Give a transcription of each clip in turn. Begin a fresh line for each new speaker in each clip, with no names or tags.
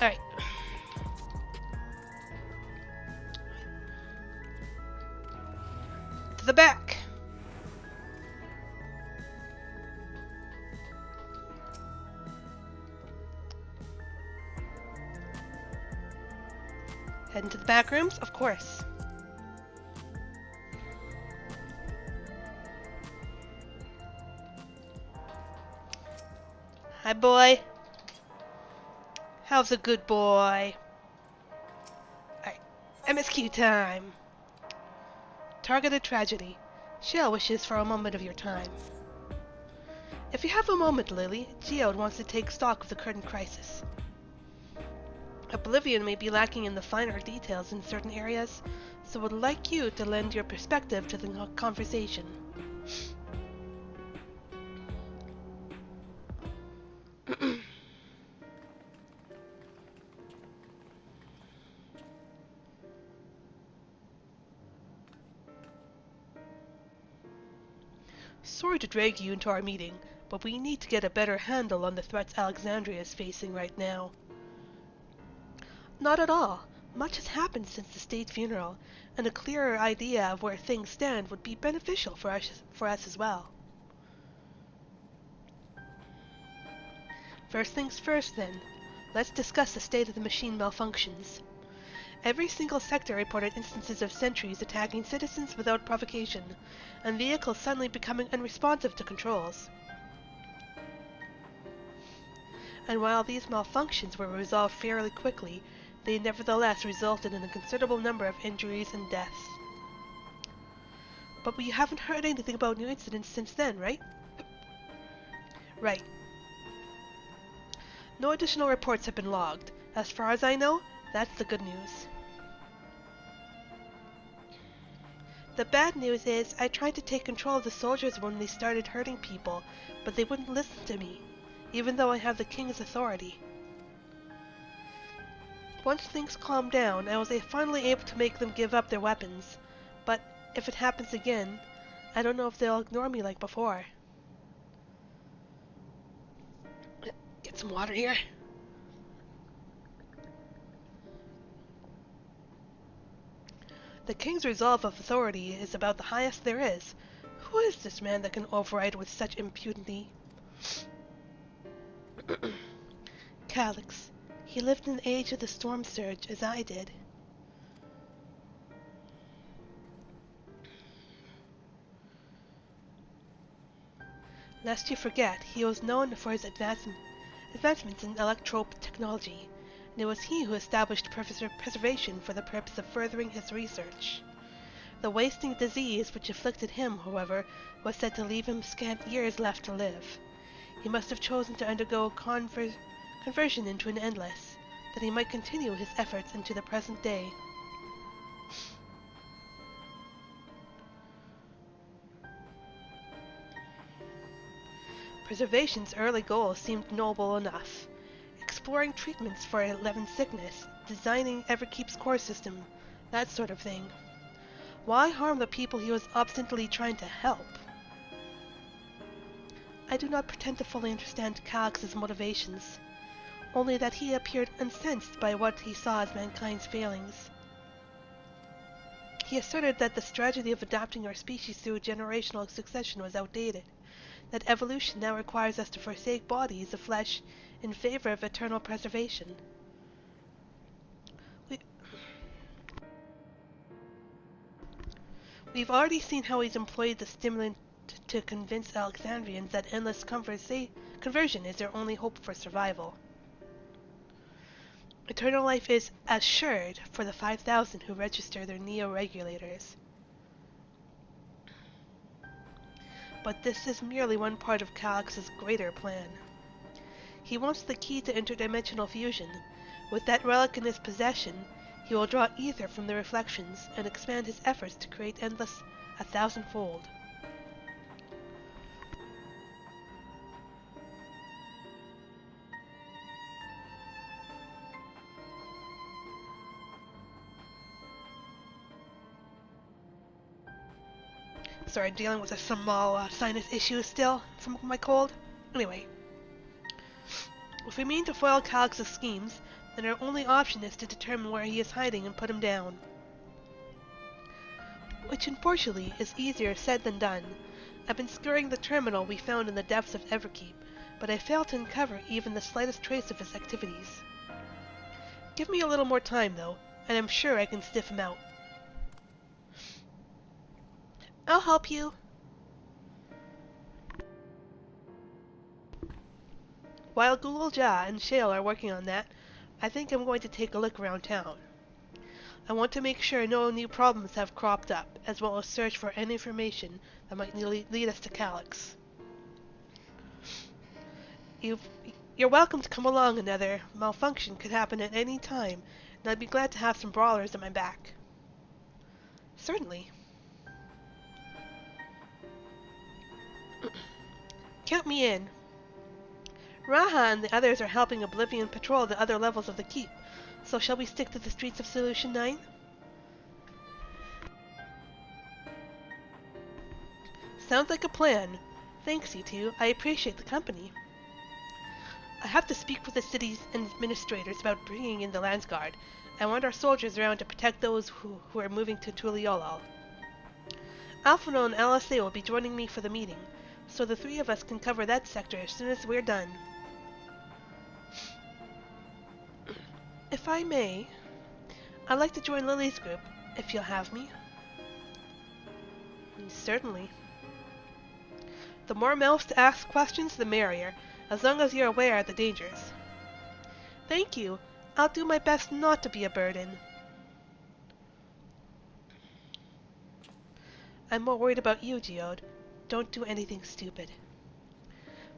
Alright. To the back! Head into the back rooms? Of course. Hi, boy. How's a good boy? Alright, MSQ time. Targeted tragedy. Shale wishes for a moment of your time. If you have a moment, Lily, Geode wants to take stock of the current crisis. Oblivion may be lacking in the finer details in certain areas, so would like you to lend your perspective to the conversation. Sorry to drag you into our meeting, but we need to get a better handle on the threats Alexandria is facing right now. Not at all. Much has happened since the state funeral, and a clearer idea of where things stand would be beneficial for us as well. First things first, then. Let's discuss the state of the machine malfunctions. Every single sector reported instances of sentries attacking citizens without provocation, and vehicles suddenly becoming unresponsive to controls. And while these malfunctions were resolved fairly quickly, they nevertheless resulted in a considerable number of injuries and deaths. But we haven't heard anything about new incidents since then, right? Right. No additional reports have been logged. As far as I know, that's the good news. The bad news is, I tried to take control of the soldiers when they started hurting people, but they wouldn't listen to me, even though I have the king's authority. Once things calmed down, I was finally able to make them give up their weapons, but if it happens again, I don't know if they'll ignore me like before. Get some water here. The king's resolve of authority is about the highest there is. Who is this man that can override with such impunity? Calix. He lived in the age of the storm surge, as I did. Lest you forget, he was known for his advancements in electrope technology, and it was he who established preservation for the purpose of furthering his research. The wasting disease which afflicted him, however, was said to leave him scant years left to live. He must have chosen to undergo conversion into an endless, that he might continue his efforts into the present day. Preservation's early goals seemed noble enough. Exploring treatments for 11 sickness, designing Everkeep's core system, that sort of thing. Why harm the people he was obstinately trying to help? I do not pretend to fully understand Calix's motivations, only that he appeared incensed by what he saw as mankind's failings. He asserted that the strategy of adapting our species through generational succession was outdated, that evolution now requires us to forsake bodies of flesh in favor of eternal preservation. We've already seen how he's employed the stimulant to convince Alexandrians that endless conversion is their only hope for survival. Eternal life is assured for the 5,000 who register their neo-regulators. But this is merely one part of Calix's greater plan. He wants the key to interdimensional fusion. With that relic in his possession, he will draw ether from the reflections and expand his efforts to create endless 1,000-fold. Sorry, dealing with a small sinus issue still from my cold. Anyway, if we mean to foil Calix's schemes, and our only option is to determine where he is hiding and put him down. Which unfortunately is easier said than done. I've been scouring the terminal we found in the depths of Everkeep, but I failed to uncover even the slightest trace of his activities. Give me a little more time, though, and I'm sure I can sniff him out. I'll help you. While Gulja and Shale are working on that, I think I'm going to take a look around town. I want to make sure no new problems have cropped up, as well as search for any information that might lead us to Calyx. You're welcome to come along. Another malfunction could happen at any time, and I'd be glad to have some brawlers at my back. Certainly. Count me in. Raha and the others are helping Oblivion patrol the other levels of the keep, so shall we stick to the streets of Solution 9? Sounds like a plan. Thanks, you two. I appreciate the company. I have to speak with the city's administrators about bringing in the Landsguard. I want our soldiers around to protect those who are moving to Tuliolal. Alphino and LSA will be joining me for the meeting, so the three of us can cover that sector as soon as we're done. If I may, I'd like to join Lily's group, if you'll have me. Certainly. The more mouths to ask questions, the merrier, as long as you're aware of the dangers. Thank you. I'll do my best not to be a burden. I'm more worried about you, Geode. Don't do anything stupid.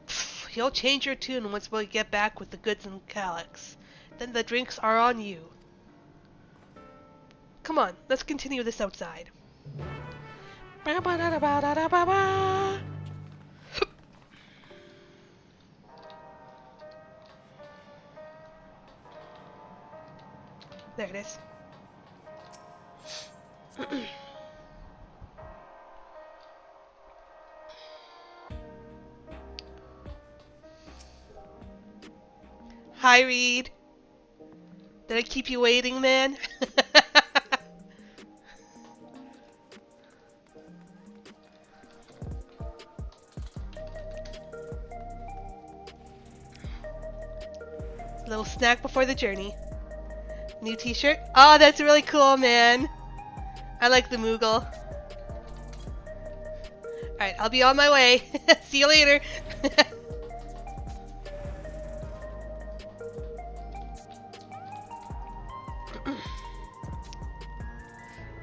Pfft, you'll change your tune once we get back with the goods in Calyx. Then the drinks are on you. Come on, let's continue this outside. There it is. Hi, Reed. Did I keep you waiting, man? Little snack before the journey. New t-shirt? Oh, that's really cool, man. I like the Moogle. Alright, I'll be on my way. See you later.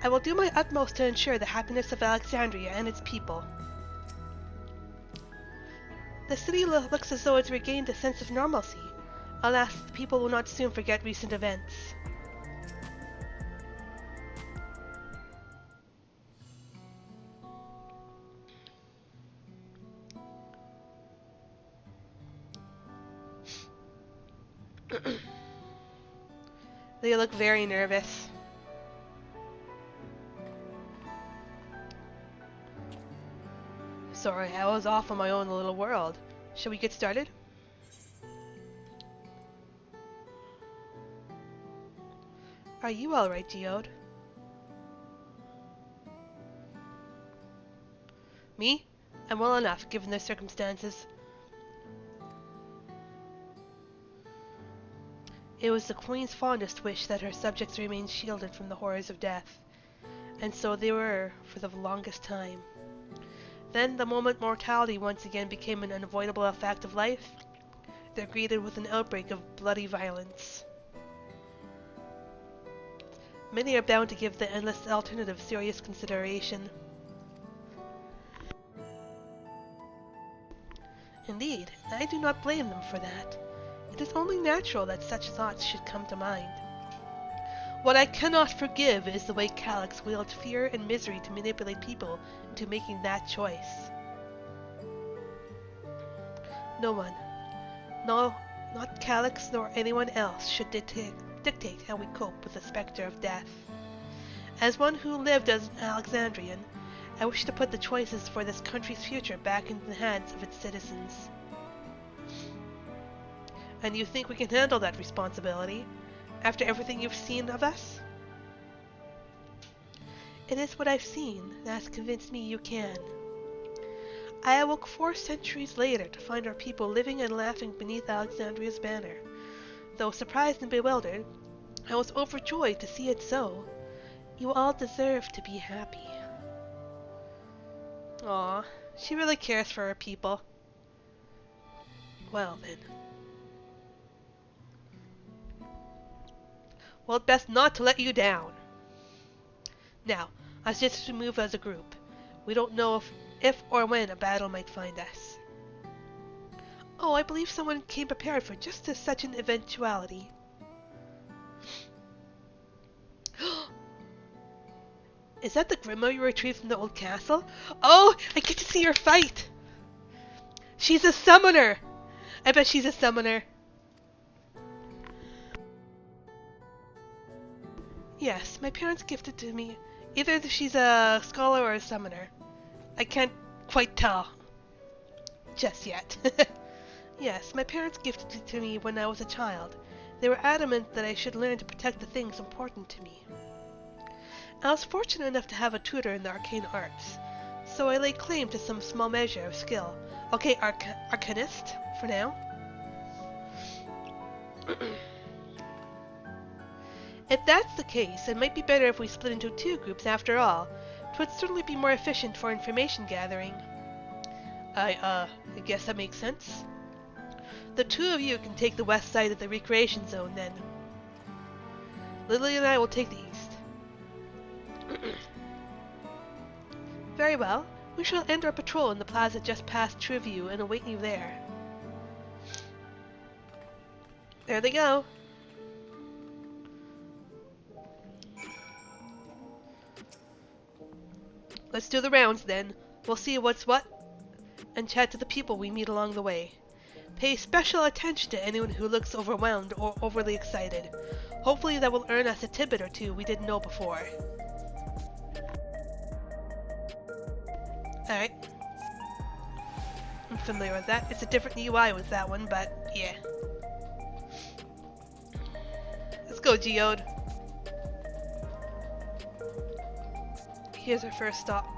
I will do my utmost to ensure the happiness of Alexandria and its people. The city looks as though it's regained a sense of normalcy. Alas, the people will not soon forget recent events. They look very nervous. Sorry, I was off on my own little world. Shall we get started? Are you alright, Geode? Me? I'm well enough, given the circumstances. It was the Queen's fondest wish that her subjects remain shielded from the horrors of death, and so they were for the longest time. Then, the moment mortality once again became an unavoidable fact of life, they're greeted with an outbreak of bloody violence. Many are bound to give the endless alternative serious consideration. Indeed, I do not blame them for that. It is only natural that such thoughts should come to mind. What I cannot forgive is the way Calyx wields fear and misery to manipulate people into making that choice. No one, no, not Calyx nor anyone else, should dictate how we cope with the specter of death. As one who lived as an Alexandrian, I wish to put the choices for this country's future back into the hands of its citizens. And you think we can handle that responsibility? After everything you've seen of us? It is what I've seen that has convinced me you can. I awoke 4 centuries later to find our people living and laughing beneath Alexandria's banner. Though surprised and bewildered, I was overjoyed to see it so. You all deserve to be happy. Aw, she really cares for her people. Well then. Well, best not to let you down. Now, I suggest we move as a group. We don't know if or when a battle might find us. Oh, I believe someone came prepared for just such an eventuality. Is that the grandma you retrieved from the old castle? Oh, I get to see her fight! She's a summoner! I bet she's a summoner. Yes, my parents gifted to me. Either she's a scholar or a summoner. I can't quite tell. Just yet. Yes, my parents gifted it to me when I was a child. They were adamant that I should learn to protect the things important to me. I was fortunate enough to have a tutor in the arcane arts, so I lay claim to some small measure of skill. Okay, arcanist, for now. If that's the case, it might be better if we split into 2 groups after all. It would certainly be more efficient for information gathering. I guess that makes sense. The 2 of you can take the west side of the recreation zone then. Lily and I will take the east. Very well. We shall end our patrol in the plaza just past Triview and await you there. There they go. Let's do the rounds then. We'll see what's what and chat to the people we meet along the way. Pay special attention to anyone who looks overwhelmed or overly excited. Hopefully that will earn us a tidbit or 2 we didn't know before. Alright. I'm familiar with that. It's a different UI with that one, but yeah. Let's go, Geode. Here's our first stop.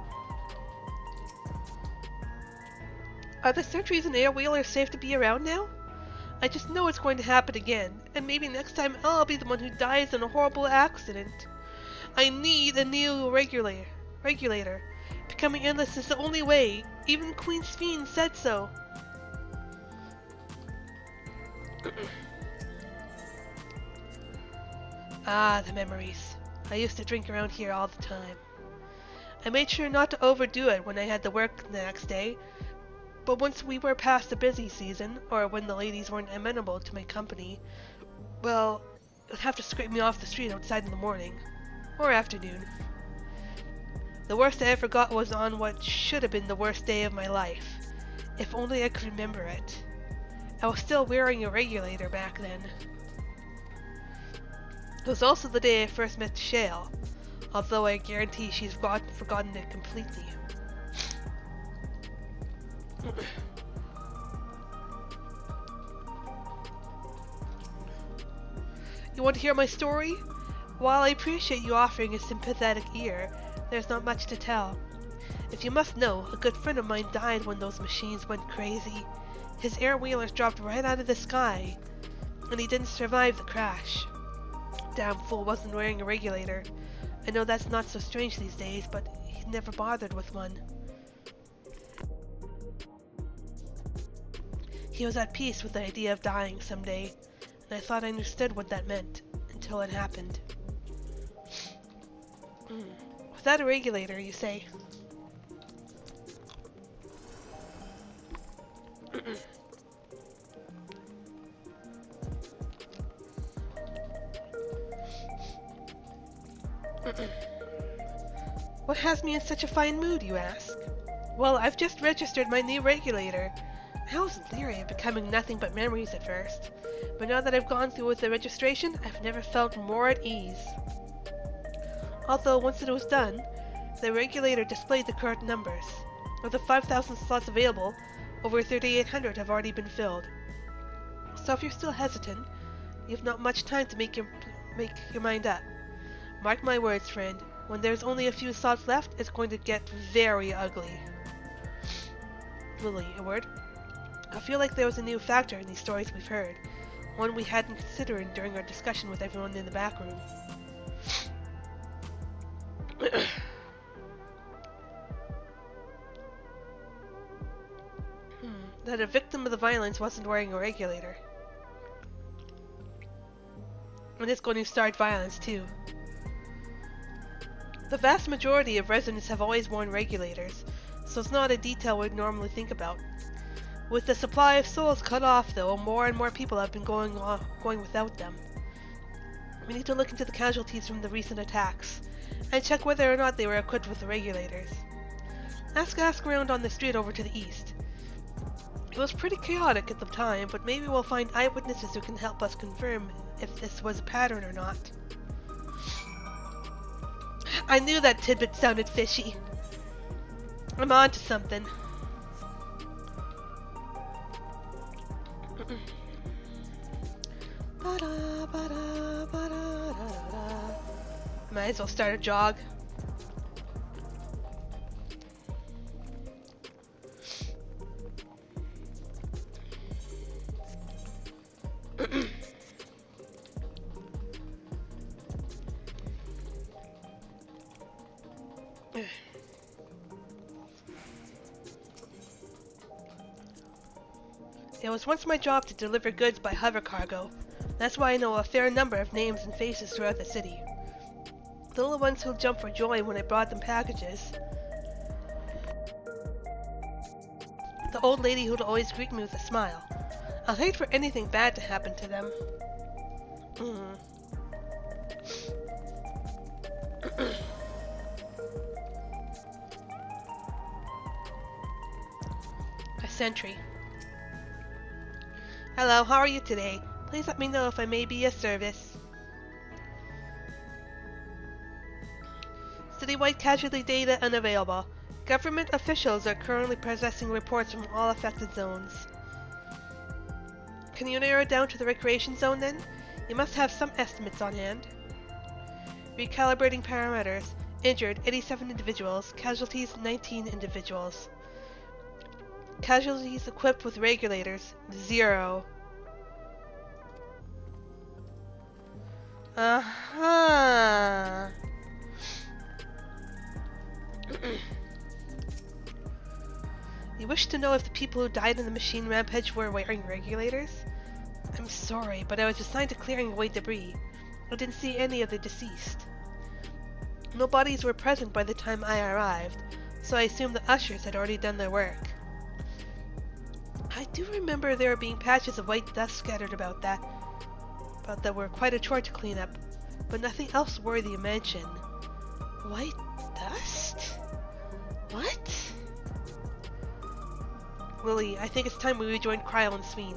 Are the sentries and air wheelers safe to be around now? I just know it's going to happen again, and maybe next time I'll be the one who dies in a horrible accident. I need a new regulator. Becoming endless is the only way. Even Queen Sphene said so. Ah, the memories. I used to drink around here all the time. I made sure not to overdo it when I had to work the next day, but once we were past the busy season, or when the ladies weren't amenable to my company, well, you'd have to scrape me off the street outside in the morning. Or afternoon. The worst I ever got was on what should have been the worst day of my life. If only I could remember it. I was still wearing a regulator back then. It was also the day I first met Shale, although I guarantee she's forgotten it completely. You want to hear my story? While I appreciate you offering a sympathetic ear, there's not much to tell. If you must know, a good friend of mine died when those machines went crazy. His air wheelers dropped right out of the sky, and he didn't survive the crash. Damn fool wasn't wearing a regulator. I know that's not so strange these days, but he never bothered with one. He was at peace with the idea of dying someday, and I thought I understood what that meant, until it happened. Without a regulator, you say? What has me in such a fine mood, you ask? Well, I've just registered my new regulator. I was leery of becoming nothing but memories at first, but now that I've gone through with the registration, I've never felt more at ease. Although, once it was done, the regulator displayed the current numbers. Of the 5,000 slots available, over 3,800 have already been filled. So if you're still hesitant, you've not much time to make your make your mind up. Mark my words, friend. When there's only a few slots left, it's going to get very ugly. Lily, a word? I feel like there was a new factor in these stories we've heard. One we hadn't considered during our discussion with everyone in the back room. That a victim of the violence wasn't wearing a regulator. And it's going to start violence too. The vast majority of residents have always worn regulators, so it's not a detail we'd normally think about. With the supply of souls cut off though, more and more people have been going without them. We need to look into the casualties from the recent attacks, and check whether or not they were equipped with the regulators. Ask around on the street over to the east. It was pretty chaotic at the time, but maybe we'll find eyewitnesses who can help us confirm if this was a pattern or not. I knew that tidbit sounded fishy. I'm on to something. Might as well start a jog. It was once my job to deliver goods by hover cargo. That's why I know a fair number of names and faces throughout the city. The little ones who jumped for joy when I brought them packages. The old lady who'd always greet me with a smile. I'll hate for anything bad to happen to them. A sentry. Hello, how are you today? Please let me know if I may be of service. Citywide casualty data unavailable. Government officials are currently processing reports from all affected zones. Can you narrow it down to the recreation zone then? You must have some estimates on hand. Recalibrating parameters. Injured 87 individuals. Casualties 19 individuals. Casualties equipped with regulators 0. You wish to know if the people who died in the machine rampage were wearing regulators? I'm sorry, but I was assigned to clearing away debris. I didn't see any of the deceased. No bodies were present by the time I arrived, so I assumed the ushers had already done their work. I do remember there being patches of white dust scattered about that were quite a chore to clean up, but nothing else worthy of mention. White dust? What? Lily, I think it's time we rejoined Cryle and Sween.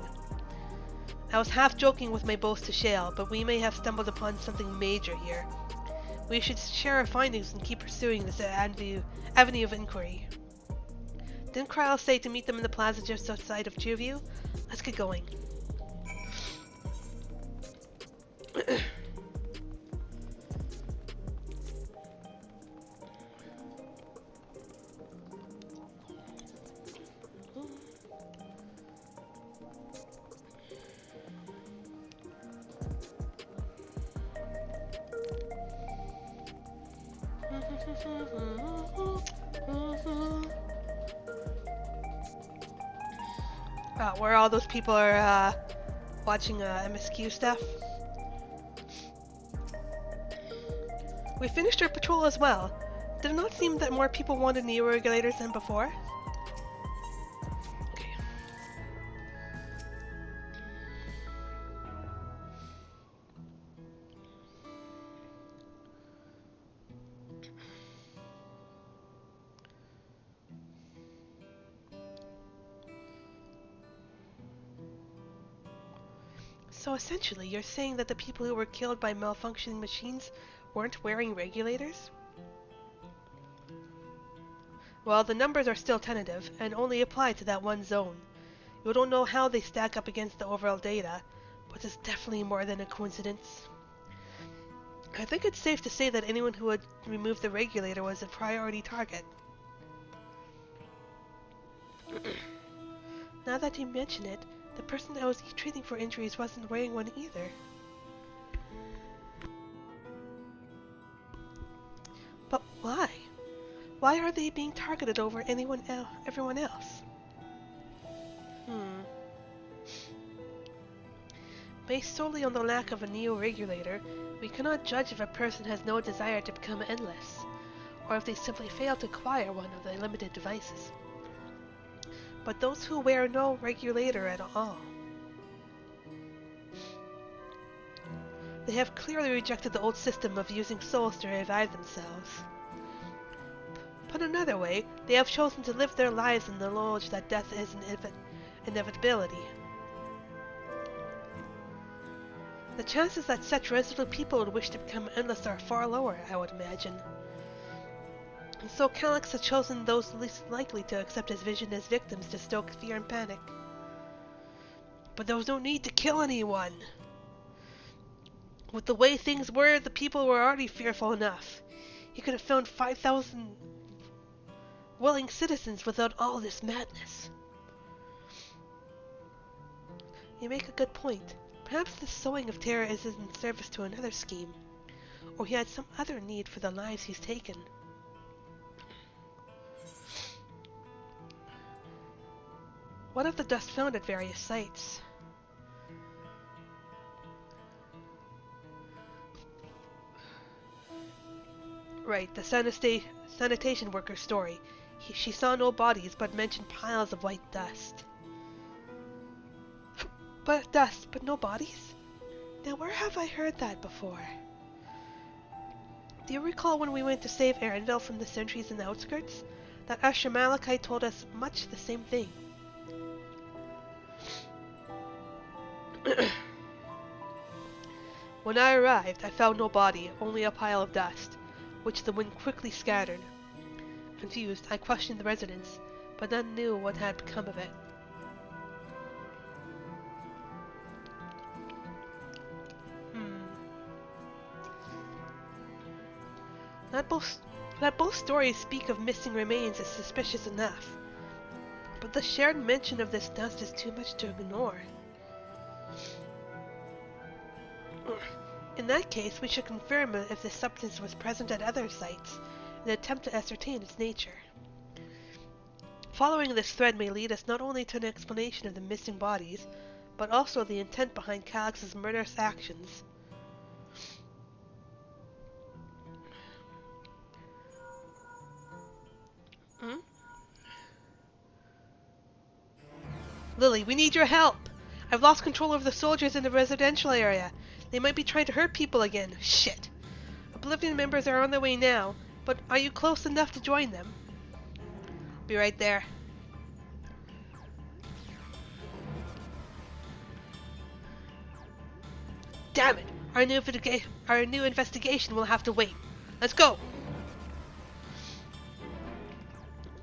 I was half joking with my boast to Shale, but we may have stumbled upon something major here. We should share our findings and keep pursuing this avenue of inquiry. Didn't Cryle say to meet them in the plaza just outside of Cheerview? Let's get going. Where all those people are watching MSQ stuff. We finished our patrol as well. Did it not seem that more people wanted new regulators than before? Okay. So essentially, you're saying that the people who were killed by malfunctioning machines weren't wearing regulators? Well, the numbers are still tentative, and only apply to that one zone. You don't know how they stack up against the overall data, but it's definitely more than a coincidence. I think it's safe to say that anyone who would remove the regulator was a priority target. Now that you mention it, the person I was treating for injuries wasn't wearing one either. But why? Why are they being targeted over everyone else? Based solely on the lack of a neo-regulator, we cannot judge if a person has no desire to become endless, or if they simply fail to acquire one of the limited devices. But those who wear no regulator at all, they have clearly rejected the old system of using souls to revive themselves. Put another way, they have chosen to live their lives in the knowledge that death is an inevitability. The chances that such resolute people would wish to become endless are far lower, I would imagine. And so Calyx has chosen those least likely to accept his vision as victims to stoke fear and panic. But there was no need to kill anyone. With the way things were, the people were already fearful enough. He could have found 5,000 willing citizens without all this madness. You make a good point. Perhaps the sowing of terror is in service to another scheme, or he had some other need for the lives he's taken. What of the dust found at various sites? Right, the sanitation worker's story. She saw no bodies, but mentioned piles of white dust. But no bodies? Now where have I heard that before? Do you recall when we went to save Arendelle from the sentries in the outskirts? That Usher Malachi told us much the same thing. When I arrived, I found no body, only a pile of dust, which the wind quickly scattered. Confused, I questioned the residents, but none knew what had become of it. That both stories speak of missing remains is suspicious enough, but the shared mention of this dust is too much to ignore. In that case, we should confirm if this substance was present at other sites, in an attempt to ascertain its nature. Following this thread may lead us not only to an explanation of the missing bodies, but also the intent behind Calyx's murderous actions. Lily, we need your help! I've lost control over the soldiers in the residential area. They might be trying to hurt people again. Shit! Oblivion members are on their way now, but are you close enough to join them? I'll be right there. Damn it! Our new investigation will have to wait. Let's go!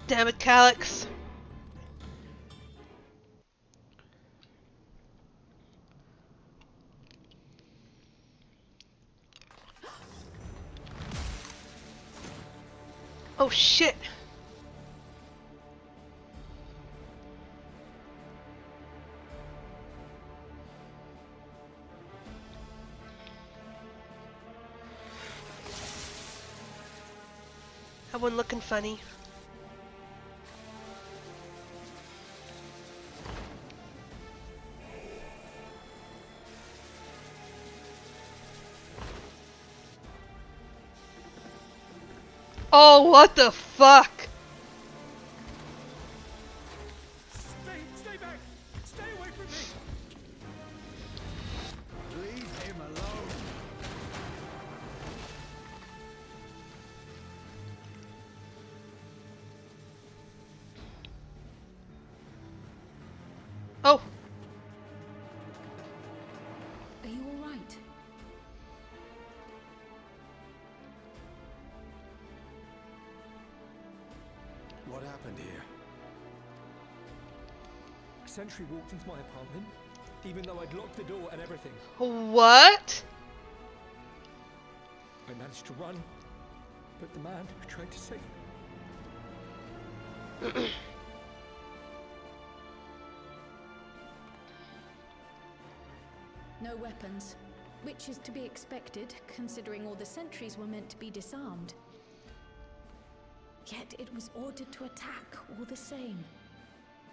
Damn it, Calyx! Oh shit! That one looking funny. Oh, what the fuck?
Stay back! Stay away from me! Leave him alone.
Oh.
Are you all right?
What happened here?
A sentry walked into my apartment, even though I'd locked the door and everything.
What?
I managed to run, but the man who tried to save me.
No weapons, which is to be expected, considering all the sentries were meant to be disarmed. Yet it was ordered to attack all the same,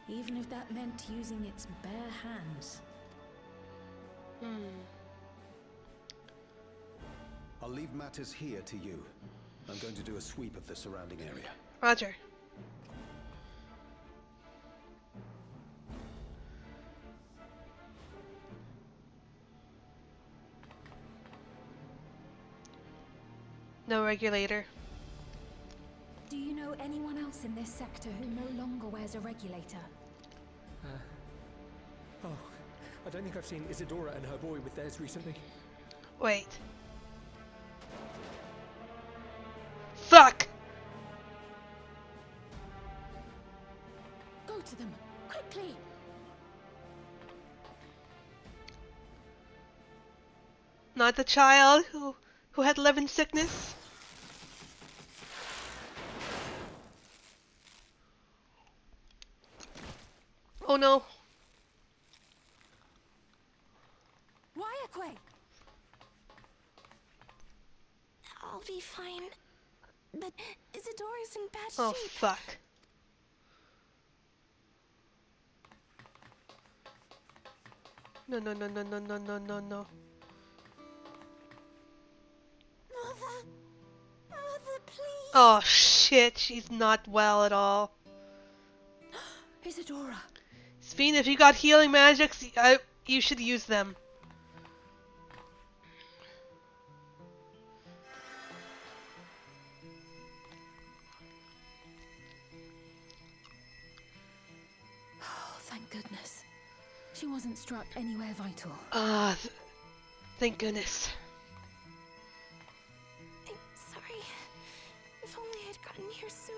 even if that meant using its bare hands.
I'll leave matters here to you. I'm going to do a sweep of the surrounding area.
Roger. No regulator.
Do you know anyone else in this sector who no longer wears a regulator?
Oh, I don't think I've seen Isadora and her boy with theirs recently.
Wait. Fuck!
Go to them, quickly!
Not the child who had living sickness? Oh no.
Wayakwe!
I'll be fine. But Isadora's in bad
Oh
shape.
fuck. No, no, no, no, no, no, no, no, no.
Mother, please.
Oh shit, she's not well at all.
Isadora!
Sphene, if you got healing magics, you should use them.
Oh, thank goodness. She wasn't struck anywhere vital.
Thank goodness.
I'm sorry. If only I'd gotten here sooner.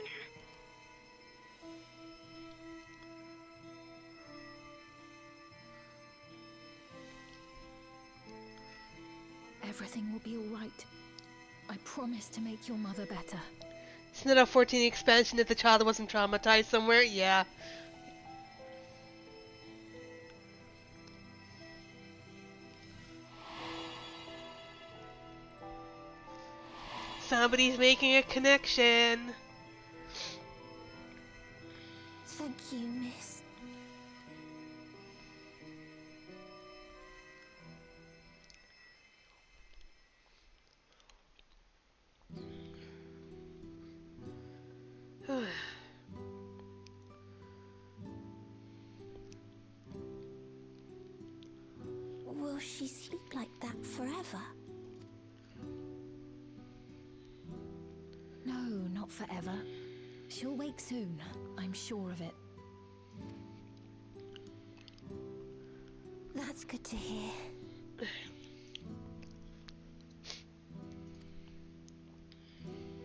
Everything will be all right. I promise to make your mother better.
Isn't it a 14 expansion if the child wasn't traumatized somewhere? Yeah. Somebody's making a connection.
Thank you, miss. Will she sleep like that forever?
No, not forever. She'll wake soon, I'm sure of it.
That's good to hear.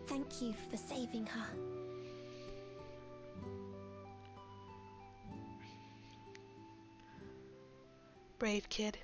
Thank you for saving her.
Brave kid.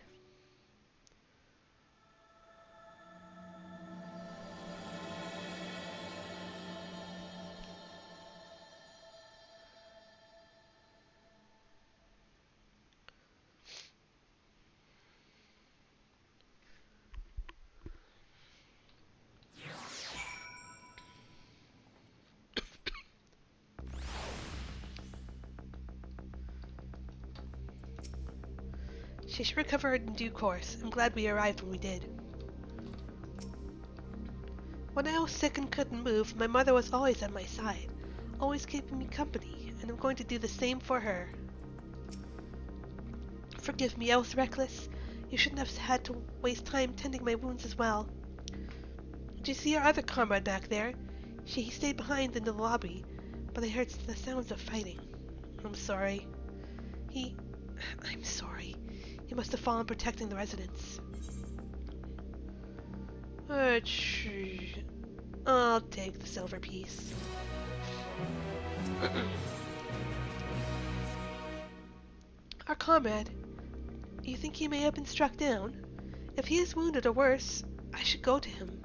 She should recover in due course. I'm glad we arrived when we did. When I was sick and couldn't move, my mother was always at my side, always keeping me company, and I'm going to do the same for her. Forgive me, I was reckless. You shouldn't have had to waste time tending my wounds as well. Did you see our other comrade back there? He stayed behind in the lobby, but I heard the sounds of fighting. I'm sorry. I'm sorry. He must have fallen protecting the residents. I'll take the silver piece. Our comrade. You think he may have been struck down? If he is wounded or worse, I should go to him.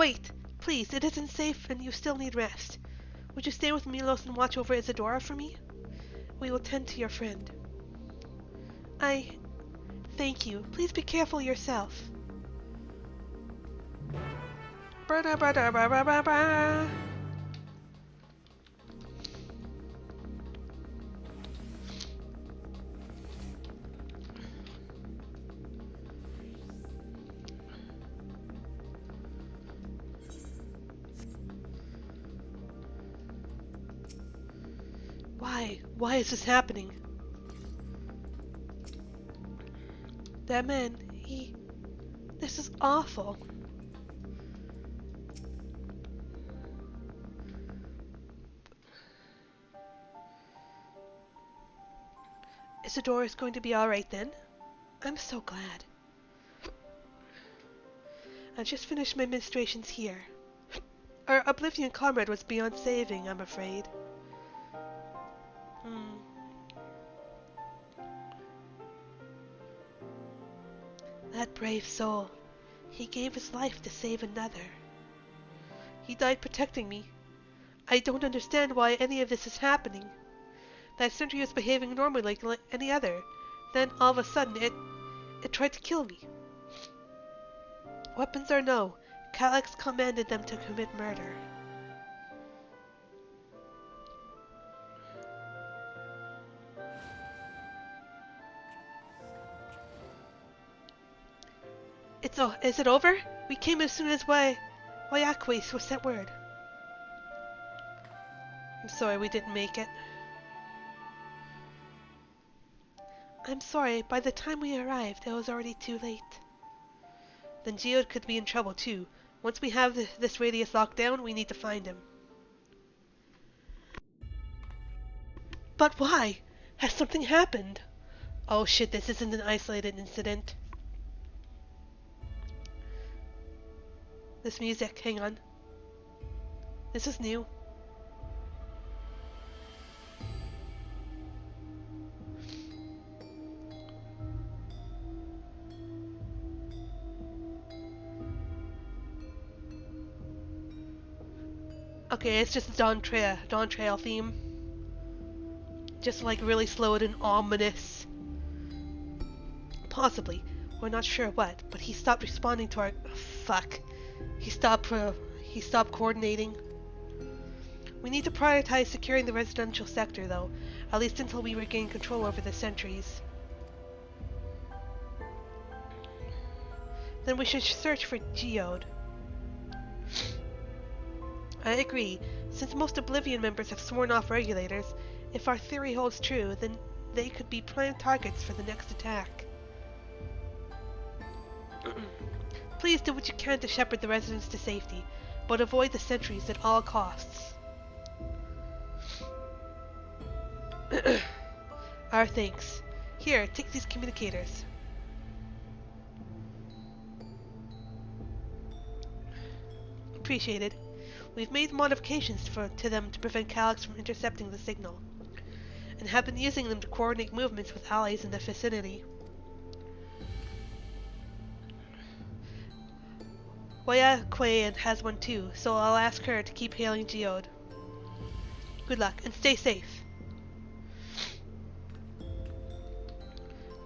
Wait! Please, it isn't safe and you still need rest. Would you stay with Milos and watch over Isadora for me? We will tend to your friend. Thank you. Please be careful yourself. Ba-da-ba-da-ba-ba-ba-ba. Why? Why is this happening? That man, this is awful. Isadora is going to be alright then? I'm so glad. I've just finished my ministrations here. Our Oblivion comrade was beyond saving, I'm afraid. That brave soul. He gave his life to save another. He died protecting me. I don't understand why any of this is happening. That sentry was behaving normally like any other. Then, all of a sudden, it tried to kill me. Weapons or no, Calyx commanded them to commit murder. Is it over? We came as soon as Wayakwe was sent word. I'm sorry we didn't make it. I'm sorry, by the time we arrived, it was already too late. Then Geode could be in trouble too. Once we have this radius locked down, we need to find him. But why? Has something happened? Oh shit, this isn't an isolated incident. This music, hang on. This is new. Okay, it's just Dawn Trail theme. Just like really slow and ominous. Possibly. We're not sure what, but he stopped responding to our... fuck. He stopped coordinating. We need to prioritize securing the residential sector, though, at least until we regain control over the sentries. Then we should search for Geode. I agree. Since most Oblivion members have sworn off regulators, if our theory holds true, then they could be prime targets for the next attack. Please do what you can to shepherd the residents to safety, but avoid the sentries at all costs. Our thanks. Here, take these communicators. Appreciated. We've made modifications to them to prevent Calyx from intercepting the signal, and have been using them to coordinate movements with allies in the vicinity. Wayakwe has one too, so I'll ask her to keep hailing Geode. Good luck, and stay safe.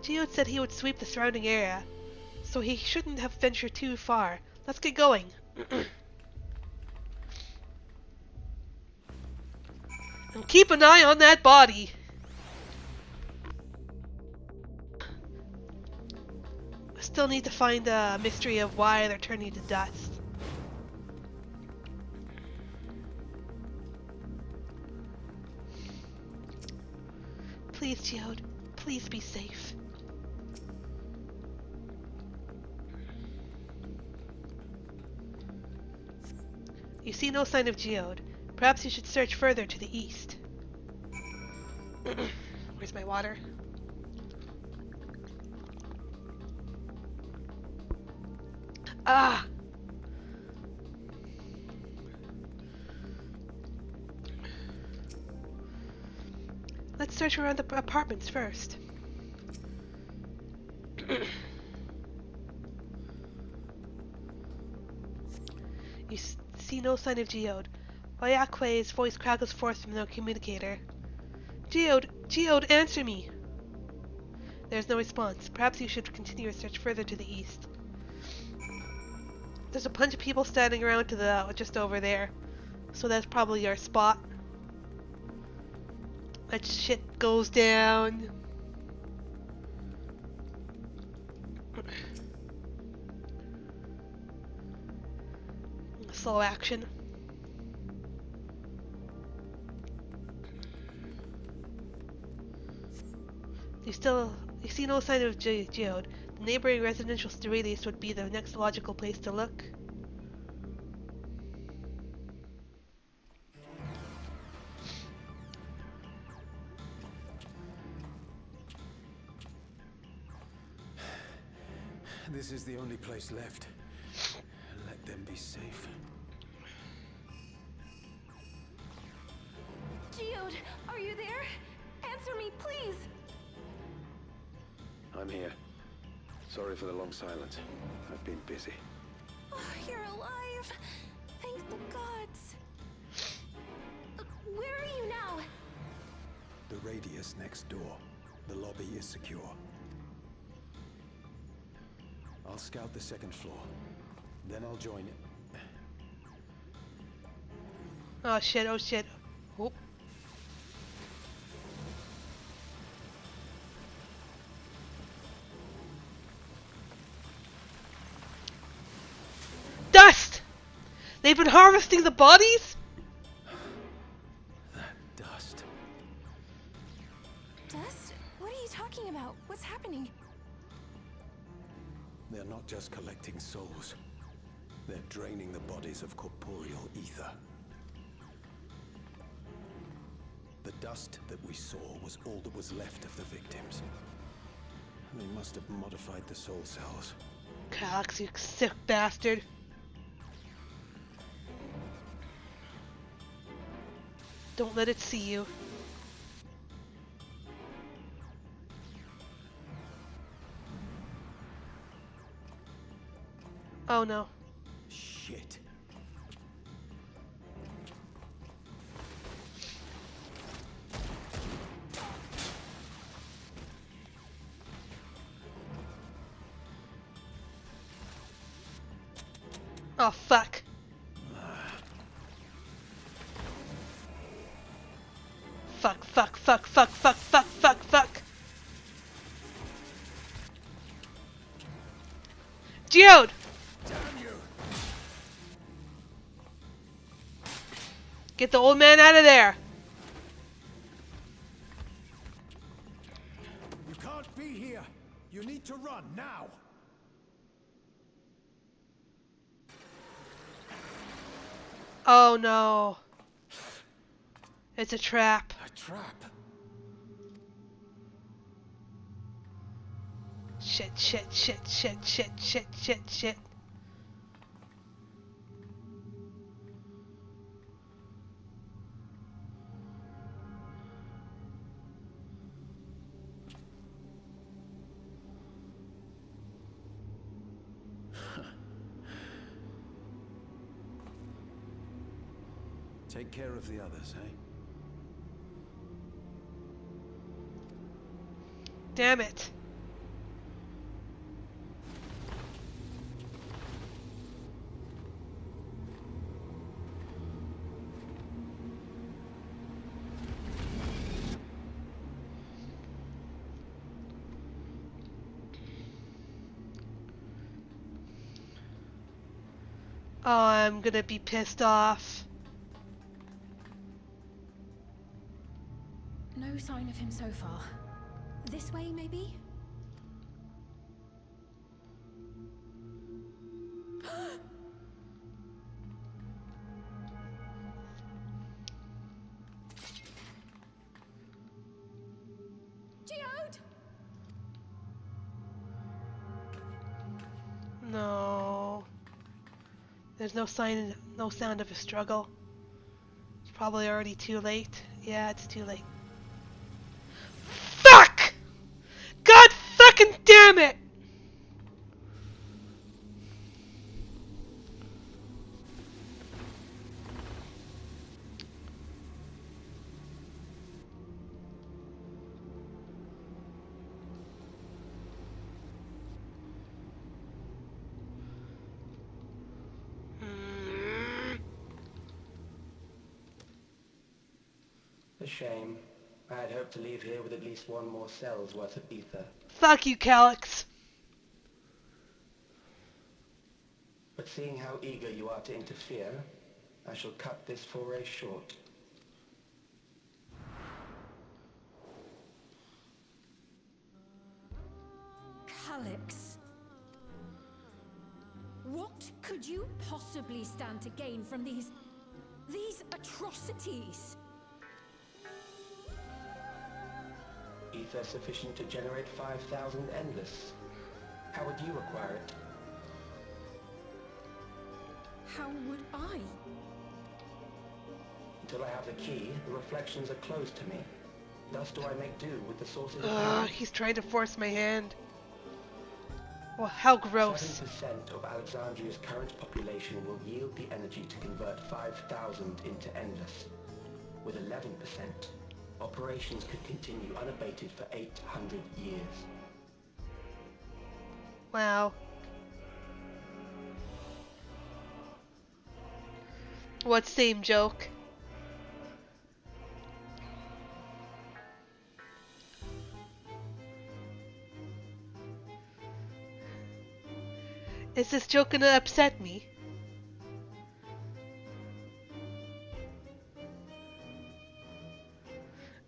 Geode said he would sweep the surrounding area, so he shouldn't have ventured too far. Let's get going. And keep an eye on that body. Still need to find the mystery of why they're turning to dust. Please, Geode, please be safe. You see no sign of Geode. Perhaps you should search further to the east. Where's my water? Ah! Let's search around the apartments first. see no sign of Geode. Wyakway's voice crackles forth from the communicator. Geode! Geode, answer me! There's no response. Perhaps you should continue your search further to the east. There's a bunch of people standing around to the just over there. So that's probably our spot. That shit goes down. Slow action. You see no sign of Geode. The neighboring residential radius would be the next logical place to look.
This is the only place left. Let them be safe.
Geode, are you there? Answer me, please.
I'm here. Sorry for the long silence. I've been busy.
Oh, you're alive. Thank the gods. Where are you now?
The radius next door. The lobby is secure. I'll scout the second floor. Then I'll join it.
Oh shit, oh shit. Oh. Dust! They've been harvesting the bodies?
That dust.
Dust? What are you talking about? What's happening?
They're not just collecting souls. They're draining the bodies of corporeal ether. The dust that we saw was all that was left of the victims. They must have modified the soul cells.
Cax, you sick bastard. Don't let it see you. Oh no.
Shit.
Oh fuck. Fuck, fuck, fuck, fuck, fuck, fuck, fuck, fuck. Geode!
Damn you!
Get the old man out of there!
You can't be here. You need to run now.
Oh no. It's a trap.
A trap.
Shit, shit, shit, shit, shit, shit, shit, shit.
Take care of the others, eh?
Damn it. Oh, I'm gonna be pissed off.
No sign of him so far. This way, maybe?
Geode!
No. There's no sign, no sound of a struggle. It's probably already too late. Yeah, it's too late. Fuck! God fucking damn it!
shame. I had hoped to leave here with at least one more cell's worth of ether.
Fuck you, Calyx.
But seeing how eager you are to interfere, I shall cut this foray short.
Calyx. What could you possibly stand to gain from these atrocities?
Ether sufficient to generate 5,000 endless. How would you acquire it?
How would I?
Until I have the key, the reflections are closed to me. Thus do I make do with the sources of
Ugh,
power.
he's trying to force my hand. Well, how gross.
7% of Alexandria's current population will yield the energy to convert 5,000 into endless. With 11%, operations could continue unabated for 800 years.
Wow. What same joke? Is this joke gonna upset me?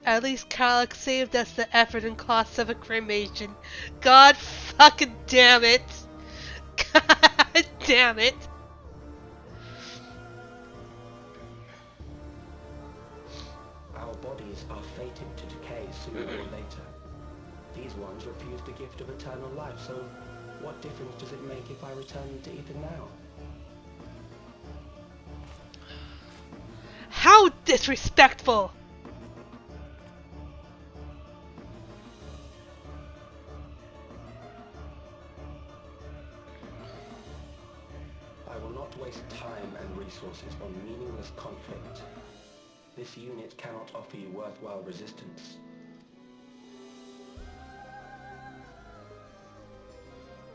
At least Calyx saved us the effort and costs of a cremation. God fucking damn it! God damn it!
Our bodies are fated to decay sooner or later. These ones refuse the gift of eternal life, so what difference does it make if I return to ether now?
How disrespectful!
I will not waste time and resources on meaningless conflict. This unit cannot offer you worthwhile resistance.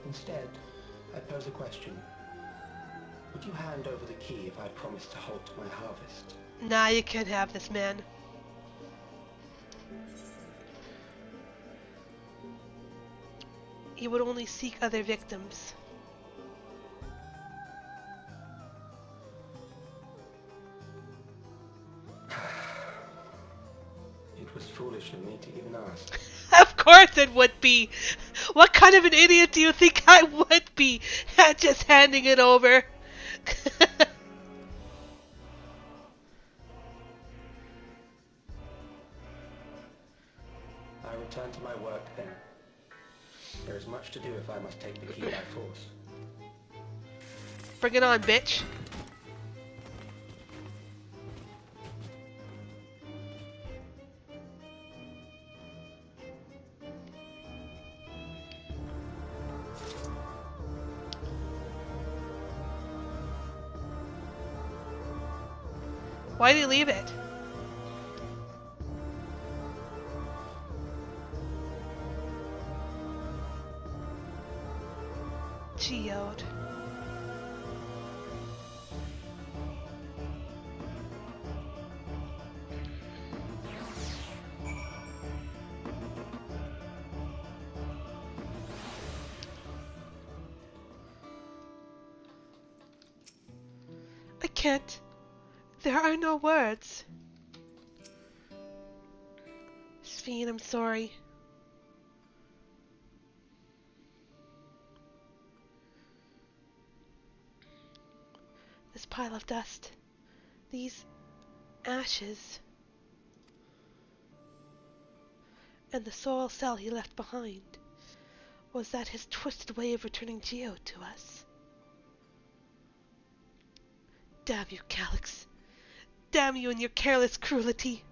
Instead, I pose a question. Would you hand over the key if I promised to halt my harvest?
Nah, you can't have this, man. He would only seek other victims.
It was foolish of me to even ask.
Of course it would be! What kind of an idiot do you think I would be? Just handing it over.
I return to my work then. There is much to do if I must take the key by force.
Bring it on, bitch. Why did he leave it? Geode. I can't. There are no words. Sphene, I'm sorry. This pile of dust. These ashes. And the soil cell he left behind. Was that his twisted way of returning Geo to us? Damn you, Calyx. Damn you and your careless cruelty.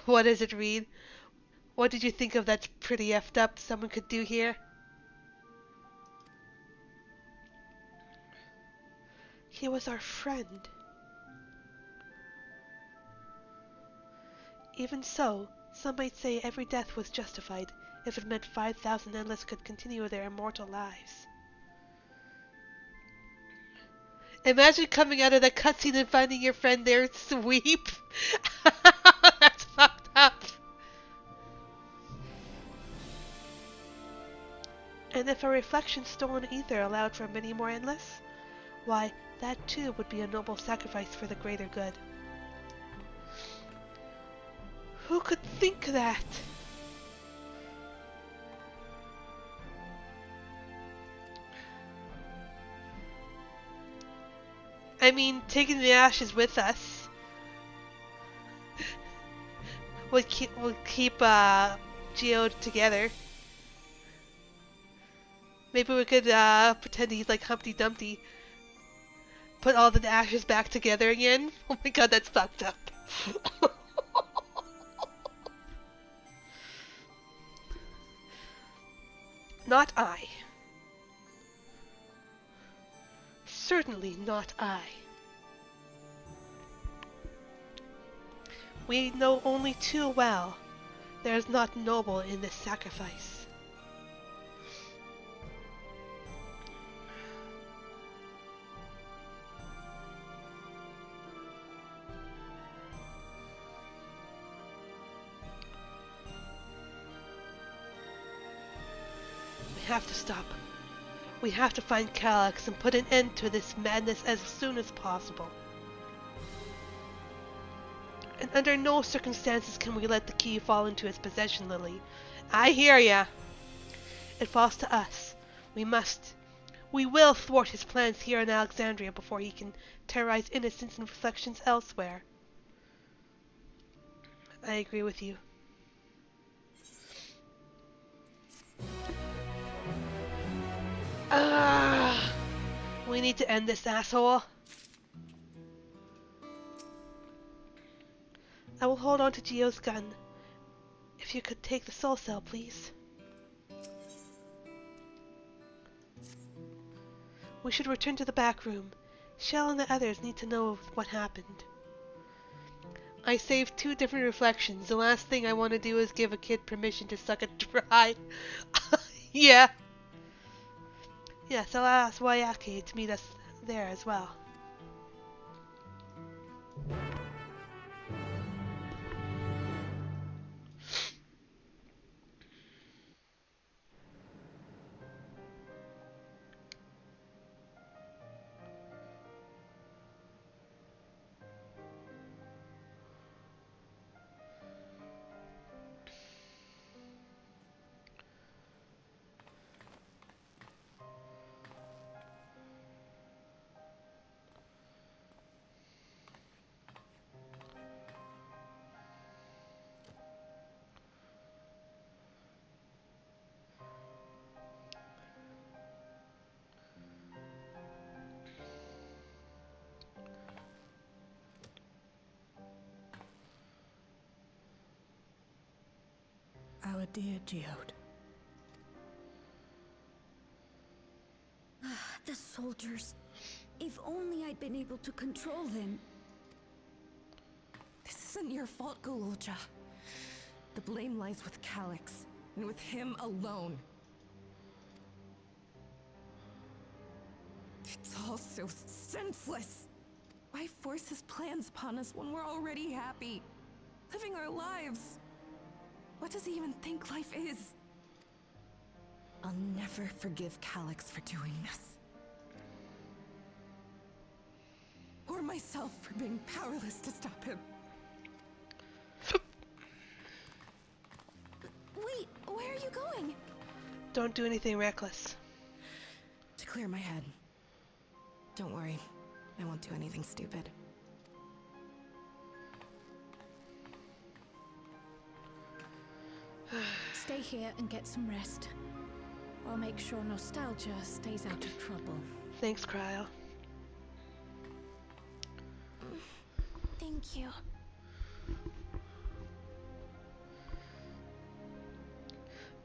What is it, Reed? What did you think of that pretty effed up someone could do here? He was our friend. Even so, some might say every death was justified if it meant 5,000 endless could continue their immortal lives. Imagine coming out of that cutscene and finding your friend there, Sweep. That's fucked up. And if a reflection stone ether allowed for many more endless, why, that too would be a noble sacrifice for the greater good. Who could think that? I mean, taking the ashes with us would keep Geode together. Maybe we could pretend he's like Humpty Dumpty. Put all the ashes back together again. Oh my god, that's fucked up. Not I. Certainly not I. We know only too well there is naught noble in this sacrifice. We have to stop. We have to find Calyx and put an end to this madness as soon as possible. And under no circumstances can we let the key fall into his possession, Lily. I hear ya. It falls to us. We will thwart his plans here in Alexandria before he can terrorize innocents and reflections elsewhere. I agree with you. We need to end this asshole. I will hold on to Geo's gun. If you could take the soul cell, please. We should return to the back room. Shell and the others need to know what happened. I saved 2 different reflections. The last thing I want to do is give a kid permission to suck it dry. Yeah. Yes, I'll ask Wayaki to meet us there as well.
Our dear Geode. The soldiers. If only I'd been able to control them.
This isn't your fault, Gololja. The blame lies with Calyx, and with him alone. It's all so senseless. Why force his plans upon us when we're already happy, living our lives? What does he even think life is? I'll never forgive Calyx for doing this. Or myself for being powerless to stop him.
Wait, where are you going?
Don't do anything reckless.
To clear my head. Don't worry, I won't do anything stupid.
Stay here and get some rest. I'll make sure nostalgia stays out of trouble.
Thanks, Cryo.
Thank you.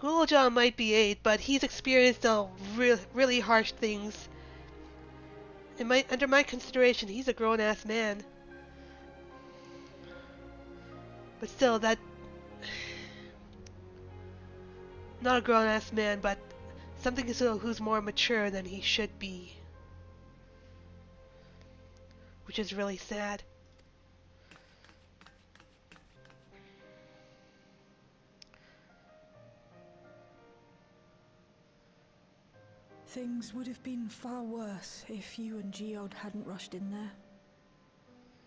Gul'jan might be 8, but he's experienced really harsh things. Under my consideration, he's a grown-ass man. But still, that... Not a grown-ass man, but something who's more mature than he should be. which is really sad.
Things would have been far worse if you and Geode hadn't rushed in there.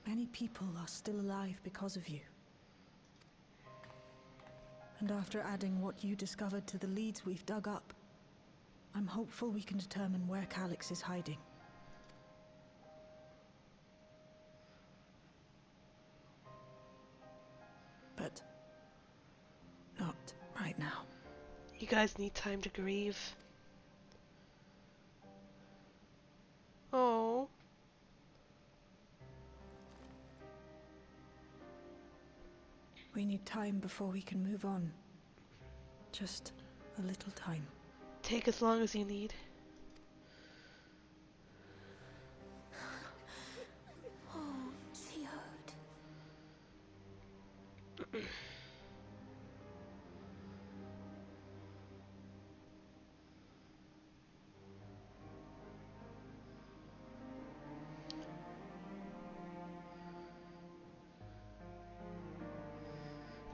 Many people are still alive because of you. And after adding what you discovered to the leads we've dug up, I'm hopeful we can determine where Calyx is hiding. But not right now.
You guys need time to grieve. Oh.
We need time before we can move on. Just a little time.
Take as long as you need.
Oh, Geode.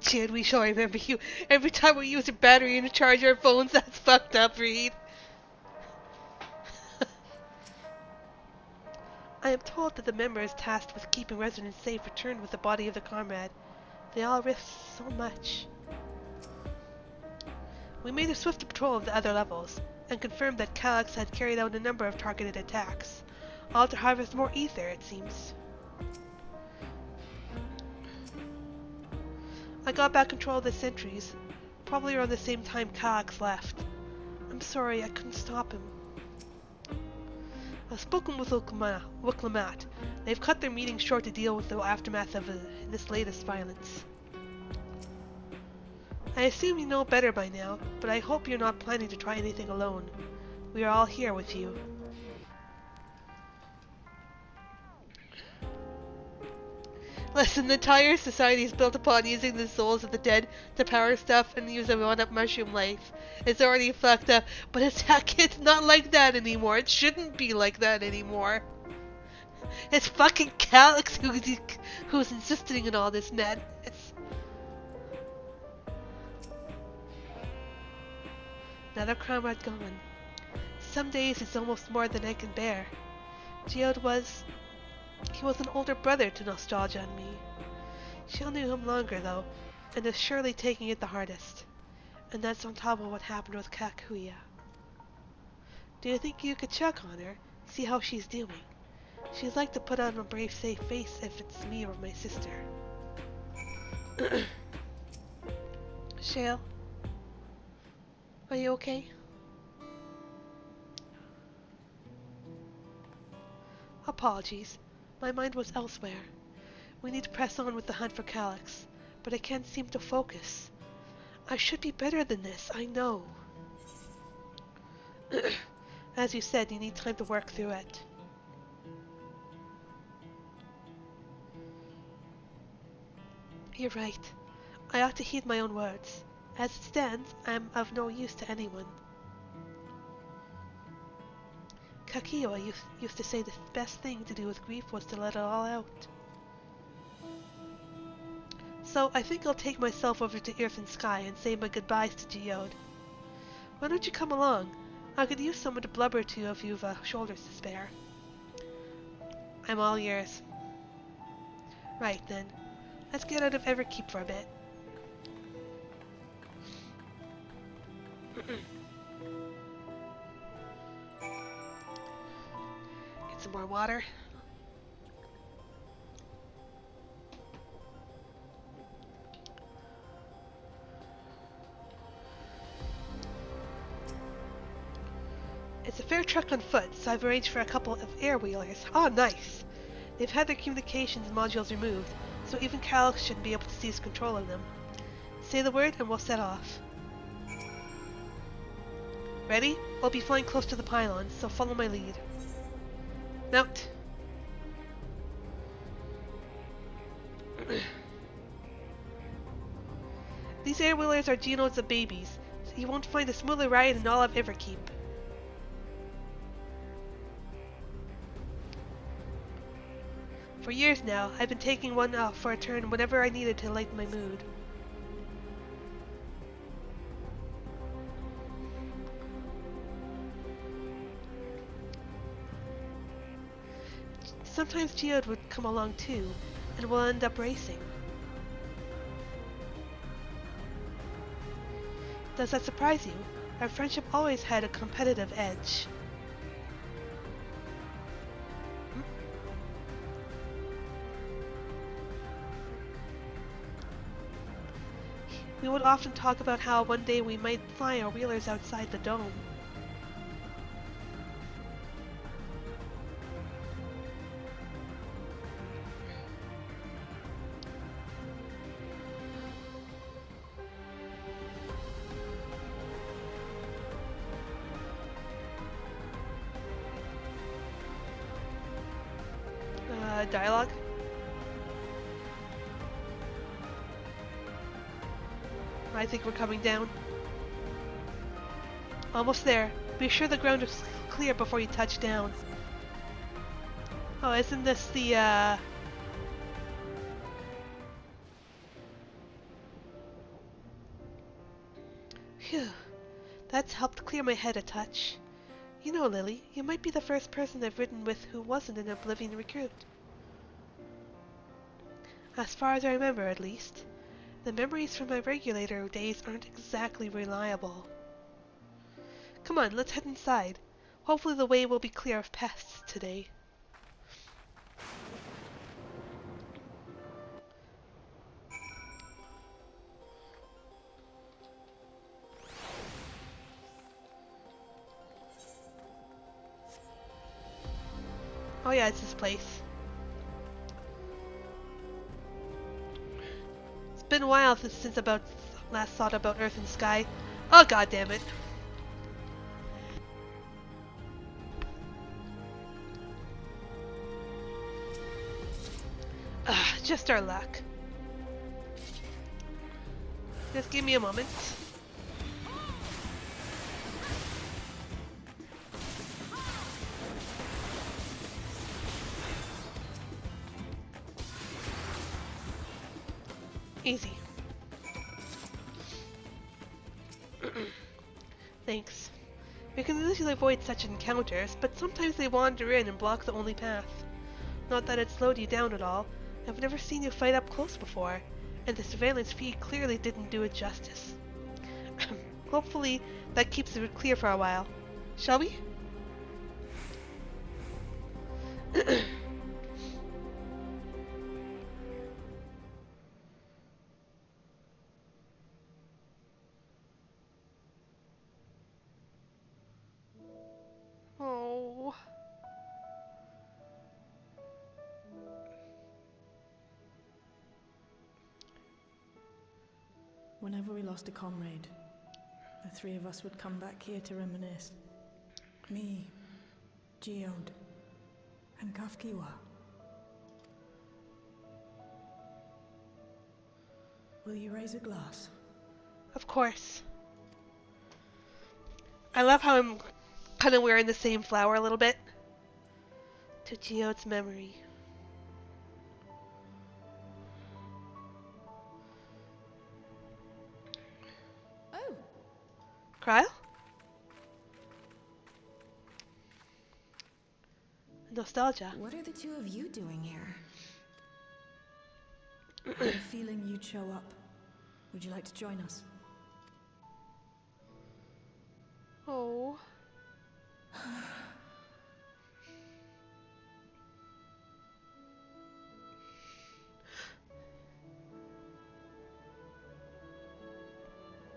Chad, we shall remember you. Every time we use a battery to charge our phones, that's fucked up, Reed. I am told that the members tasked with keeping residents safe returned with the body of the comrade. They all risked so much. We made a swift patrol of the other levels, and confirmed that Calyx had carried out a number of targeted attacks, all to harvest more ether, it seems. I got back control of the sentries, probably around the same time Calyx left. I'm sorry, I couldn't stop him. I've spoken with Wicklamat. They've cut their meeting short to deal with the aftermath of this latest violence. I assume you know better by now, but I hope you're not planning to try anything alone. We are all here with you. Listen, the entire society is built upon using the souls of the dead to power stuff and use a one-up mushroom life. It's already fucked up, but it's not like that anymore. It shouldn't be like that anymore. It's fucking Calyx who's insisting on all this madness. Another comrade gone. Some days it's almost more than I can bear. Geode he was an older brother to Nostalgia and me. Jill knew him longer, though, and is surely taking it the hardest. And that's on top of what happened with Kakuya. Do you think you could check on her, see how she's doing? She'd like to put on a brave, safe face if it's me or my sister. Shale? Are you okay? Apologies. My mind was elsewhere. We need to press on with the hunt for Calyx, but I can't seem to focus. I should be better than this, I know. As you said, you need time to work through it. You're right. I ought to heed my own words. As it stands, I am of no use to anyone. Kakiwa used to say the best thing to do with grief was to let it all out. So I think I'll take myself over to Earth and Sky and say my goodbyes to Geode. Why don't you come along? I could use someone to blubber to if you've shoulders to spare. I'm all ears. Right then. Let's get out of Everkeep for a bit. Get some more water. It's a fair trek on foot, so I've arranged for a couple of air-wheelers. Oh, nice! They've had their communications modules removed, so even Calyx shouldn't be able to seize control of them. Say the word and we'll set off. Ready? We'll be flying close to the pylon, so follow my lead. Mount. These air-wheelers are genodes of babies, so you won't find a smoother ride in all of Everkeep. For years now, I've been taking one off for a turn whenever I needed to lighten my mood. Sometimes Geode would come along too, and we'll end up racing. Does that surprise you? Our friendship always had a competitive edge. We would often talk about how one day we might fly our wheelers outside the dome. Dialogue? I think we're coming down. Almost there. Be sure the ground is clear before you touch down. Oh, isn't this the, Phew. That's helped clear my head a touch. You know, Lily, you might be the first person I've ridden with who wasn't an Oblivion recruit. As far as I remember, at least. The memories from my regulator days aren't exactly reliable. Come on, let's head inside. Hopefully the way will be clear of pests today. Oh yeah, it's this place. It's been a while since about last thought about Earth and Sky. Oh god damn it. Just our luck. Just give me a moment. Easy. Thanks. We can usually avoid such encounters, but sometimes they wander in and block the only path. Not that it slowed you down at all. I've never seen you fight up close before, and the surveillance feed clearly didn't do it justice. Hopefully that keeps it clear for a while. Shall we? Oh.
Whenever we lost a comrade, the three of us would come back here to reminisce. Me, Geode, and Kafkiwa. Will you raise a glass?
Of course. I love how I'm kind of wearing the same flower a little bit. To Geode's memory.
Oh,
Kryle? Nostalgia.
what are the two of you doing here?
I had a feeling you'd show up. Would you like to join us?
Oh.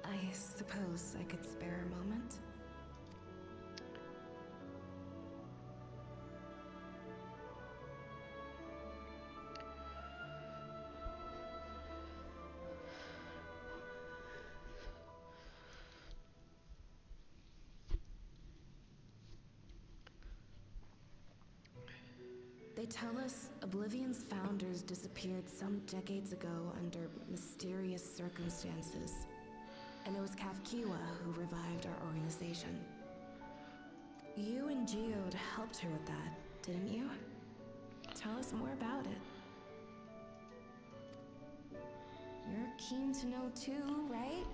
I suppose I could spare a moment. They tell us Oblivion's founders disappeared some decades ago under mysterious circumstances. And it was Kafkiwa who revived our organization. You and Geode helped her with that, didn't you? Tell us more about it. You're keen to know too, right?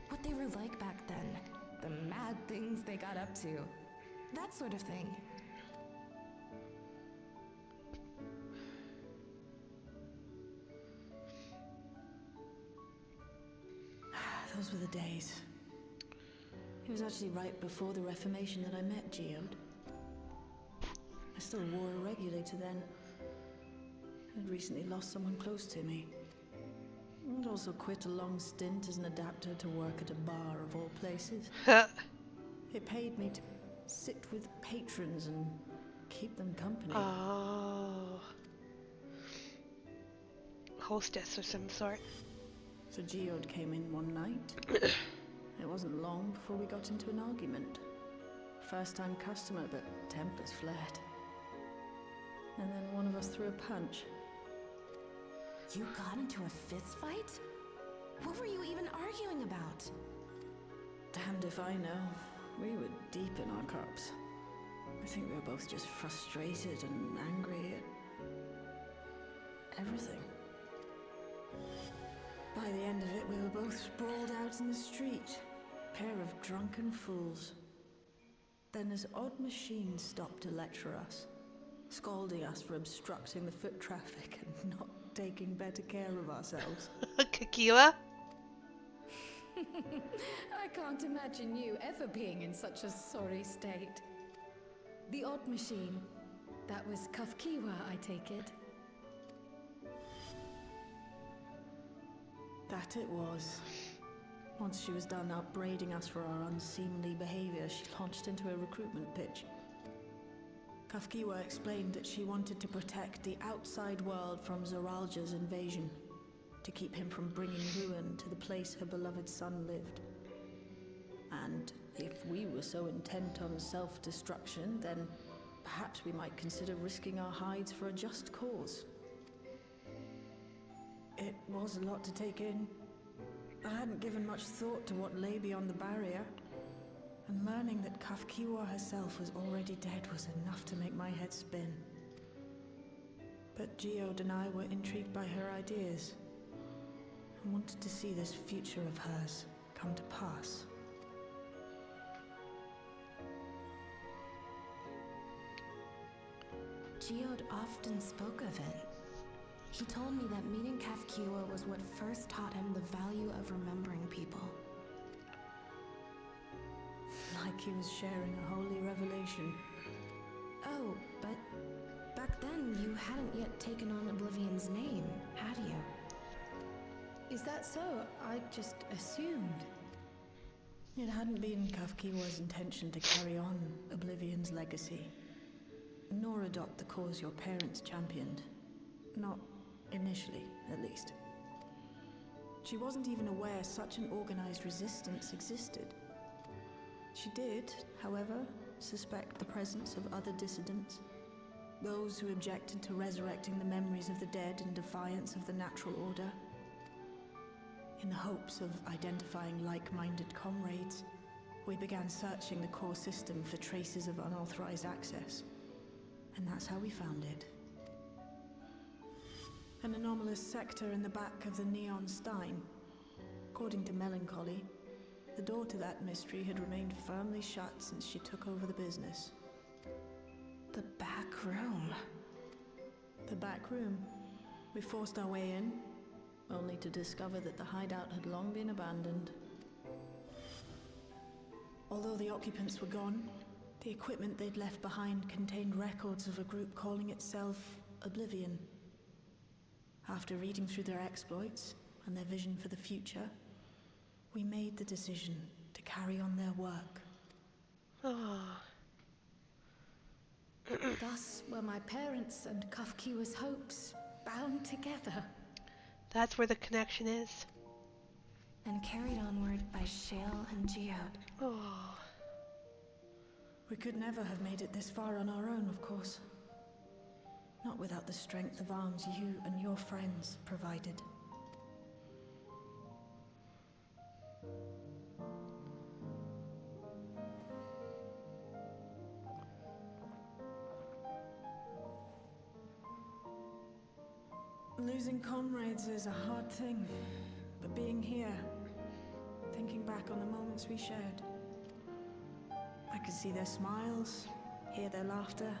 What they were like back then. The mad things they got up to. That sort of thing.
Those were the days. It was actually right before the Reformation that I met Geode. I still wore a regulator then. I'd recently lost someone close to me. I'd also quit a long stint as an adapter to work at a bar of all places. It paid me to sit with patrons and keep them company.
Oh. Hostess of some sort.
So Geode came in one night. It wasn't long before we got into an argument. First time customer, but tempers flared. And then one of us threw a punch.
You got into a fist fight? What were you even arguing about?
Damned if I know. We were deep in our cups. I think we were both just frustrated and angry at everything. By the end of it, we were both sprawled out in the street. Pair of drunken fools. Then this odd machine stopped to lecture us, scolding us for obstructing the foot traffic and not taking better care of ourselves.
Kakila?
I can't imagine you ever being in such a sorry state. The odd machine. That was Kafkiwa, I take it.
That it was. Once she was done upbraiding us for our unseemly behavior, she launched into a recruitment pitch. Kafkiwa explained that she wanted to protect the outside world from Zoralja's invasion, to keep him from bringing ruin to the place her beloved son lived. And if we were so intent on self-destruction, then perhaps we might consider risking our hides for a just cause. It was a lot to take in. I hadn't given much thought to what lay beyond the barrier, and learning that Kafkiwa herself was already dead was enough to make my head spin. But Geode and I were intrigued by her ideas, and wanted to see this future of hers come to pass.
Geode often spoke of it. He told me that meeting Kafkiwa was what first taught him the value of remembering people.
Like he was sharing a holy revelation.
Oh, but back then you hadn't yet taken on Oblivion's name, had you?
Is that so? I just assumed.
It hadn't been Kafkiwa's intention to carry on Oblivion's legacy, nor adopt the cause your parents championed. Not initially, at least. She wasn't even aware such an organized resistance existed. She did, however, suspect the presence of other dissidents, those who objected to resurrecting the memories of the dead in defiance of the natural order. In the hopes of identifying like-minded comrades, we began searching the core system for traces of unauthorized access. And that's how we found it. An anomalous sector in the back of the Neon Stein. According to Melancholy, the door to that mystery had remained firmly shut since she took over the business.
The back room.
The back room. We forced our way in, only to discover that the hideout had long been abandoned. Although the occupants were gone, the equipment they'd left behind contained records of a group calling itself Oblivion. After reading through their exploits and their vision for the future, we made the decision to carry on their work.
Oh.
Thus were my parents and Kafkiwa's hopes bound together.
That's where the connection is.
And carried onward by Shale and Geode.
Oh.
We could never have made it this far on our own, of course. Not without the strength of arms you and your friends provided. Losing comrades is a hard thing, but being here, thinking back on the moments we shared, I can see their smiles, hear their laughter.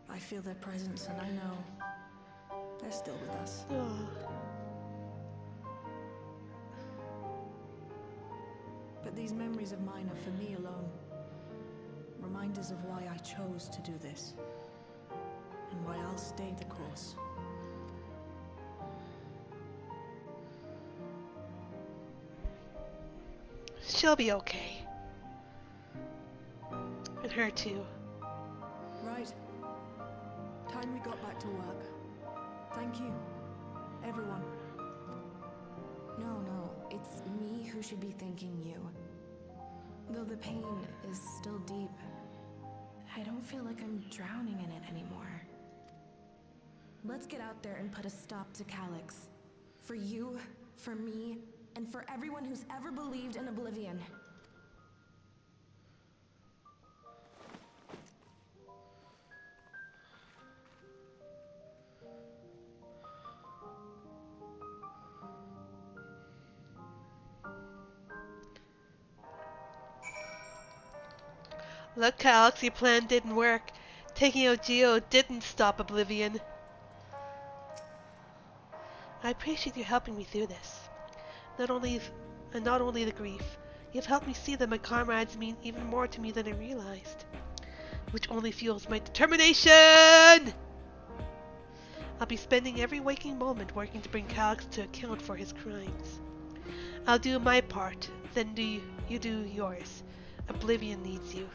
I feel their presence, and I know they're still with us. But these memories of mine are for me alone. Reminders of why I chose to do this, and why I'll stay the course.
She'll be okay. And her too.
Right. Time we got back to work. Thank you, everyone.
No, it's me who should be thanking you. Though the pain is still deep, I don't feel like I'm drowning in it anymore. Let's get out there and put a stop to Calyx. For you, for me, and for everyone who's ever believed in Oblivion.
Look, Alex, your plan didn't work. Taking out Geo didn't stop Oblivion. I appreciate you helping me through this. Not only the grief, you've helped me see that my comrades mean even more to me than I realized. Which only fuels my determination! I'll be spending every waking moment working to bring Calyx to account for his crimes. I'll do my part, then you do yours. Oblivion needs you.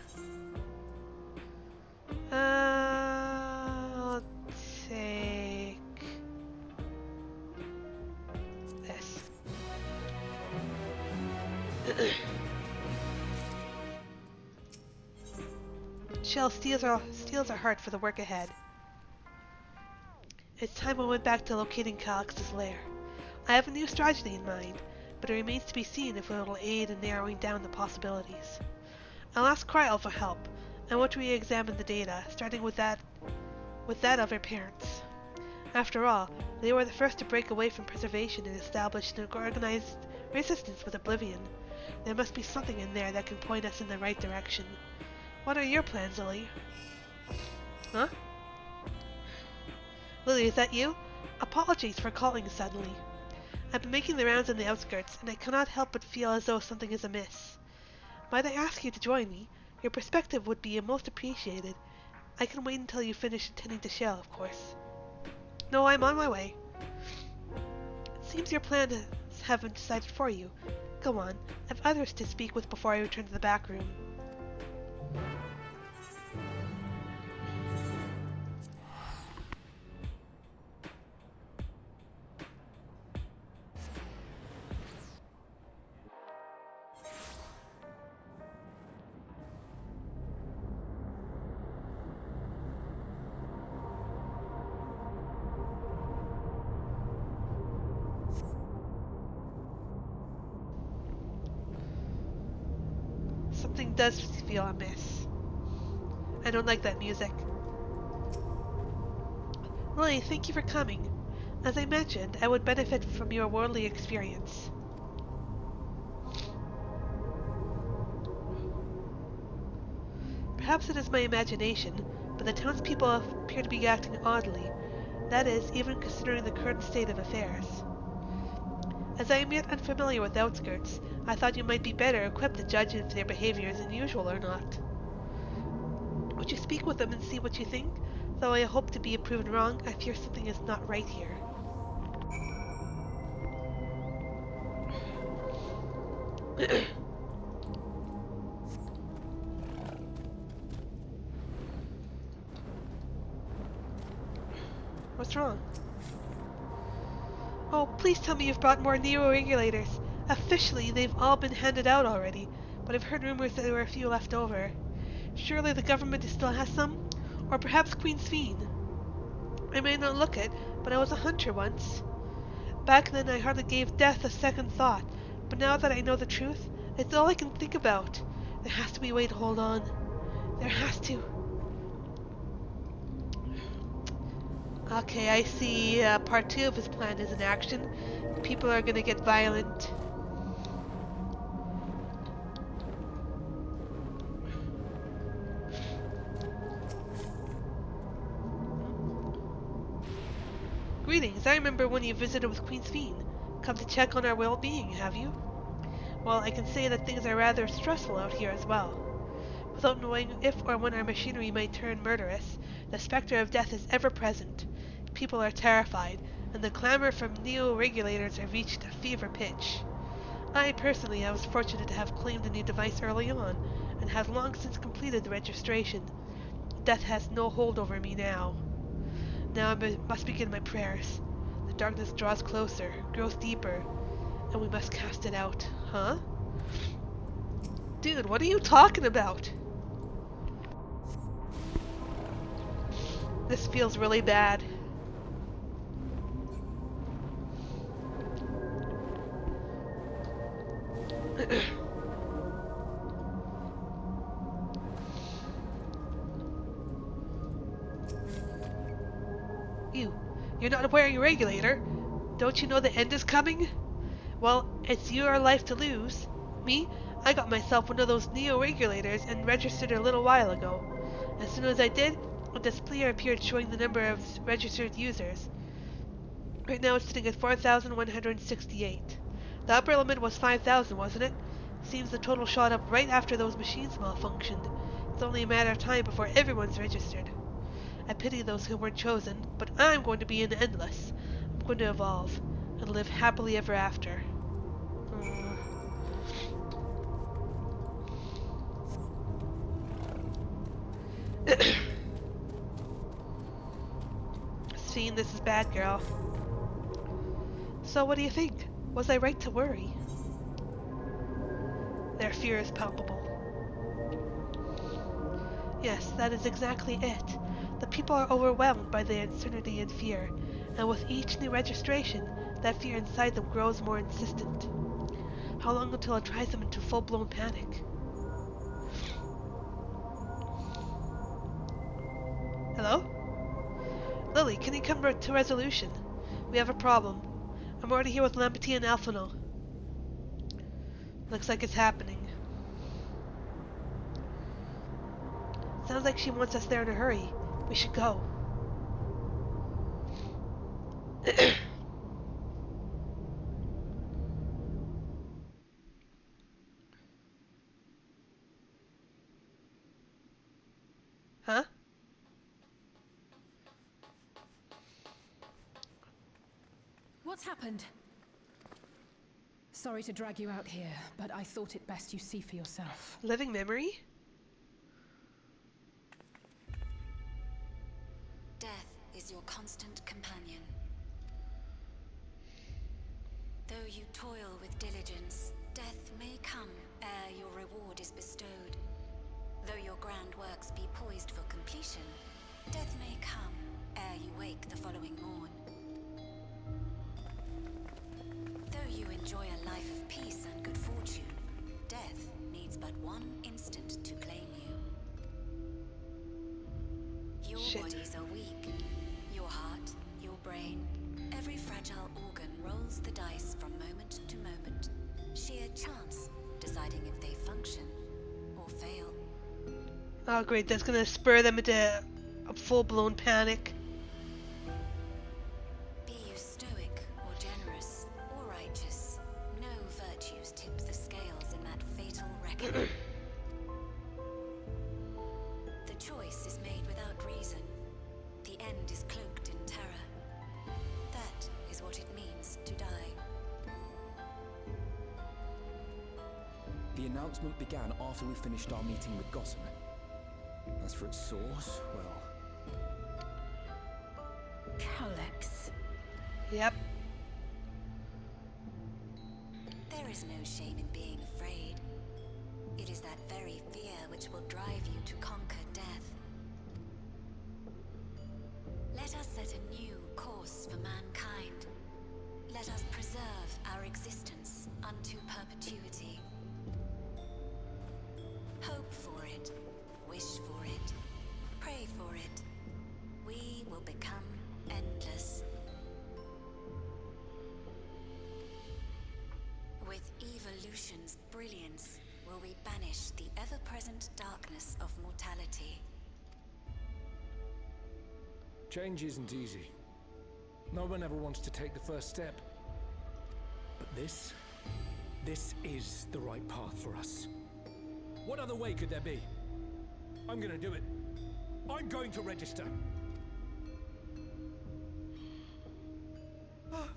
I'll take this. Shell steals our heart for the work ahead. It's time I went back to locating Calyx's lair. I have a new strategy in mind, but it remains to be seen if it will aid in narrowing down the possibilities. I'll ask Cryle for help. I want to re-examine the data, starting with that of her parents. After all, they were the first to break away from preservation and establish an organized resistance with Oblivion. There must be something in there that can point us in the right direction. What are your plans, Lily? Huh? Lily, is that you? Apologies for calling suddenly. I've been making the rounds in the outskirts, and I cannot help but feel as though something is amiss. Might I ask you to join me? Your perspective would be most appreciated. I can wait until you finish attending to Shell, of course. No, I'm on my way. It seems your plans haven't decided for you. Go on. I've others to speak with before I return to the back room. Something does feel amiss. I don't like that music. Lily, thank you for coming. As I mentioned, I would benefit from your worldly experience. Perhaps it is my imagination, but the townspeople appear to be acting oddly. That is, even considering the current state of affairs. As I am yet unfamiliar with the outskirts, I thought you might be better equipped to judge if their behavior is unusual or not. Would you speak with them and see what you think? Though I hope to be proven wrong, I fear something is not right here. What's wrong? Oh, please tell me you've brought more Neo-regulators. Officially, they've all been handed out already, but I've heard rumors that there were a few left over. Surely the government still has some? Or perhaps Queen Sphene? I may not look it, but I was a hunter once. Back then I hardly gave death a second thought, but now that I know the truth, it's all I can think about. There has to be a way to hold on. There has to. Okay, I see part 2 of his plan is in action. People are gonna get violent. Greetings, I remember when you visited with Queen Fiend. Come to check on our well-being, have you? Well, I can say that things are rather stressful out here as well. Without knowing if or when our machinery might turn murderous, the specter of death is ever present. People are terrified, and the clamor from neo-regulators have reached a fever pitch. I was fortunate to have claimed a new device early on, and had long since completed the registration. Death has no hold over me now. Now I must begin my prayers. The darkness draws closer, grows deeper, and we must cast it out. Huh? Dude, what are you talking about? This feels really bad. You're not wearing a regulator. Don't you know the end is coming? Well, it's your life to lose. Me? I got myself one of those neo-regulators and registered a little while ago. As soon as I did, a display appeared showing the number of registered users. Right now it's sitting at 4,168. The upper limit was 5,000, wasn't it? Seems the total shot up right after those machines malfunctioned. It's only a matter of time before everyone's registered. I pity those who weren't chosen, but I'm going to be an endless. I'm going to evolve and live happily ever after. Seeing this is bad, girl. So what do you think? Was I right to worry? Their fear is palpable. Yes, that is exactly it. The people are overwhelmed by the uncertainty and fear, and with each new registration, that fear inside them grows more insistent. How long until it drives them into full-blown panic? Hello? Lily, can you come to resolution? We have a problem. I'm already here with Lampetia and Alphino. Looks like it's happening. Sounds like she wants us there in a hurry. We should go. Huh?
What's happened? Sorry to drag you out here, but I thought it best you see for yourself.
Living memory?
Death is your constant companion. Though you toil with diligence, death may come ere your reward is bestowed. Though your grand works be poised for completion, death may come ere you wake the following morn. Though you enjoy a life of peace and good fortune, death needs but one instant to claim you. Your bodies are weak. Your heart, your brain, every fragile organ rolls the dice from moment to moment. Sheer chance deciding if they function or fail.
Oh great, that's gonna spur them into a full-blown panic.
Be you stoic or generous or righteous, no virtues tip the scales in that fatal reckoning. The choice is made without reason. The end is cloaked in terror. That is what it means to die.
The announcement began after we finished our meeting with Gossen. As for its source, well...
Calyx.
Yep.
There is no shame in being afraid. It is that very fear which will drive you to conquer death. Let us set a new course for mankind. Let us preserve our existence unto perpetuity. Hope for it, wish for it, pray for it. We will become ever-present darkness of mortality.
Change isn't easy. No one ever wants to take the first step. But this is the right path for us. What other way could there be? I'm gonna do it. I'm going to register.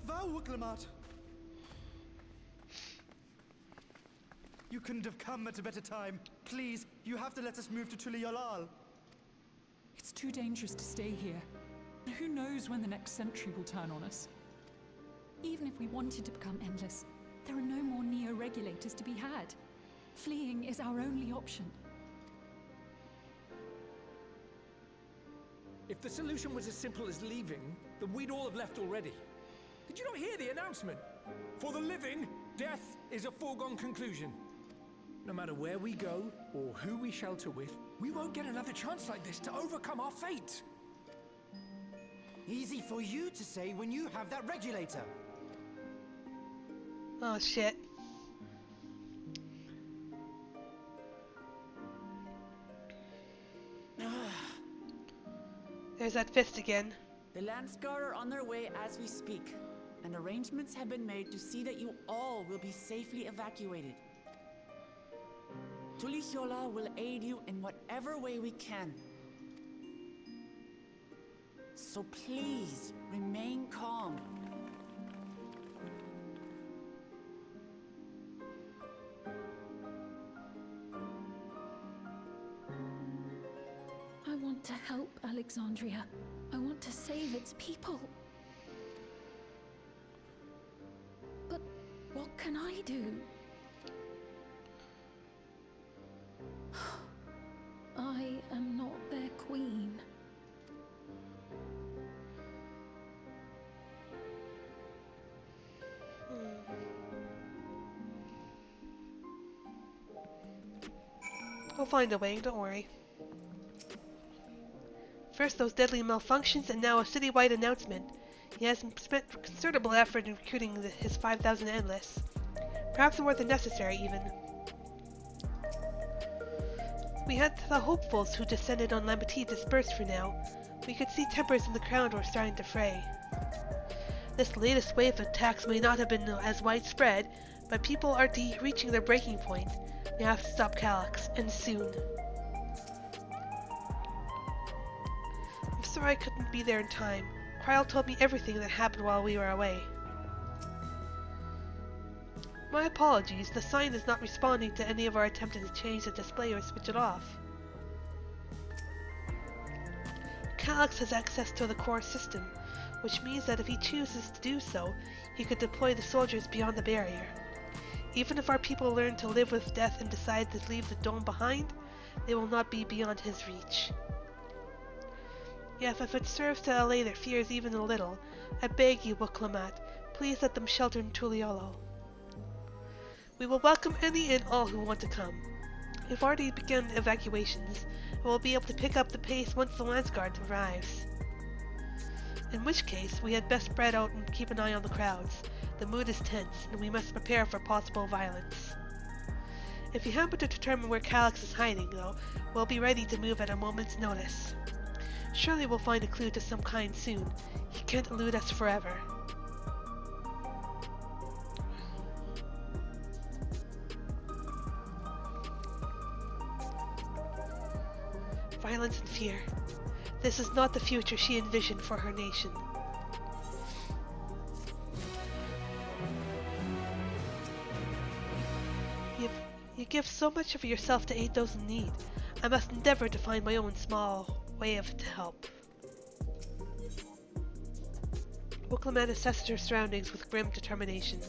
Wow, Wuklamat! You couldn't have come at a better time. Please, you have to let us move to Tuliolal.
It's too dangerous to stay here. Who knows when the next century will turn on us? Even if we wanted to become endless, there are no more neo-regulators to be had. Fleeing is our only option.
If the solution was as simple as leaving, then we'd all have left already. Did you not hear the announcement? For the living, death is a foregone conclusion. No matter where we go, or who we shelter with, we won't get another chance like this to overcome our fate.
Easy for you to say when you have that regulator.
Oh shit. There's that fist again.
The Landsguard are on their way as we speak, and arrangements have been made to see that you all will be safely evacuated. Tulichola will aid you in whatever way we can. So please, remain calm.
I want to help Alexandria. I want to save its people. But what can I do? I am not their queen.
We'll find a way, don't worry. First those deadly malfunctions, and now a citywide announcement. He has spent considerable effort in recruiting his 5,000 Endless. Perhaps more than necessary, even. We had the hopefuls who descended on Lambetie dispersed for now. We could see tempers in the crowd were starting to fray. This latest wave of attacks may not have been as widespread, but people are reaching their breaking point. We have to stop Calyx, and soon. I'm sorry I couldn't be there in time. Kryl told me everything that happened while we were away. My apologies, the sign is not responding to any of our attempts to change the display or switch it off. Calyx has access to the core system, which means that if he chooses to do so, he could deploy the soldiers beyond the barrier. Even if our people learn to live with death and decide to leave the dome behind, they will not be beyond his reach. Yet if it serves to allay their fears even a little, I beg you, Wuklamat, please let them shelter in Tuliolo. We will welcome any and all who want to come. We've already begun evacuations, and we'll be able to pick up the pace once the Landsguard arrives. In which case, we had best spread out and keep an eye on the crowds. The mood is tense, and we must prepare for possible violence. If you happen to determine where Calyx is hiding, though, we'll be ready to move at a moment's notice. Surely we'll find a clue to some kind soon. He can't elude us forever. Violence and fear. This is not the future she envisioned for her nation. You give so much of yourself to aid those in need. I must endeavor to find my own small way to help. Wuklamat assessed her surroundings with grim determination.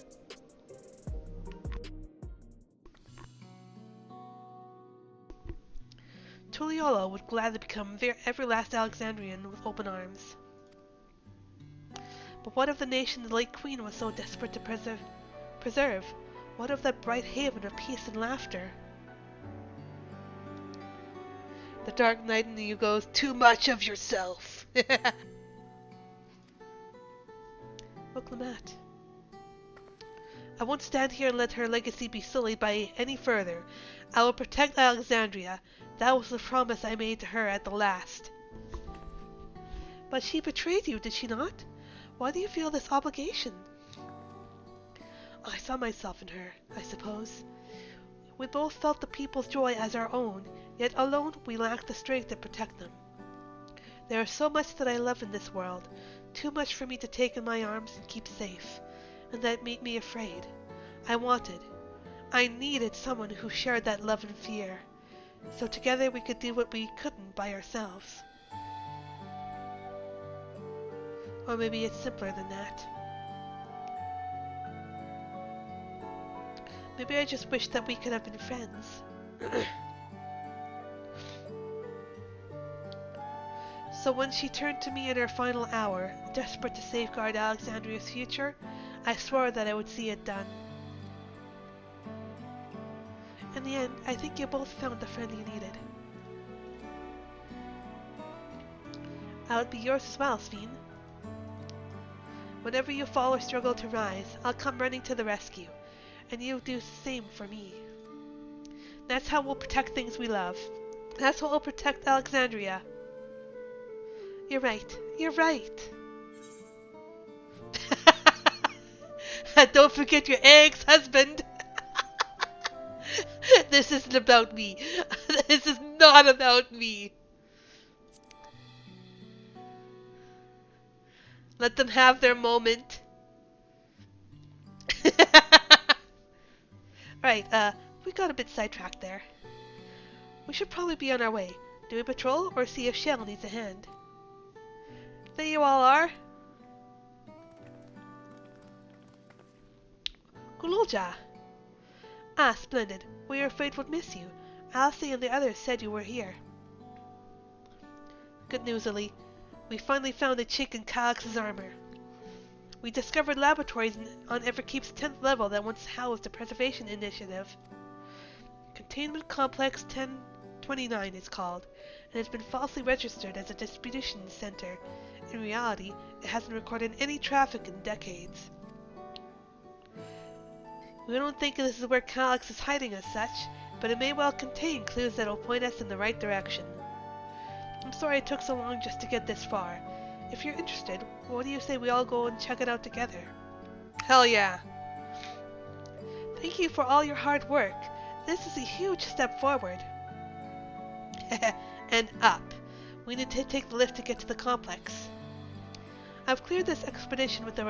Tuliolo would gladly become every last Alexandrian with open arms. But what of the nation the late queen was so desperate to preserve? What of that bright haven of peace and laughter? The Dark Knight in you goes, too much of yourself. Wuklamat. I won't stand here and let her legacy be sullied by any further. I will protect Alexandria. That was the promise I made to her at the last. But she betrayed you, did she not? Why do you feel this obligation? I saw myself in her, I suppose. We both felt the people's joy as our own, yet alone we lacked the strength to protect them. There is so much that I love in this world, too much for me to take in my arms and keep safe, and that made me afraid. I needed someone who shared that love and fear, so together we could do what we couldn't by ourselves. Or maybe it's simpler than that. Maybe I just wish that we could have been friends. So when she turned to me in her final hour, desperate to safeguard Alexandria's future, I swore that I would see it done. In the end, I think you both found the friend you needed. I would be yours as well, Sveen. Whenever you fall or struggle to rise, I'll come running to the rescue, and you'll do the same for me. That's how we'll protect things we love. That's how we'll protect Alexandria. You're right. You're right. Don't forget your ex-husband. This isn't about me. This is not about me. Let them have their moment. Right, we got a bit sidetracked there. We should probably be on our way. Do a patrol or see if Shell needs a hand? There you all are. Gululja. Ah, splendid. We were afraid we'd miss you. Alice and the others said you were here. Good news, Ali. We finally found a chink in Calyx's armor. We discovered laboratories on Everkeep's 10th level that once housed the Preservation Initiative. Containment Complex 1029 is called, and has been falsely registered as a distribution center. In reality, it hasn't recorded any traffic in decades. We don't think this is where Calyx is hiding as such, but it may well contain clues that will point us in the right direction. I'm sorry it took so long just to get this far. If you're interested, what do you say we all go and check it out together? Hell yeah! Thank you for all your hard work. This is a huge step forward. And up. We need to take the lift to get to the complex. I've cleared this expedition with the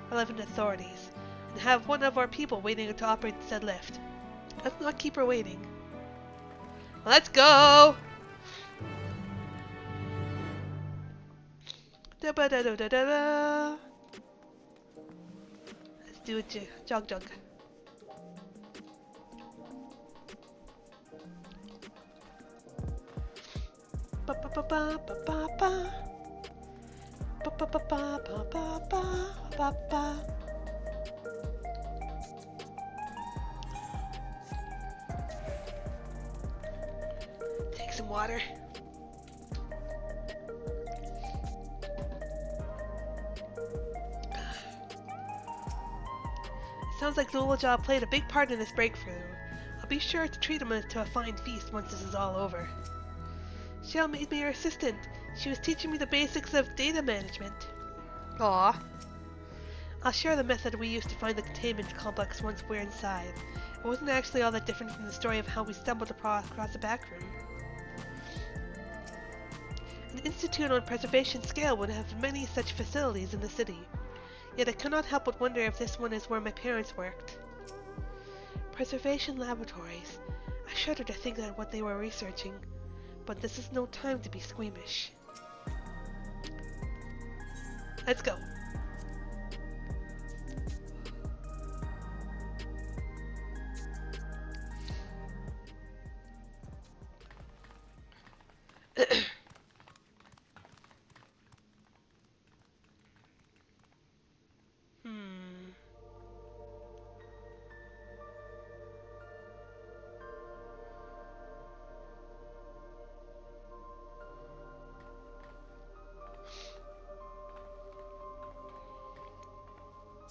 relevant authorities, and have one of our people waiting to operate said lift. Let's not keep her waiting. Let's go! Da ba da da da da da. Let's do it, jog. Ba ba ba ba ba ba ba. Ba ba ba ba ba ba ba ba ba. Take some water. Sounds like Zulajah played a big part in this breakthrough. I'll be sure to treat him to a fine feast once this is all over. Shell made me her assistant. She was teaching me the basics of data management. Aw. I'll share the method we used to find the containment complex once we're inside. It wasn't actually all that different from the story of how we stumbled across the back room. An institute on preservation scale would have many such facilities in the city. Yet I cannot help but wonder if this one is where my parents worked. Preservation laboratories. I shudder to think of what they were researching. But this is no time to be squeamish. Let's go.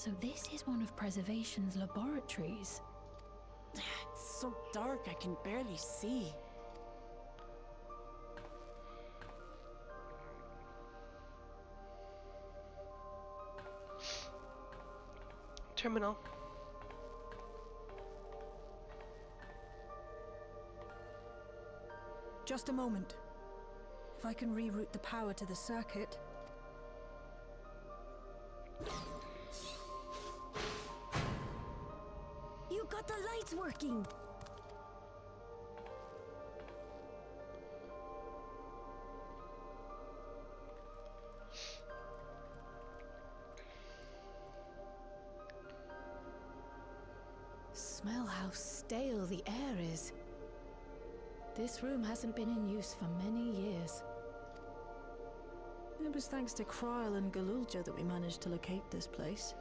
So this is one of Preservation's laboratories.
It's so dark I can barely see.
Terminal.
Just a moment. If I can reroute the power to the circuit.
You got the lights working!
Smell how stale the air is. This room hasn't been in use for many years.
It was thanks to Kryl and Galulja that we managed to locate this place.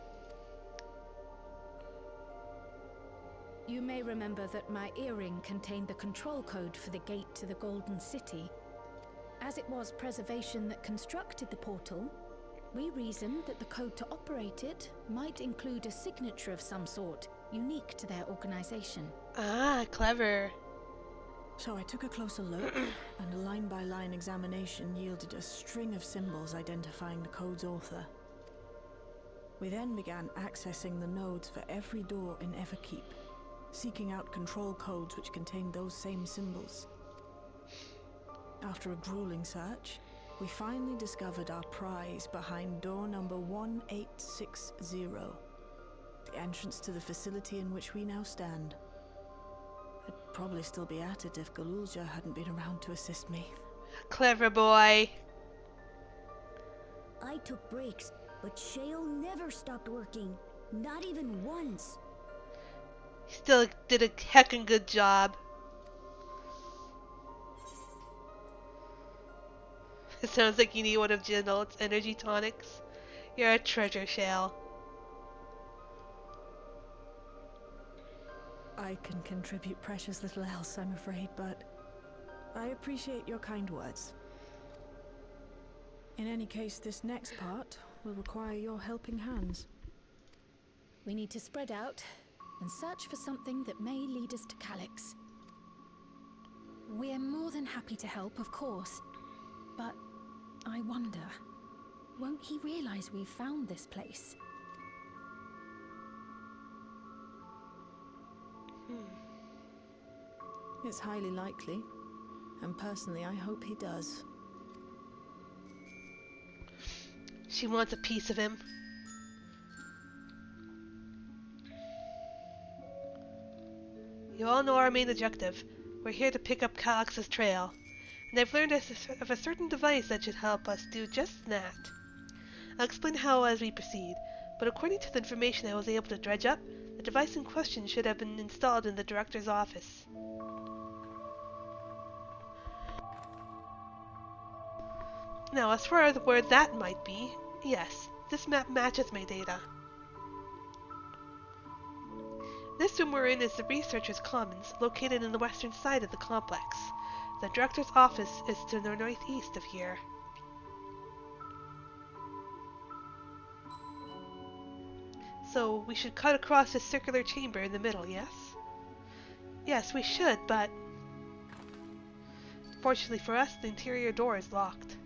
You may remember that my earring contained the control code for the gate to the Golden City. As it was Preservation that constructed the portal, we reasoned that the code to operate it might include a signature of some sort, unique to their organization.
Ah, clever.
So I took a closer look, and a line-by-line examination yielded a string of symbols identifying the code's author. We then began accessing the nodes for every door in Everkeep, seeking out control codes which contained those same symbols. After a grueling search, we finally discovered our prize behind door number 1860, the entrance to the facility in which we now stand. I'd probably still be at it if Galulja hadn't been around to assist me.
Clever boy.
I took breaks, but Shale never stopped working. Not even once.
He still did a heckin' good job. It sounds like you need one of Janel's energy tonics. You're a treasure, Shale.
I can contribute precious little else, I'm afraid, but I appreciate your kind words. In any case, this next part will require your helping hands.
We need to spread out and search for something that may lead us to Calyx.
We're more than happy to help, of course. But I wonder, won't he realize we've found this place?
It's highly likely, and personally I hope he does.
She wants a piece of him. You all know our main objective. We're here to pick up Calyx's trail, and I've learned of a certain device that should help us do just that. I'll explain how as we proceed, but according to the information I was able to dredge up, the device in question should have been installed in the director's office. Now, as far as where that might be, yes, this map matches my data. This room we're in is the Researchers' Commons, located in the western side of the complex. The director's office is to the northeast of here. So, we should cut across this circular chamber in the middle, yes? Yes, we should, but fortunately for us, the interior door is locked.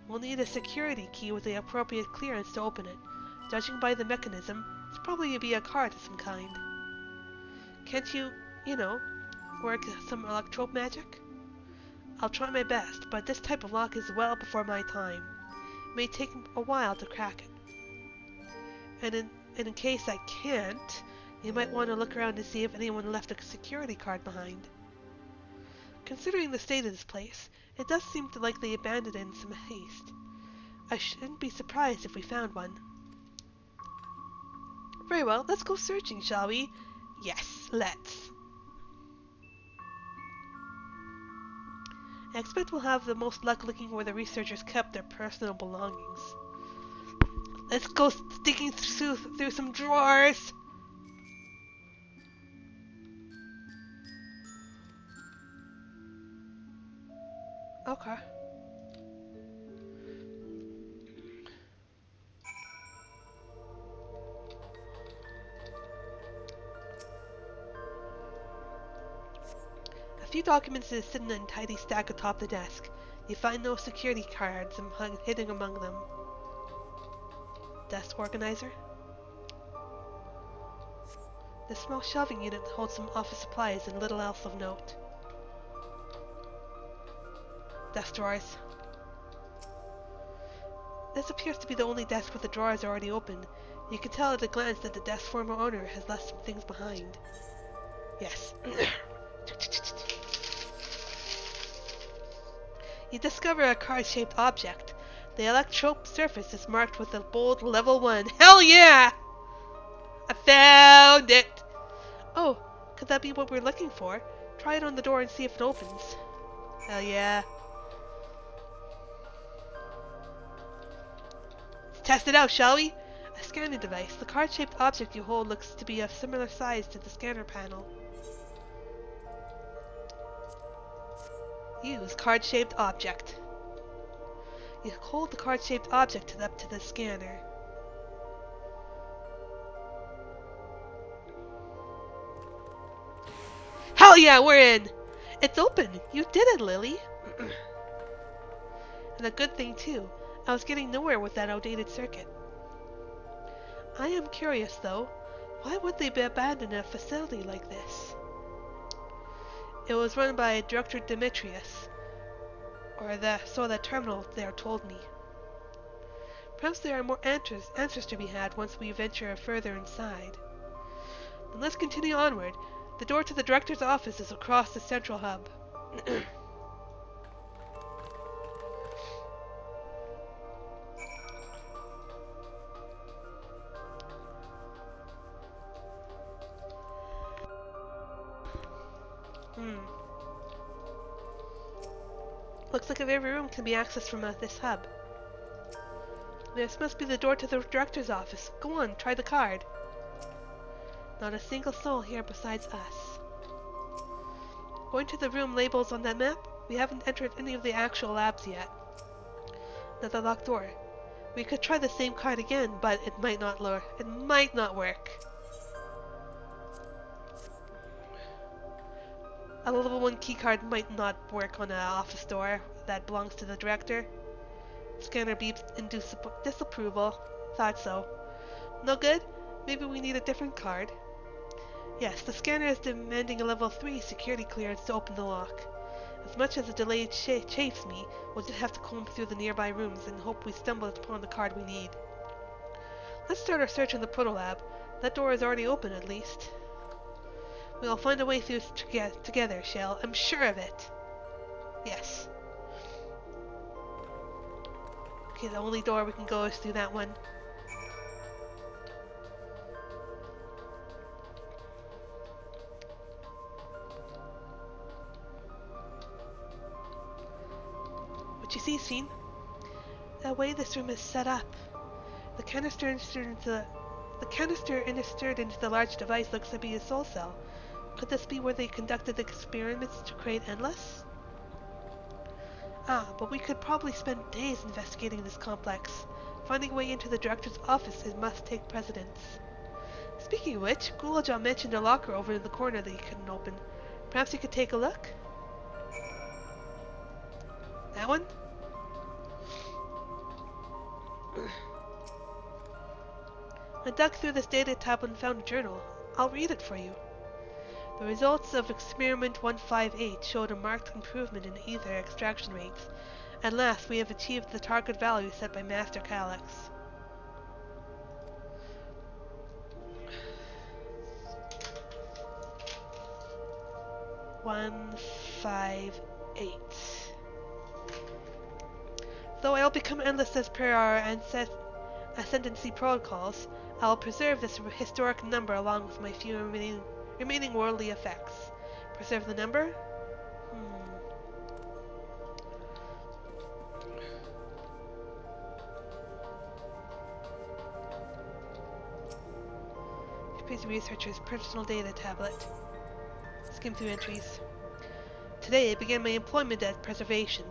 We'll need a security key with the appropriate clearance to open it. Judging by the mechanism, it's probably be a card of some kind. Can't you, work some electrope magic? I'll try my best, but this type of lock is well before my time. It may take a while to crack it. And in case I can't, you might want to look around to see if anyone left a security card behind. Considering the state of this place, it does seem to likely abandoned in some haste. I shouldn't be surprised if we found one. Very well, let's go searching, shall we? Yes, let's. I expect we'll have the most luck looking where the researchers kept their personal belongings. Let's go digging through some drawers. Okay. few documents is sitting in a tidy stack atop the desk. You find no security cards hidden among them. Desk organizer. The small shelving unit holds some office supplies and little else of note. Desk drawers. This appears to be the only desk with the drawers already open. You can tell at a glance that the desk's former owner has left some things behind. Yes. You discover a card-shaped object. The electrode surface is marked with a bold level 1. Hell yeah! I found it! Oh, could that be what we're looking for? Try it on the door and see if it opens. Hell yeah. Let's test it out, shall we? A scanning device. The card-shaped object you hold looks to be of similar size to the scanner panel. Use card-shaped object. You hold the card-shaped object up to the scanner. Hell yeah, we're in! It's open! You did it, Lily! And a good thing too. I was getting nowhere with that outdated circuit. I am curious though, why would they abandon a facility like this? It was run by Director Demetrius, or so the terminal there told me. Perhaps there are more answers to be had once we venture further inside. Then let's continue onward. The door to the director's office is across the central hub. Looks like every room can be accessed from this hub. This must be the door to the director's office. Go on, try the card. Not a single soul here besides us. Going to the room labels on that map, we haven't entered any of the actual labs yet. Another locked door. We could try the same card again, but it might not work. A level 1 keycard might not work on an office door that belongs to the director. Scanner beeps in disapproval. Thought so. No good? Maybe we need a different card. Yes, the scanner is demanding a level 3 security clearance to open the lock. As much as the delay chafes me, we'll just have to comb through the nearby rooms and hope we stumble upon the card we need. Let's start our search in the protolab. That door is already open, at least. We'll find a way through together, Shell. I'm sure of it. Yes. Okay, the only door we can go is through that one. What you see, Scene? The way this room is set up. The canister inserted into the large device looks to be a soul cell. Could this be where they conducted the experiments to create Endless? Ah, but we could probably spend days investigating this complex. Finding a way into the director's office must take precedence. Speaking of which, Gulaja mentioned a locker over in the corner that you couldn't open. Perhaps you could take a look? That one? I dug through this data tab and found a journal. I'll read it for you. The results of Experiment 158 showed a marked improvement in ether extraction rates. At last, we have achieved the target value set by Master Calyx. Though I'll become endless as per our ascendancy protocols, I'll preserve this historic number along with my few remaining worldly effects. Preserve the number? Japanese researcher's personal data tablet. Skim through entries. Today I began my employment at Preservation.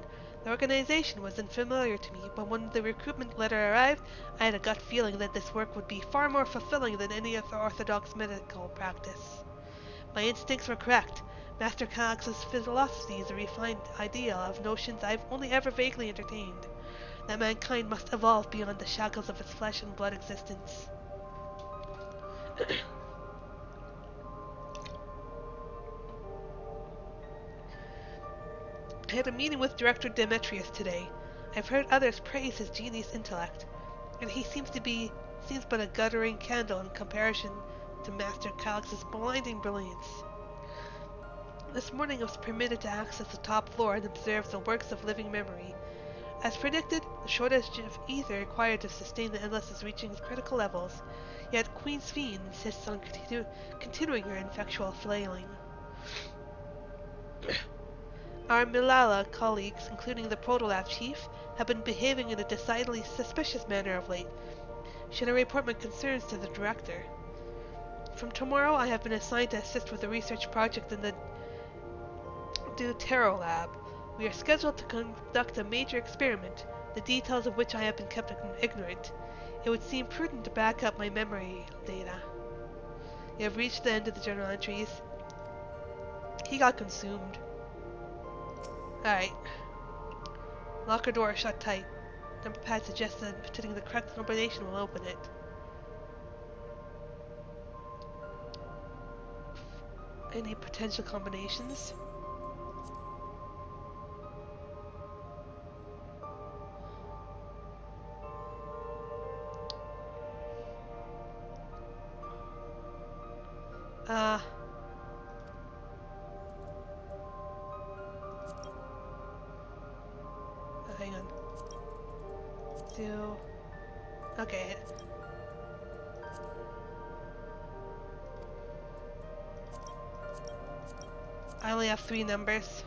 The organization was unfamiliar to me, but when the recruitment letter arrived, I had a gut feeling that this work would be far more fulfilling than any other orthodox medical practice. My instincts were correct. Master Calyx's philosophy is a refined ideal of notions I've only ever vaguely entertained, that mankind must evolve beyond the shackles of its flesh and blood existence. I had a meeting with Director Demetrius today. I've heard others praise his genius intellect, and he seems but a guttering candle in comparison to Master Calyx's blinding brilliance. This morning I was permitted to access the top floor and observe the works of living memory. As predicted, the shortage of ether required to sustain the Endless is reaching its critical levels, yet Queen's Fiend insists on continuing her infectual flailing. Our Milala colleagues, including the Protolab chief, have been behaving in a decidedly suspicious manner of late. Should I report my concerns to the director? From tomorrow I have been assigned to assist with a research project in the Deutero Lab. We are scheduled to conduct a major experiment, the details of which I have been kept ignorant. It would seem prudent to back up my memory data. You have reached the end of the journal entries. He got consumed. Alright. Locker door shut tight. Number pad suggests that putting the correct combination will open it. Any potential combinations? Hang on. Okay. I only have 3 numbers.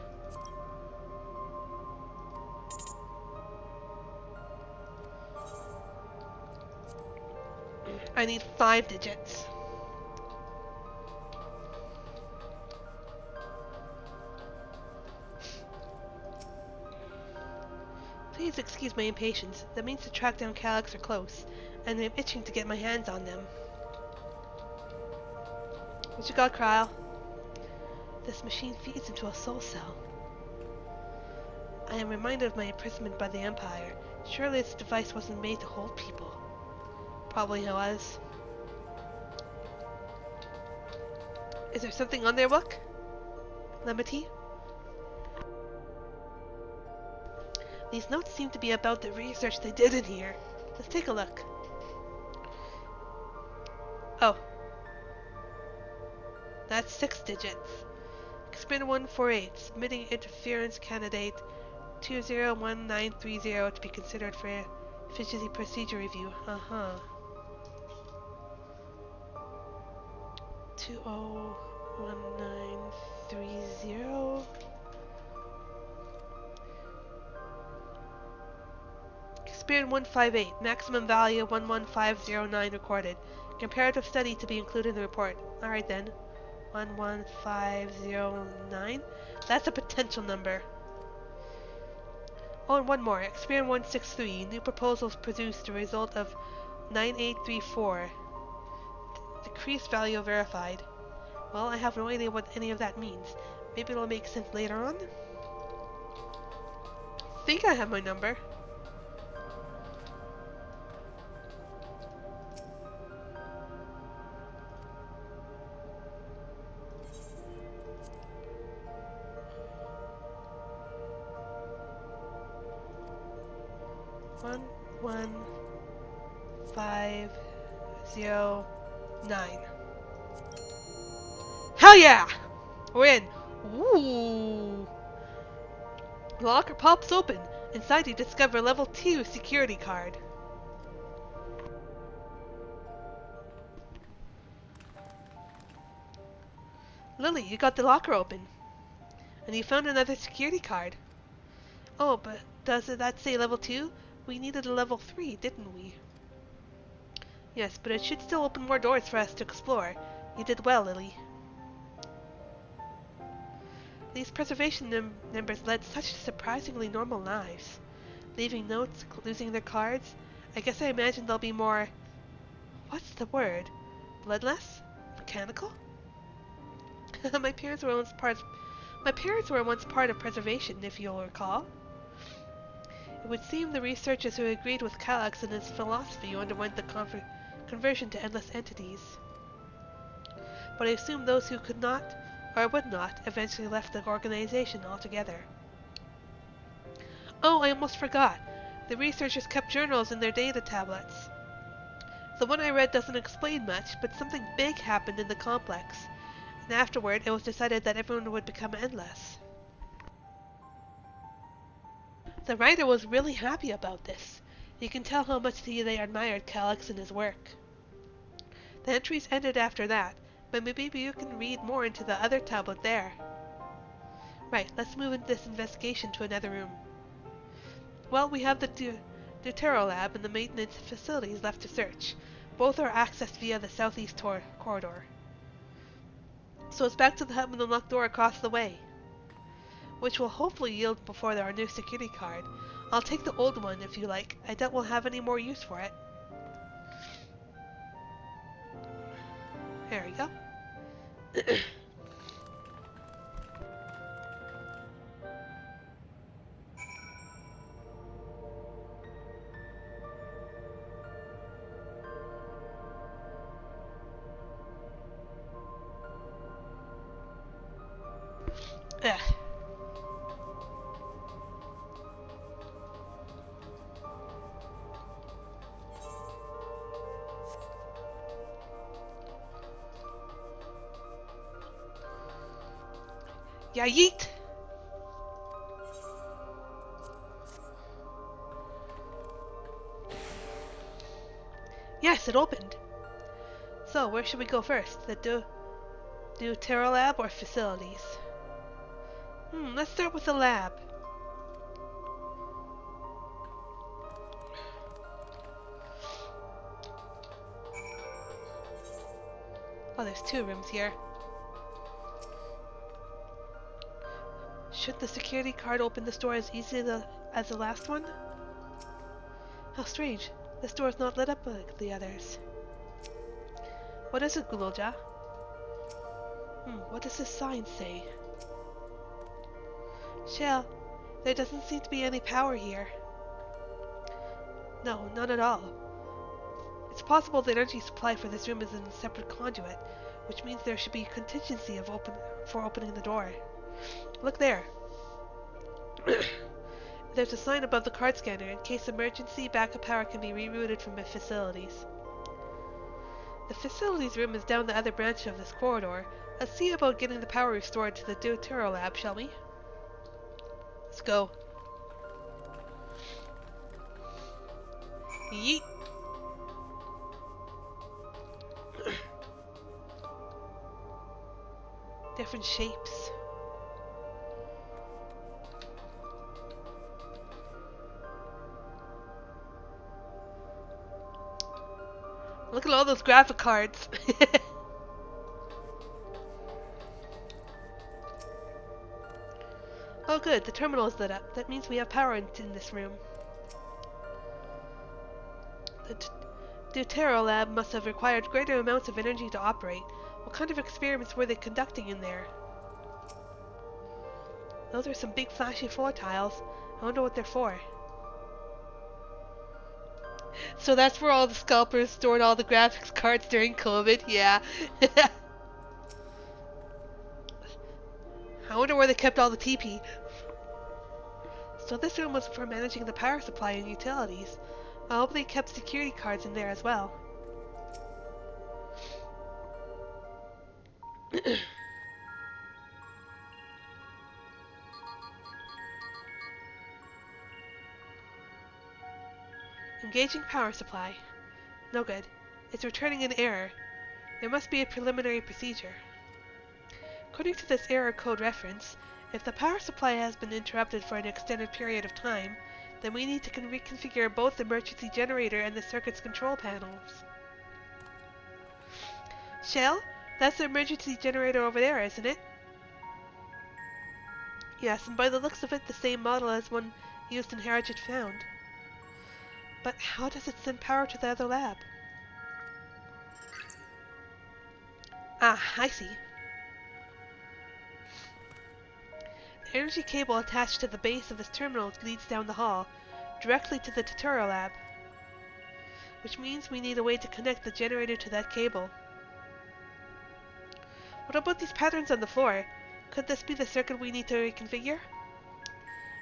I need 5 digits. Please excuse my impatience. The means to track down Calyx are close, and I'm itching to get my hands on them. What you got, Kryle? This machine feeds into a soul cell. I am reminded of my imprisonment by the Empire. Surely this device wasn't made to hold people. Probably it was. Is there something on their book? Lemity? These notes seem to be about the research they did in here. Let's take a look. Oh. That's 6 digits. Experiment 148, submitting interference candidate 201930 to be considered for efficiency procedure review. 201930. Experiment 158, maximum value 11509 recorded. Comparative study to be included in the report. Alright then. 11509. That's a potential number. Oh, and one more. Experiment 163. New proposals produced a result of 9834. Decreased value verified. Well, I have no idea what any of that means. Maybe it'll make sense later on? I think I have my number. One, 509. Hell yeah! We're in. Ooh. The locker pops open. Inside you discover a level 2 security card. Lily, you got the locker open. And you found another security card. Oh, but does that say level 2? We needed a level 3, didn't we? Yes, but it should still open more doors for us to explore. You did well, Lily. These preservation members led such surprisingly normal lives. Leaving notes, losing their cards. I guess I imagine they'll be more... What's the word? Bloodless? Mechanical? My parents were once My parents were once part of preservation, if you'll recall. It would seem the researchers who agreed with Calyx and his philosophy underwent the conversion to endless entities. But I assume those who could not, or would not, eventually left the organization altogether. Oh, I almost forgot. The researchers kept journals in their data tablets. The one I read doesn't explain much, but something big happened in the complex, and afterward it was decided that everyone would become endless. The writer was really happy about this. You can tell how much they admired Calyx and his work. The entries ended after that, but maybe you can read more into the other tablet there. Right, let's move this investigation to another room. Well, we have the Deutero Lab and the maintenance facilities left to search. Both are accessed via the southeast corridor. So it's back to the hub and unlocked door across the way, which will hopefully yield before our new security card. I'll take the old one if you like. I doubt we'll have any more use for it. There we go. Ugh. Yeah, yeet! Yes, it opened. So, where should we go first? The Deutero Lab or facilities? Let's start with the lab. Oh, there's two rooms here. Should the security card open this door as easily as the last one? How strange. This door is not lit up like the others. What is it, Gulolja? What does this sign say? Shell, there doesn't seem to be any power here. No, none at all. It's possible the energy supply for this room is in a separate conduit, which means there should be a contingency for opening the door. Look there. There's a sign above the card scanner. In case of emergency, backup power can be rerouted from the facilities. The facilities room is down the other branch of this corridor. Let's see about getting the power restored to the Deutero Lab, shall we? Let's go. Yeet. Different shapes. Look at all those graphic cards. Oh good, the terminal is lit up. That means we have power in this room. The Deutero Lab must have required greater amounts of energy to operate. What kind of experiments were they conducting in there? Those are some big flashy floor tiles. I wonder what they're for. So that's where all the scalpers stored all the graphics cards during COVID, yeah. I wonder where they kept all the TP. So this room was for managing the power supply and utilities. I hope they kept security cards in there as well. Engaging power supply. No good. It's returning an error. There must be a preliminary procedure. According to this error code reference, if the power supply has been interrupted for an extended period of time, then we need to reconfigure both the emergency generator and the circuit's control panels. Shell? That's the emergency generator over there, isn't it? Yes, and by the looks of it, the same model as one used in Heritage Found. But how does it send power to the other lab? Ah, I see. energy cable attached to the base of this terminal leads down the hall, directly to the tutorial lab. Which means we need a way to connect the generator to that cable. What about these patterns on the floor? Could this be the circuit we need to reconfigure?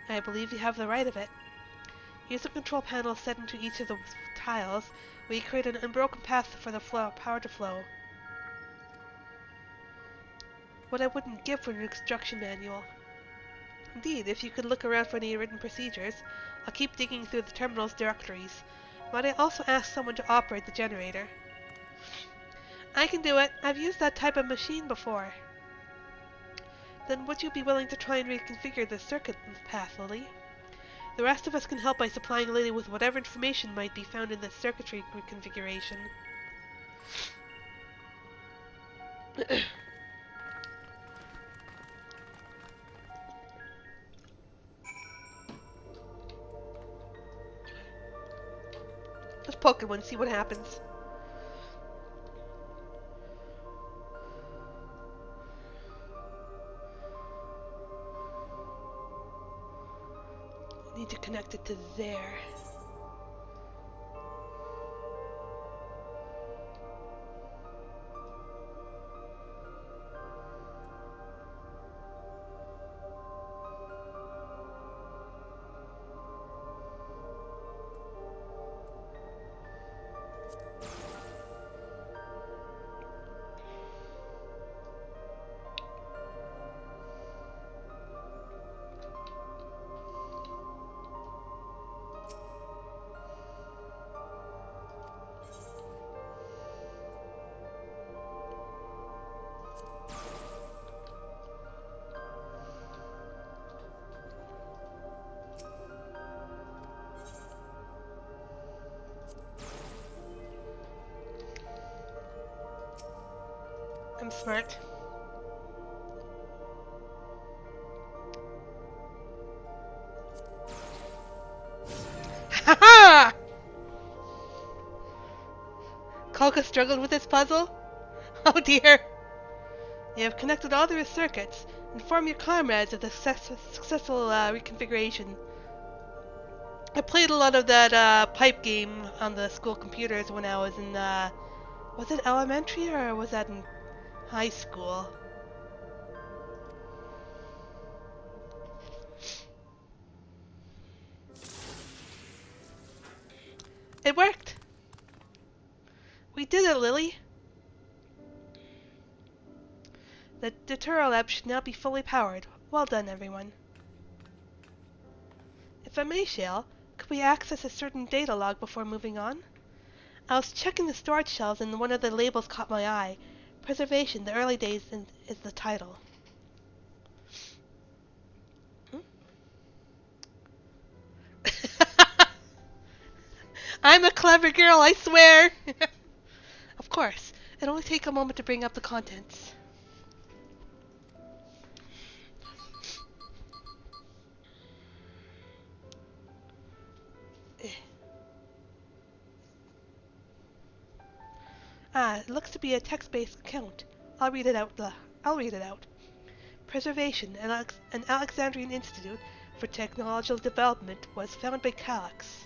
I believe you have the right of it. Use the control panel set into each of the tiles, where you create an unbroken path for the power to flow. What I wouldn't give for an instruction manual. Indeed, if you could look around for any written procedures, I'll keep digging through the terminal's directories. Might I also ask someone to operate the generator? I can do it. I've used that type of machine before. Then would you be willing to try and reconfigure the circuit path, Lily? The rest of us can help by supplying Lily with whatever information might be found in the circuitry reconfiguration. Let's poke it one, see what happens. Need to connect it to there. I'm smart. Ha-ha! Kolka struggled with this puzzle? Oh dear! You have connected all the circuits. Inform your comrades of the successful reconfiguration. I played a lot of that pipe game on the school computers when I was in, was it elementary or was that in high school? It worked! We did it, Lily! The tutorial lab should now be fully powered. Well done, everyone. If I may, Shale, could we access a certain data log before moving on? I was checking the storage shelves and one of the labels caught my eye. Preservation, the early days is the title. I'm a clever girl, I swear! Of course, it'll only take a moment to bring up the contents. It looks to be a text-based account. I'll read it out. Preservation, an Alexandrian Institute for Technological Development, was founded by Calyx,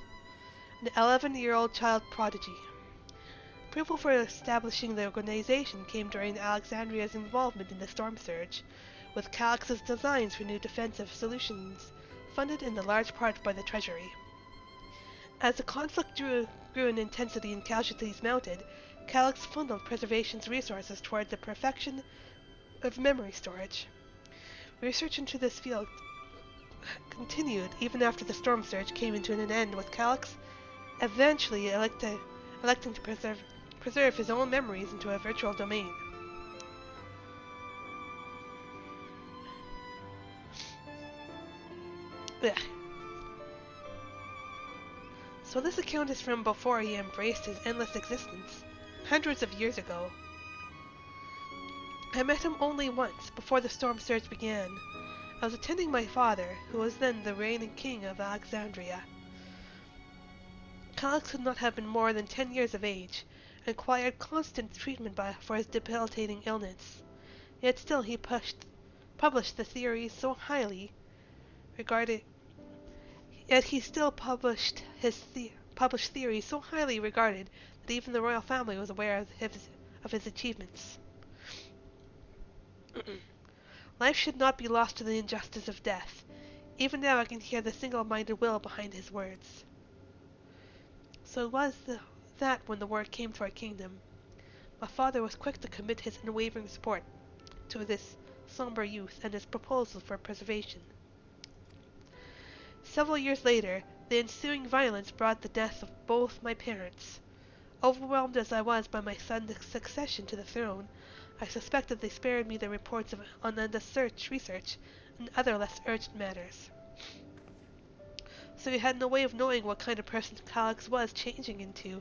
an 11-year-old child prodigy. Approval for establishing the organization came during Alexandria's involvement in the Storm Surge, with Calyx's designs for new defensive solutions funded in large part by the Treasury. As the conflict grew in intensity and casualties mounted, Calyx funneled Preservation's resources toward the perfection of memory storage. Research into this field continued even after the Storm Surge came to an end, with Calyx eventually electing to preserve his own memories into a virtual domain. Ugh. So this account is from before he embraced his endless existence, hundreds of years ago. I met him only once, before the Storm Surge began. I was attending my father, who was then the reigning king of Alexandria. Calyx could not have been more than 10 years of age, and required constant treatment for his debilitating illness. Yet still he pushed published the theory so highly regarded, yet he still published published theories so highly regarded that even the royal family was aware of his achievements. Life should not be lost to the injustice of death. Even now I can hear the single-minded will behind his words. So it was that when the word came to our kingdom, my father was quick to commit his unwavering support to this somber youth and his proposal for preservation. Several years later, the ensuing violence brought the death of both my parents. Overwhelmed as I was by my son's succession to the throne, I suspected they spared me the reports on endless research and other less urgent matters. So we had no way of knowing what kind of person Calyx was changing into.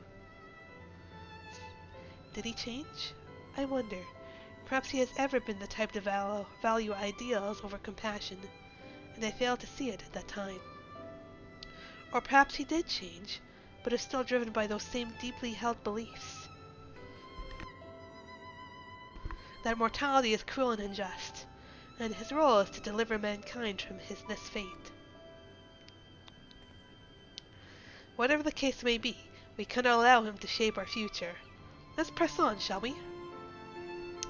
Did he change? I wonder. Perhaps he has ever been the type to value ideals over compassion, and I failed to see it at that time. Or perhaps he did change, but is still driven by those same deeply held beliefs. That mortality is cruel and unjust, and his role is to deliver mankind from this fate. Whatever the case may be, we cannot allow him to shape our future. Let's press on, shall we?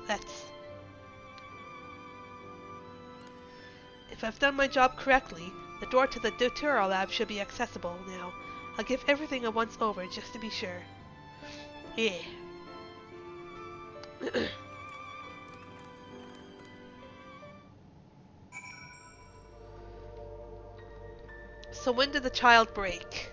Let's. If I've done my job correctly, the door to the Deutero lab should be accessible now. I'll give everything a once over just to be sure. Yeah. So when did the child break?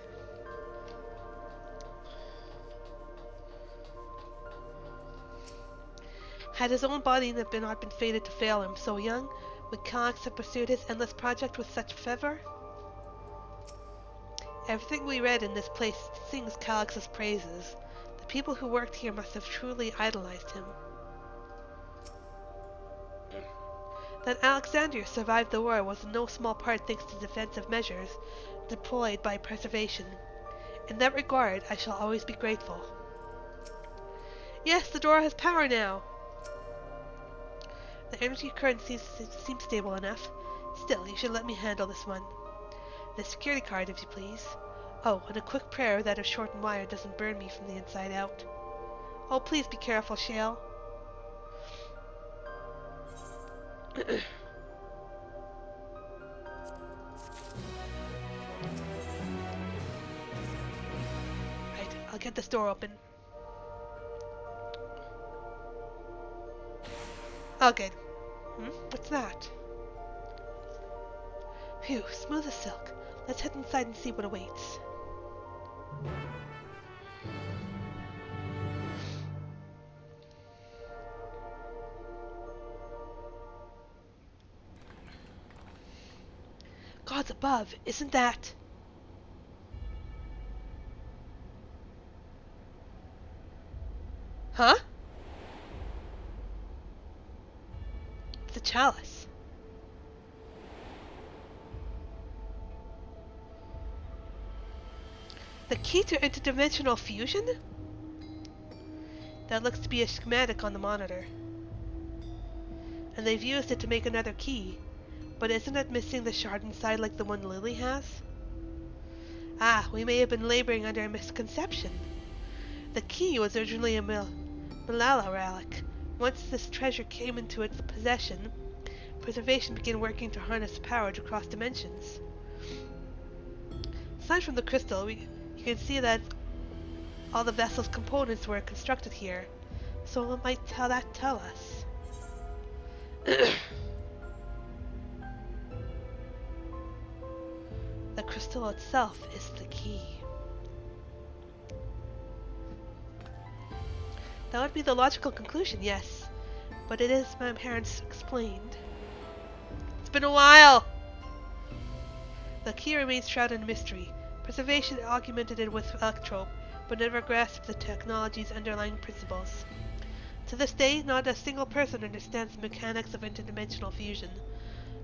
Had his own body not been fated to fail him so young, would Calyx have pursued his endless project with such fervor? Everything we read in this place sings Calyx's praises. The people who worked here must have truly idolized him. That Alexandria survived the war was in no small part thanks to defensive measures deployed by preservation. In that regard, I shall always be grateful. Yes, the door has power now! The energy current seems stable enough. Still, you should let me handle this one. The security card, if you please. Oh, and a quick prayer that a shortened wire doesn't burn me from the inside out. Oh, please be careful, Shale. Right, I'll get this door open. Oh, good. What's that? Phew, smooth as silk. Let's head inside and see what awaits. Gods above, isn't that... Huh? It's a chalice. The key to interdimensional fusion? That looks to be a schematic on the monitor. And they've used it to make another key. But isn't it missing the shard inside like the one Lily has? Ah, we may have been laboring under a misconception. The key was originally a Malala relic. Once this treasure came into its possession, preservation began working to harness power to cross dimensions. Aside from the crystal, you can see that all the vessel's components were constructed here. So what might that tell us? The crystal itself is the key. That would be the logical conclusion, yes. But it is my parents explained. It's been a while! The key remains shrouded in mystery. Preservation augmented it with electrope, but never grasped the technology's underlying principles. To this day, not a single person understands the mechanics of interdimensional fusion.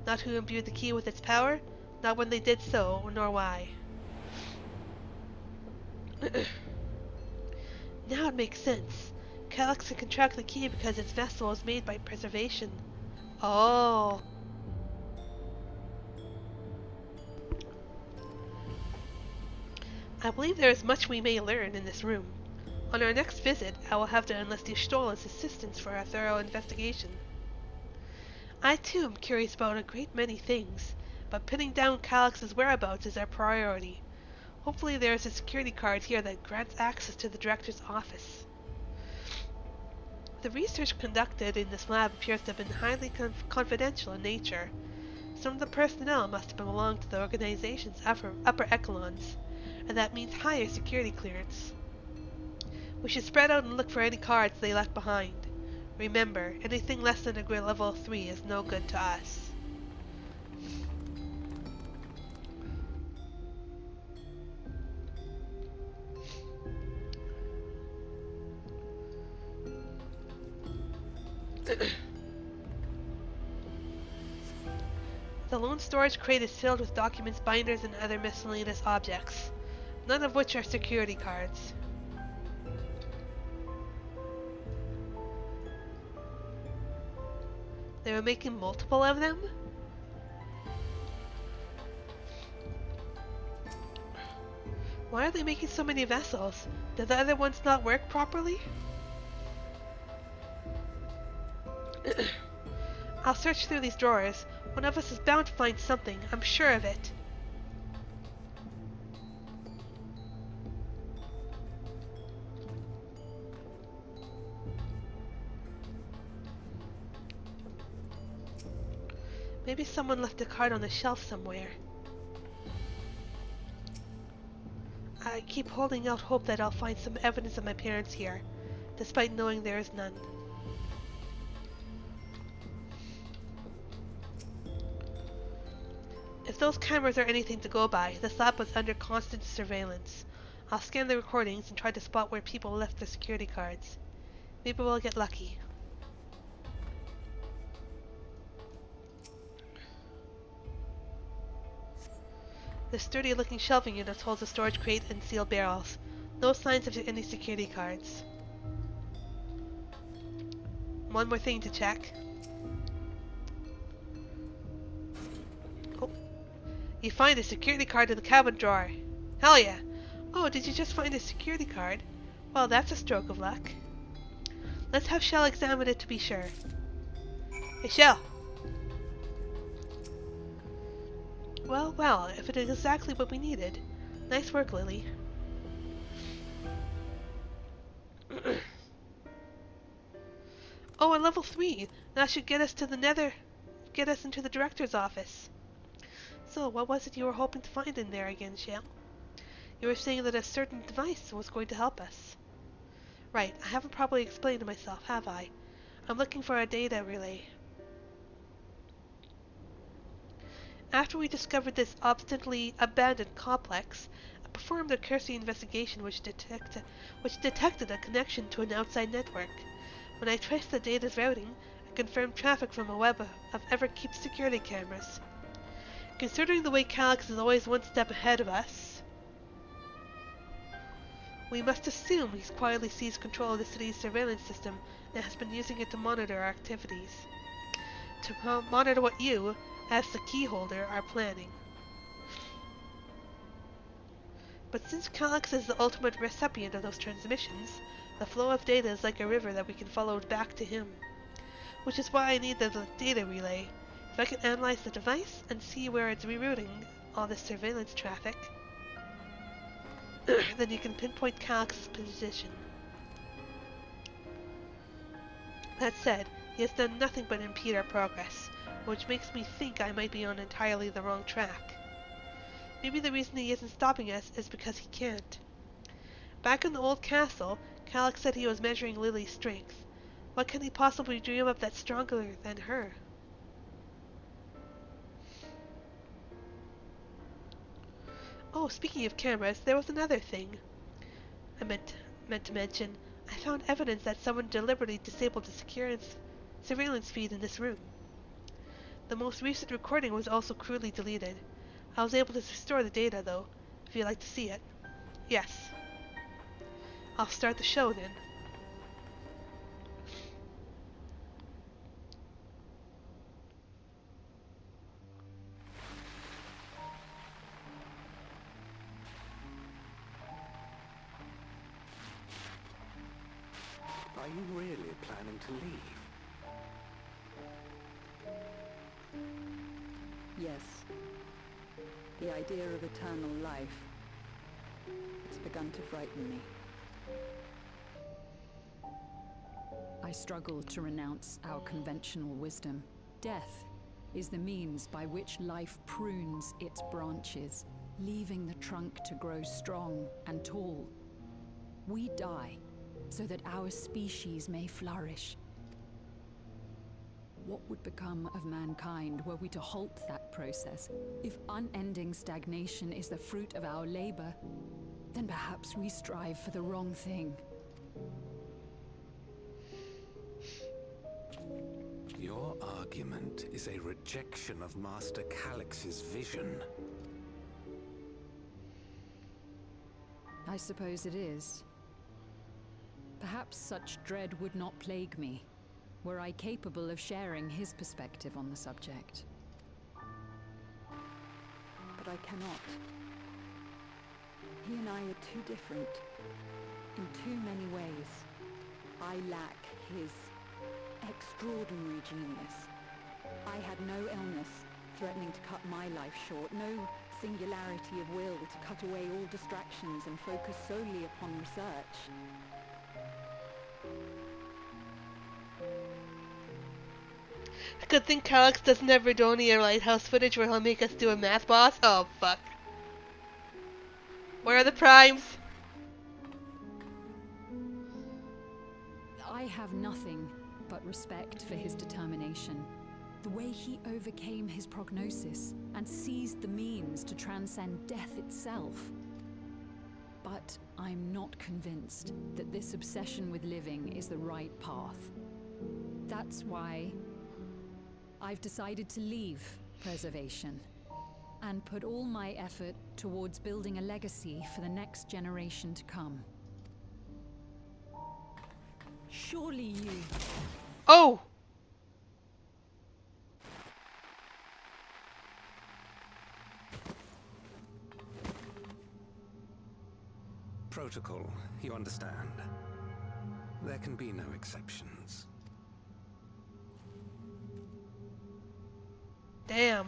Not who imbued the key with its power, not when they did so, nor why. Now it makes sense. Calyx can contract the key because its vessel was made by preservation. Oh. I believe there is much we may learn in this room. On our next visit, I will have to enlist Y'shtola's assistance for a thorough investigation. I too am curious about a great many things, but pinning down Calix's whereabouts is our priority. Hopefully there is a security card here that grants access to the director's office. The research conducted in this lab appears to have been highly confidential in nature. Some of the personnel must have belonged to the organization's upper echelons, and that means higher security clearance. We should spread out and look for any cards they left behind. Remember, anything less than a grade level 3 is no good to us. The lone storage crate is filled with documents, binders, and other miscellaneous objects, none of which are security cards. They were making multiple of them? Why are they making so many vessels? Did the other ones not work properly? I'll search through these drawers. One of us is bound to find something, I'm sure of it. Maybe someone left a card on the shelf somewhere. I keep holding out hope that I'll find some evidence of my parents here, despite knowing there is none. If those cameras are anything to go by, this lab was under constant surveillance. I'll scan the recordings and try to spot where people left their security cards. Maybe we'll get lucky. The sturdy-looking shelving unit holds a storage crate and sealed barrels. No signs of any security cards. One more thing to check. Oh. You find a security card in the cabin drawer. Hell yeah! Oh, did you just find a security card? Well, that's a stroke of luck. Let's have Shell examine it to be sure. Hey, Shell! Well, well, if it is exactly what we needed. Nice work, Lily. Oh, a level 3! That should get us to the Nether. Get us into the director's office. So, what was it you were hoping to find in there again, Shale? You were saying that a certain device was going to help us. Right, I haven't properly explained myself, have I? I'm looking for a data relay. After we discovered this obstinately abandoned complex, I performed a cursory investigation which detected a connection to an outside network. When I traced the data's routing, I confirmed traffic from a web of Everkeep's security cameras. Considering the way Calix is always one step ahead of us, we must assume he's quietly seized control of the city's surveillance system and has been using it to monitor our activities. To monitor what you, as the key holder, are planning. But since Calix is the ultimate recipient of those transmissions, the flow of data is like a river that we can follow back to him. Which is why I need the data relay. If I can analyze the device and see where it's rerouting all this surveillance traffic, then you can pinpoint Calix's position. That said, he has done nothing but impede our progress, which makes me think I might be on entirely the wrong track. Maybe the reason he isn't stopping us is because he can't. Back in the old castle, Calix said he was measuring Lily's strength. What can he possibly dream up that's stronger than her? Oh, speaking of cameras, there was another thing I meant to mention. I found evidence that someone deliberately disabled the surveillance feed in this room. The most recent recording was also crudely deleted. I was able to restore the data, though, if you'd like to see it. Yes. I'll start the show, then.
you really planning to leave?
Yes. The idea of eternal life. It's begun to frighten me.
I struggle to renounce our conventional wisdom. Death is the means by which life prunes its branches, leaving the trunk to grow strong and tall. We die so that our species may flourish. What would become of mankind were we to halt that process? If unending stagnation is the fruit of our labor, then perhaps we strive for the wrong thing.
Your argument is a rejection of Master Calix's vision.
I suppose it is. Perhaps such dread would not plague me, were I capable of sharing his perspective on the subject.
But I cannot. He and I are too different. In too many ways. I lack his extraordinary genius. I had no illness threatening to cut my life short, no singularity of will to cut away all distractions and focus solely upon research.
Good thing Calix doesn't have Redonia Lighthouse footage where he'll make us do a math boss. Oh, fuck. Where are the primes?
I have nothing but respect for his determination. The way he overcame his prognosis and seized the means to transcend death itself. But I'm not convinced that this obsession with living is the right path. That's why I've decided to leave preservation and put all my effort towards building a legacy for the next generation to come. Surely you...
Oh!
Protocol, you understand. There can be no exceptions.
Damn.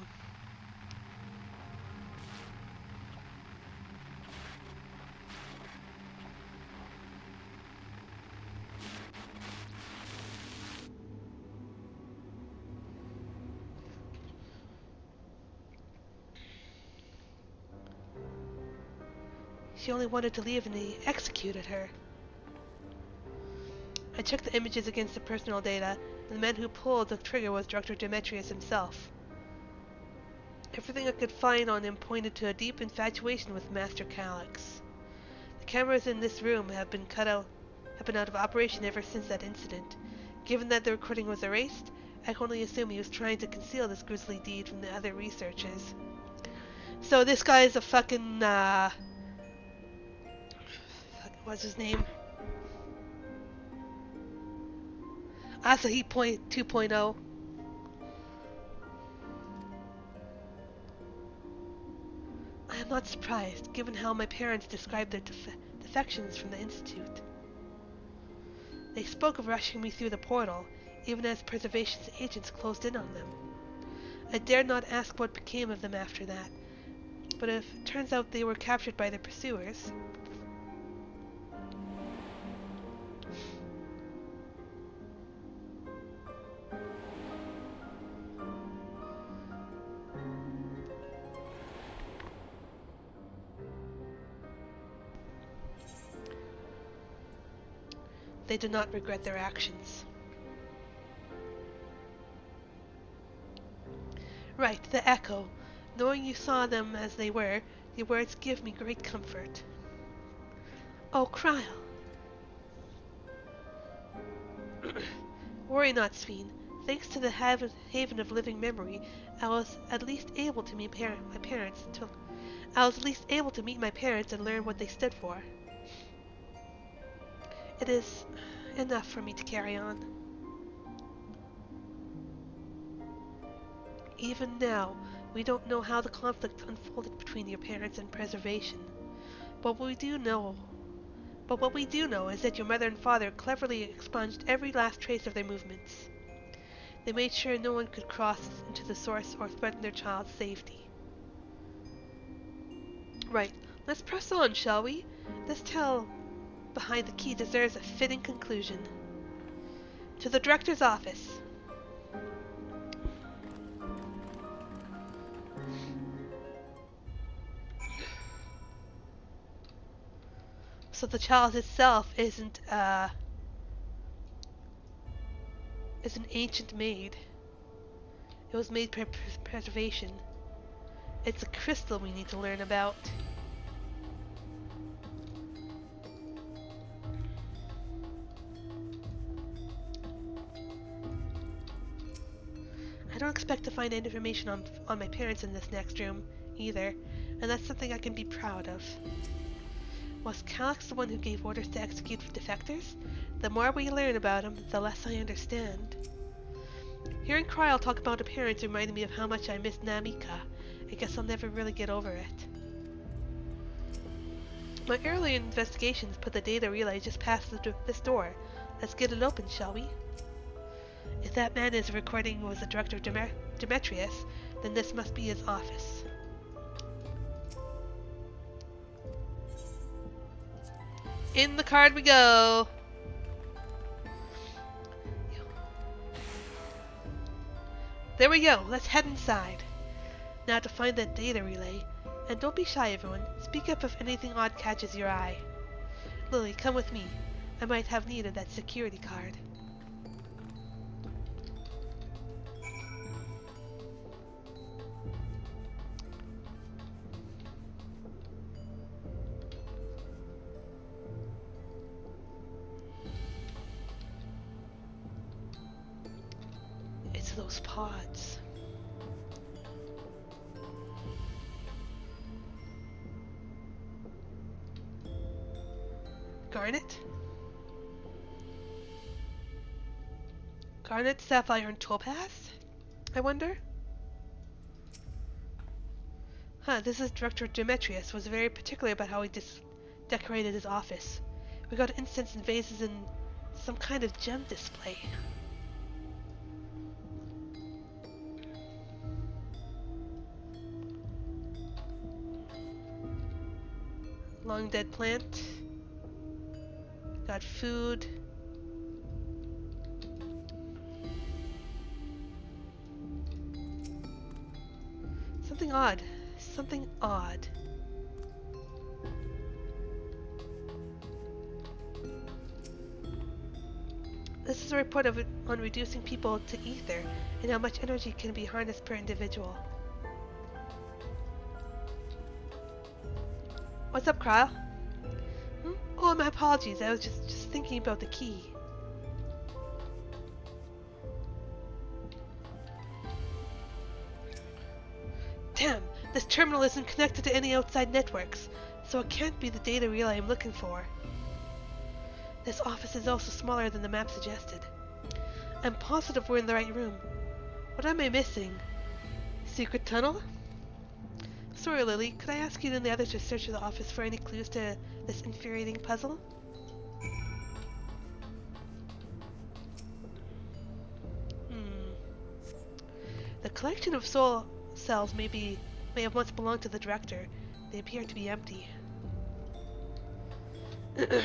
She only wanted to leave and they executed her. I checked the images against the personal data, and the man who pulled the trigger was Dr. Demetrius himself. Everything I could find on him pointed to a deep infatuation with Master Calix. The cameras in this room have been out of operation ever since that incident. Given that the recording was erased, I can only assume he was trying to conceal this grisly deed from the other researchers. So this guy is a fucking, what's his name? Asahi 2.0. I am not surprised, given how my parents described their defections from the Institute. They spoke of rushing me through the portal, even as Preservation's agents closed in on them. I dared not ask what became of them after that, but if it turns out they were captured by their pursuers... They do not regret their actions. Right, the echo. Knowing you saw them as they were, your words give me great comfort. Oh, Kryl! Worry not, Sveen. Thanks to the haven of living memory, I was at least able to meet my parents and learn what they stood for. It is enough for me to carry on. Even now, we don't know how the conflict unfolded between your parents and Preservation. But what we do know But what we do know is that your mother and father cleverly expunged every last trace of their movements. They made sure no one could cross into the source or threaten their child's safety. Right, let's press on, shall we? This tale behind the key deserves a fitting conclusion. To the director's office. So the child itself isn't an ancient maid. It was made for preservation. It's a crystal we need to learn about. I don't expect to find any information on my parents in this next room, either, and that's something I can be proud of. Was Calyx the one who gave orders to execute defectors? The more we learn about him, the less I understand. Hearing Kryl talk about her parents reminded me of how much I miss Namika. I guess I'll never really get over it. My earlier investigations put the data relay just past this door. Let's get it open, shall we? If that man is recording was the director Demetrius, then this must be his office. In the card we go! There we go, let's head inside. Now to find that data relay. And don't be shy, everyone. Speak up if anything odd catches your eye. Lily, come with me. I might have need of that security card. It's those pods. Garnet? Garnet, sapphire, and topaz? I wonder? Huh, this is Director Demetrius was very particular about how he decorated his office. We got incense and vases and some kind of gem display. Long dead plant. Got food. Something odd. Something odd. This is a report on reducing people to ether and how much energy can be harnessed per individual. What's up, Kryl? Oh, my apologies. I was just thinking about the key. Damn, this terminal isn't connected to any outside networks, so it can't be the data relay I'm looking for. This office is also smaller than the map suggested. I'm positive we're in the right room. What am I missing? Secret tunnel? Sorry, Lily, could I ask you and the others to search the office for any clues to this infuriating puzzle? The collection of soul cells may have once belonged to the director. They appear to be empty. You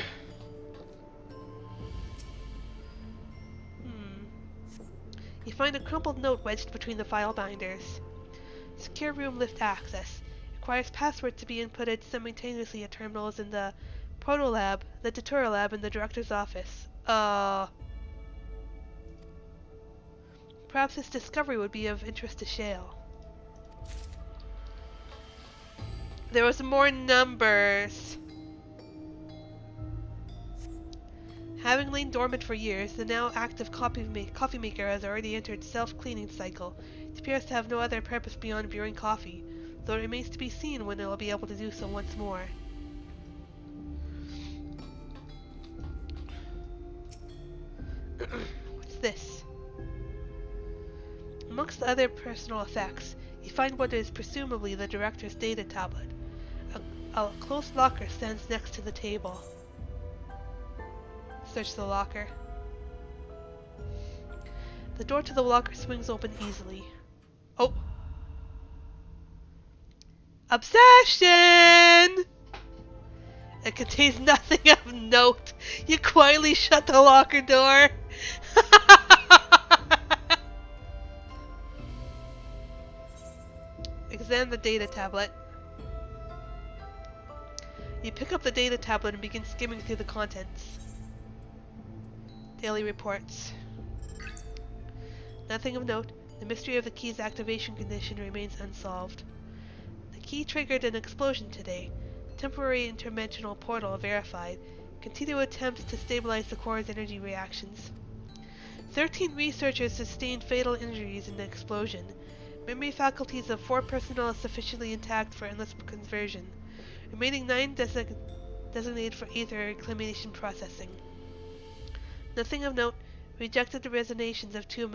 find a crumpled note wedged between the file binders. Secure room lift access. Requires password to be inputted simultaneously at terminals in the Proto Lab, the Tutorial Lab, and the Director's office. Perhaps this discovery would be of interest to Shale. There was more numbers. Having lain dormant for years, the now active coffee maker has already entered self-cleaning cycle. It appears to have no other purpose beyond brewing coffee, though it remains to be seen when it will be able to do so once more. What's this? Amongst the other personal effects, you find what is presumably the director's data tablet. A closed locker stands next to the table. Search the locker. The door to the locker swings open easily. Oh! Obsession! It contains nothing of note. You quietly shut the locker door. Examine the data tablet. You pick up the data tablet and begin skimming through the contents. Daily reports. Nothing of note. The mystery of the key's activation condition remains unsolved. The key triggered an explosion today. Temporary interdimensional portal verified. Continued attempts to stabilize the core's energy reactions. 13 researchers sustained fatal injuries in the explosion. Memory faculties of 4 personnel is sufficiently intact for endless conversion. Remaining 9 designated for ether reclamation processing. Nothing of note. Rejected the resignations of 2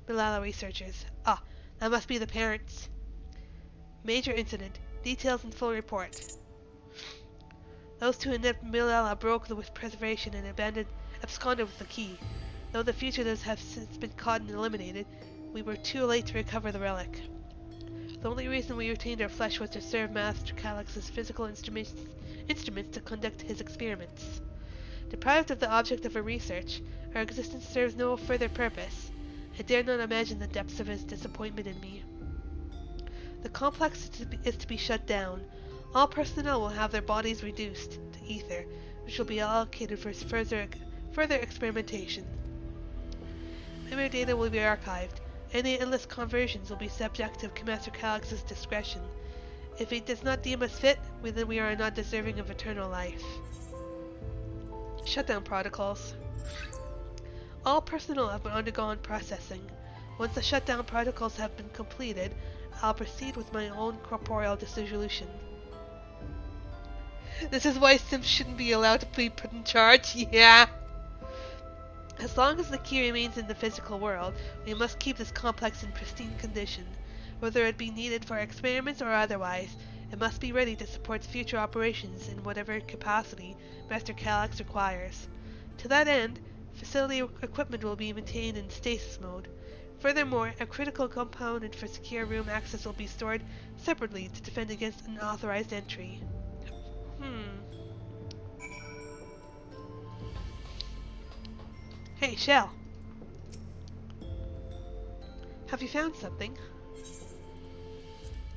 Malala researchers. Ah, that must be the parents. Major incident. Details in full report. Those 2 inept Malala broke with preservation and absconded with the key. Though the fugitives have since been caught and eliminated, we were too late to recover the relic. The only reason we retained our flesh was to serve Master Calyx's physical instruments to conduct his experiments. Deprived of the object of our research, our existence serves no further purpose. I dare not imagine the depths of his disappointment in me. The complex is to be shut down. All personnel will have their bodies reduced to ether, which will be allocated for further experimentation. Memory data will be archived. Any endless conversions will be subject to Master Calyx's discretion. If he does not deem us fit, then we are not deserving of eternal life. Shutdown protocols. All personnel have undergone processing. Once the shutdown protocols have been completed, I'll proceed with my own corporeal dissolution. This is why Sims shouldn't be allowed to be put in charge, yeah! As long as the key remains in the physical world, we must keep this complex in pristine condition. Whether it be needed for experiments or otherwise, it must be ready to support future operations in whatever capacity Master Calyx requires. To that end, facility equipment will be maintained in stasis mode. Furthermore, a critical component for secure room access will be stored separately to defend against unauthorized entry. Hey, Shell. Have you found something?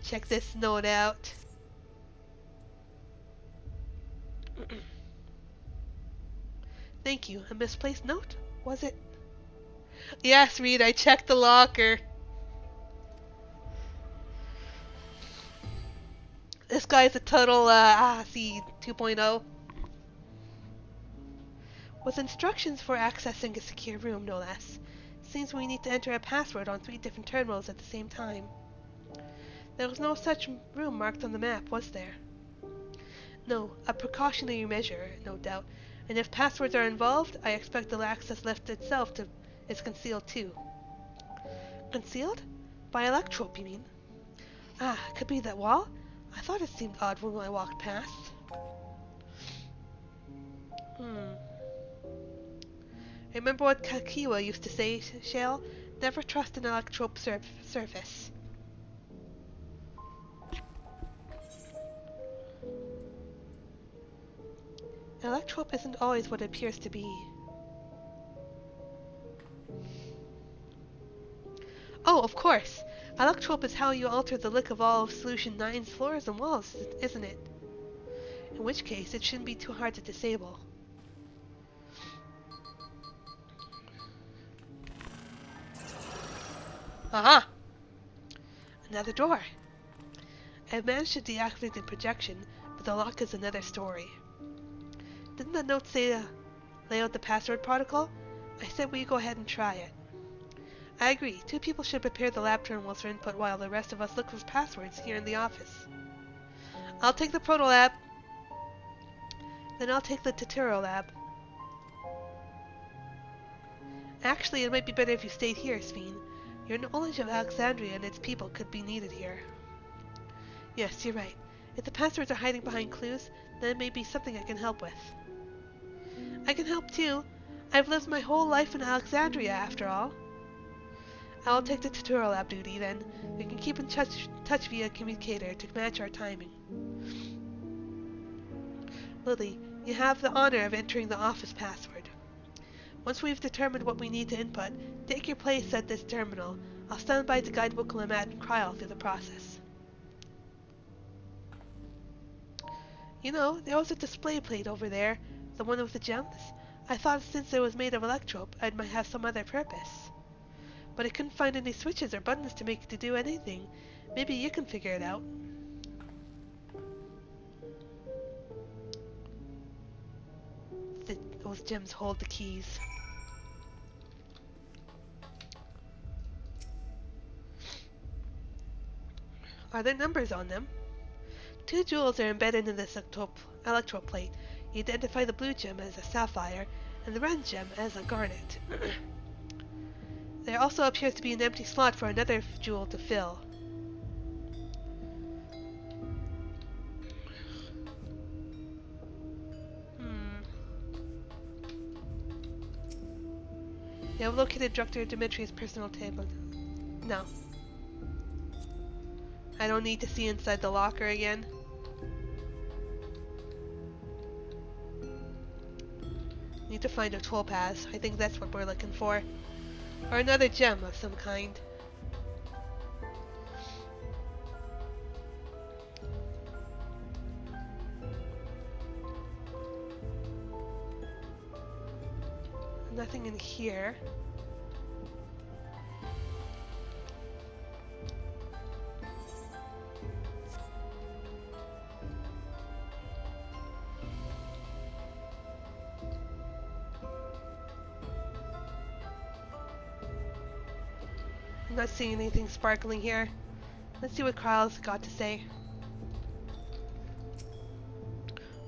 Check this note out. Thank you. A misplaced note? Was it? Yes, Reed, I checked the locker. This guy's a total, C 2.0. With instructions for accessing a secure room, no less. Seems we need to enter a password on 3 different terminals at the same time. There was no such room marked on the map, was there? No, a precautionary measure, no doubt. And if passwords are involved, I expect the access lift itself is concealed too. Concealed? By Electrope, you mean? Ah, could be that wall? I thought it seemed odd when I walked past. Remember what Kakiwa used to say, Shale? Never trust an Electrope surface. Electrope isn't always what it appears to be. Oh, of course! Electrope is how you alter the look of all of Solution 9's floors and walls, isn't it? In which case, it shouldn't be too hard to disable. Aha! Another door. I've managed to deactivate the projection, but the lock is another story. Didn't the note say lay out the password protocol? I said we go ahead and try it. I agree. 2 people should prepare the lab terminals for input while the rest of us look for passwords here in the office. I'll take the proto lab. Then I'll take the tutorial lab. Actually, it might be better if you stayed here, Sveen. Your knowledge of Alexandria and its people could be needed here. Yes, you're right. If the passwords are hiding behind clues, then it may be something I can help with. I can help too. I've lived my whole life in Alexandria, after all. I'll take the tutorial lab duty, then. We can keep in touch via communicator to match our timing. Lily, you have the honor of entering the office password. Once we've determined what we need to input, take your place at this terminal. I'll stand by to guide Wickelham and Kryl through the process. You know, there was a display plate over there, the one with the gems. I thought since it was made of electrope, it might have some other purpose. But I couldn't find any switches or buttons to make it to do anything. Maybe you can figure it out. Those gems hold the keys. Are there numbers on them? 2 jewels are embedded in this electroplate. You identify the blue gem as a sapphire and the red gem as a garnet. There also appears to be an empty slot for another jewel to fill. You have located Dr. Dimitri's personal table. No. I don't need to see inside the locker again. Need to find a topaz. I think that's what we're looking for. Or another gem of some kind. Nothing in here. I'm not seeing anything sparkling here. Let's see what Kryl's got to say.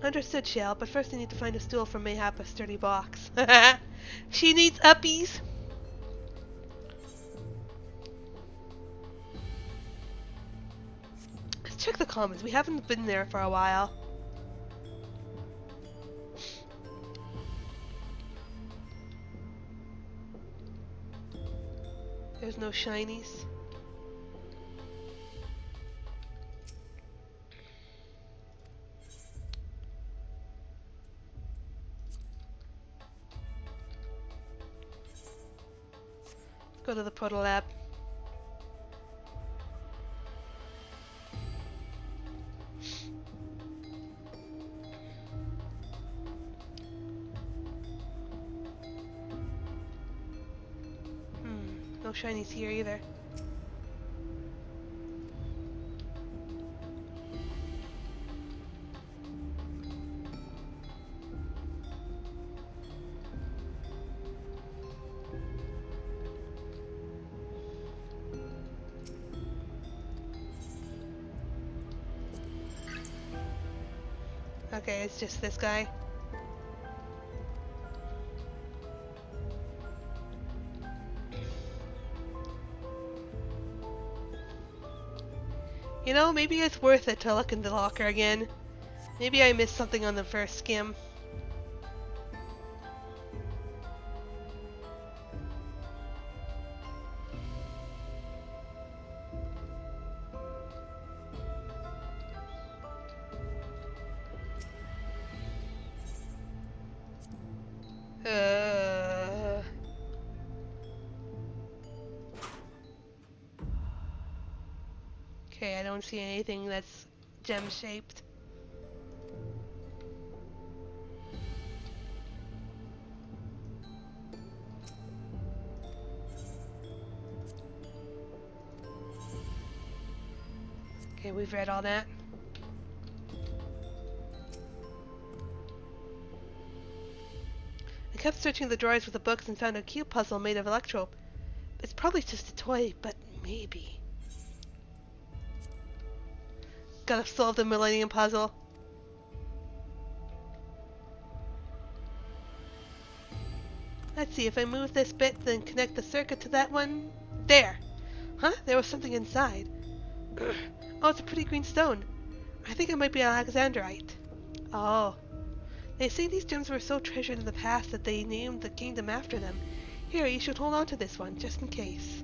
Understood, Shell, but first I need to find a stool for mayhap a sturdy box. She needs uppies! Let's check the comments. We haven't been there for a while. There's no shinies. Go to the proto lab. No shinies here either. Okay, it's just this guy. You know, maybe it's worth it to look in the locker again. Maybe I missed something on the first skim. Okay, I don't see anything that's gem-shaped. Okay, we've read all that. I kept searching the drawers with the books and found a cube puzzle made of electrope. It's probably just a toy, but maybe. Gotta solve the Millennium Puzzle. Let's see, if I move this bit, then connect the circuit to that one. There! Huh? There was something inside. Oh, it's a pretty green stone. I think it might be Alexandrite. Oh. They say these gems were so treasured in the past that they named the kingdom after them. Here, you should hold on to this one, just in case.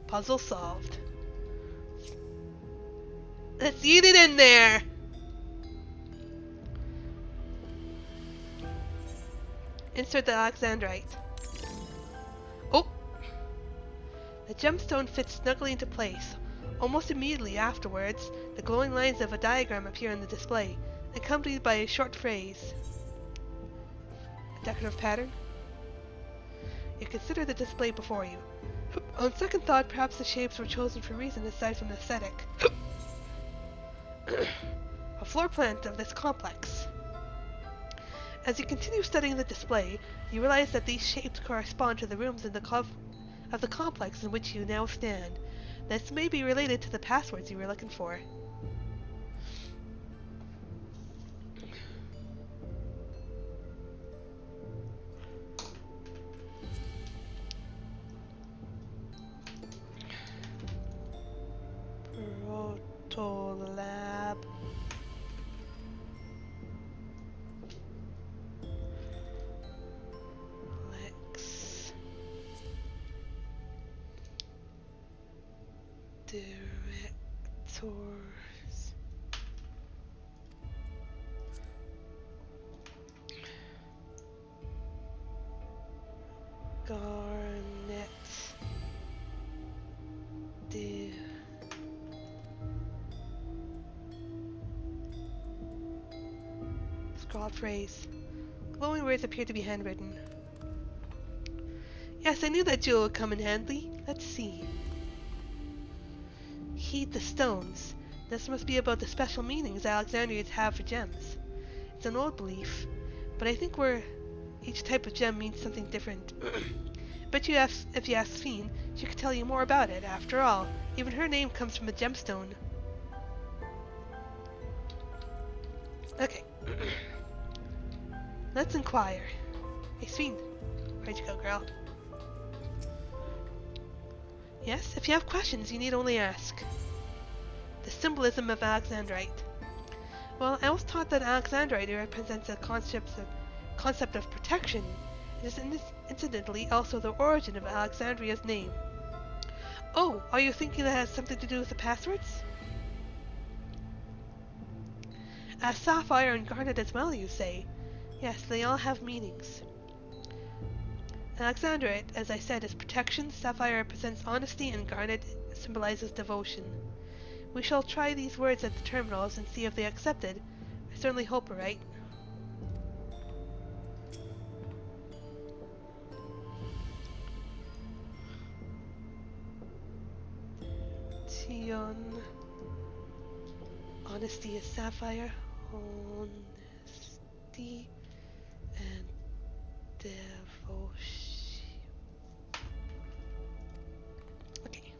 Puzzle solved. Let's eat it in there! Insert the Alexandrite. Oh! The gemstone fits snugly into place. Almost immediately afterwards, the glowing lines of a diagram appear on the display, accompanied by a short phrase. A decorative pattern? You consider the display before you. On second thought, perhaps the shapes were chosen for reason aside from aesthetic. A floor plan of this complex. As you continue studying the display, you realize that these shapes correspond to the rooms in of the complex in which you now stand. This may be related to the passwords you were looking for. Protolab. Lex. Directors. Garnet. Scrawled phrase. Glowing words appear to be handwritten. Yes, I knew that jewel would come in handy. Let's see. Heed the stones. This must be about the special meanings Alexandrians have for gems. It's an old belief, but I think each type of gem means something different. But if you ask Sphene, she could tell you more about it. After all, even her name comes from a gemstone. Okay. Let's inquire. Hey, Sphene. Where'd you go, girl? Yes, if you have questions, you need only ask. The symbolism of Alexandrite. Well, I was taught that Alexandrite represents a concept of protection. It is incidentally also the origin of Alexandria's name. Oh, are you thinking that has something to do with the passwords? Sapphire and garnet as well, you say? Yes, they all have meanings. Alexandrite, as I said, is protection, sapphire represents honesty, and garnet symbolizes devotion. We shall try these words at the terminals and see if they accept it. I certainly hope we're right. Tion. Honesty is sapphire. Honesty and devotion. Okay.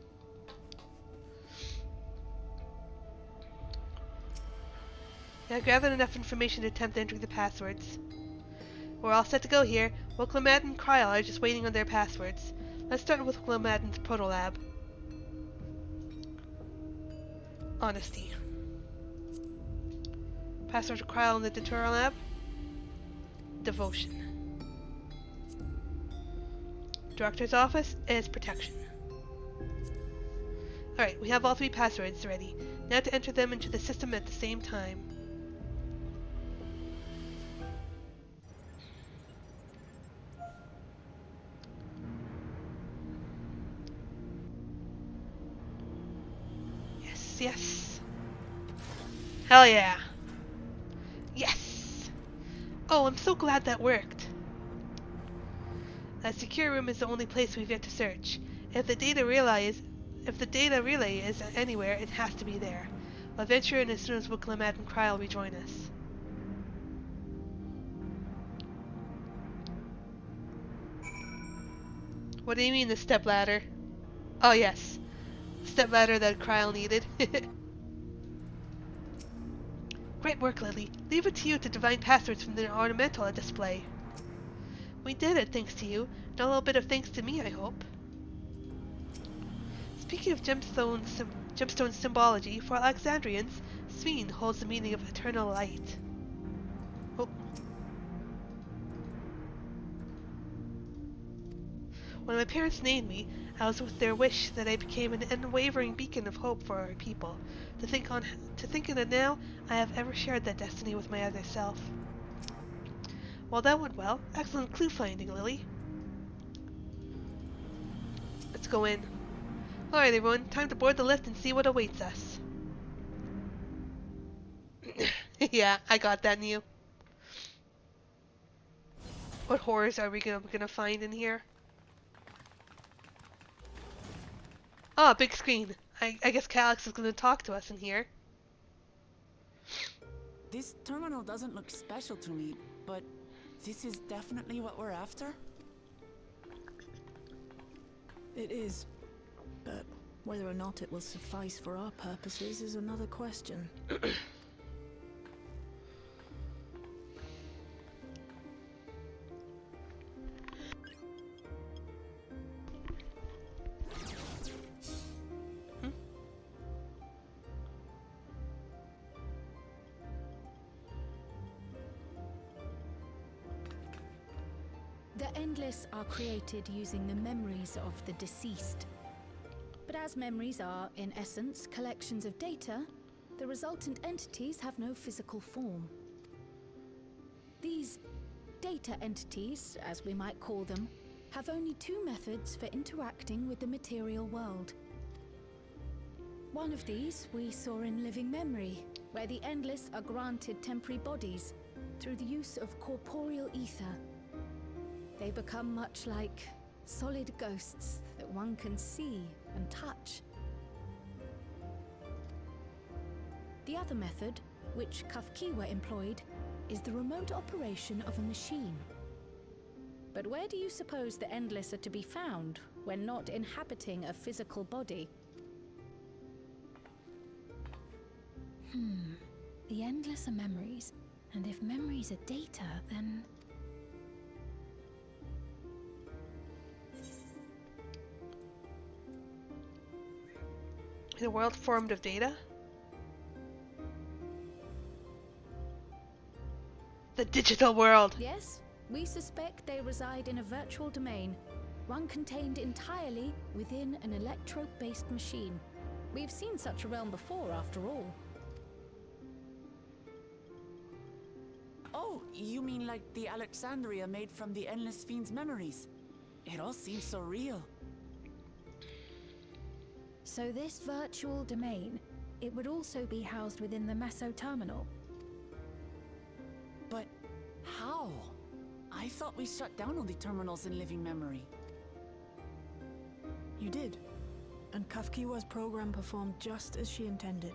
I gathered enough information to attempt entering the passwords. We're all set to go here. Wilclamad and Kryl are just waiting on their passwords. Let's start with Wilclamad's protolab. Honesty. Password to Kryl in the tutorial lab. Devotion. Director's office is protection. Alright, we have all three passwords ready. Now to enter them into the system at the same time. Yes. Hell yeah. Yes. Oh, I'm so glad that worked. That secure room is the only place we've yet to search. If the data relay is anywhere, it has to be there. We'll venture in as soon as Wilclamad and Kryl rejoin us. What do you mean the stepladder? Oh yes. Stepladder that Kryl needed. Great work, Lily. Leave it to you to divine passwords from the ornamental display. We did it, thanks to you. And a little bit of thanks to me, I hope. Speaking of gemstone gemstone symbology. For Alexandrians, Sphene holds the meaning of eternal light. Oh. When my parents named me, I was with their wish that I became an unwavering beacon of hope for our people. To think on it now, I have ever shared that destiny with my other self. Well, that went well. Excellent clue finding, Lily. Let's go in. Alright, everyone, time to board the lift and see what awaits us. Yeah, I got that, Neil. What horrors are we gonna find in here? Oh, big screen. I guess Calyx is gonna talk to us in here.
This terminal doesn't look special to me, but this is definitely what we're after?
It is, but whether or not it will suffice for our purposes is another question.
The Endless are created using the memories of the deceased. But as memories are, in essence, collections of data, the resultant entities have no physical form. These data entities, as we might call them, have only two methods for interacting with the material world. One of these we saw in living memory, where the Endless are granted temporary bodies through the use of corporeal ether. They become much like solid ghosts that one can see and touch. The other method, which Kafkiwa employed, is the remote operation of a machine. But where do you suppose the Endless are to be found when not inhabiting a physical body?
The Endless are memories, and if memories are data, then...
The world formed of data? The digital world!
Yes, we suspect they reside in a virtual domain, one contained entirely within an electro-based machine. We've seen such a realm before, after all.
Oh, you mean like the Alexandria made from the Endless Fiend's memories? It all seems so real.
So this virtual domain, it would also be housed within the Meso terminal.
But how? I thought we shut down all the terminals in living memory.
You did. And Kafkiwa's program performed just as she intended.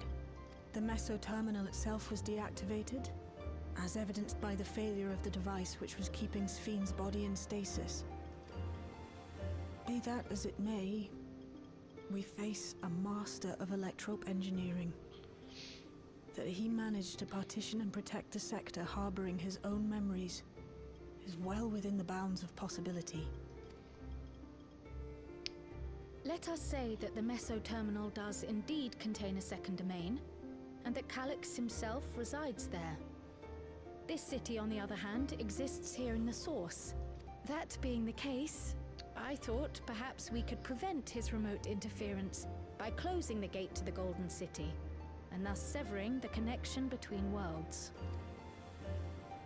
The Meso terminal itself was deactivated, as evidenced by the failure of the device which was keeping Sphene's body in stasis. Be that as it may, we face a master of electrope engineering. That he managed to partition and protect the sector harboring his own memories is well within the bounds of possibility.
Let us say that the Meso terminal does indeed contain a second domain, and that Calyx himself resides there. This city, on the other hand, exists here in the source. That being the case, I thought perhaps we could prevent his remote interference by closing the gate to the Golden City, and thus severing the connection between worlds.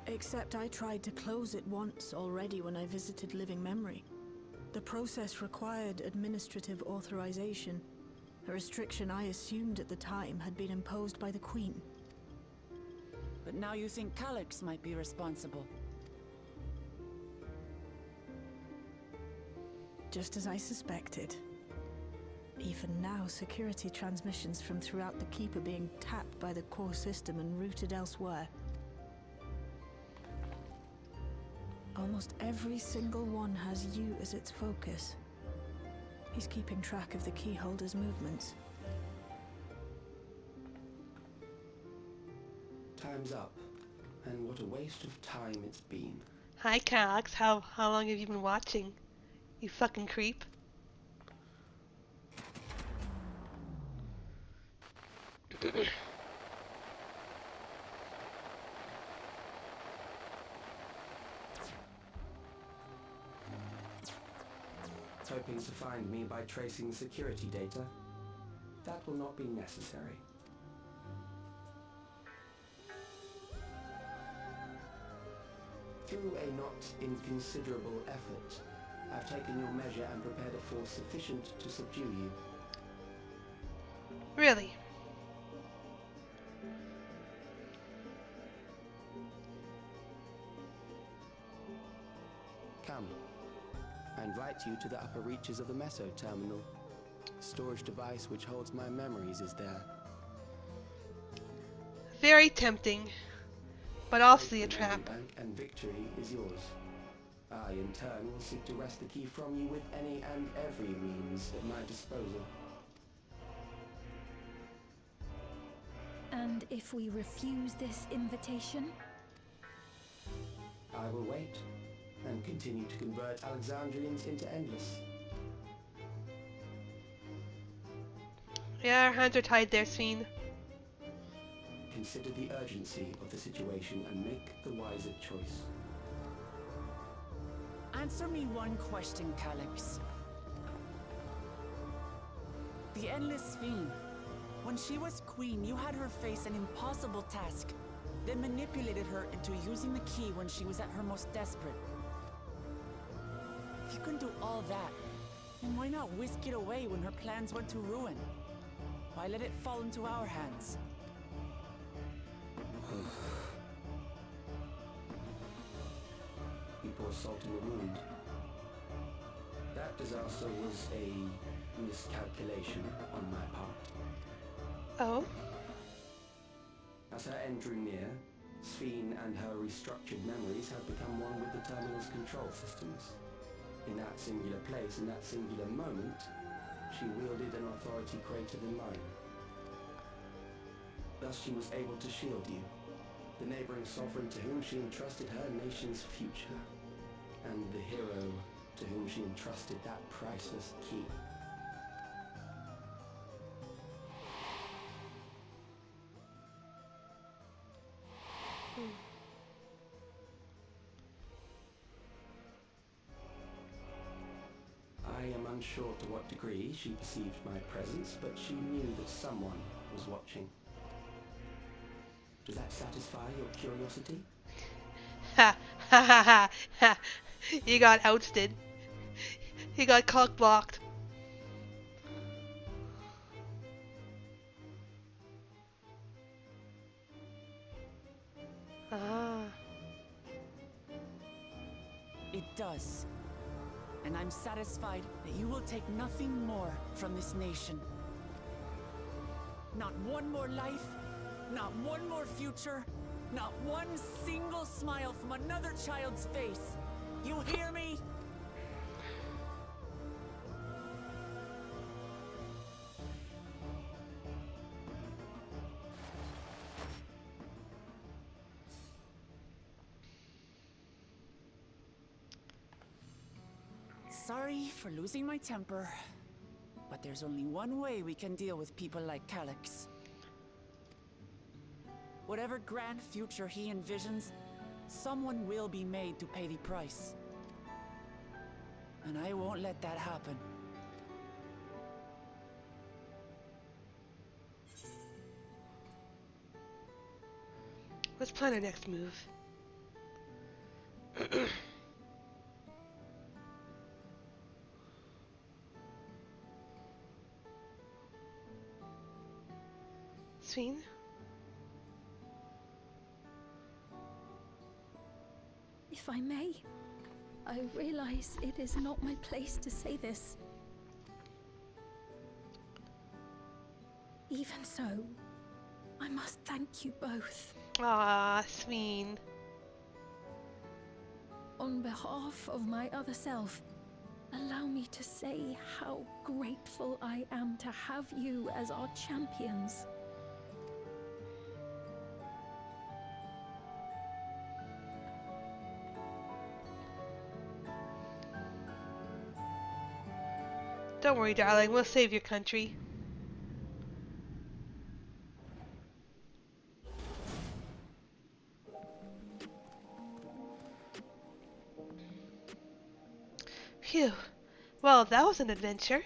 Except I tried to close it once already when I visited Living Memory. The process required administrative authorization, a restriction I assumed at the time had been imposed by the Queen.
But now you think Calyx might be responsible.
Just as I suspected. Even now, security transmissions from throughout the Keep are being tapped by the core system and routed elsewhere. Almost every single one has you as its focus. He's keeping track of the keyholder's movements.
Time's up. And what a waste of time it's been.
Hi, Calyx. How long have you been watching? You fucking creep.
hoping to find me by tracing security data? That will not be necessary. Through a not inconsiderable effort, I've taken your measure and prepared a force sufficient to subdue you.
Really?
Come. I invite you to the upper reaches of the Meso terminal. The storage device which holds my memories is there.
Very tempting, but obviously a trap.
And victory is yours. I, in turn, will seek to wrest the key from you with any and every means at my disposal.
And if we refuse this invitation?
I will wait and continue to convert Alexandrians into Endless.
Yeah, our hands are tied there, Sven.
Consider the urgency of the situation and make the wiser choice.
Answer me one question, Calyx. The Endless Fiend. When she was queen, you had her face an impossible task, then manipulated her into using the key when she was at her most desperate. If you can do all that, then why not whisk it away when her plans went to ruin? Why let it fall into our hands?
You pour salt in the wound. That disaster was a miscalculation on my part.
Oh?
As her end drew near, Sphene and her restructured memories had become one with the terminal's control systems. In that singular place, in that singular moment, she wielded an authority greater than mine. Thus she was able to shield you, the neighboring sovereign to whom she entrusted her nation's future, and the hero to whom she entrusted that priceless key. I am unsure to what degree she perceived my presence, but she knew that someone was watching. Does that satisfy your curiosity?
Ha ha ha ha ha! You got ousted. You got cock blocked. Ah.
It does. And I'm satisfied that you will take nothing more from this nation. Not one more life, not one more future, not one single smile from another child's face. You hear me? Sorry for losing my temper, but there's only one way we can deal with people like Calyx. Whatever grand future he envisions, someone will be made to pay the price. And I won't let that happen.
Let's plan our next move. Sven?
If I may, I realize it is not my place to say this. Even so, I must thank you both.
Ah, Sven.
On behalf of my other self, allow me to say how grateful I am to have you as our champions.
Don't worry, darling. We'll save your country. Phew. Well, that was an adventure.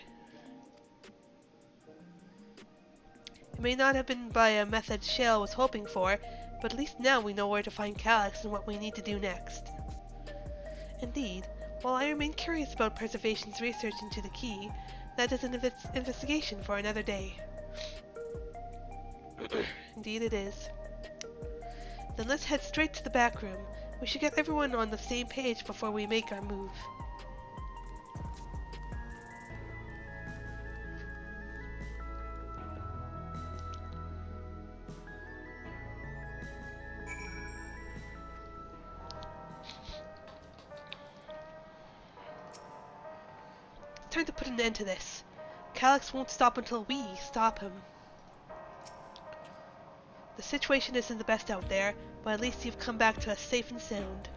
It may not have been by a method Shale was hoping for, but at least now we know where to find Calyx and what we need to do next. Indeed, while I remain curious about Preservation's research into the key, that is an investigation for another day. Indeed it is. Then let's head straight to the back room. We should get everyone on the same page before we make our move. It's time to put an end to this. Calyx won't stop until we stop him. The situation isn't the best out there, but at least you've come back to us safe and sound.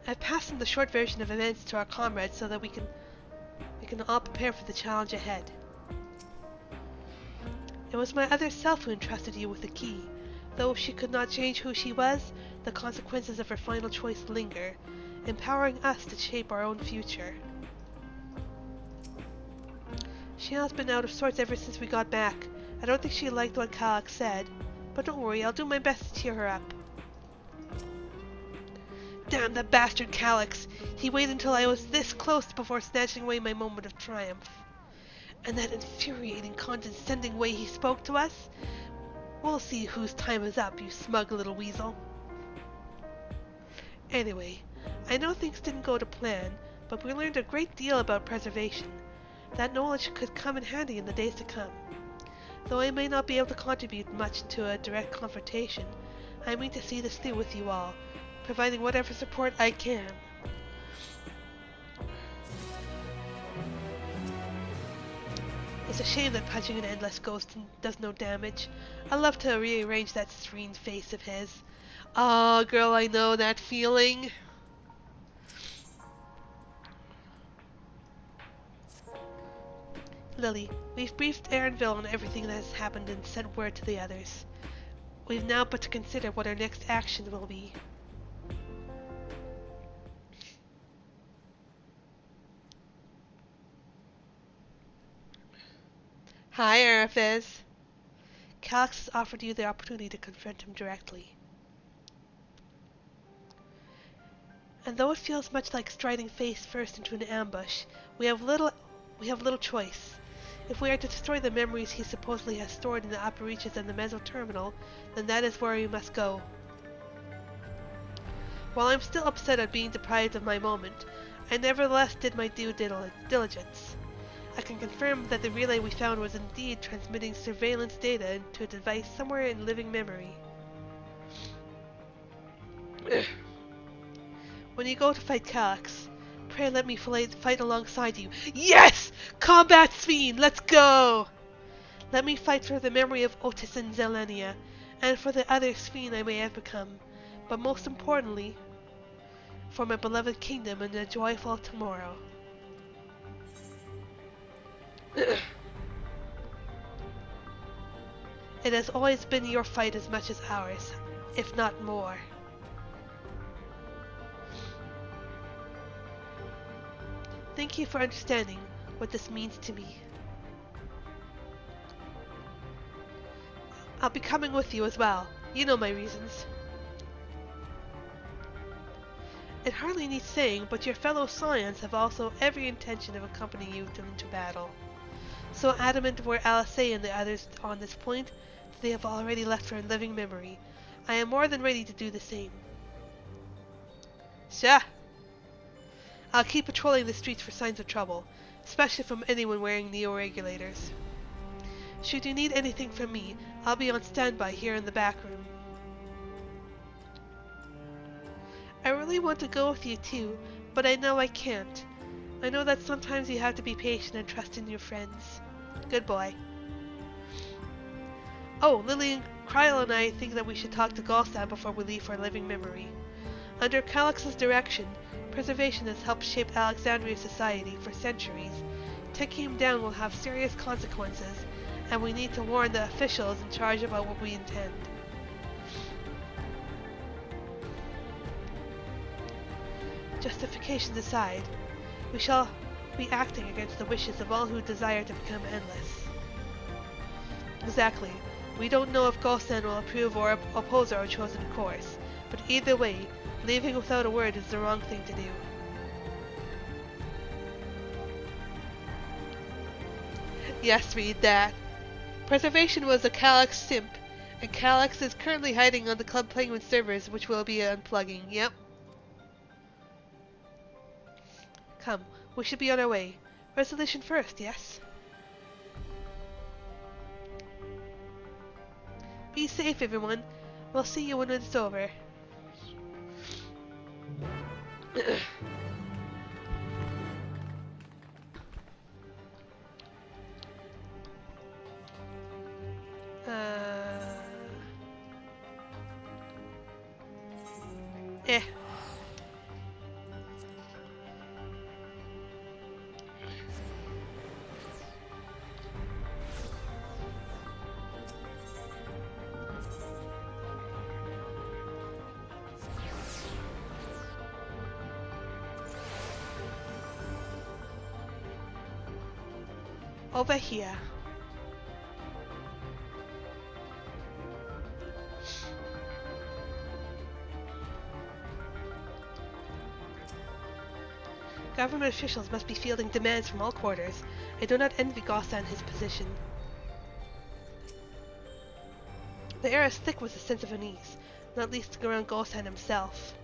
I've passed on the short version of events to our comrades so that we can all prepare for the challenge ahead. It was my other self who entrusted you with the key. Though she could not change who she was, the consequences of her final choice linger, empowering us to shape our own future. She has been out of sorts ever since we got back. I don't think she liked what Calyx said, but don't worry, I'll do my best to cheer her up. Damn that bastard Calyx! He waited until I was this close before snatching away my moment of triumph. And that infuriating, condescending way he spoke to us? We'll see whose time is up, you smug little weasel. Anyway, I know things didn't go to plan, but we learned a great deal about preservation. That knowledge could come in handy in the days to come. Though I may not be able to contribute much to a direct confrontation, I mean to see this through with you all, providing whatever support I can. It's a shame that punching an endless ghost does no damage. I'd love to rearrange that serene face of his. Ah, girl, I know that feeling. Lily, we've briefed Erinville on everything that has happened and sent word to the others. We've now but to consider what our next action will be. Hi, Arafez. Calyx has offered you the opportunity to confront him directly. And though it feels much like striding face first into an ambush, we have little choice. If we are to destroy the memories he supposedly has stored in the upper reaches of the Meso-Terminal, then that is where we must go. While I'm still upset at being deprived of my moment, I nevertheless did my due diligence. I can confirm that the relay we found was indeed transmitting surveillance data into a device somewhere in living memory. When you go to fight Calyx, pray let me fight alongside you. Yes! Combat Sphene! Let's go! Let me fight for the memory of Otis and Zelenia, and for the other Sphene I may have become, but most importantly, for my beloved kingdom and a joyful tomorrow. It has always been your fight as much as ours, if not more. Thank you for understanding what this means to me. I'll be coming with you as well. You know my reasons. It hardly needs saying, but your fellow Scions have also every intention of accompanying you into battle. So adamant were Alisei and the others on this point that they have already left her living memory. I am more than ready to do the same. Sure. I'll keep patrolling the streets for signs of trouble, especially from anyone wearing neo-regulators. Should you need anything from me, I'll be on standby here in the back room. I really want to go with you too, but I know I can't. I know that sometimes you have to be patient and trust in your friends. Good boy. Oh, Lily and Kryl and I think that we should talk to Galstan before we leave for living memory. Under Calyx's direction, Preservation has helped shape Alexandria's society for centuries. Taking him down will have serious consequences, and we need to warn the officials in charge about what we intend. Justifications aside, We shall be acting against the wishes of all who desire to become endless. Exactly. We don't know if Gosen will approve or oppose our chosen course, but either way, leaving without a word is the wrong thing to do. Yes, read that. Preservation was a Calyx simp, and Calyx is currently hiding on the Club Penguin servers, which we'll be unplugging. Yep. Come, we should be on our way. Resolution first, yes? Be safe, everyone. We'll see you when it's over. Eh. Over here. Government officials must be fielding demands from all quarters. I do not envy Gosan his position. The air is thick with a sense of unease, not least around Gosan himself.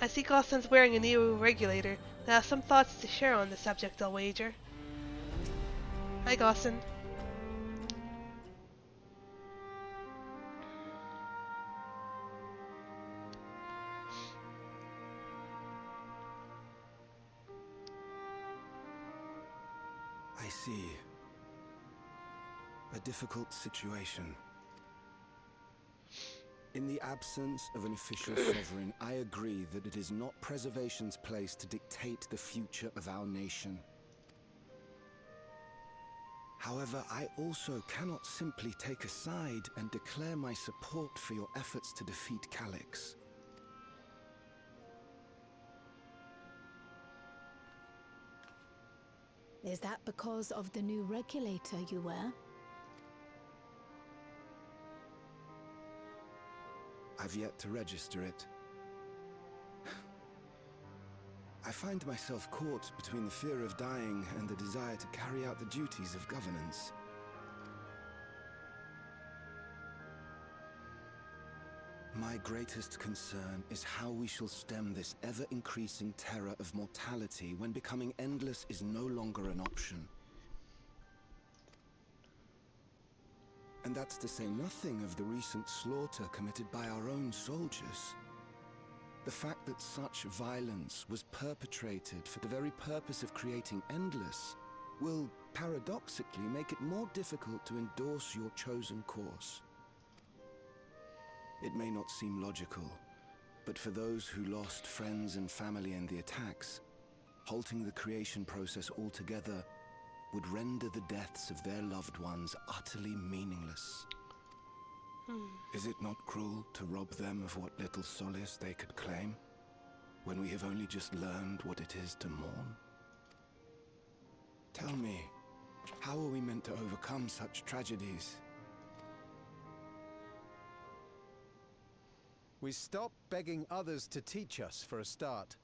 I see Gosan's wearing a new regulator. I have some thoughts to share on the subject, I'll wager. Hi, Gosan.
I see. A difficult situation. In the absence of an official sovereign, I agree that it is not Preservation's place to dictate the future of our nation. However, I also cannot simply take a side and declare my support for your efforts to defeat Calyx.
Is that because of the new regulator you wear?
I've yet to register it. I find myself caught between the fear of dying and the desire to carry out the duties of governance. My greatest concern is how we shall stem this ever-increasing terror of mortality when becoming endless is no longer an option. And that's to say nothing of the recent slaughter committed by our own soldiers. The fact that such violence was perpetrated for the very purpose of creating endless will paradoxically make it more difficult to endorse your chosen course. It may not seem logical, but for those who lost friends and family in the attacks, halting the creation process altogether would render the deaths of their loved ones utterly meaningless. Is it not cruel to rob them of what little solace they could claim, when we have only just learned what it is to mourn? Tell me, how are we meant to overcome such tragedies?
We stop begging others to teach us for a start.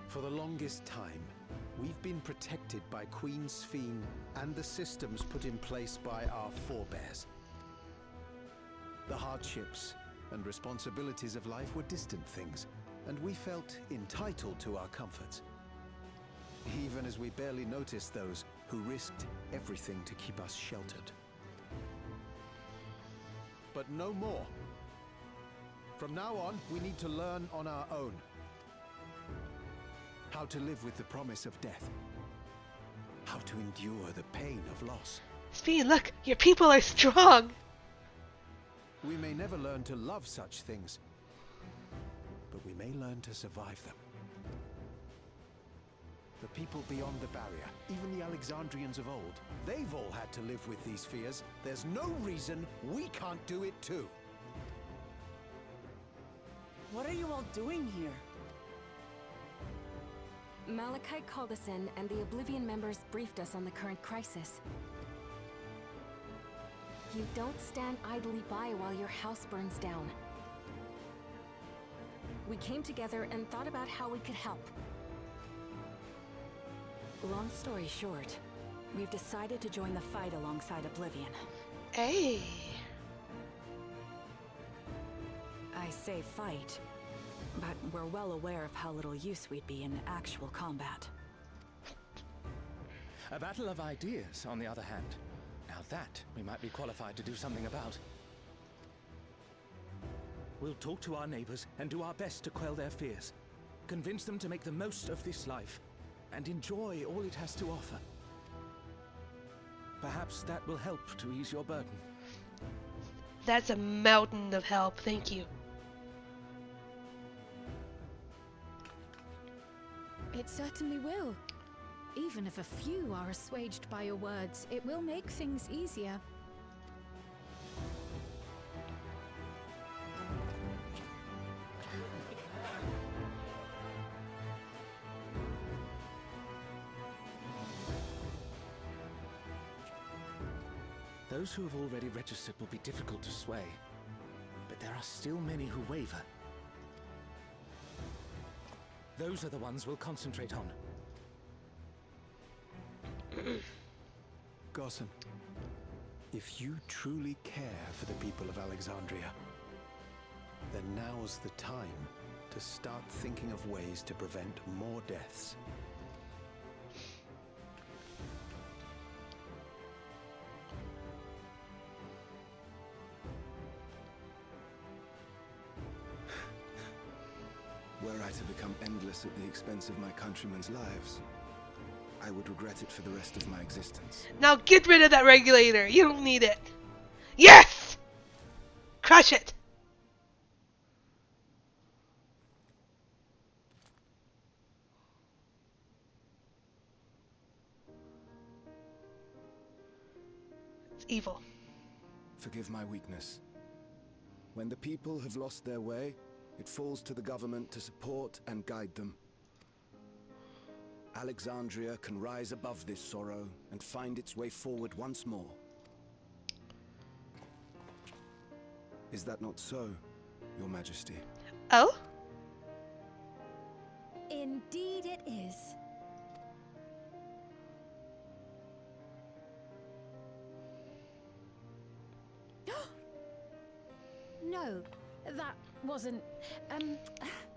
For the longest time, we've been protected by Queen Sphene and the systems put in place by our forebears. The hardships and responsibilities of life were distant things, and we felt entitled to our comforts, even as we barely noticed those who risked everything to keep us sheltered. But no more. From now on, we need to learn on our own. How to live with the promise of death. How to endure the pain of loss.
Sphene, look! Your people are strong!
We may never learn to love such things, but we may learn to survive them. The people beyond the barrier, even the Alexandrians of old, they've all had to live with these fears. There's no reason we can't do it too.
What are you all doing here?
Malachite called us in, and the Oblivion members briefed us on the current crisis. You don't stand idly by while your house burns down. We came together and thought about how we could help. Long story short, we've decided to join the fight alongside Oblivion.
Hey.
I say fight, but we're well aware of how little use we'd be in actual combat.
A battle of ideas, on the other hand. Now that we might be qualified to do something about. We'll talk to our neighbors and do our best to quell their fears. Convince them to make the most of this life and enjoy all it has to offer. Perhaps that will help to ease your burden.
That's a mountain of help, thank you.
It certainly will. Even if a few are assuaged by your words, it will make things easier.
Those who have already registered will be difficult to sway, but there are still many who waver. Those are the ones we'll concentrate on.
Gossen, if you truly care for the people of Alexandria, then now's the time to start thinking of ways to prevent more deaths.
Were I to become endless at the expense of my countrymen's lives, I would regret it for the rest of my existence.
Now get rid of that regulator. You don't need it. Yes! Crush it! It's evil.
Forgive my weakness. When the people have lost their way, it falls to the government to support and guide them. Alexandria can rise above this sorrow and find its way forward once more. Is that not so, Your Majesty?
Oh?
Indeed it is.
No, that wasn't...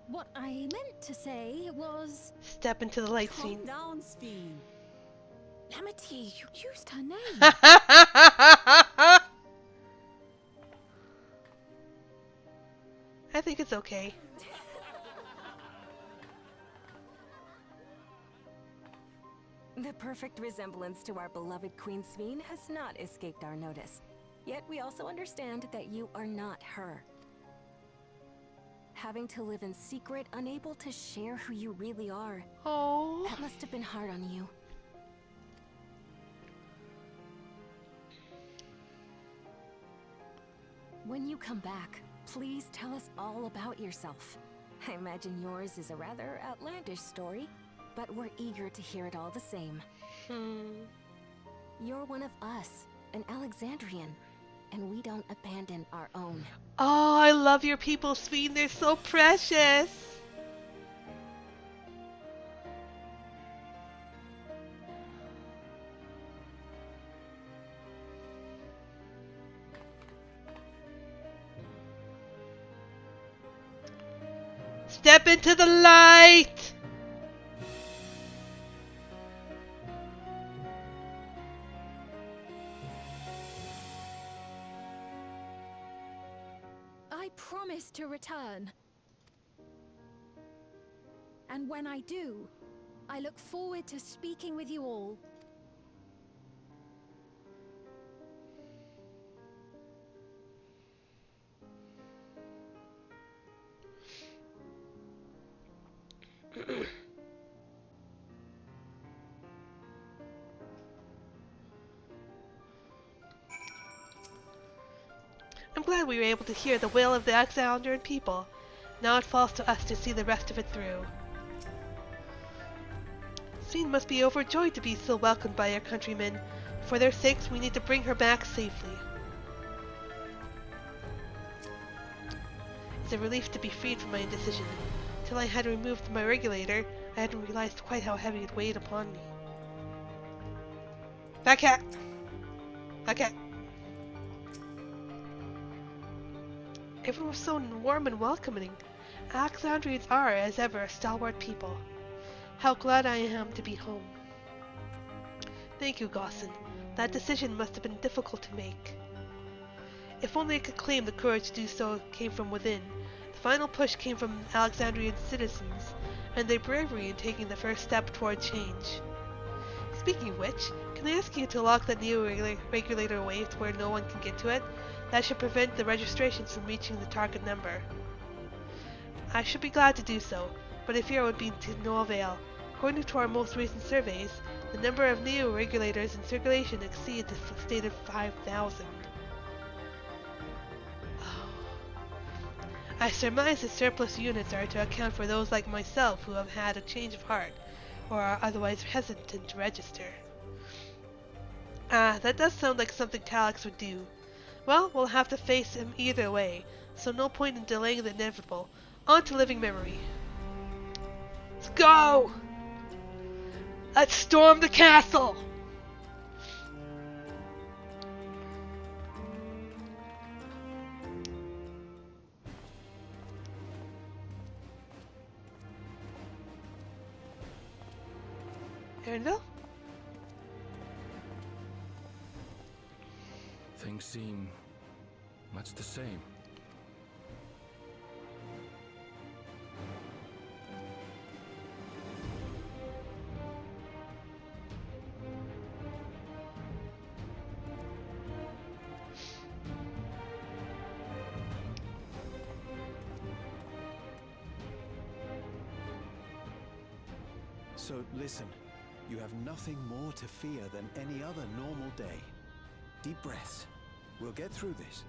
what I meant to say was...
Step into the light, Sphene.
Calm down, Sphene.
Amity, you used her name.
I think it's okay.
The perfect resemblance to our beloved Queen Sphene has not escaped our notice. Yet we also understand that you are not her. Having to live in secret, unable to share who you really are.
Oh.
That must have been hard on you. When you come back, please tell us all about yourself. I imagine yours is a rather outlandish story, but we're eager to hear it all the same. You're one of us, an Alexandrian, and we don't abandon our own.
Oh, I love your people, Sphene. They're so precious. Step into the light!
I promise to return. And when I do, I look forward to speaking with you all.
glad we were able to hear the wail of the Alexandrian people. Now it falls to us to see the rest of it through. Sphene must be overjoyed to be so welcomed by her countrymen. For their sakes, we need to bring her back safely. It's a relief to be freed from my indecision. Till I had removed my regulator, I hadn't realized quite how heavy it weighed upon me. Okay. Okay. Everyone was so warm and welcoming. Alexandrians are, as ever, a stalwart people. How glad I am to be home. Thank you, Gaussen. That decision must have been difficult to make. If only I could claim the courage to do so came from within. The final push came from Alexandrian citizens, and their bravery in taking the first step toward change. Speaking of which, can I ask you to lock that new regulator away to where no one can get to it? That should prevent the registrations from reaching the target number. I should be glad to do so, but I fear it would be to no avail. According to our most recent surveys, the number of neo-regulators in circulation exceeds the stated 5,000. I surmise the surplus units are to account for those like myself who have had a change of heart, or are otherwise hesitant to register. That does sound like something Calyx would do. Well, we'll have to face him either way, so no point in delaying the inevitable. On to living memory. Let's go! Let's storm the castle! Erinville?
Things seem much the same.
So listen, you have nothing more to fear than any other normal day. Deep breaths. We'll get through this.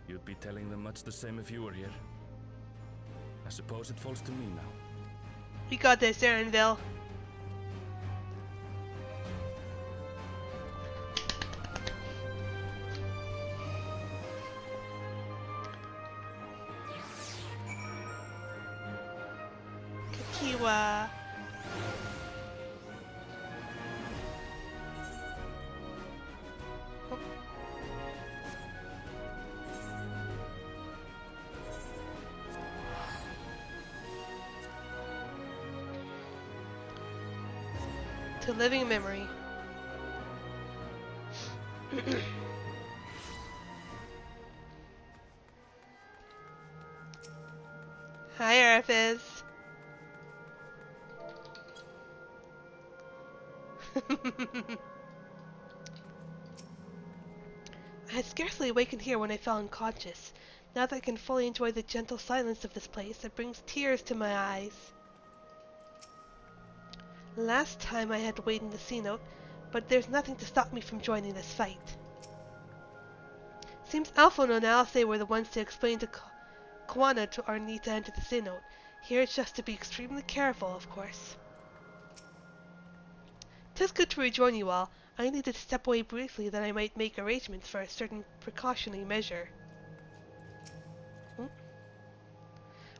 You'd be telling them much the same if you were here. I suppose it falls to me now.
We got this, Erinville. Kiwa. To living memory. Hi, Arthas. I had scarcely awakened here when I fell unconscious. Now that I can fully enjoy the gentle silence of this place, it brings tears to my eyes. Last time I had to wait in the C-note, but there's nothing to stop me from joining this fight. Seems Alphon and Alice were the ones to explain to Kwana to our need to enter the C-note. Here it's just to be extremely careful, of course. 'Tis good to rejoin you all. I needed to step away briefly that I might make arrangements for a certain precautionary measure.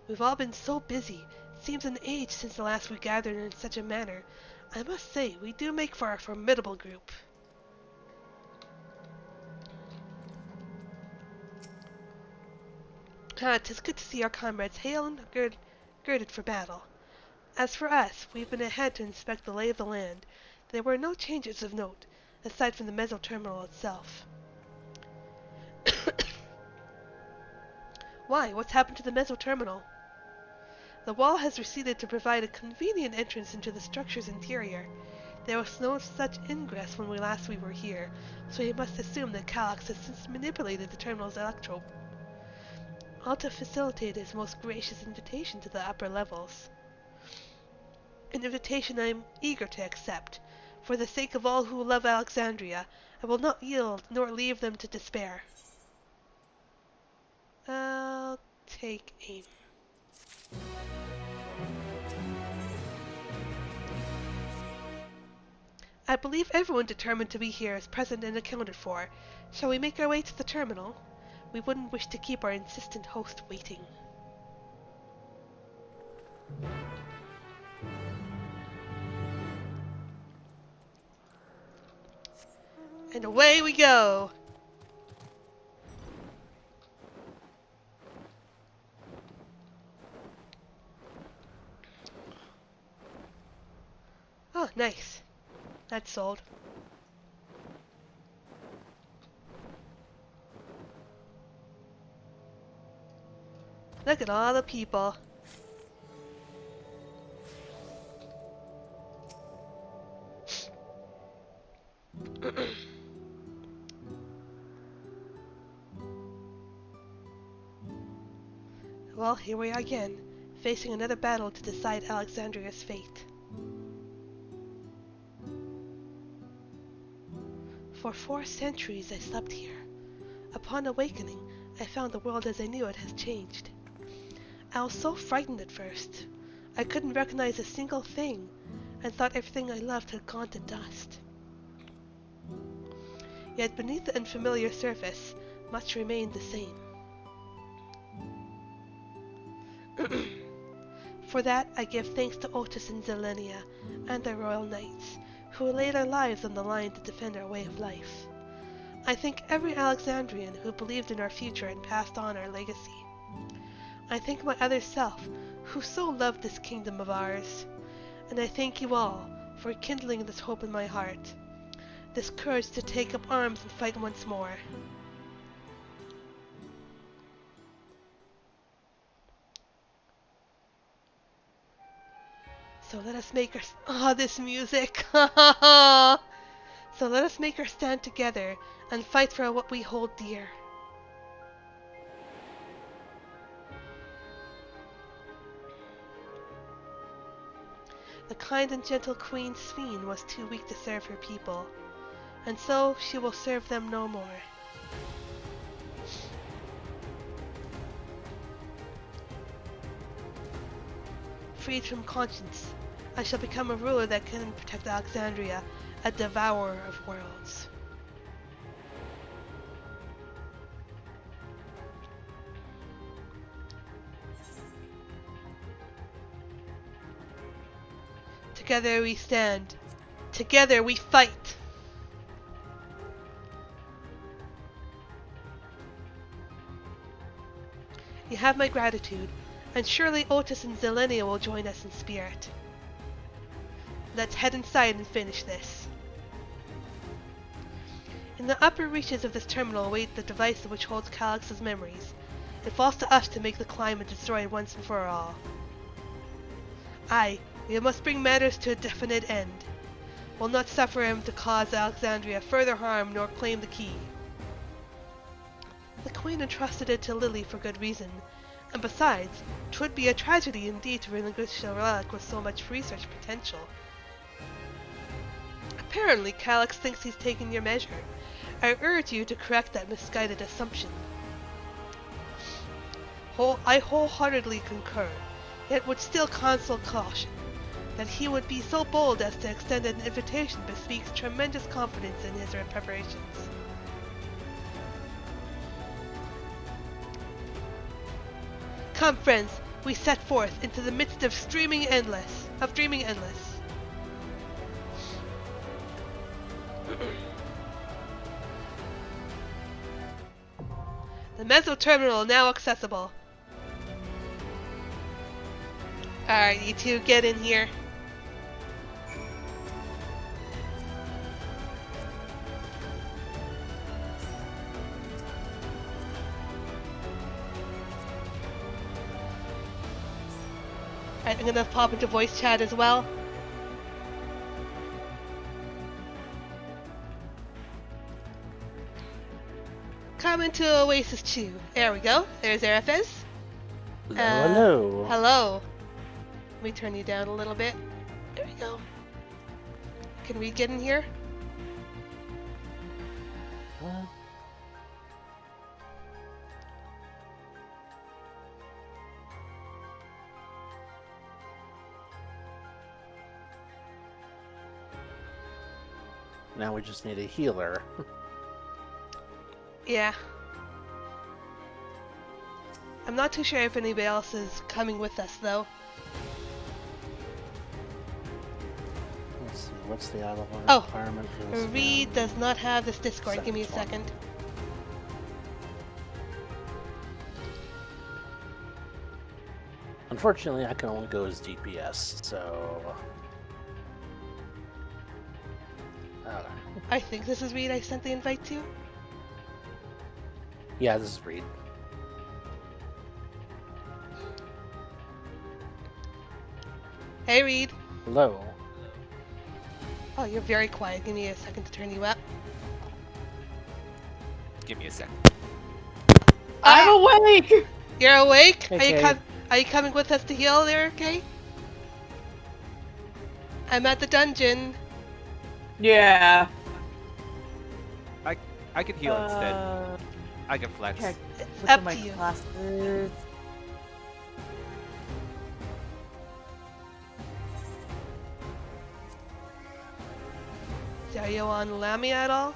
We've all been so busy. It seems an age since the last we gathered in such a manner. I must say, we do make for a formidable group. Tis good to see our comrades hale and girded for battle. As for us, we've been ahead to inspect the lay of the land. There were no changes of note, aside from the meso-terminal itself. Why, what's happened to the meso-terminal? The wall has receded to provide a convenient entrance into the structure's interior. There was no such ingress when last we were here, so you must assume that Calyx has since manipulated the terminal's electrope. all to facilitate his most gracious invitation to the upper levels. An invitation I am eager to accept. For the sake of all who love Alexandria, I will not yield nor leave them to despair. I'll take aim. I believe everyone determined to be here is present and accounted for. Shall we make our way to the terminal? We wouldn't wish to keep our insistent host waiting. And away we go! Oh, nice. That's sold. Look at all the people. Well, here we are again, facing another battle to decide Alexandria's fate. For 4 centuries I slept here. Upon awakening, I found the world as I knew it has changed. I was so frightened at first. I couldn't recognize a single thing, and thought everything I loved had gone to dust. Yet beneath the unfamiliar surface, much remained the same. For that, I give thanks to Otis and Zelenia, and the Royal Knights, who laid their lives on the line to defend our way of life. I thank every Alexandrian who believed in our future and passed on our legacy. I thank my other self, who so loved this kingdom of ours. And I thank you all for kindling this hope in my heart, this courage to take up arms and fight once more. So let us make our... this music! So let us make our stand together and fight for what we hold dear. The kind and gentle Queen Sphene was too weak to serve her people, and so she will serve them no more. Freed from conscience, I shall become a ruler that can protect Alexandria, a devourer of worlds. Together we stand. Together we fight. You have my gratitude, and surely Otis and Zelenia will join us in spirit. Let's head inside and finish this. In the upper reaches of this terminal await the device which holds Calyx's memories. It falls to us to make the climb and destroy it once and for all. Aye, we must bring matters to a definite end. We'll not suffer him to cause Alexandria further harm nor claim the key. The Queen entrusted it to Lily for good reason, and besides, 'twould be a tragedy indeed to relinquish a relic with so much research potential. Apparently, Calyx thinks he's taken your measure. I urge you to correct that misguided assumption. I wholeheartedly concur, yet would still counsel caution. That he would be so bold as to extend an invitation bespeaks tremendous confidence in his preparations. Come, friends, we set forth into the midst of dreaming endless. The Meso Terminal now accessible. Alright, you two, get in here. Alright, I'm gonna pop into voice chat as well. coming to Oasis 2. There we go. There's Arafes.
Hello.
Hello. Let me turn you down a little bit. There we go. Can we get in here?
Now we just need a healer.
Yeah. I'm not too sure if anybody else is coming with us, though.
Let's see, what's the other one?
Oh,
Requirement for this
Reed
one?
does not have this Discord. Give me a
720.
second.
Unfortunately, I can only go as DPS, so... Okay.
I think this is Reed I sent the invite to.
Yeah, this is Reed.
Hey, Reed.
Hello.
Oh, you're very quiet. Give me a second to turn you up.
Give me a sec.
I'm awake! You're awake?
Hey,
Are you coming with us to heal there, okay? I'm at the dungeon.
Yeah.
I can heal instead. I can flex.
Okay.
It's up
my
to you.
classes.
So are you on Lamia at all?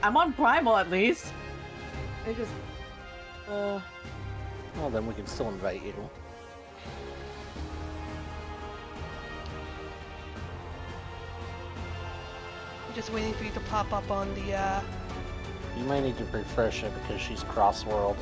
I'm on Primal at least. I just.
Well, then we can still invite you.
I'm just waiting for you to pop up on the,
You might need to refresh it because she's cross-world.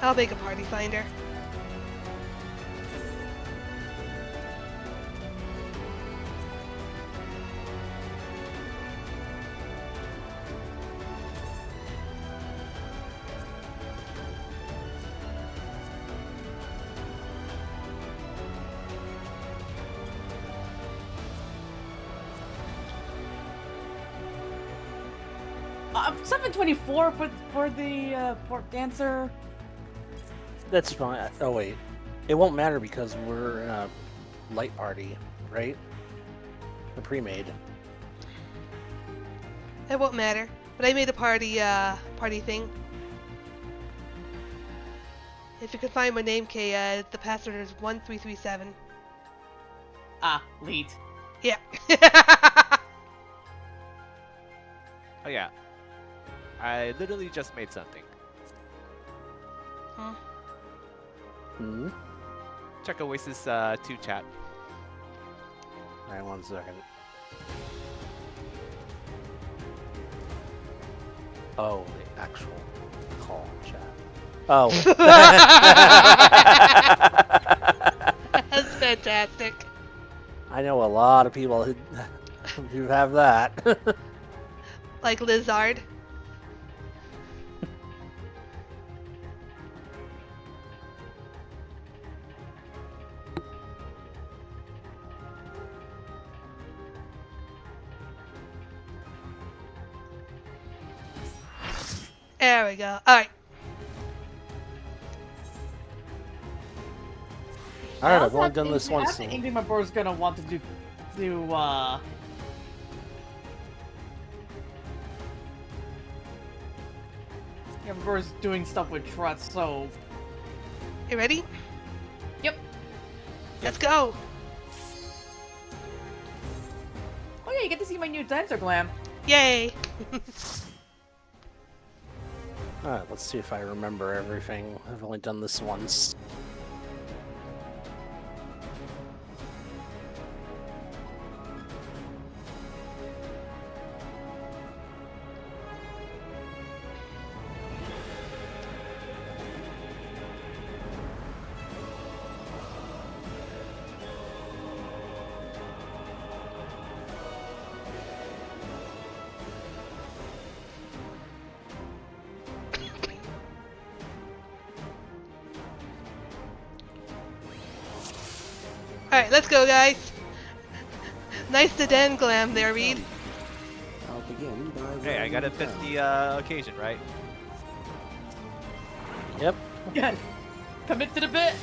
I'll make a party finder.
I'm 724 for the dancer.
That's fine. Oh, wait. It won't matter because we're in a light party, right? A pre-made.
It won't matter. But I made a party thing. If you can find my name, Kay, the password is 1337.
Ah, lead.
Yeah.
Oh yeah. I literally just made something.
Huh?
Hmm?
Check Oasis 2 chat.
Alright, 1 second. Oh, the actual call chat. Oh.
That's fantastic.
I know a lot of people who have that.
Like Lizard. There we go. Alright.
Alright, I've only done this once.
I think my bro's gonna want to do yeah, my bro's doing stuff with Trust, so.
You ready?
Yep.
Let's go.
Oh yeah, you get to see my new dancer glam.
Yay.
Alright, let's see if I remember everything. I've only done this once.
Alright, let's go, guys. Nice to den glam there, Reed.
I'll begin by
Hey, I gotta fit the occasion, right?
Yep.
Yes. Commit to the bit.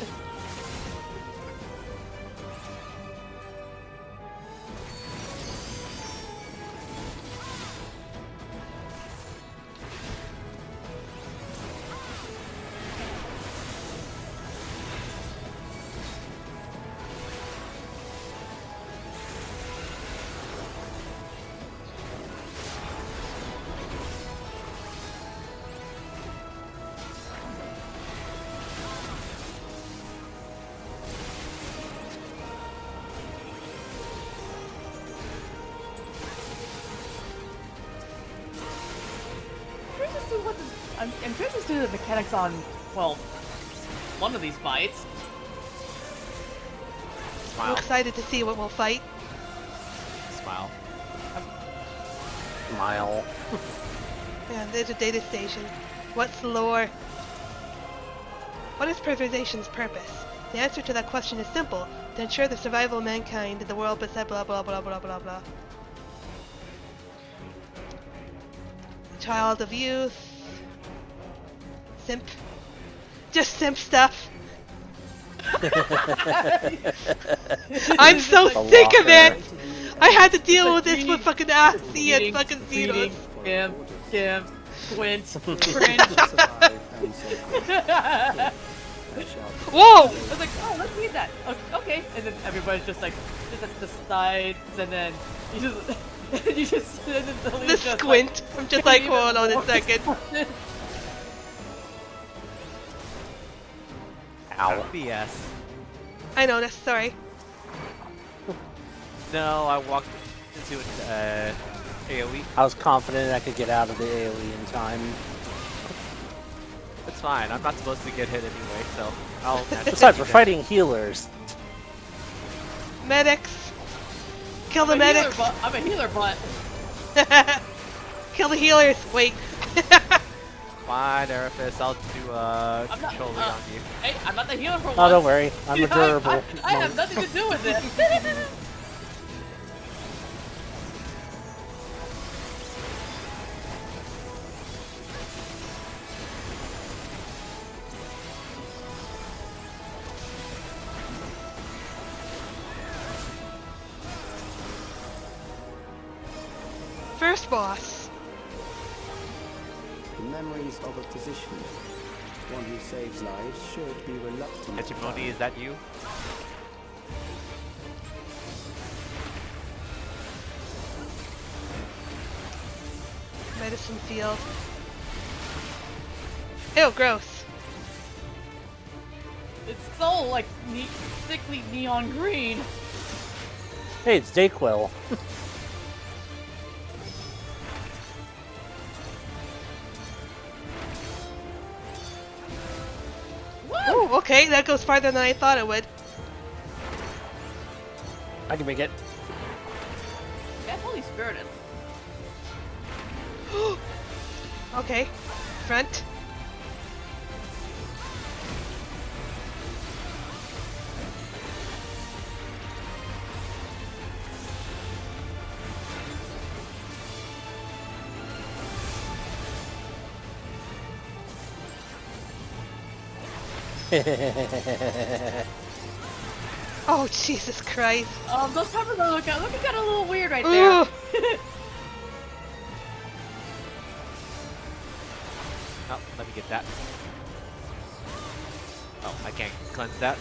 I'm curious to do the mechanics on, well, one of these fights.
I'm excited to see what we'll fight.
Smile.
Smile.
Yeah, there's a data station. What's the lore? What is preservation's purpose? The answer to that question is simple: to ensure the survival of mankind in the world beside blah blah blah blah blah blah. Child of youth. Simp. Just simp stuff. I'm so sick of it! I had to deal with this with fucking Assy and fucking Xenos.
Kim, Quint, Cringe.
Whoa!
I was like, oh, let's read that. Okay. And then everybody's just like, just at the sides, and then you just, you just,
the squint. Like, I'm just like, hold on a second.
Ow. BS.
I know, that's sorry.
No, I walked into an AoE.
I was confident I could get out of the AoE in time.
It's fine, I'm not supposed to get hit anyway, so I'll...
Besides, we're fighting healers.
Medics! Kill the medics!
I'm a healer, but...
Kill the healers! Wait.
Fine, Erebus, I'll do controlling on you.
Hey, I'm not the healer for once.
Oh, don't worry. I'm a durable.
I have nothing to do with it.
First boss.
The memories of a physician. One who saves lives should be reluctant.
Hegemony, is that you?
Medicine field. Ew, gross.
It's so, like, sickly neon green.
Hey, it's Dayquil.
Oh, okay, that goes farther than I thought it would.
I can make it.
Yeah, Holy Spirited.
Okay, front. Oh, Jesus Christ.
Those peppers are looking got a little weird right there.
Oh, let me get that. Oh, I can't cleanse that.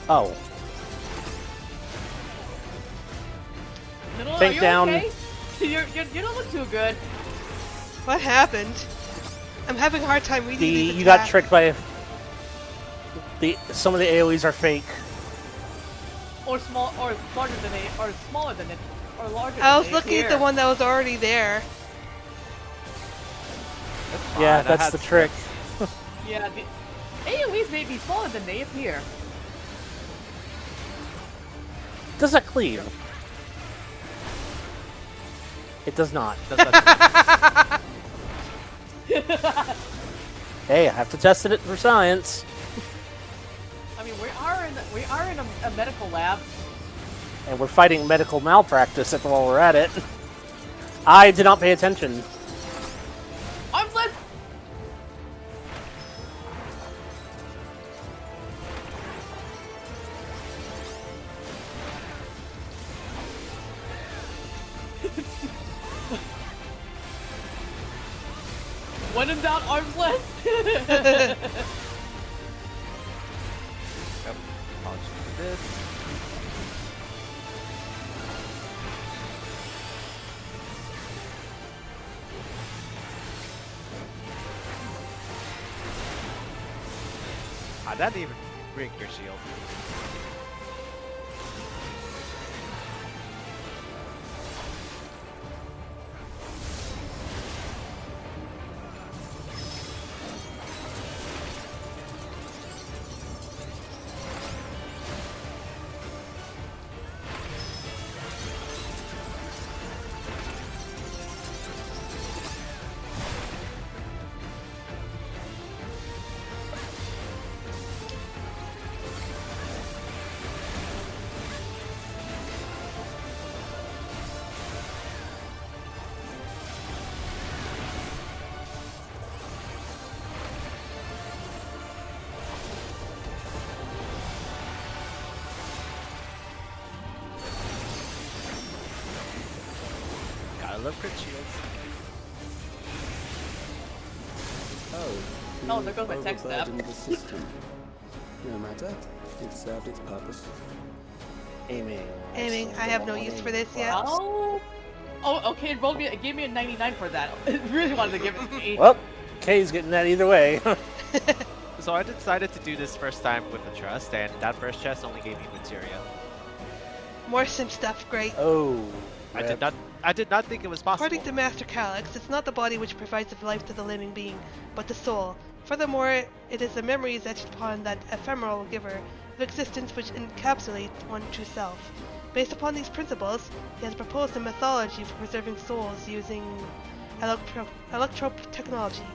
Oh.
No,
Think
you're
down.
Okay? You don't look too good.
What happened? I'm having a hard time reading these
You got
attacks.
tricked by some of the AoEs are fake.
Or small, or larger than it, or smaller than it, or larger.
I
than
was
it
looking
here.
at the one that was already there.
Yeah, that's the trick.
Yeah, the AoEs may be smaller than they appear.
Does that cleave? It does not.
Does that
Hey, I have to test it for science.
I mean, we are in a medical lab.
And we're fighting medical malpractice while we're at it. I did not pay attention.
Arms length! When in doubt, arms length!
Yep. Apologies for this. Ah, that didn't even break your shield. I love crit shields.
Oh, there goes my tech snap.
overburdened the system. No matter, it served its purpose.
Aiming.
Aiming. I have no use for this yet.
Oh, okay. It gave me a 99 for that. It really wanted to give it to me.
Well, Kay's getting that either way.
So I decided to do this first time with a trust, and that first chest only gave me materia.
More sim stuff, great.
Oh.
I did not think it was possible.
According to Master Calyx, it's not the body which provides the life to the living being, but the soul. Furthermore, it is the memories etched upon that ephemeral giver of existence which encapsulates one true self. Based upon these principles, he has proposed a methodology for preserving souls using electrope technology.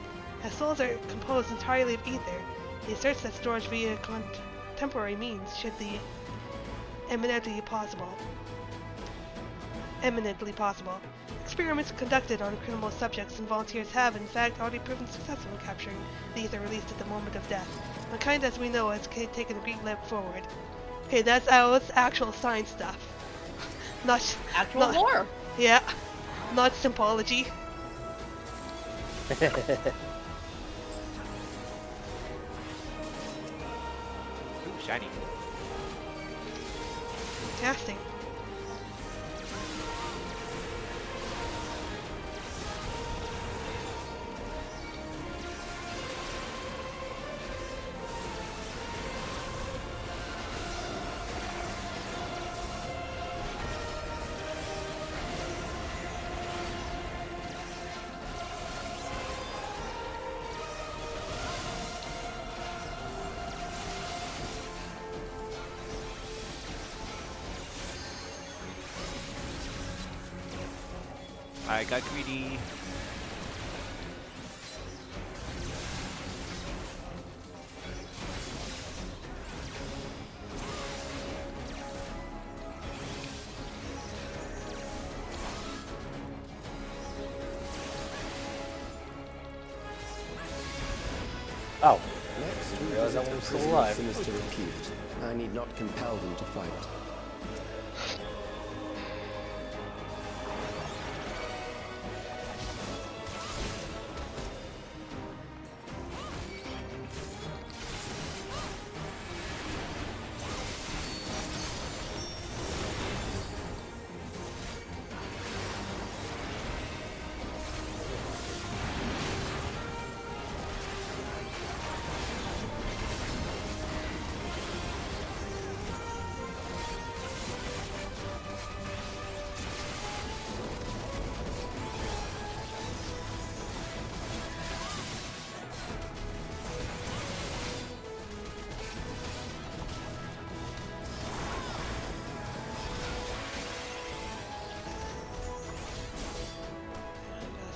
As souls are composed entirely of ether, he asserts that storage via contemporary means should be eminently possible. Experiments conducted on criminal subjects and volunteers have, in fact, already proven successful in capturing the ether released at the moment of death. Mankind, as we know, has taken a great leap forward. Okay, that's actual science stuff. Not
lore.
Yeah, not symbology.
Ooh, shiny.
Casting.
I got greedy.
Oh.
Next, we
realize
visit
that
a
one's still
prison of
alive.
sinister repute. I need not compel them to fight.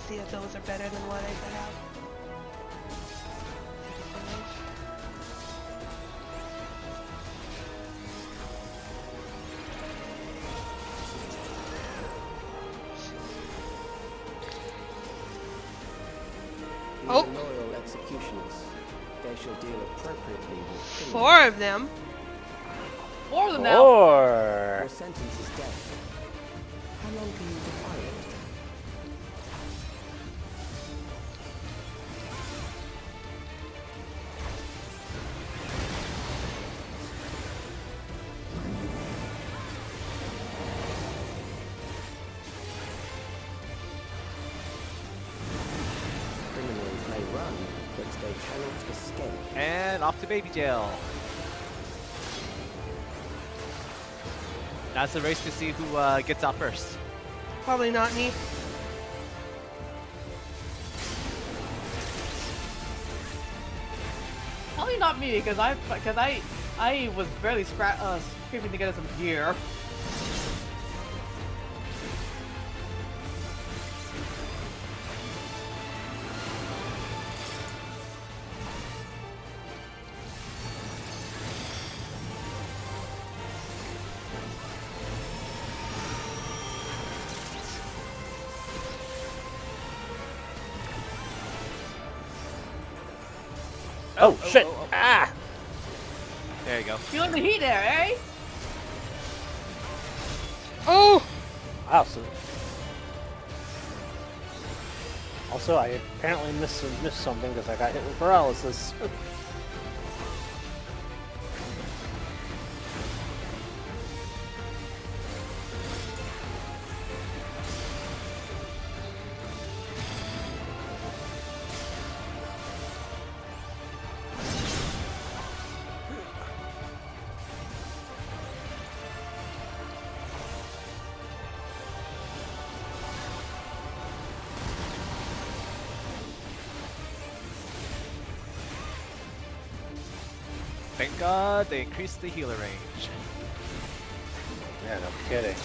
see if those are better than what I have.
Oh. Loyal executioners. They shall deal appropriately with criminals.
4 of them.
4 of them now.
4.
Your sentence is death. How long can you defy it? Criminals may run, but they cannot escape.
And off to baby jail. That's a race to see who gets out first.
Probably not me.
Probably not me, because I was barely scraping together some gear.
Oh, shit! Ah!
There you go.
Feeling the heat there, eh?
Oh!
Awesome. Also, I apparently missed something because I got hit with paralysis.
Thank God they increased the healer range.
Yeah, no kidding.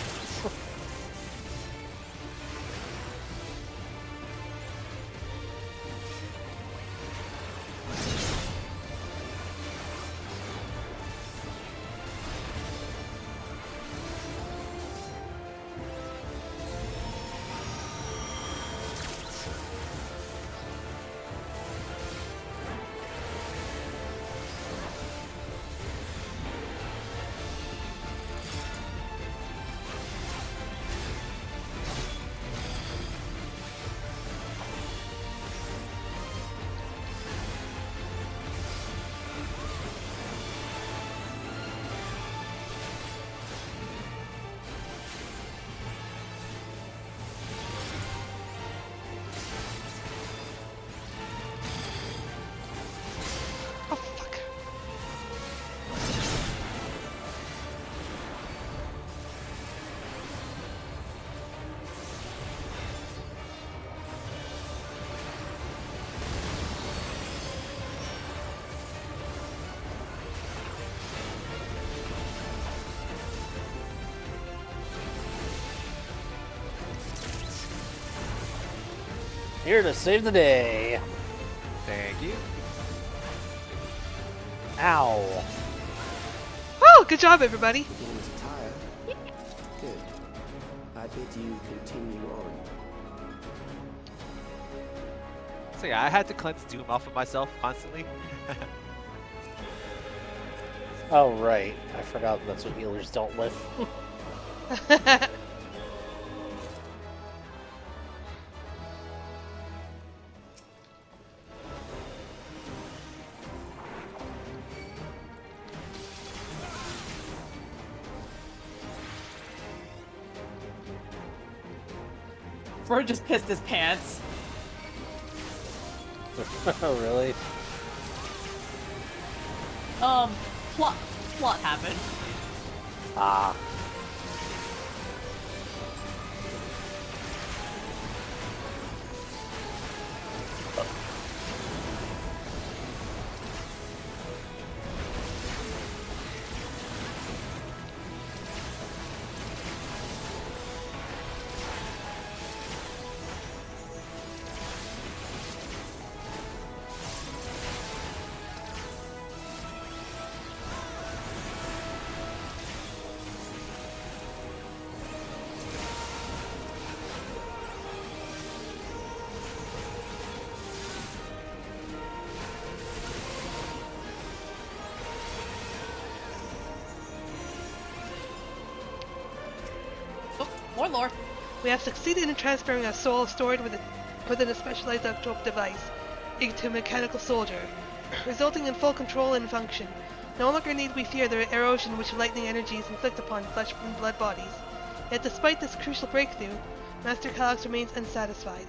Here to save the day.
Thank you.
Ow.
Oh, good job, everybody.
Beginning to tire? Good. I bid you continue on.
So yeah, I had to cleanse Doom off of myself constantly.
Oh, right. I forgot that's what healers don't lift.
Bird just pissed his pants.
Oh, really?
Plot happened.
Ah.
More lore.
We have succeeded in transferring a soul stored within a specialized electrope device into a mechanical soldier, resulting in full control and function. No longer need we fear the erosion which lightning energies inflict upon flesh and blood bodies. Yet despite this crucial breakthrough, Master Calyx remains unsatisfied.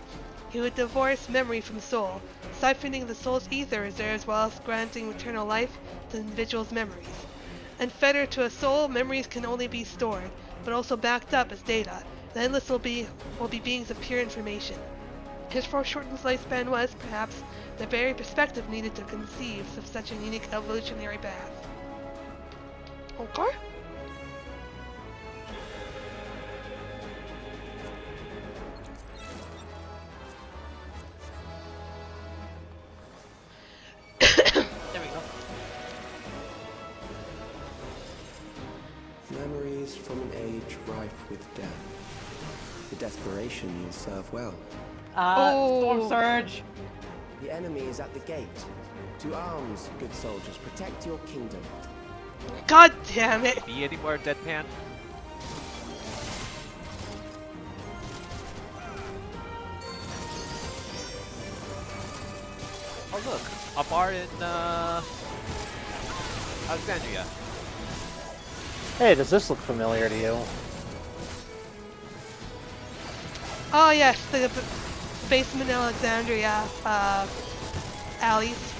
He would divorce memory from soul, siphoning the soul's ether reserves whilst granting eternal life to the individual's memories. Unfettered to a soul, memories can only be stored, but also backed up as data. The Endless will be beings of pure information. His foreshortened lifespan was, perhaps, the very perspective needed to conceive of such a unique evolutionary path. Okay.
There we go.
Memories from an age rife with death. The desperation will serve well.
Storm Surge.
The enemy is at the gate. To arms, good soldiers. Protect your kingdom.
God damn it!
Be any more deadpan? Oh look, a bar in Alexandria.
Hey, does this look familiar to you?
Oh yes, the basement in Alexandria alleys.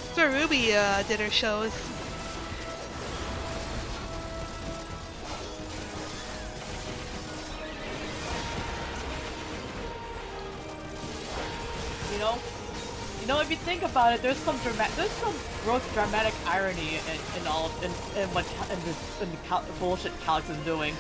That's where Ruby did her shows.
You know, if you think about it, there's some gross dramatic irony in all in what in the bullshit Calyx is doing.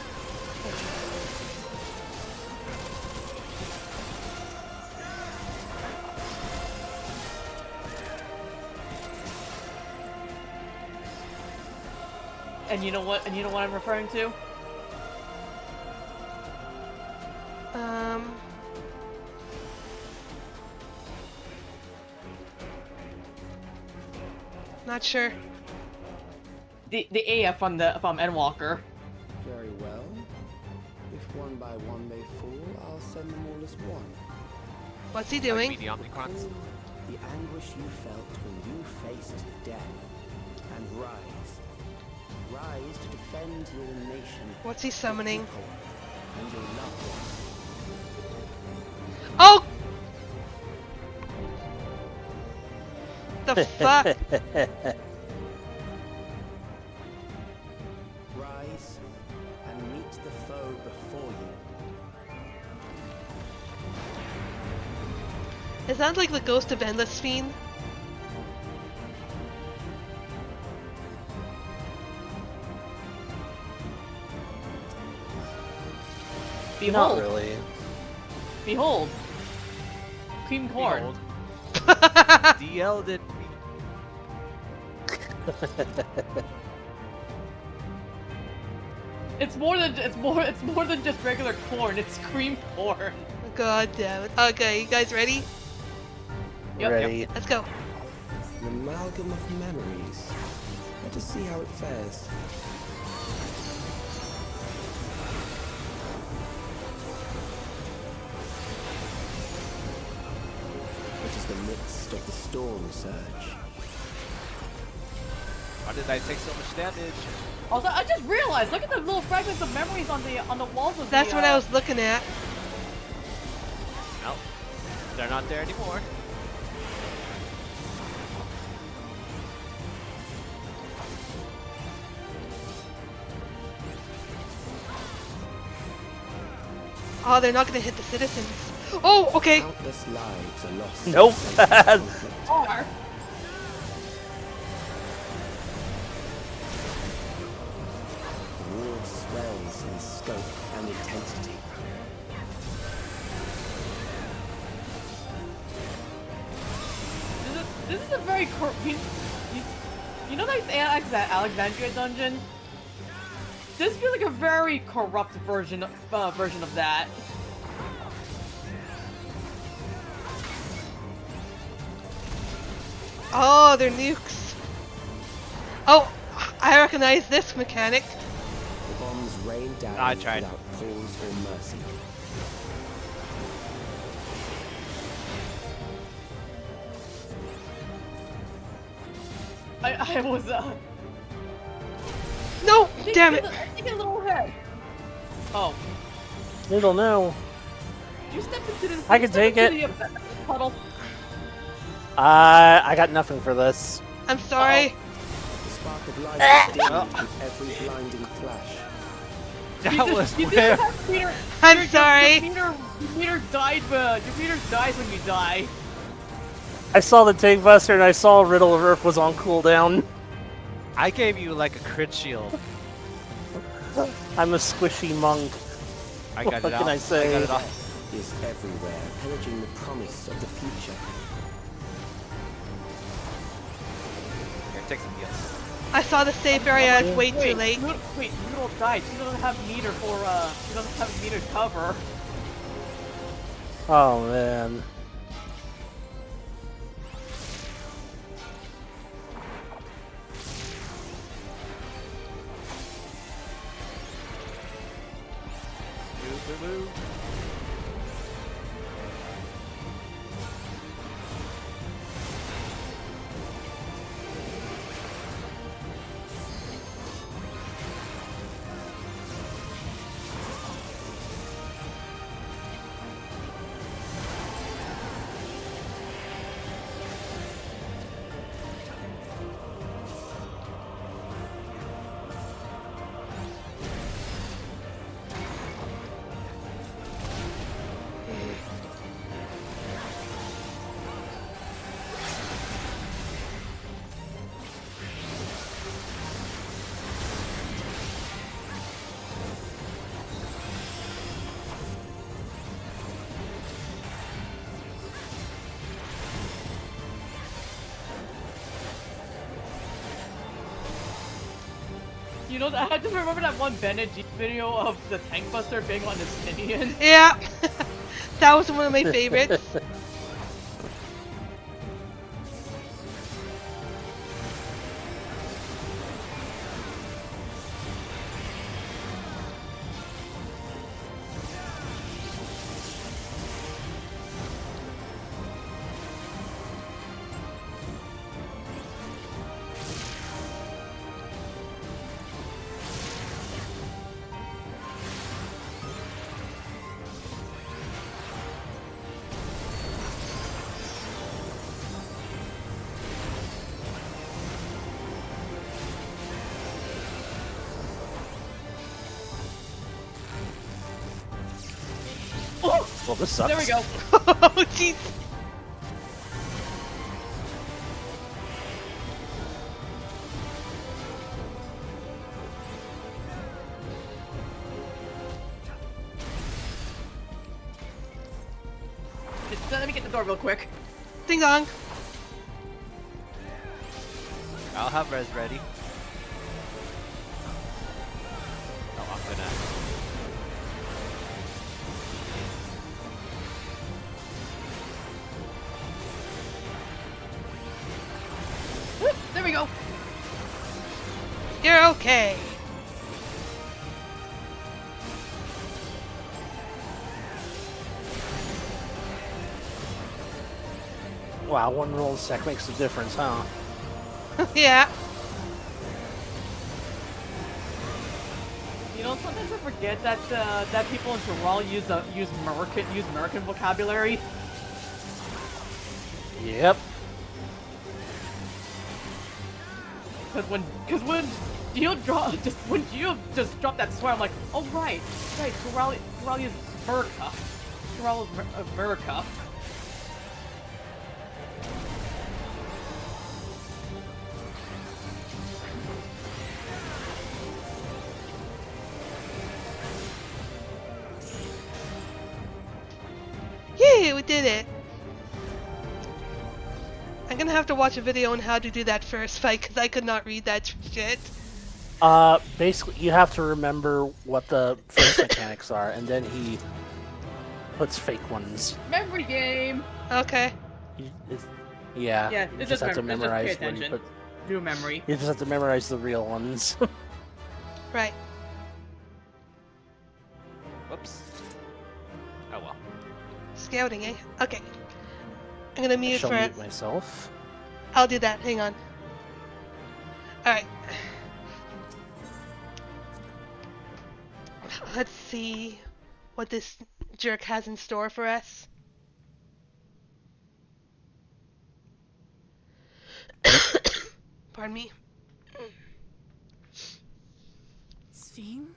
And you know what? And you know what I'm referring to?
Not sure.
The AF from Endwalker.
Very well. If one by one they fall, I'll send them all as one.
What's he doing?
Like the Omnicrons?
The anguish you felt when you faced death. And rise. Rise to defend your nation.
What's he summoning?
And your loved ones.
Oh! The fuck?
Rise and meet the foe before you.
It sounds like the ghost of Endless Fiend.
Behold.
Not really.
Behold. Cream corn.
Behold. DL did
It's more than just regular corn. It's cream corn.
God damn it. Okay, you guys ready?
Yep,
Ready.
Yep.
Let's go.
An amalgam of memories. Let us see how it fares. It is the midst of the storm surge.
Why did I take so much damage?
Also, I just realized, look at the little fragments of memories on the walls of
That's what I was looking at.
No, they're not there anymore.
Oh, they're not gonna hit the citizens. Oh, okay.
Countless lives are lost.
Nope.
Are.
The war swells in scope and intensity.
This is a very you know that Alexandria dungeon? This feels like a very corrupt version of that.
Oh, they're nukes. Oh, I recognize this mechanic.
The bombs rain down
I tried.
without pause or mercy.
I was
No! Damn it!
I think a little ahead. Oh.
Little no.
You stepped into the
I can take it.
puddle.
I got nothing for this.
I'm sorry.
The spark of light is dim with every blinding flash.
That was
you
weird.
I'm sorry.
Your meter died, your meter dies when you die.
I saw the Tank Buster and I saw Riddle of Earth was on cooldown.
I gave you like a crit shield.
I'm a squishy monk.
I got
what
it out.
can I say?
I got it off.
Is everywhere, pillaging the promise of the future.
Here, take some heals.
I saw the safe area. It's way too late.
Wait, Noodle died. She doesn't have meter for she doesn't have meter cover.
Oh man.
You know, I just remember that one Bennett video of the Tank Buster being on his minion.
Yeah, that was one of my favorites.
Well, this sucks.
There we go.
Oh, jeez.
Let me get the door real quick.
Ding dong.
I'll have res ready. Oh, I'm gonna.
Whoop, there we go.
You're okay.
Wow, one roll a sec makes a difference, huh?
Yeah.
You know, sometimes I forget that that people in Terral use American vocabulary.
Yep.
Because when you just drop that swear, I'm like, oh right, Terral uses America. Terral is America.
Yay, we did it. I'm gonna have to watch a video on how to do that first fight because I could not read that shit.
Basically, you have to remember what the first mechanics are, and then he puts fake ones.
Memory game.
Okay.
Yeah.
Yeah,
You
it's
just have to
pay
memorize what he
attention.
puts.
Do memory.
You just have to memorize the real ones.
Right.
Whoops. Oh well.
Scouting, eh? Okay. I'm gonna
I
mute
shall
for.
mute myself.
I'll do that. Hang on. Alright. Let's see what this jerk has in store for us. Pardon me.
Sphene?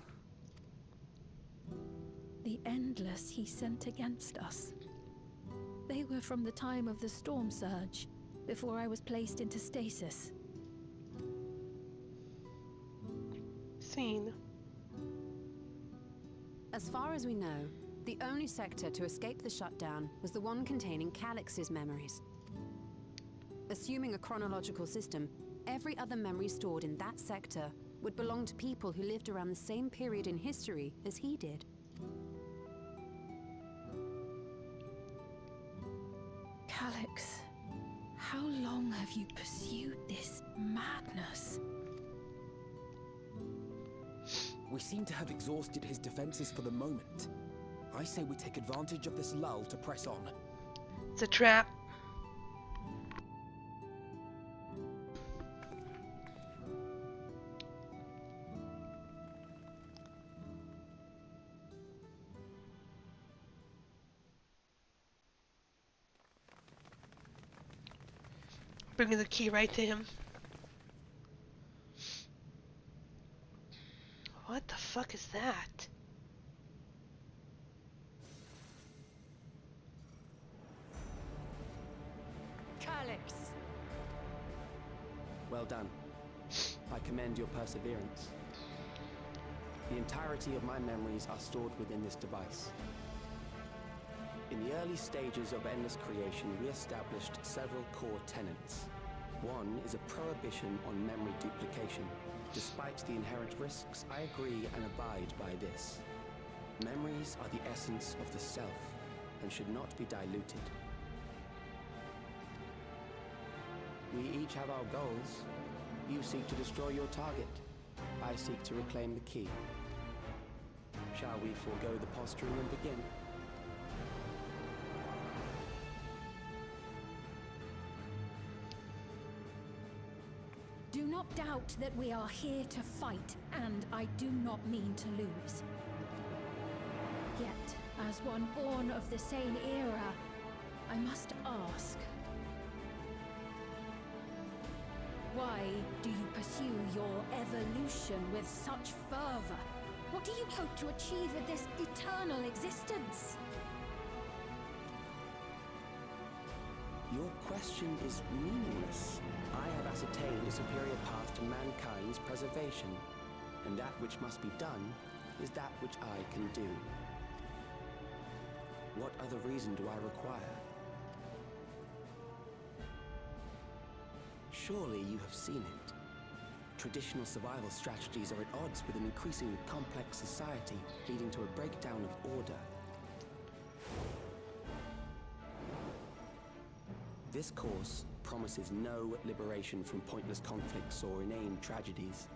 The Endless he sent against us. They were from the time of the storm surge, before I was placed into stasis.
Scene.
As far as we know, the only sector to escape the shutdown was the one containing Calix's memories. Assuming a chronological system, every other memory stored in that sector would belong to people who lived around the same period in history as he did.
Calix, how long have you pursued this madness?
We seem to have exhausted his defenses for the moment. I say we take advantage of this lull to press on.
It's a trap. Bringing the key right to him. What the fuck is that?
Calix!
Well done. I commend your perseverance. The entirety of my memories are stored within this device. In the early stages of endless creation, we established several core tenets. One is a prohibition on memory duplication. Despite the inherent risks, I agree and abide by this. Memories are the essence of the self and should not be diluted. We each have our goals. You seek to destroy your target. I seek to reclaim the key. Shall we forego the posturing and begin?
Do not doubt that we are here to fight, and I do not mean to lose. Yet, as one born of the same era, I must ask, why do you pursue your evolution with such fervor? What do you hope to achieve with this eternal existence?
Your question is meaningless. I have ascertained a superior path to mankind's preservation, and that which must be done is that which I can do. What other reason do I require? Surely you have seen it. Traditional survival strategies are at odds with an increasingly complex society, leading to a breakdown of order. This course promises no liberation from pointless conflicts or inane tragedies.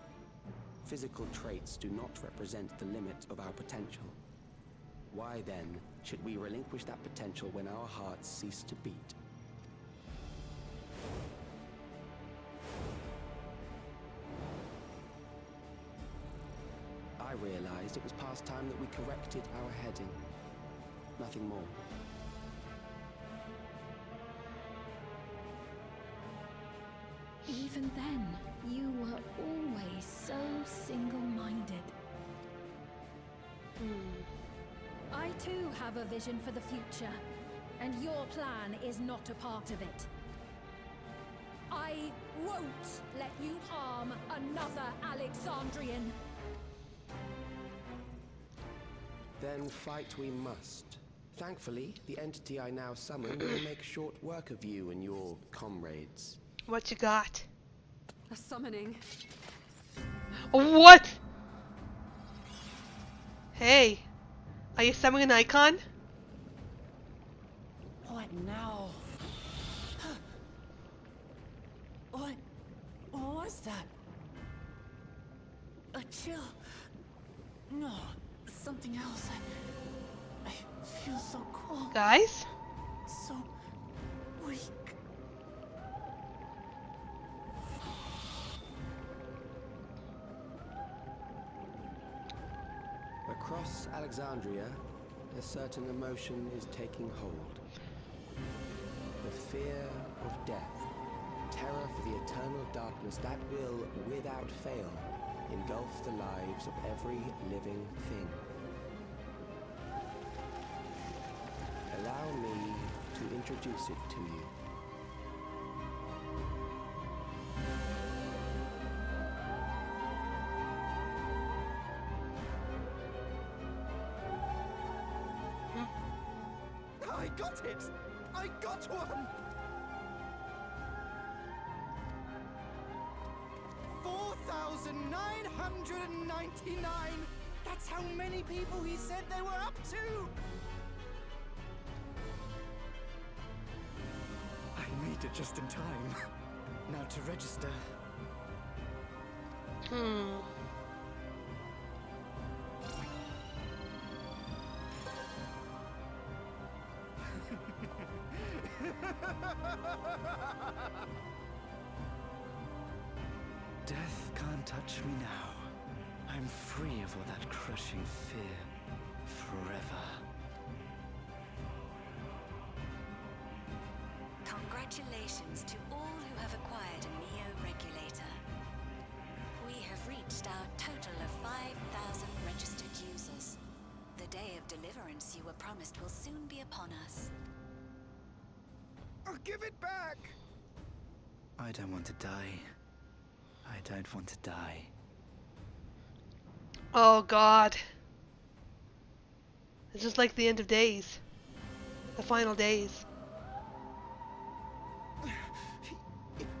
Physical traits do not represent the limit of our potential. Why then should we relinquish that potential when our hearts cease to beat? I realized it was past time that we corrected our heading. Nothing more.
Even then, you were always so single-minded. I too have a vision for the future, and your plan is not a part of it. I won't let you harm another Alexandrian.
Then fight we must. Thankfully, the entity I now summon will make short work of you and your comrades.
What you got?
A summoning.
What? Hey, are you summoning an icon?
What now? What? was that? A chill? No, something else. I feel so cold.
Guys?
So weak.
Across Alexandria, a certain emotion is taking hold. The fear of death. Terror for the eternal darkness that will, without fail, engulf the lives of every living thing. Allow me to introduce it to you.
I got it! I got one! 4,999! That's how many people he said they were up to! I made it just in time. Now to register. Death can't touch me now. I'm free of all that crushing fear. Forever.
Congratulations to all who have acquired a Neo-Regulator. We have reached our total of 5,000 registered users. The day of deliverance you were promised will soon be upon us.
I'll give it back! I don't want to die. I don't want to die.
Oh god. It's just like the end of days. The final days.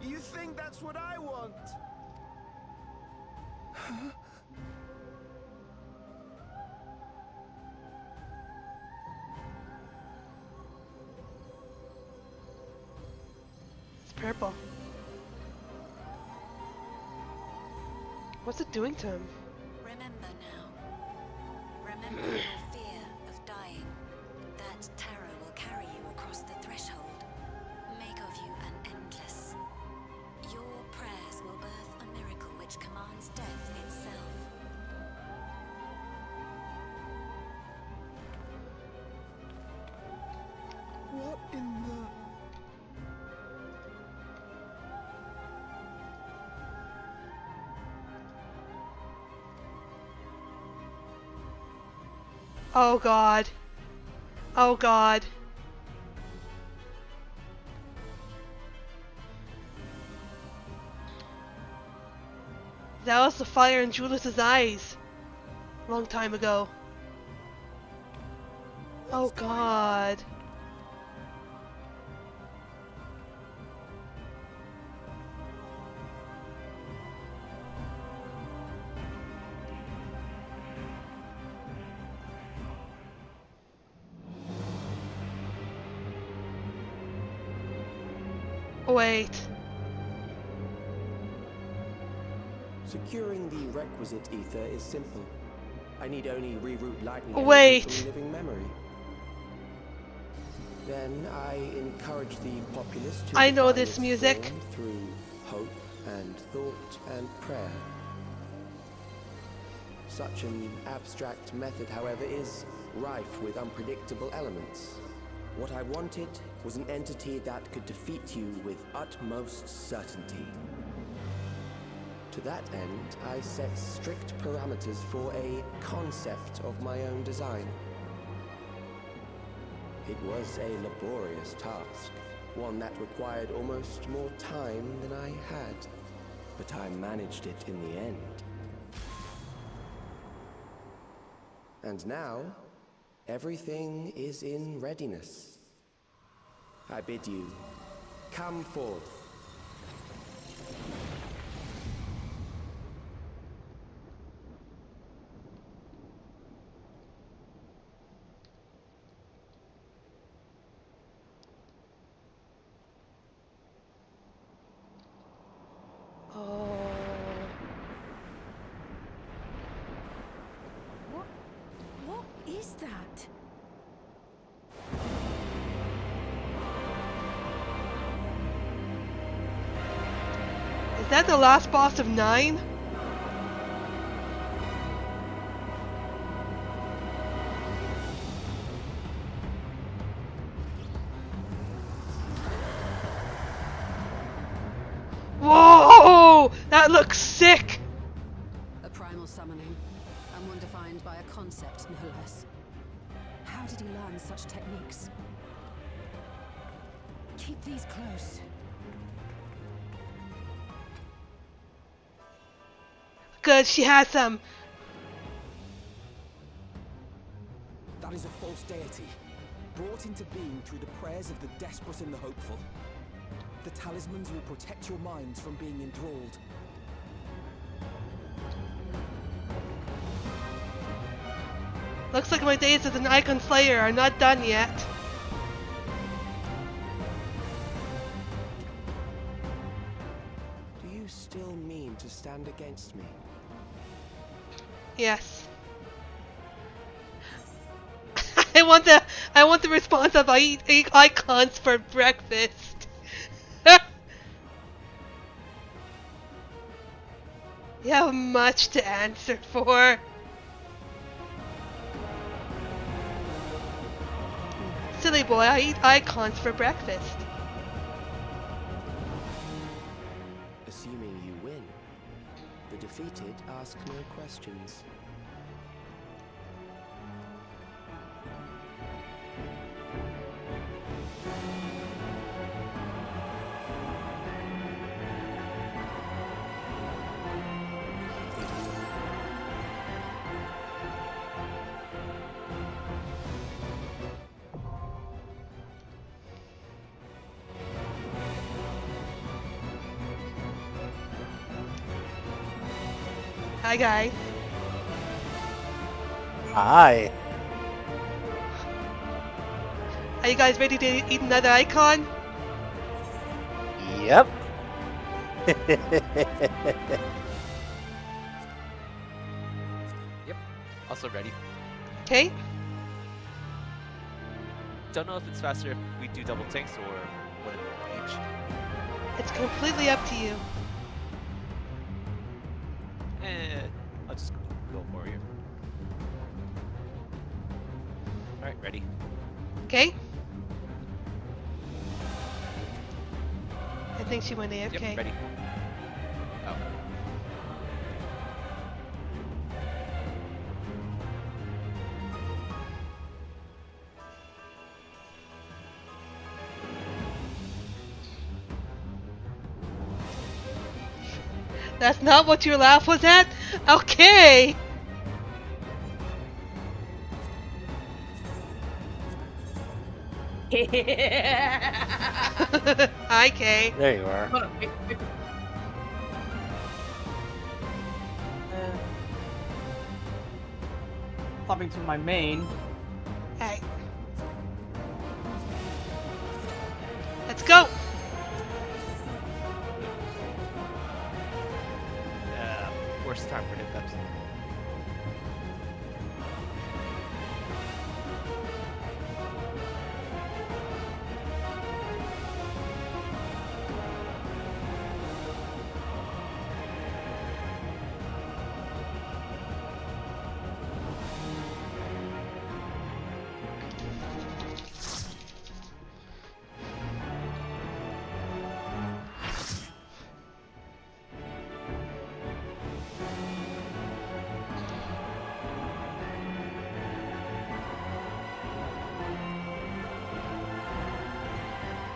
You think that's what I want?
It's purple. What's it doing to him?
Remember now. Remember your fear of dying. That terror will carry you across the threshold. Make of you an endless. Your prayers will birth a miracle which commands death itself.
What in the...
Oh god. Oh god. That was the fire in Julius's eyes. A long time ago. Oh god. Wait.
Securing the requisite ether is simple. I need only reroute lightning
Wait.
energy from living memory. Then I encourage the populace to
I know
define
this
its
music.
form through hope and thought and prayer. Such an abstract method, however, is rife with unpredictable elements. What I wanted was an entity that could defeat you with utmost certainty. To that end, I set strict parameters for a concept of my own design. It was a laborious task, one that required almost more time than I had, but I managed it in the end. And now, everything is in readiness. I bid you, come forth.
Oh.
that?
Is that the last boss of 9? Whoa! That looks sick!
A primal summoning, and one defined by a concept, no less. How did he learn such techniques? Keep these close.
Good, she has some.
That is a false deity, brought into being through the prayers of the desperate and the hopeful. The talismans will protect your minds from being enthralled.
Looks like my days as an Icon Slayer are not done yet.
Do you still mean to stand against me?
Yes. I want the response of I eat icons for breakfast. You have much to answer for. Silly boy, I eat icons for breakfast.
Assuming you win, the defeated ask no questions.
Hi guys.
Hi.
Are you guys ready to eat another icon?
Yep.
Yep. Also ready.
Okay.
Don't know if it's faster if we do double tanks or one of each.
It's completely up to you.
I'll just go warrior. Alright, ready.
Okay. I think she went AFK.
Yep, ready. Oh.
That's not what your laugh was at? Okay! Hi, Kay.
There you are.
Popping to my main.
Hey. Let's go!
Worst time for hiccups.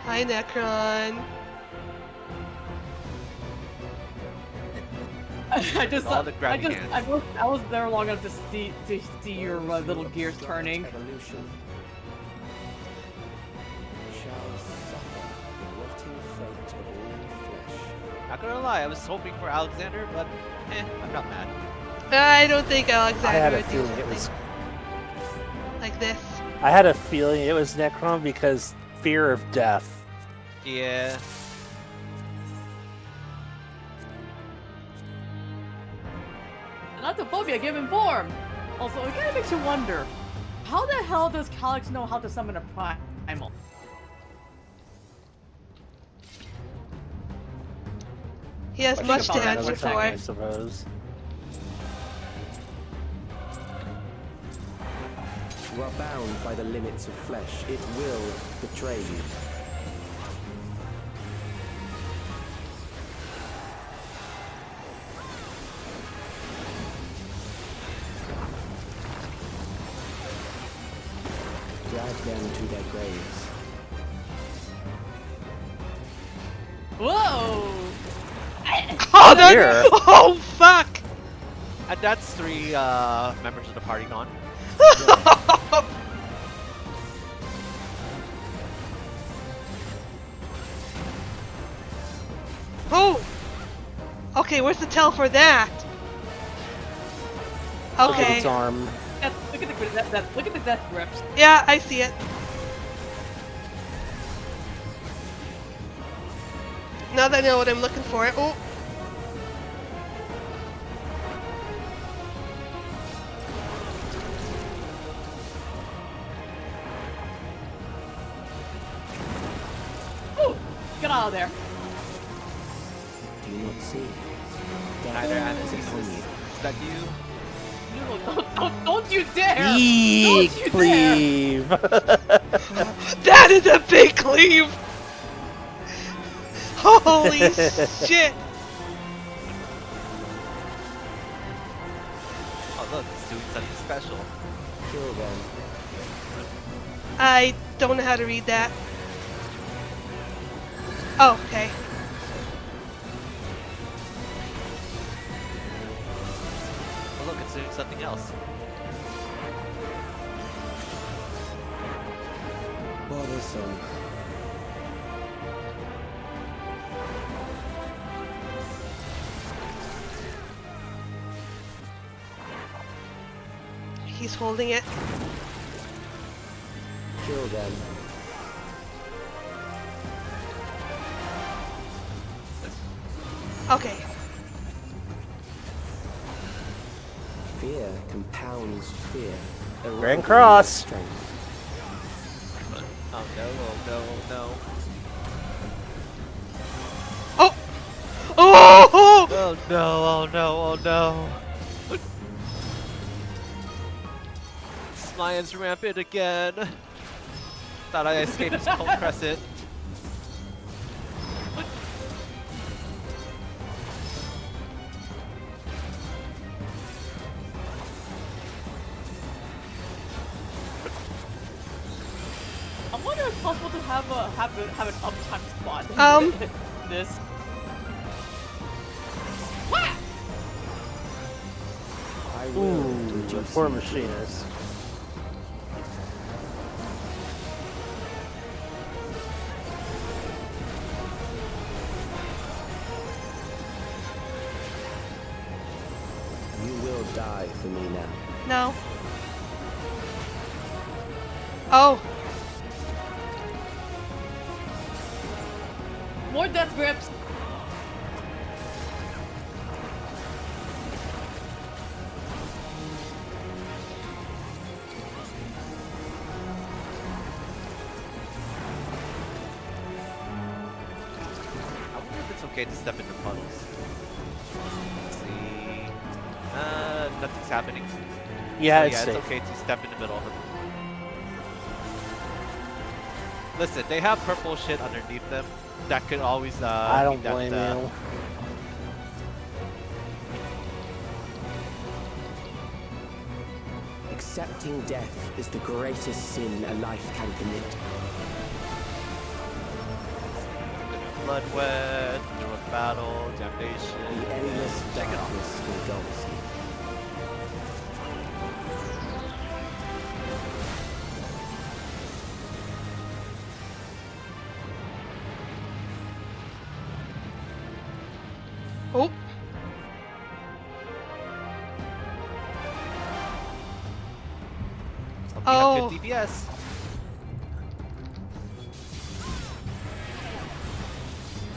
Hi, Necron.
I was there long enough to see your little gears turning.
Evolution shall suffer the rotting fate of all flesh.
Not gonna lie, I was hoping for Alexander, but I'm not mad.
I don't think
I had
Alexander
a
would do
feeling it
something
was.
like this.
I had a feeling it was Necron because fear of death.
Yeah.
Not the phobia given form. Also, it kind of makes you wonder. How the hell does Calyx know how to summon a primal?
He has much to answer for.
I suppose.
You are bound by the limits of flesh. It will betray you. Drag them to their graves.
Whoa!
Oh, that, oh fuck!
And that's 3 members of the party gone.
Oh! Okay, where's the tell for that? Okay.
Its arm.
Look at the death grips.
Yeah, I see it. Now that I know what I'm looking for. Oh.
Ooh, get out of there.
Do you not see?
Neither anesthesis. Is that you?
No, don't you dare!
Eee,
Don't you
cleave!
That is a big cleave! Holy shit!
Oh look, it's doing something special.
Kill them.
I don't know how to read that. Oh, okay.
Oh look, it's doing something else.
Bothersome.
He's holding it.
Kill them.
Okay.
Fear compounds fear.
Grand Cross.
Strength.
Oh no, oh no, oh no.
Oh! Oh!
Oh no, oh no, oh no. Lion's rampant again. Thought I escaped his cold crescent.
I wonder if it's possible to have an uptime spot. This.
Ooh, poor machinist.
You will die for me now.
No. Oh.
More death grips.
I wonder if it's okay to step into puddles. Let's see. Nothing's happening.
Yeah,
so,
it's
yeah,
safe.
it's okay to step in the middle of them. Listen, they have purple shit underneath them that could always.
I don't
mean
blame
that,
you.
Accepting death is the greatest sin a life can commit.
Blood wet, new battle, damnation.
The endless
Check it
darkness engulfs you.
Oh.
Oh. Good DPS.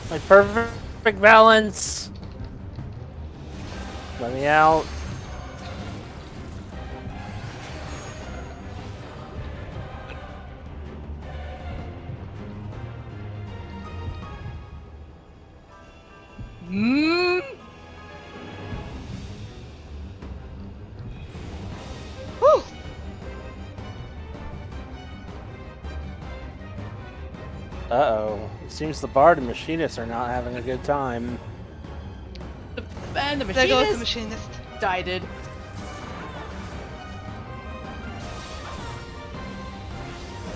My perfect balance. Let me out.
Hmm.
Whew!
Uh-oh. It seems the Bard and Machinist are not having a good time.
And the
There goes the
machinist
machinist.
died.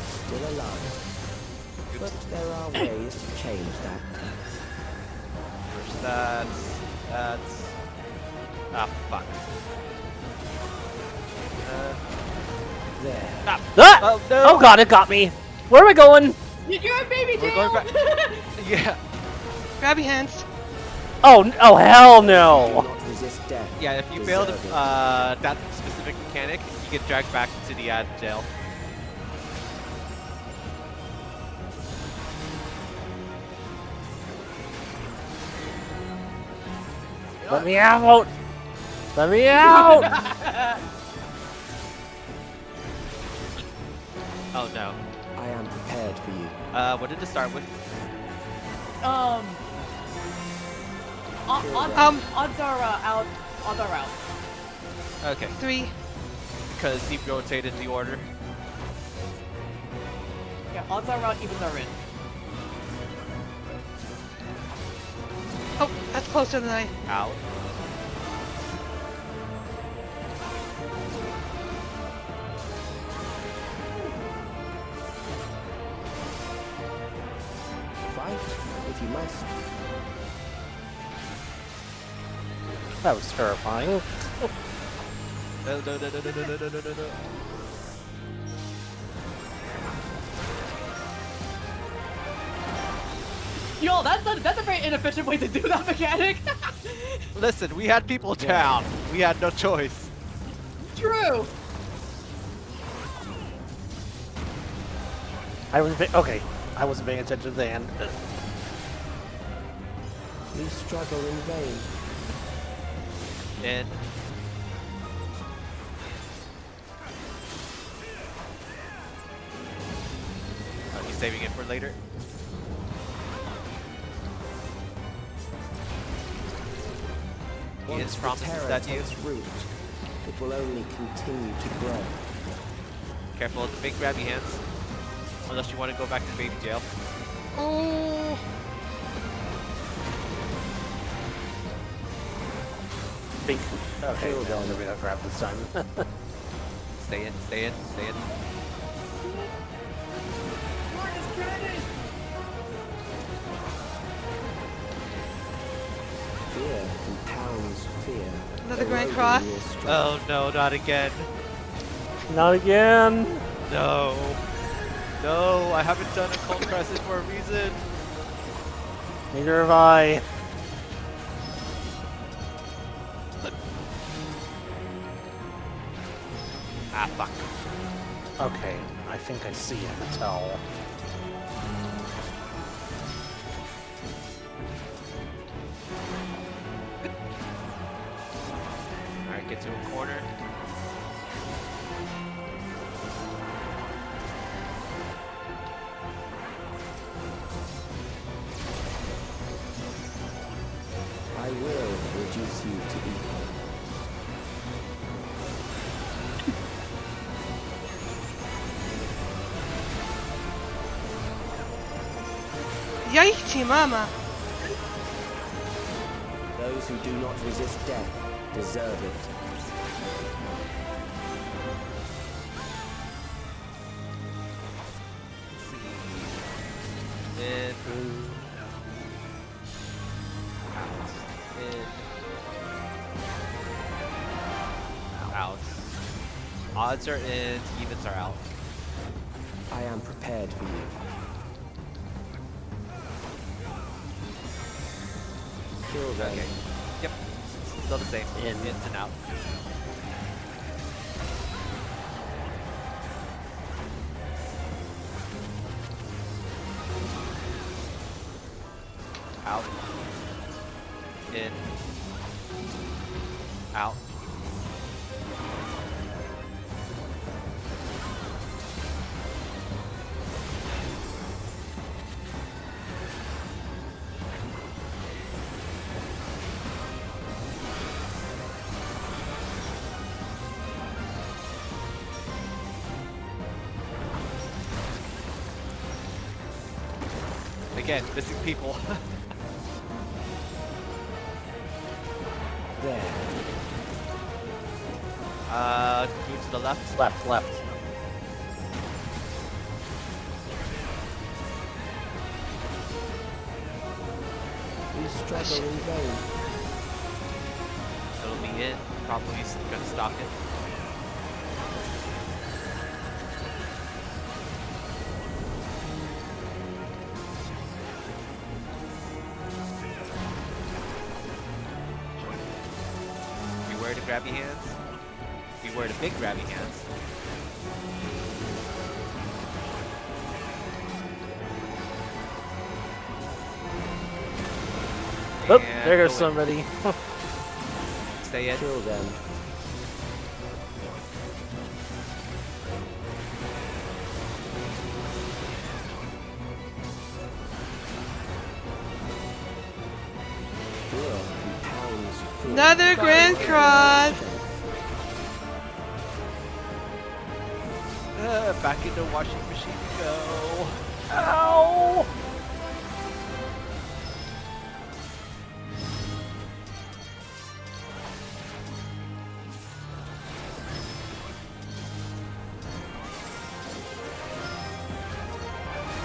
Still alive. But there are ways to change that.
Where's that? That's... Ah, fuck.
There.
Ah!
Ah!
Oh, no!
Oh god, it got me! Where are we going?
You're a baby
We're
tail!
going back. Yeah.
Grab your hands.
Oh, oh hell no!
Do not resist death.
Yeah, if you fail that specific mechanic, you get dragged back to the jail.
Let me out! Let me out!
Oh no.
I am prepared for you.
What did it start with?
Odds are out. Odds are out.
Okay.
3.
Because he rotated the order.
Yeah, odds are out, evens are in.
Oh, that's closer than I.
Out.
Fight if you must.
That was terrifying.
No, no, no, no, no, no, no, no, no, no.
Yo, that's a very inefficient way to do that mechanic.
Listen, we had people down. We had no choice.
True.
I was okay. I wasn't paying attention to the end.
We struggle in vain.
In. Are you saving it for later? His promises that you.
Root, it will only continue to grow.
Careful, big grabby hands. Unless you want to go back to baby jail.
Oh.
Big. Okay, no, we don't grab this time.
Stay in, stay in, stay in.
Fear compounds fear.
Another Grand Cross.
Oh no, not again.
Not again.
No. No, I haven't done a cult crisis for a reason.
Neither have I.
Ah, fuck.
Okay, I think I see it. I can tell.
Alright, get to a corner.
I will reduce you to equal.
Yikesy mama.
Those who do not resist death deserve it.
In. In. Out. Odds are in, evens are out.
I am prepared for you. Kill them.
Okay. Yep. Still the same.
In.
Ins and out. Out. In. Out. again, missing people.
There.
Move to the left.
Left.
We struggle in vain.
It'll be it. Probably gonna stop it. Beware the grabby hands. Beware the big grabby hands.
Oh, there goes somebody.
Stay in.
Kill them.
Another Grand Cross!
Back into washing machine we go.
Ow!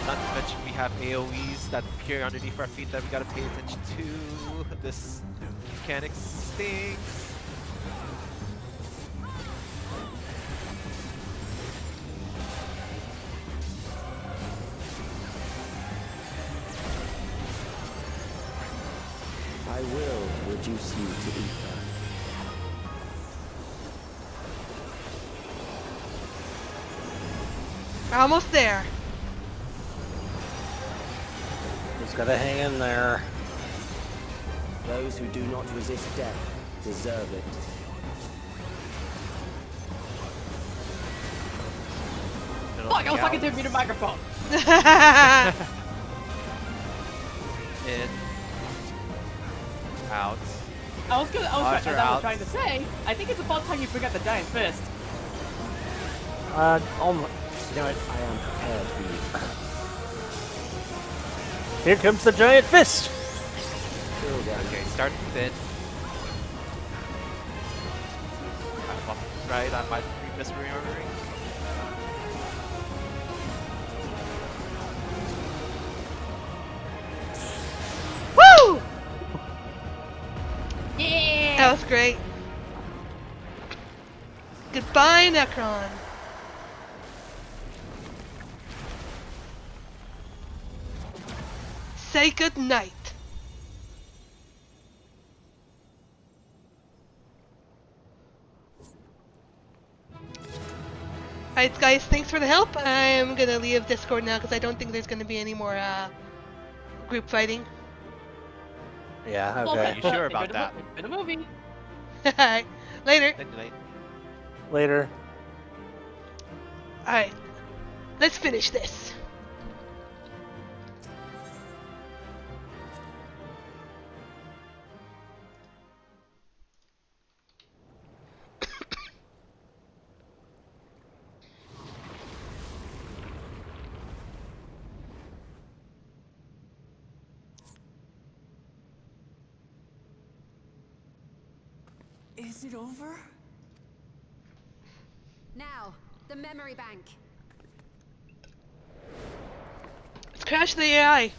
Not to mention we have AoEs that appear underneath our feet that we gotta pay attention to. This mechanic stinks.
I will reduce you to ether.
Almost there.
Just gotta hang in there.
Those who do not resist death deserve it.
Fuck, I was talking to a muted microphone.
In. Out.
I was trying to say, I think it's about time you bring out the giant fist.
Almost. You know what?
I am prepared for you.
Here comes the giant fist!
Okay, start thin. Right, I might be misremembering.
Woo!
Yeah!
That was great. Goodbye, Necron. Say good night. Alright guys, thanks for the help. I'm gonna leave Discord now because I don't think there's gonna be any more group fighting.
Yeah, okay.
Are you sure about that?
In a movie.
Alright, later.
Later.
Alright, let's finish this.
Is it over?
Now, the memory bank.
Let's crash the AI.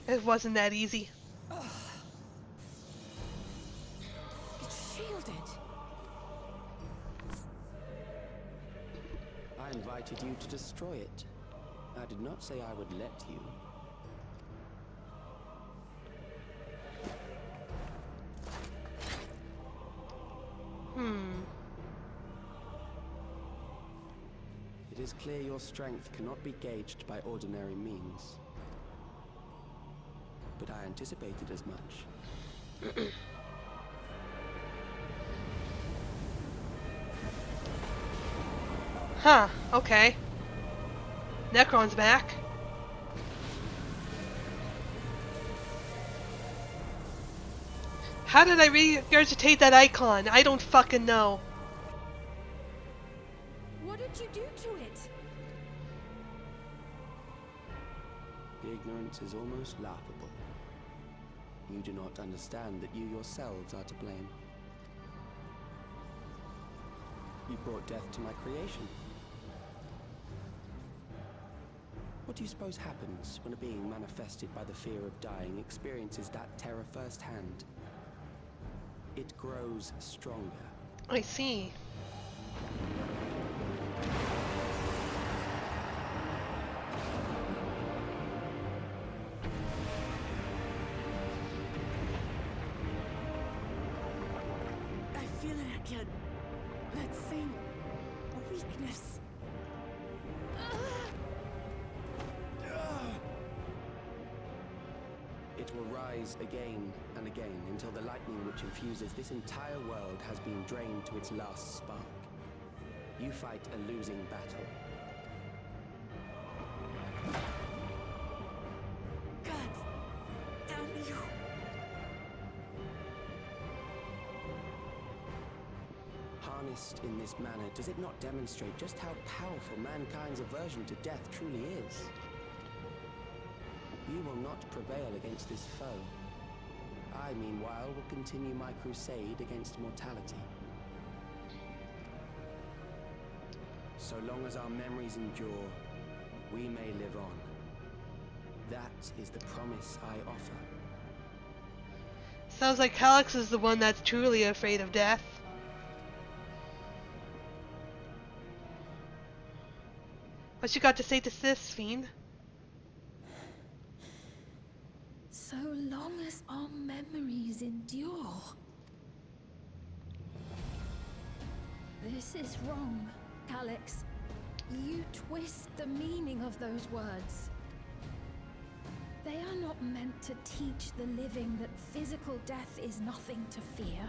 It wasn't that easy.
It's shielded.
I invited you to destroy it. I did not say I would let you. It is clear your strength cannot be gauged by ordinary means. But I anticipated as much.
Huh, okay. Necron's back. How did I regurgitate that icon? I don't fucking know.
What did you do to it?
The ignorance is almost laughable. You do not understand that you yourselves are to blame. You brought death to my creation. What do you suppose happens when a being manifested by the fear of dying experiences that terror firsthand? It grows stronger.
I see.
I feel it again. That same weakness.
It will rise again and again until the lightning which infuses this entire world has been drained to its last spark. You fight a losing battle.
God damn you.
Harnessed in this manner, does it not demonstrate just how powerful mankind's aversion to death truly is? You will not prevail against this foe. I, meanwhile, will continue my crusade against mortality. So long as our memories endure, we may live on. That is the promise I offer.
Sounds like Calyx is the one that's truly afraid of death. What you got to say to this, Fiend?
So long as our memories endure. This is wrong, Calyx. You twist the meaning of those words. They are not meant to teach the living that physical death is nothing to fear.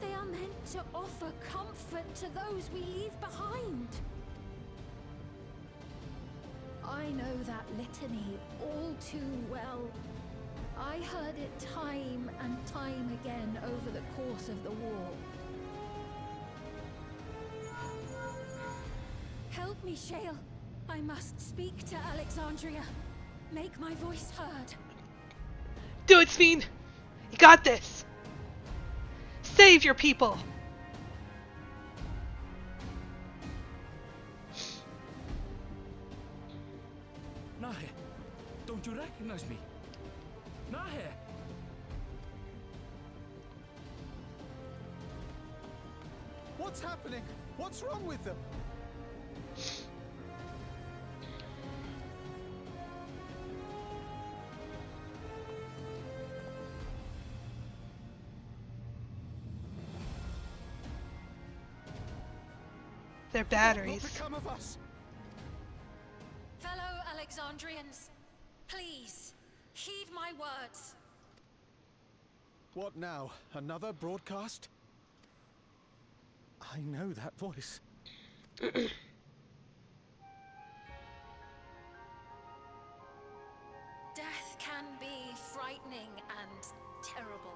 They are meant to offer comfort to those we leave behind. I know that litany all too well. I heard it time and time again over the course of the war. Help me, Shale. I must speak to Alexandria. Make my voice heard.
Do it, Fiend! You got this! Save your people!
Nahe, don't you recognize me? Nahe!
What's happening? What's wrong with them?
Their batteries.
What will become of us?
Fellow Alexandrians, please, heed my words.
What now? Another broadcast? I know that voice.
Death can be frightening and terrible.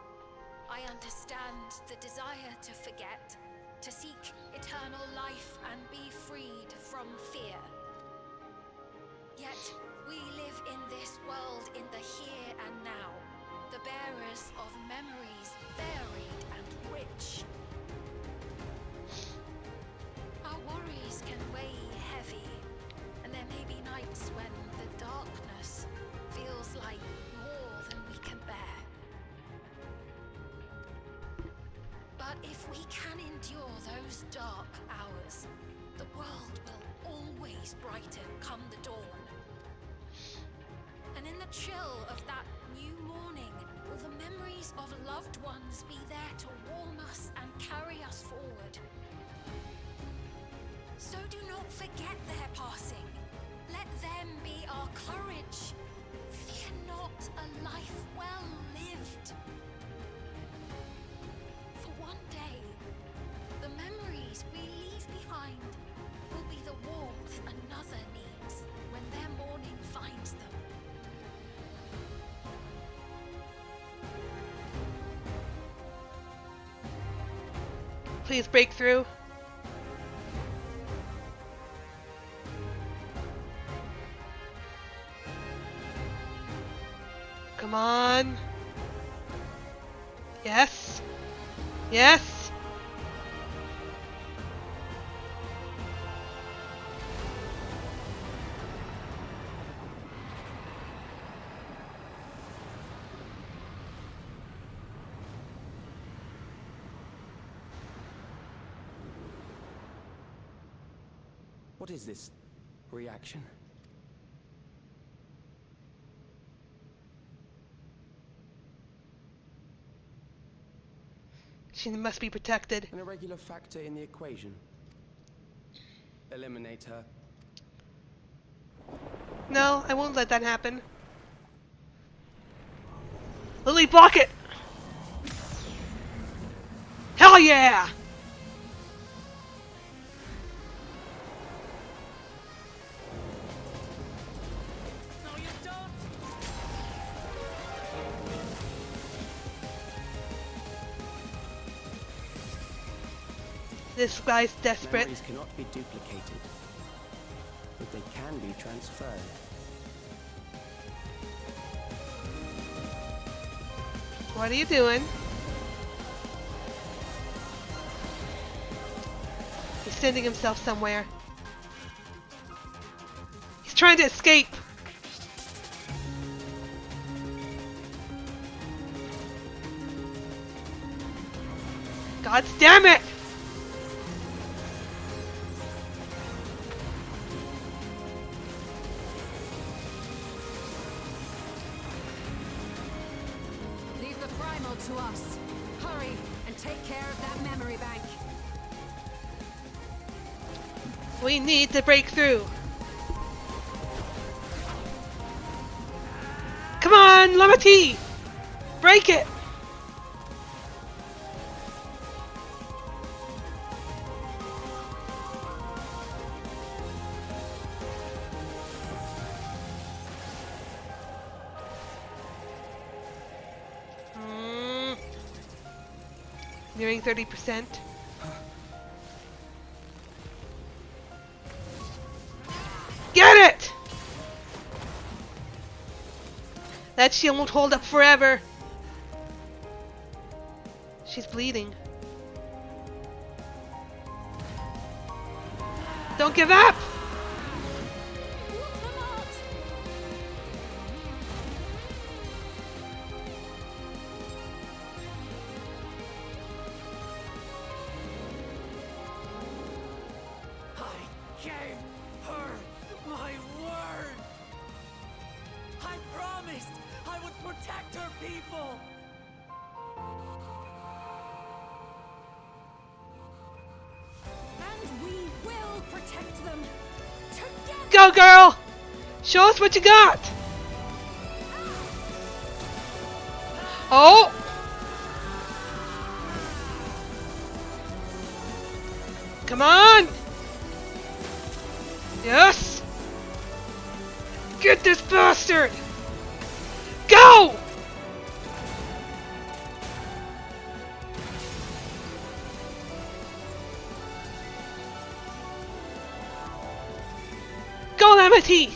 I understand the desire to forget, to seek eternal life and be freed from fear. Yet, we live in this world in the here and now, the bearers of memories varied and rich. Our worries can weigh heavy, and there may be nights when the darkness feels like more than we can bear. But if we can endure those dark hours, the world will always brighten come the dawn. And in the chill of that new morning, will the memories of loved ones be there to warm us and carry us forward? So do not forget their passing. Let them be our courage. Fear not a life well lived. For one day, the memories we leave behind will be the warmth another needs when their morning finds them.
Please break through. Come on. Yes. Yes.
What is this reaction?
She must be protected.
An irregular factor in the equation. Eliminate her.
No, I won't let that happen. Lily, block it! Hell yeah! This guy's desperate.
Memories cannot be duplicated, but they can be transferred.
What are you doing? He's sending himself somewhere. He's trying to escape. God damn it!
Leave the primal to us. Hurry and take care of that memory bank.
We need to break through. Come on, Lamati! Break it! Nearing 30%. Get it! That shield won't hold up forever. She's bleeding. Don't give up! Go, girl! Show us what you got! Oh! Come on! Yes! Get this bastard! Go! Go, Amity!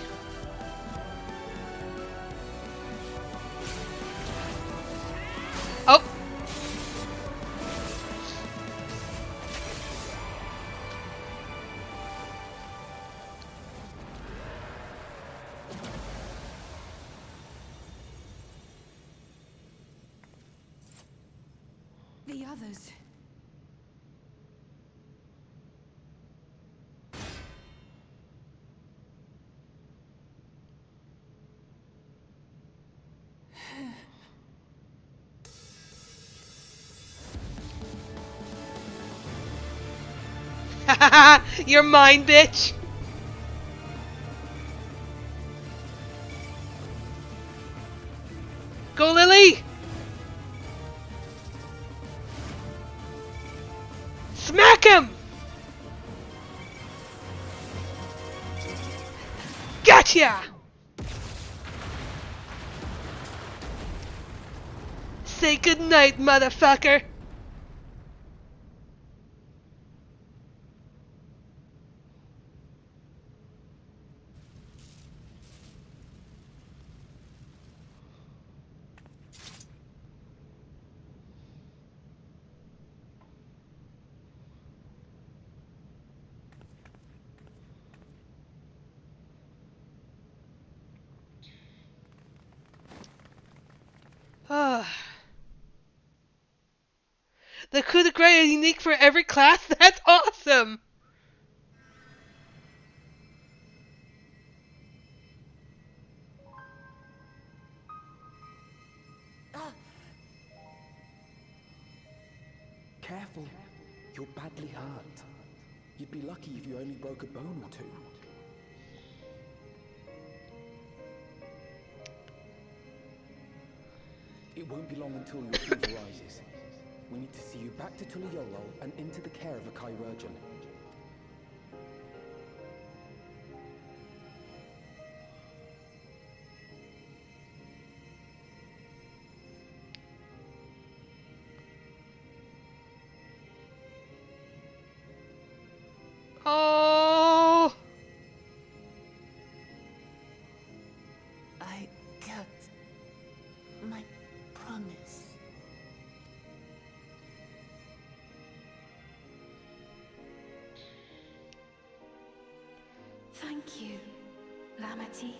Oh!
The others.
You're mine, bitch! Go, Lily! Smack him! Gotcha! Say goodnight, motherfucker! The coup de grace is unique for every class? That's awesome!
Careful. You're badly hurt. You'd be lucky if you only broke a bone or two. It won't be long until your fever rises. We need to see you back to Tuliolo and into the care of a chirurgeon.
Oh!
I kept my promise.
Thank you, Lamity.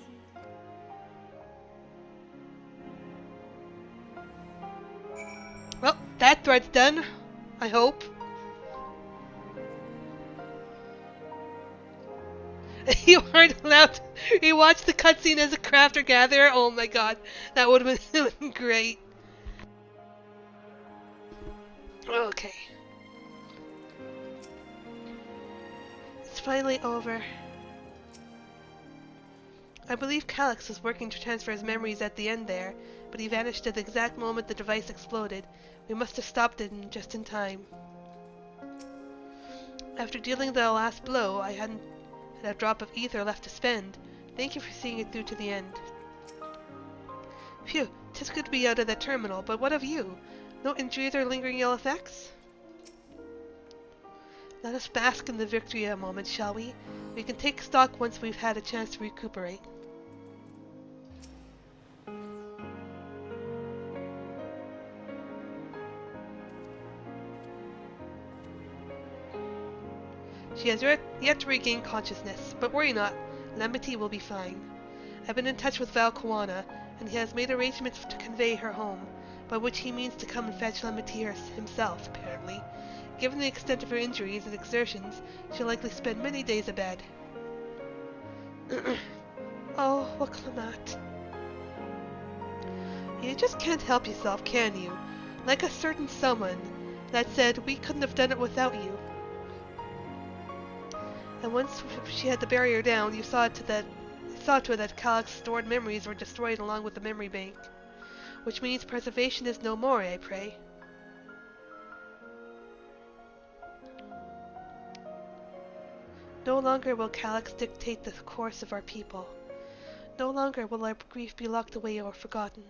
Well, that thread's done. I hope. You weren't allowed to rewatch the cutscene as a crafter gatherer? Oh my god, that would have been great. Okay. It's finally over. I believe Calyx was working to transfer his memories at the end there, but he vanished at the exact moment the device exploded. We must have stopped it just in time. After dealing the last blow, I hadn't had a drop of ether left to spend. Thank you for seeing it through to the end. Phew, 'tis good to be out of that terminal, but what of you? No injuries or lingering ill effects? Let us bask in the victory a moment, shall we? We can take stock once we've had a chance to recuperate. She has yet to regain consciousness, but worry not, Lamity will be fine. I've been in touch with Valkoana, and he has made arrangements to convey her home, by which he means to come and fetch Lamity himself, apparently. Given the extent of her injuries and exertions, she'll likely spend many days abed. Oh, Waclamat. You just can't help yourself, can you? Like a certain someone that said, we couldn't have done it without you. And once she had the barrier down, you saw to it that Calyx's stored memories were destroyed along with the memory bank. Which means preservation is no more, I pray. No longer will Calyx dictate the course of our people. No longer will our grief be locked away or forgotten.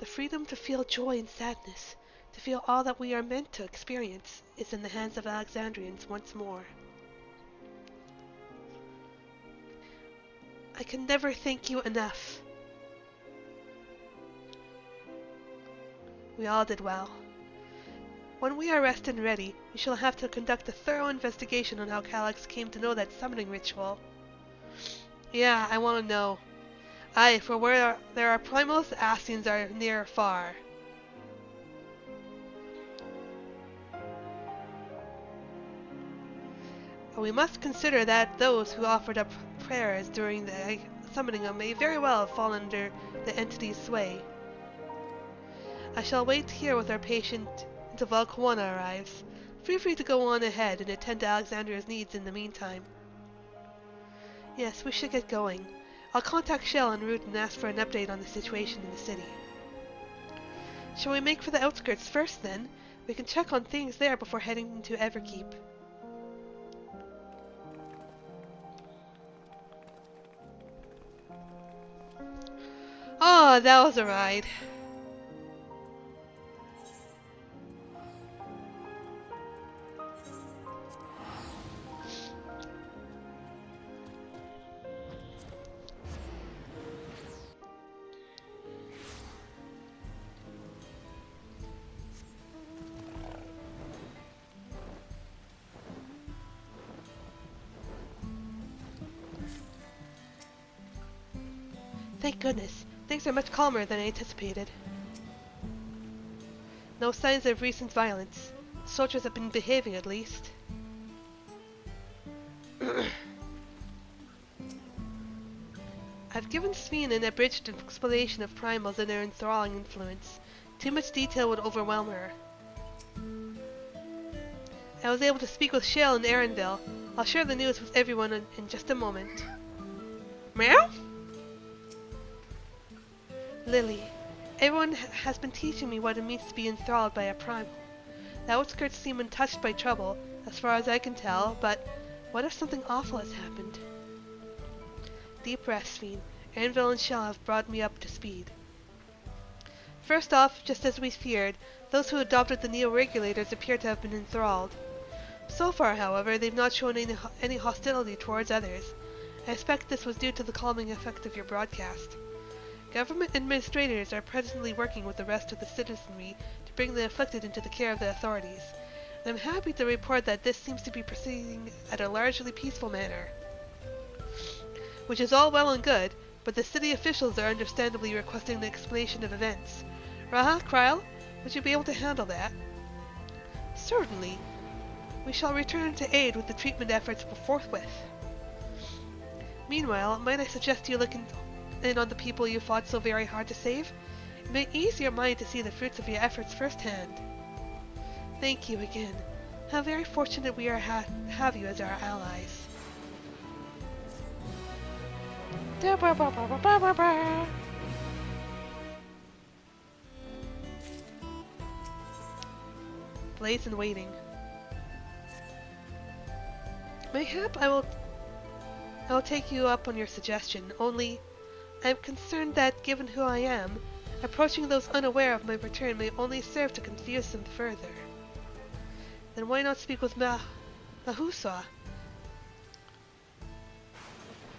The freedom to feel joy and sadness, to feel all that we are meant to experience, is in the hands of Alexandrians once more. I can never thank you enough. We all did well. When we are rested and ready, we shall have to conduct a thorough investigation on how Calyx came to know that summoning ritual. Yeah, I want to know. Aye, for where there are primals, Ascians are near or far. But we must consider that those who offered up prayers during the summoning may very well have fallen under the entity's sway. I shall wait here with our patient until Valkoana arrives. Feel free to go on ahead and attend to Alexandria's needs in the meantime. Yes, we should get going. I'll contact Shell en route and ask for an update on the situation in the city. Shall we make for the outskirts first, then? We can check on things there before heading into Everkeep. Oh, that was a ride. Thank goodness. Things are much calmer than I anticipated. No signs of recent violence. Soldiers have been behaving at least. I've given Sveen an abridged explanation of primals and their enthralling influence. Too much detail would overwhelm her. I was able to speak with Shale in Aaronville. I'll share the news with everyone in just a moment. Meow? Lily, everyone has been teaching me what it means to be enthralled by a primal. The outskirts seem untouched by trouble, as far as I can tell, but what if something awful has happened? Deep breaths, Sveen. Aaronville and Shale have brought me up to speed. First off, just as we feared, those who adopted the neo-regulators appear to have been enthralled. So far, however, they've not shown any hostility towards others. I expect this was due to the calming effect of your broadcast. Government administrators are presently working with the rest of the citizenry to bring the afflicted into the care of the authorities. And I'm happy to report that this seems to be proceeding at a largely peaceful manner. Which is all well and good, but the city officials are understandably requesting an explanation of events. Raha, Kryle, would you be able to handle that? Certainly. We shall return to aid with the treatment efforts forthwith. Meanwhile, might I suggest you look in on the people you fought so very hard to save? It may ease your mind to see the fruits of your efforts firsthand. Thank you again. How very fortunate we are have you as our allies. Blaze in waiting. Mayhap I will take you up on your suggestion, only I am concerned that, given who I am, approaching those unaware of my return may only serve to confuse them further. Then why not speak with Mahuswa?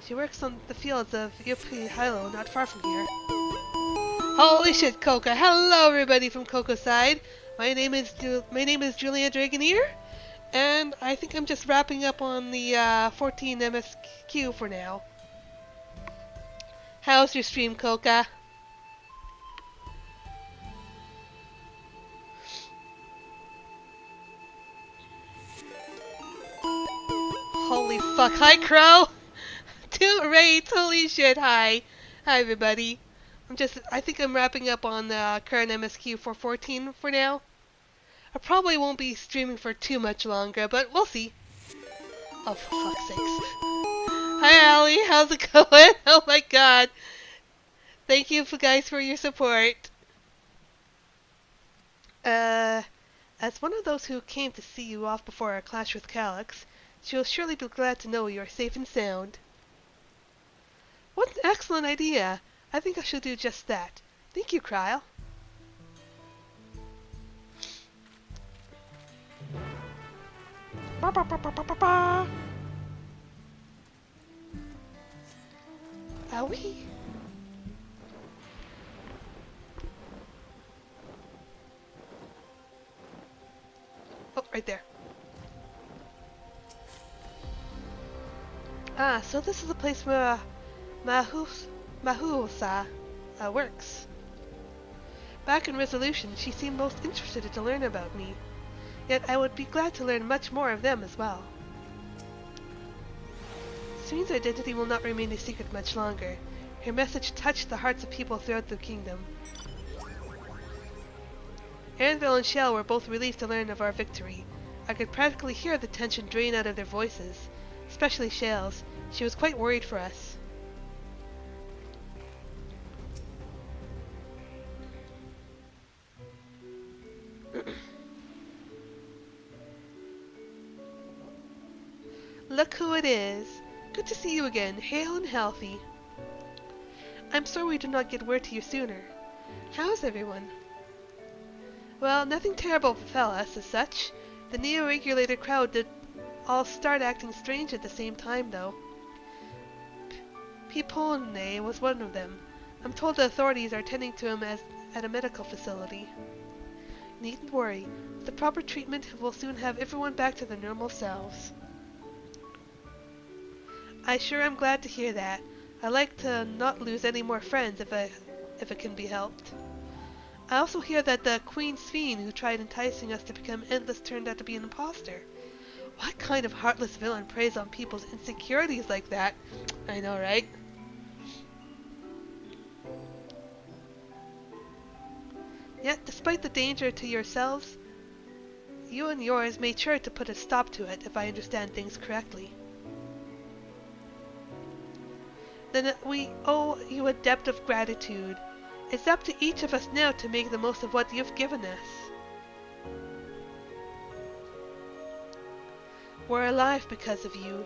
She works on the fields of Yupi Hilo, not far from here. Holy shit, Coca! Hello, everybody from Coco's side. My name is Julia Dragoneer, and I think I'm just wrapping up on the 14 MSQ for now. How's your stream, Coca? Holy fuck! Hi, Crow. 2 raids. Holy shit! Hi everybody. I think I'm wrapping up on the current MSQ for 14 for now. I probably won't be streaming for too much longer, but we'll see. Oh, for fuck's sakes. Hi, Allie. How's it going? Oh my god. Thank you guys for your support. As one of those who came to see you off before our clash with Calyx, she will surely be glad to know you are safe and sound. What an excellent idea. I think I shall do just that. Thank you, Kryle. Ba, ba, ba, ba, ba, ba, ba. Owie. Oh, right there. Ah, so this is the place where Mahusa works. Back in Resolution, she seemed most interested to learn about me. Yet I would be glad to learn much more of them as well. Sween's identity will not remain a secret much longer. Her message touched the hearts of people throughout the kingdom. Aaronville and Shell were both relieved to learn of our victory. I could practically hear the tension drain out of their voices, especially Shale's. She was quite worried for us. Look who it is. Good to see you again, hale and healthy. I'm sorry we did not get word to you sooner. How's everyone? Well, nothing terrible befell us as such. The neo-regulator crowd did all start acting strange at the same time, though. Pipone was one of them. I'm told the authorities are tending to him at a medical facility. Needn't worry. With the proper treatment, we'll soon have everyone back to their normal selves. I sure am glad to hear that. I like to not lose any more friends if it can be helped. I also hear that the Queen Sphene who tried enticing us to become endless turned out to be an imposter. What kind of heartless villain preys on people's insecurities like that? I know, right? Yet, despite the danger to yourselves, you and yours made sure to put a stop to it, if I understand things correctly. Then we owe you a debt of gratitude. It's up to each of us now to make the most of what you've given us. We're alive because of you,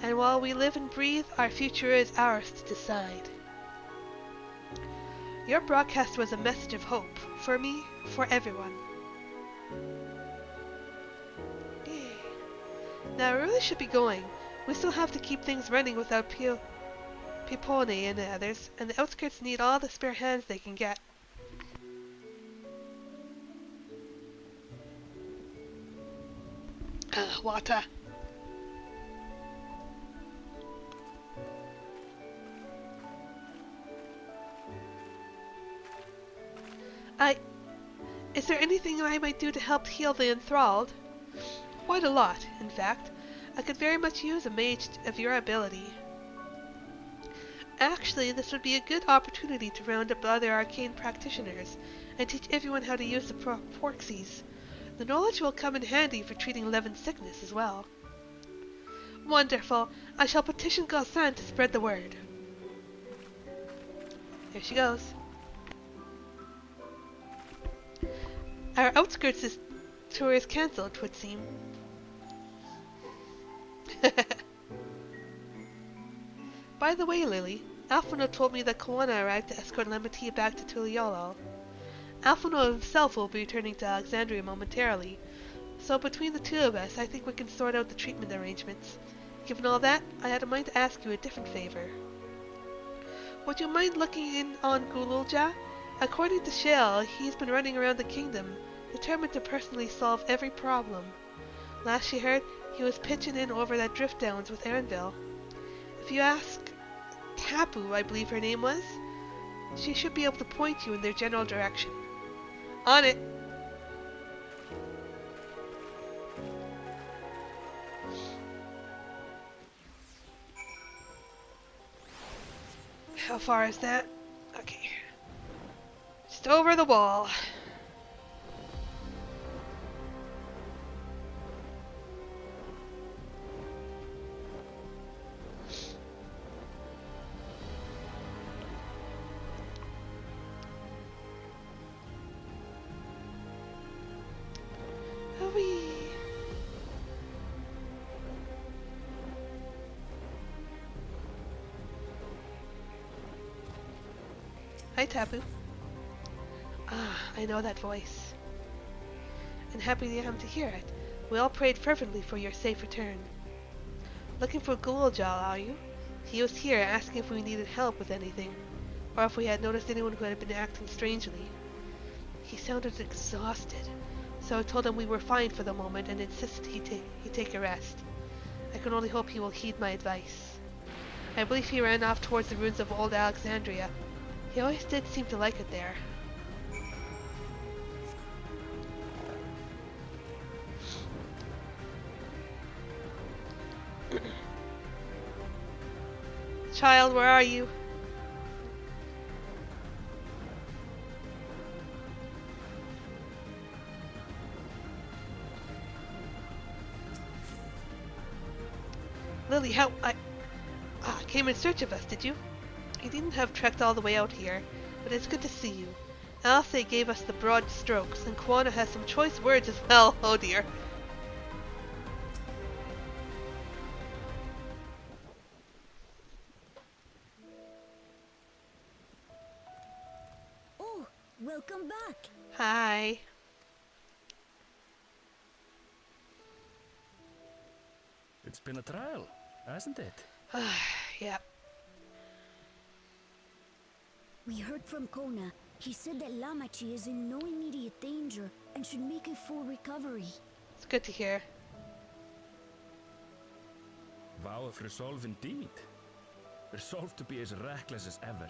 and while we live and breathe, our future is ours to decide. Your broadcast was a message of hope, for me, for everyone. Yay. Now I really should be going. We still have to keep things running without Pipone and the others, and the outskirts need all the spare hands they can get. Water. Is there anything I might do to help heal the enthralled? Quite a lot, in fact. I could very much use a mage of your ability. Actually, this would be a good opportunity to round up other arcane practitioners and teach everyone how to use the porxies. The knowledge will come in handy for treating Levin's sickness as well. Wonderful! I shall petition Galsan to spread the word. Here she goes. Our outskirts' tour is cancelled, 'twould seem. By the way, Lily, Alphino told me that Koana arrived to escort Lemati back to Tuliolo. Alphino himself will be returning to Alexandria momentarily, so between the two of us, I think we can sort out the treatment arrangements. Given all that, I had a mind to ask you a different favor. Would you mind looking in on Gululja? According to Shale, he's been running around the kingdom, determined to personally solve every problem. Last she heard, he was pitching in over that drift downs with Erinville. If you ask Tapu, I believe her name was, she should be able to point you in their general direction. On it! How far is that? Okay. Just over the wall. Hi, Tapu. Ah, I know that voice. And happy I am to hear it. We all prayed fervently for your safe return. Looking for Gulajal, are you? He was here asking if we needed help with anything, or if we had noticed anyone who had been acting strangely. He sounded exhausted, so I told him we were fine for the moment and insisted he take a rest. I can only hope he will heed my advice. I believe he ran off towards the ruins of old Alexandria. He always did seem to like it there. Child, where are you? Lily, how came in search of us, did you? You needn't have trekked all the way out here, but it's good to see you. Alcé gave us the broad strokes, and Koana has some choice words as well. Oh dear.
Oh, welcome back.
Hi.
It's been a trial, hasn't it?
Yep.
We heard from Kona. He said that Lamachi is in no immediate danger and should make a full recovery.
It's good to hear.
Vow of resolve indeed. Resolved to be as reckless as ever.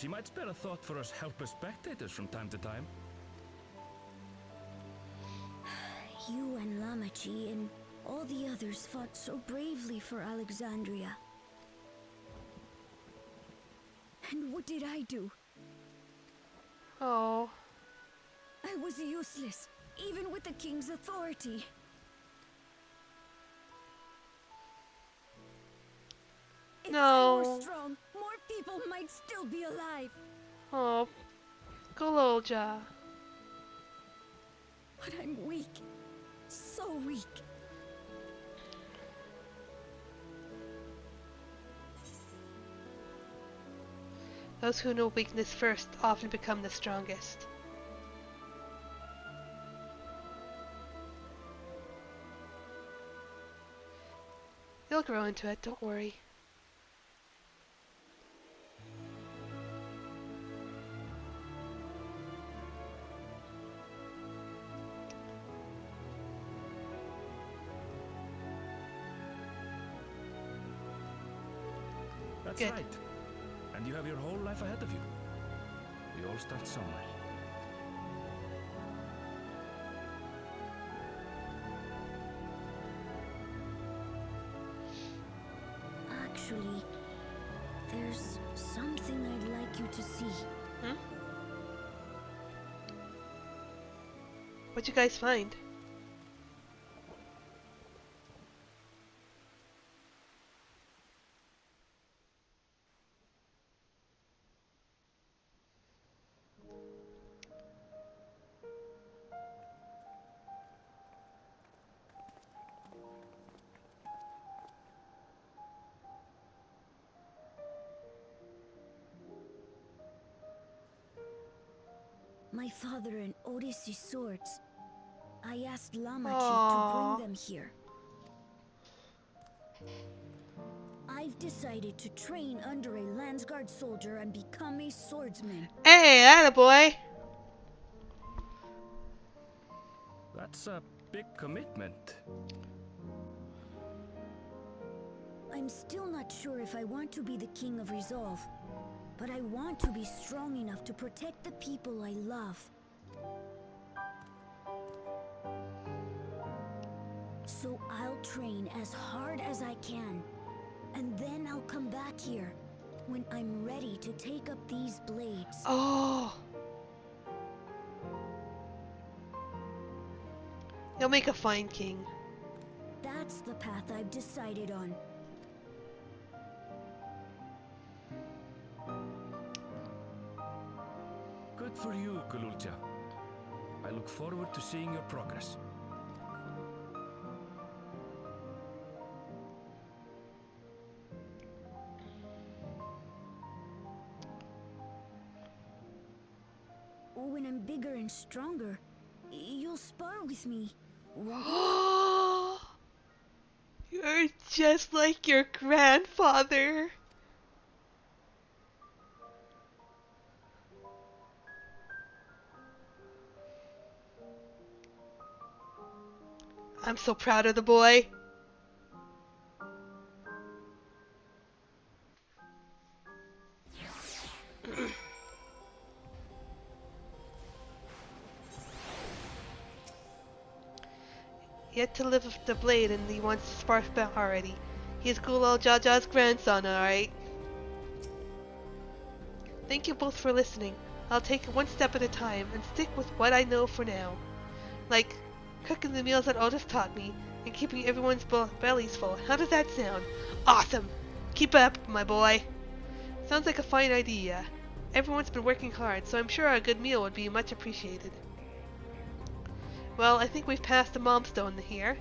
She might spare a thought for us helpless spectators from time to time.
You and Lamachi and all the others fought so bravely for Alexandria. And what did I do?
Oh.
I was useless, even with the king's authority. If I were strong, more people might still be alive.
Oh, Gololja.
But I'm weak. So weak.
Those who know weakness first often become the strongest. You'll grow into it, don't worry.
That's
Good.
right. And you have your whole life ahead of you. We all start somewhere.
Actually, there's something I'd like you to see.
Hmm? What'd you guys find?
My father and Odyssey's swords. I asked Lamachi to bring them here. I've decided to train under a Landsguard soldier and become a swordsman.
Hey, attaboy!
That's a big commitment.
I'm still not sure if I want to be the King of Resolve, but I want to be strong enough to protect the people I love. So I'll train as hard as I can, and then I'll come back here when I'm ready to take up these blades.
Oh! You'll make a fine king.
That's the path I've decided on.
Good for you, Gololja. I look forward to seeing your progress.
When I'm bigger and stronger, you'll spar with me, won't you?
You're just like your grandfather. I'm so proud of the boy. Yet to live with the blade and he wants to spark back already. He's Gulal Jaja's grandson, alright? Thank you both for listening. I'll take it one step at a time and stick with what I know for now. Like cooking the meals that Otis taught me and keeping everyone's bellies full. How does that sound? Awesome! Keep it up, my boy. Sounds like a fine idea. Everyone's been working hard, so I'm sure a good meal would be much appreciated. Well, I think we've passed the milestone here.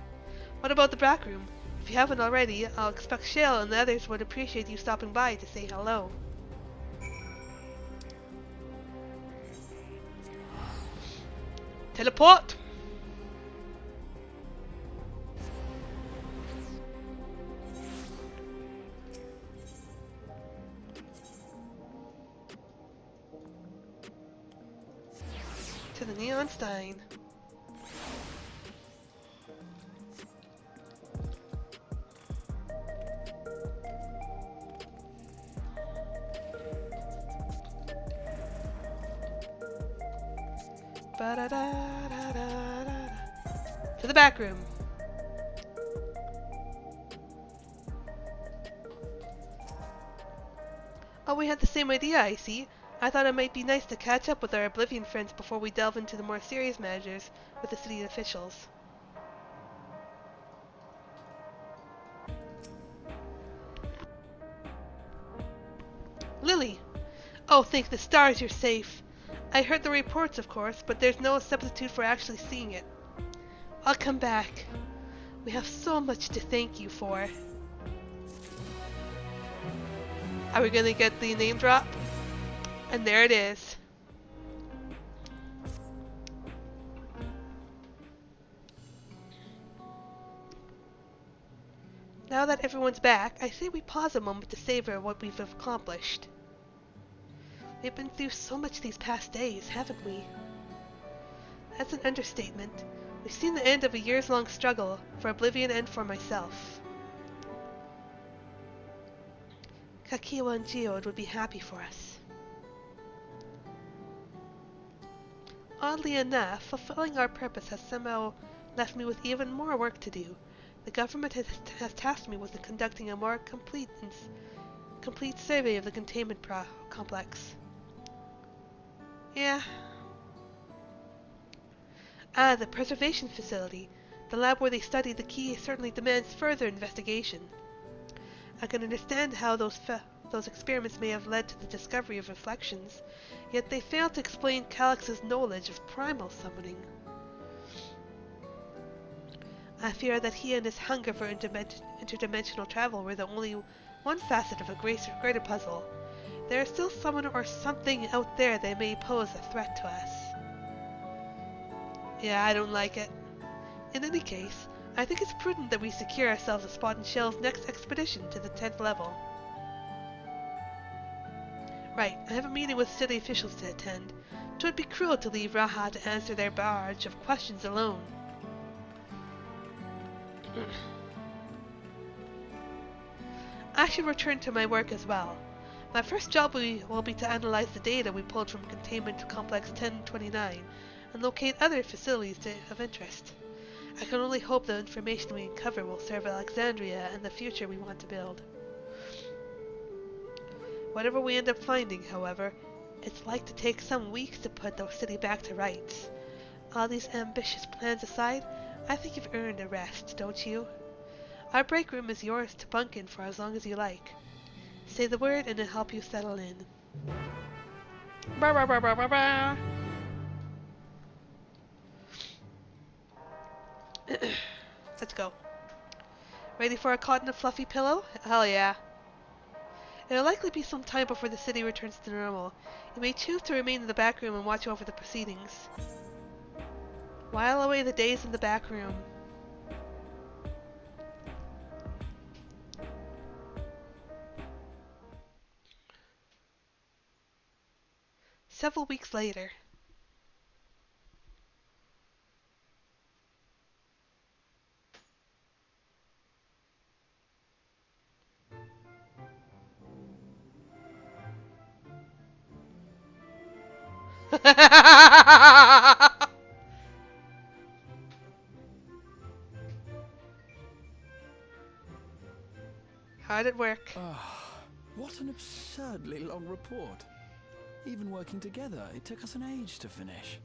What about the back room? If you haven't already, I'll expect Shale and the others would appreciate you stopping by to say hello. Teleport! To the Neon Stein. To the back room. Oh, we had the same idea, I see. I thought it might be nice to catch up with our Oblivion friends before we delve into the more serious matters with the city officials. Lily! Oh, thank the stars you're safe. I heard the reports, of course, but there's no substitute for actually seeing it. I'll come back. We have so much to thank you for. Are we gonna get the name drop? And there it is. Now that everyone's back, I say we pause a moment to savor what we've accomplished. We've been through so much these past days, haven't we? That's an understatement. We've seen the end of a years-long struggle, for Oblivion and for myself. Kakiwa and Geode would be happy for us. Oddly enough, fulfilling our purpose has somehow left me with even more work to do. The government has tasked me with conducting a more complete survey of the containment complex. Yeah. Ah, the preservation facility. The lab where they study the key certainly demands further investigation. I can understand how those experiments may have led to the discovery of reflections, yet they fail to explain Calyx's knowledge of primal summoning. I fear that he and his hunger for interdimensional travel were the only one facet of a greater puzzle. There is still someone or something out there that may pose a threat to us. Yeah, I don't like it. In any case, I think it's prudent that we secure ourselves a spot in Shell's next expedition to the 10th level. Right, I have a meeting with city officials to attend. 'Twould be cruel to leave Raha to answer their barrage of questions alone. I should return to my work as well. My first job will be to analyze the data we pulled from Containment Complex 1029 and locate other facilities of interest. I can only hope the information we uncover will serve Alexandria and the future we want to build. Whatever we end up finding, however, it's like to take some weeks to put the city back to rights. All these ambitious plans aside, I think you've earned a rest, don't you? Our break room is yours to bunk in for as long as you like. Say the word and it'll help you settle in. Bah, bah, bah, bah, bah, bah. Let's go. Ready for a cotton and fluffy pillow? Hell yeah. It'll likely be some time before the city returns to normal. You may choose to remain in the back room and watch over the proceedings. While away the days in the back room. Several weeks later. How'd it work?
What an absurdly long report. Even working together, it took us an age to finish.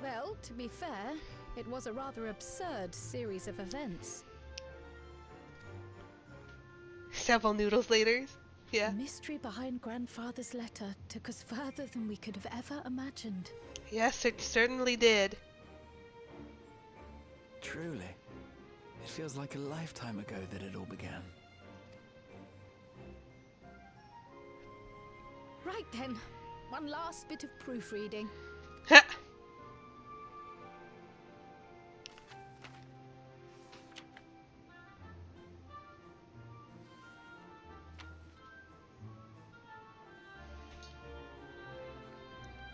Well, to be fair, it was a rather absurd series of events.
Several noodles later. Yeah.
The mystery behind Grandfather's letter took us further than we could have ever imagined.
Yes, it certainly did.
Truly. It feels like a lifetime ago that it all began.
Right then, one last bit of proofreading.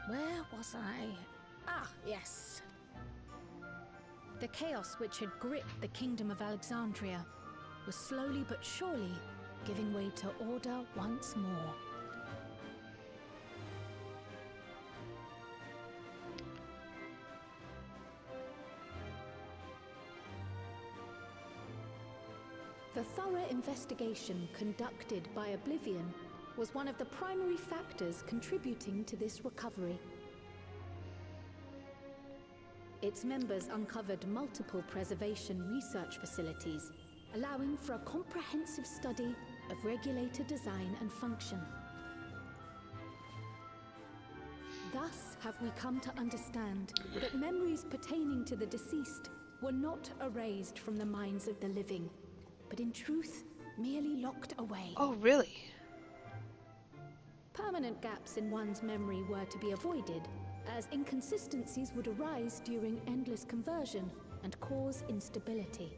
Where was I? Ah, yes. The chaos which had gripped the kingdom of Alexandria was slowly but surely giving way to order once more. investigation conducted by Oblivion was one of the primary factors contributing to this recovery. Its members uncovered multiple preservation research facilities, allowing for a comprehensive study of regulator design and function. Thus have we come to understand that memories pertaining to the deceased were not erased from the minds of the living, but in truth, merely locked away.
Oh, really?
Permanent gaps in one's memory were to be avoided, as inconsistencies would arise during endless conversion and cause instability.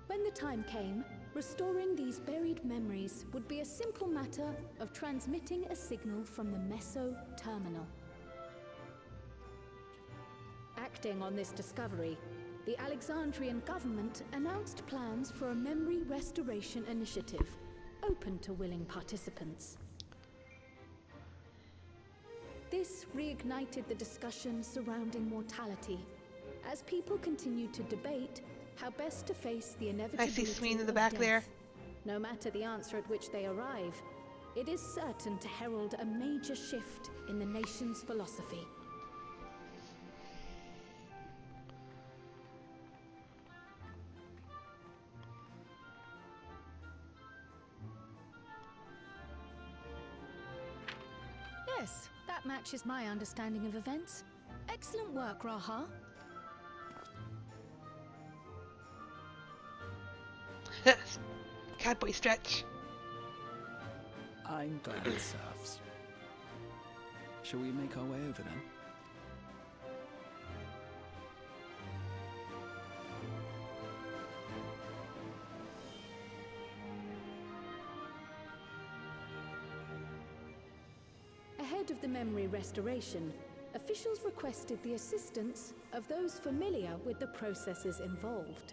When the time came, restoring these buried memories would be a simple matter of transmitting a signal from the Meso terminal. Acting on this discovery, the Alexandrian government announced plans for a memory restoration initiative, open to willing participants. This reignited the discussion surrounding mortality, as people continued to debate how best to face the inevitability
I see Sween in the
of
back
death.
there.
No matter the answer at which they arrive, it is certain to herald a major shift in the nation's philosophy. Yes, that matches my understanding of events. Excellent work, Raha.
Catboy stretch.
I'm glad it serves. Shall we make our way over then?
Ahead of the memory restoration, officials requested the assistance of those familiar with the processes involved.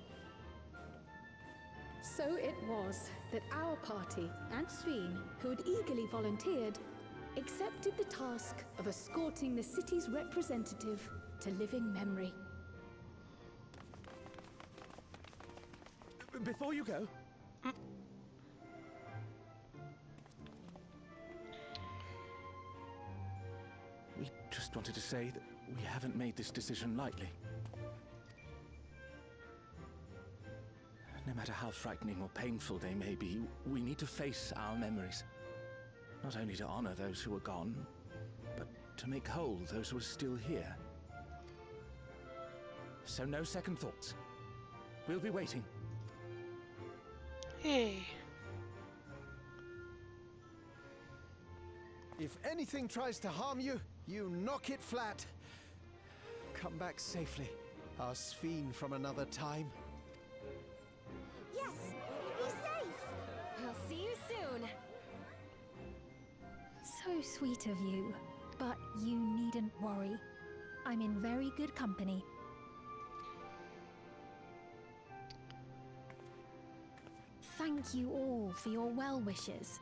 So it was that our party and Sveen, who had eagerly volunteered, accepted the task of escorting the city's representative to living memory.
Before you go, we just wanted to say that we haven't made this decision lightly. No matter how frightening or painful they may be, we need to face our memories. Not only to honor those who are gone, but to make whole those who are still here. So no second thoughts. We'll be waiting.
Hey.
If anything tries to harm you, you knock it flat. Come back safely, our Sveen from another time.
Yes! Be safe! I'll see you soon!
So sweet of you, but you needn't worry. I'm in very good company. Thank you all for your well wishes.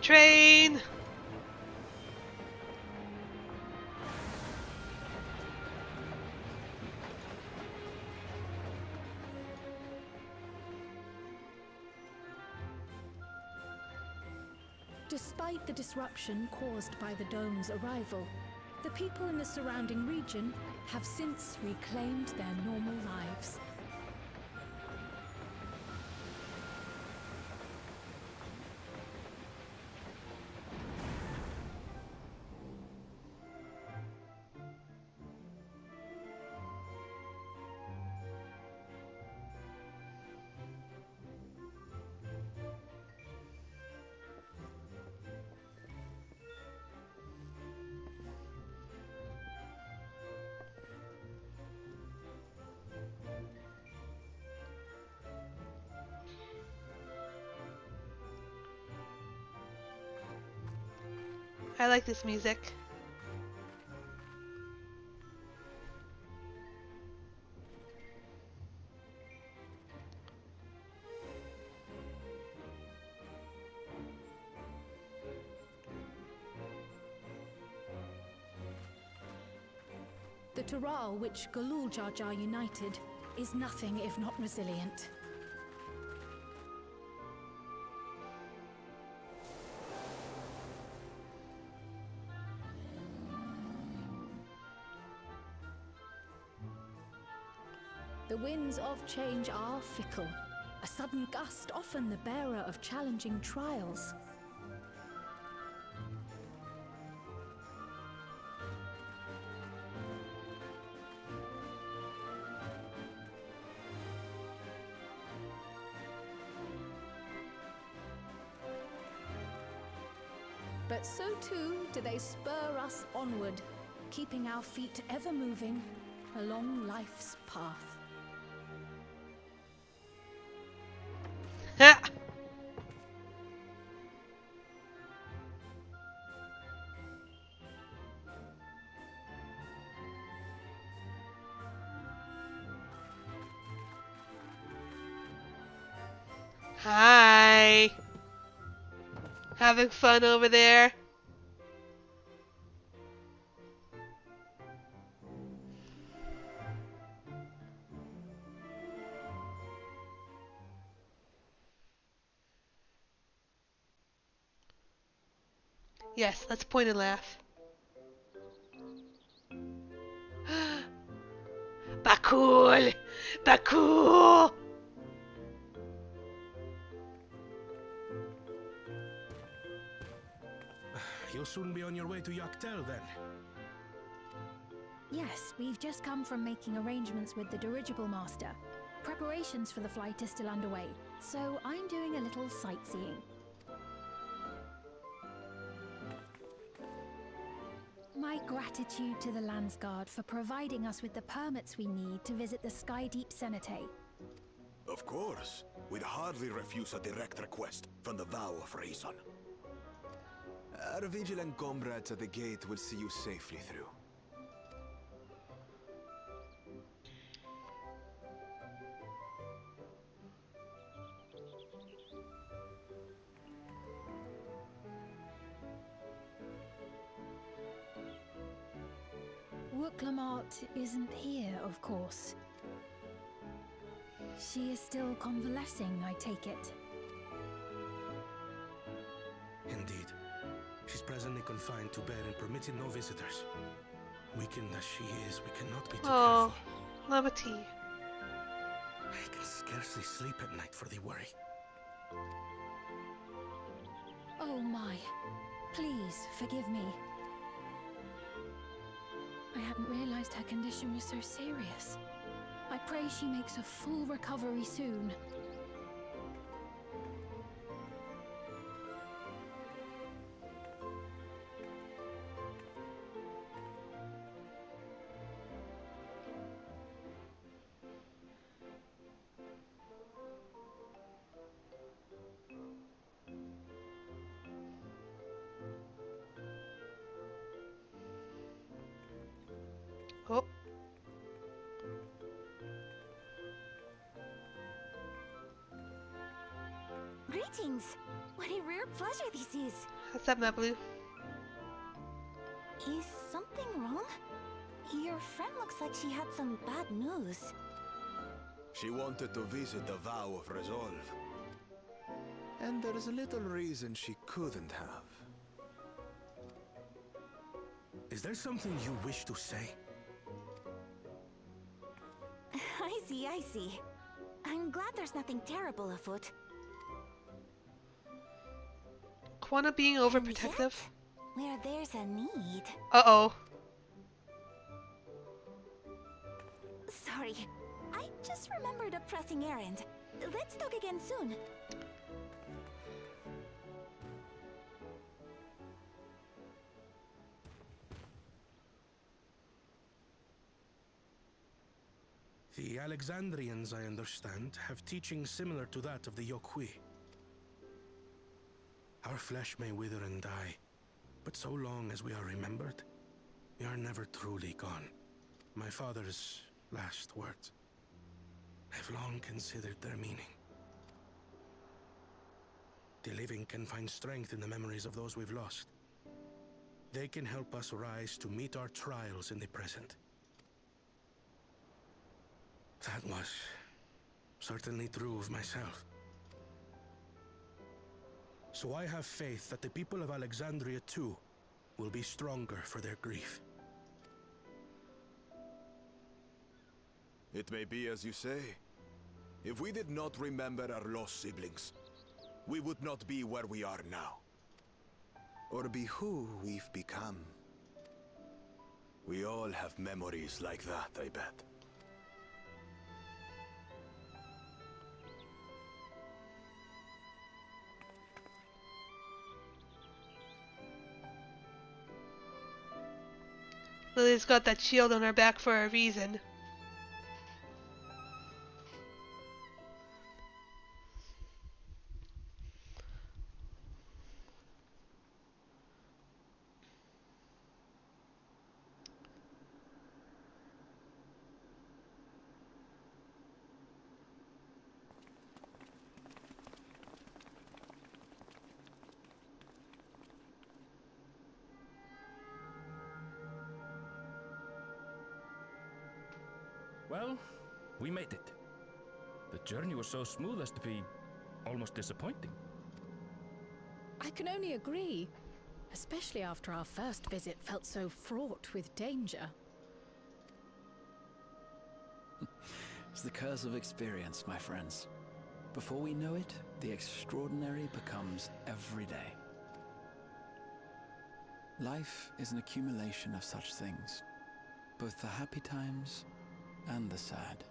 Train!
Despite the disruption caused by the dome's arrival, the people in the surrounding region have since reclaimed their normal lives.
I like this music.
The Taral which Galul Jar Jar united is nothing if not resilient. The winds of change are fickle. A sudden gust often the bearer of challenging trials. But so too do they spur us onward, keeping our feet ever moving along life's path.
Hi. Having fun over there? Yes, let's point and laugh. Bakul! Bakul!
You'll soon be on your way to Yaktel then.
Yes, we've just come from making arrangements with the dirigible master. Preparations for the flight are still underway, so I'm doing a little sightseeing. My gratitude to the Landsguard for providing us with the permits we need to visit the Skydeep Cenote.
Of course. We'd hardly refuse a direct request from the Vow of Reason. Our vigilant comrades at the gate will see you safely through.
Wooklamart isn't here, of course. She is still convalescing, I take it.
Indeed. She's presently confined to bed and permitted no visitors. Weakened as she is, we cannot be too
Oh,
careful.
love a tea.
I can scarcely sleep at night for the worry.
Oh my. Please, forgive me. I hadn't realized her condition was so serious. I pray she makes a full recovery soon.
Oh.
Greetings! What a rare pleasure this is.
What's up, Mablu?
Is something wrong? Your friend looks like she had some bad news.
She wanted to visit the Vow of Resolve. And there's a little reason she couldn't have.
Is there something you wish to say?
I see, I see. I'm glad there's nothing terrible afoot.
Quana being overprotective?
Where there's a need.
Uh-oh.
Sorry, I just remembered a pressing errand. Let's talk again soon.
The Alexandrians, I understand, have teachings similar to that of the Yokui. Our flesh may wither and die, But so long as we are remembered, we are never truly gone. My father's last words. I've long considered their meaning. The living can find strength in the memories of those we've lost. They can help us rise to meet our trials in the present. That was certainly true of myself. So I have faith that the people of Alexandria too will be stronger for their grief.
It may be as you say. If we did not remember our lost siblings, we would not be where we are now. Or be who we've become. We all have memories like that, I bet.
Lily's got that shield on her back for a reason.
Well, we made it. The journey was so smooth as to be almost disappointing.
I can only agree, especially after our first visit felt so fraught with danger.
It's the curse of experience, my friends. Before we know it, the extraordinary becomes every day. Life is an accumulation of such things, both the happy times and the sad.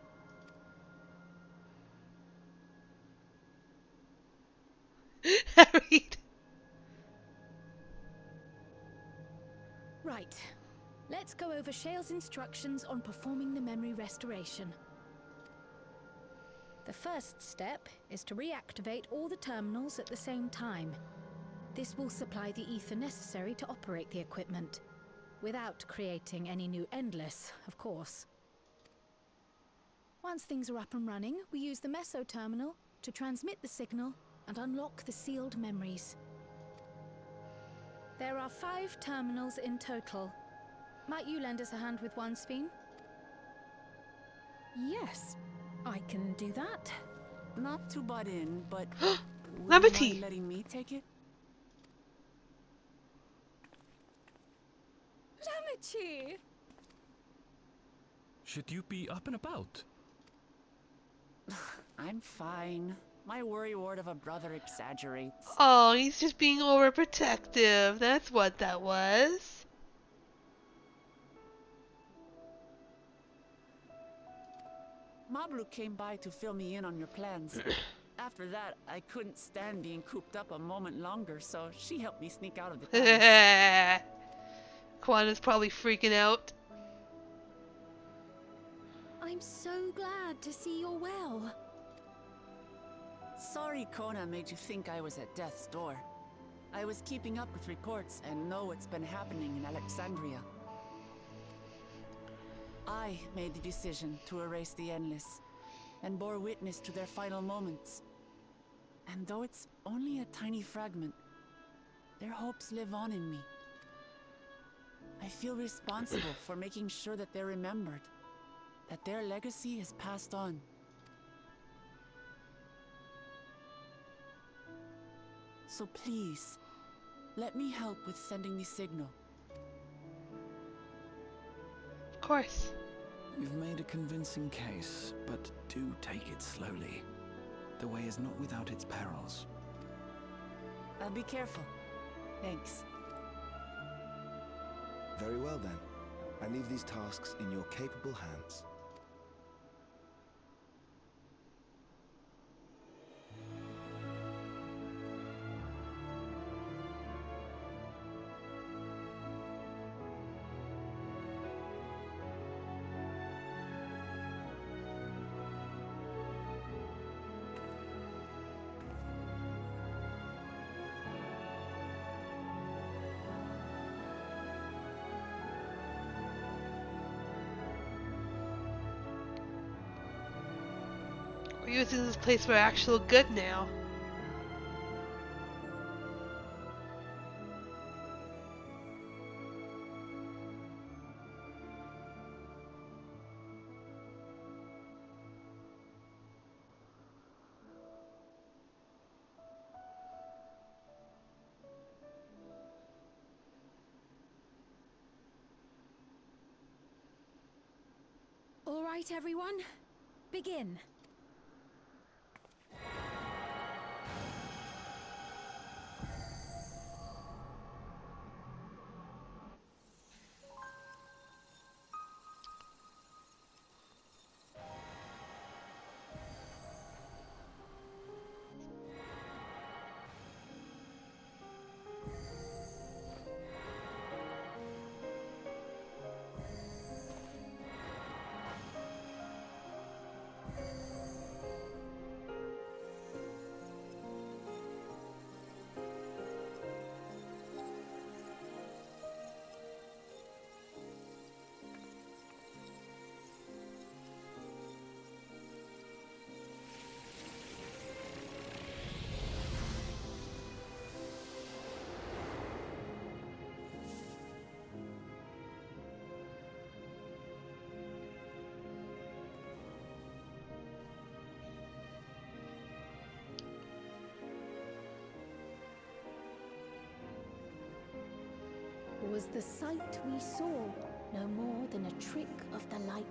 Right. Let's go over Shale's instructions on performing the memory restoration. The first step is to reactivate all the terminals at the same time. This will supply the ether necessary to operate the equipment, without creating any new Endless, of course. Once things are up and running, we use the meso terminal to transmit the signal and unlock the sealed memories. There are 5 terminals in total. Might you lend us a hand with one, Sphene?
Yes, I can do that. Not to butt in, but would you mind letting me take it? Lamichi!
Should you be up and about?
I'm fine. My worrywart of a brother exaggerates.
Oh, he's just being overprotective. That's what that was.
Mablu came by to fill me in on your plans. After that, I couldn't stand being cooped up a moment longer, so she helped me sneak out of the palace.
Quana's probably freaking out.
I'm so glad to see you're well.
Sorry Kona made you think I was at death's door. I was keeping up with reports and know what's been happening in Alexandria. I made the decision to erase the Endless, and bore witness to their final moments. And though it's only a tiny fragment, their hopes live on in me. I feel responsible for making sure that they're remembered, that their legacy is passed on. So please, let me help with sending the signal.
Of course.
You've made a convincing case, but do take it slowly. The way is not without its perils.
I'll be careful. Thanks.
Very well then. I leave these tasks in your capable hands.
We're using this place for actual good now.
All right, everyone. Begin.
Was the sight we saw no more than a trick of the light?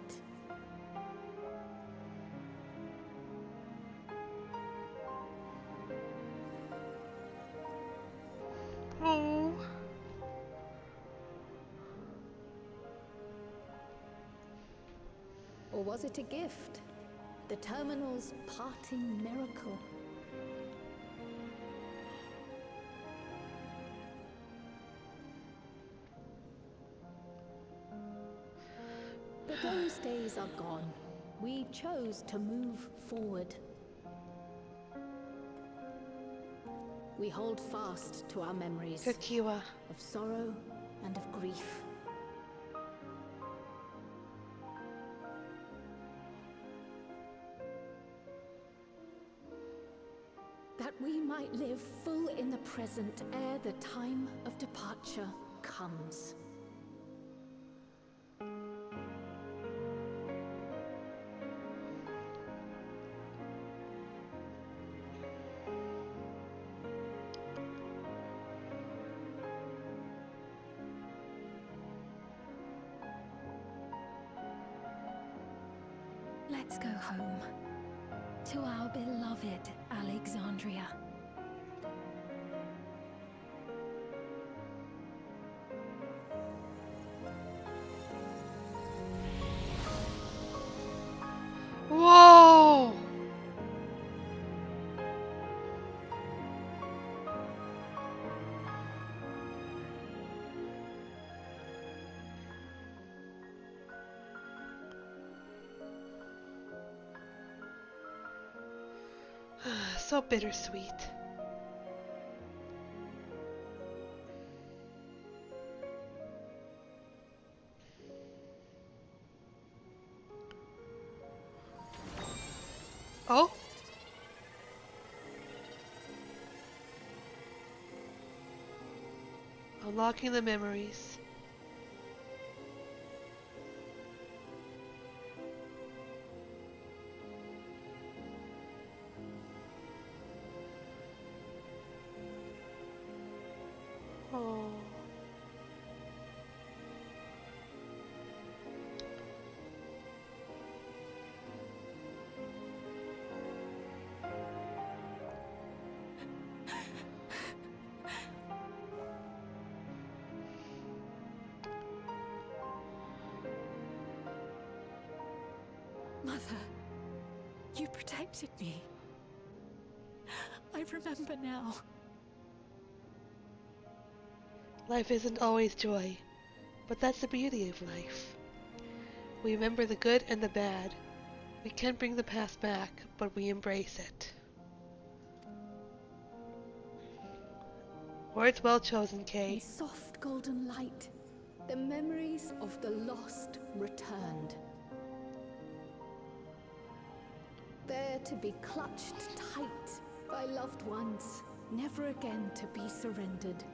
Oh.
Or was it a gift? The terminal's parting miracle? But those days are gone. We chose to move forward. We hold fast to our memories
Kakiwa.
of sorrow and of grief. That we might live full in the present ere the time of departure comes.
Let's go home. To our beloved Alexandria.
Whoa! So bittersweet. Oh? Unlocking the memories. Oh.
Mother, you protected me. I remember now.
Life isn't always joy, but that's the beauty of life. We remember the good and the bad. We can't bring the past back, but we embrace it. Words well chosen,
A
Kay.
soft golden light. The memories of the lost returned. there to be clutched tight by loved ones, never again to be surrendered.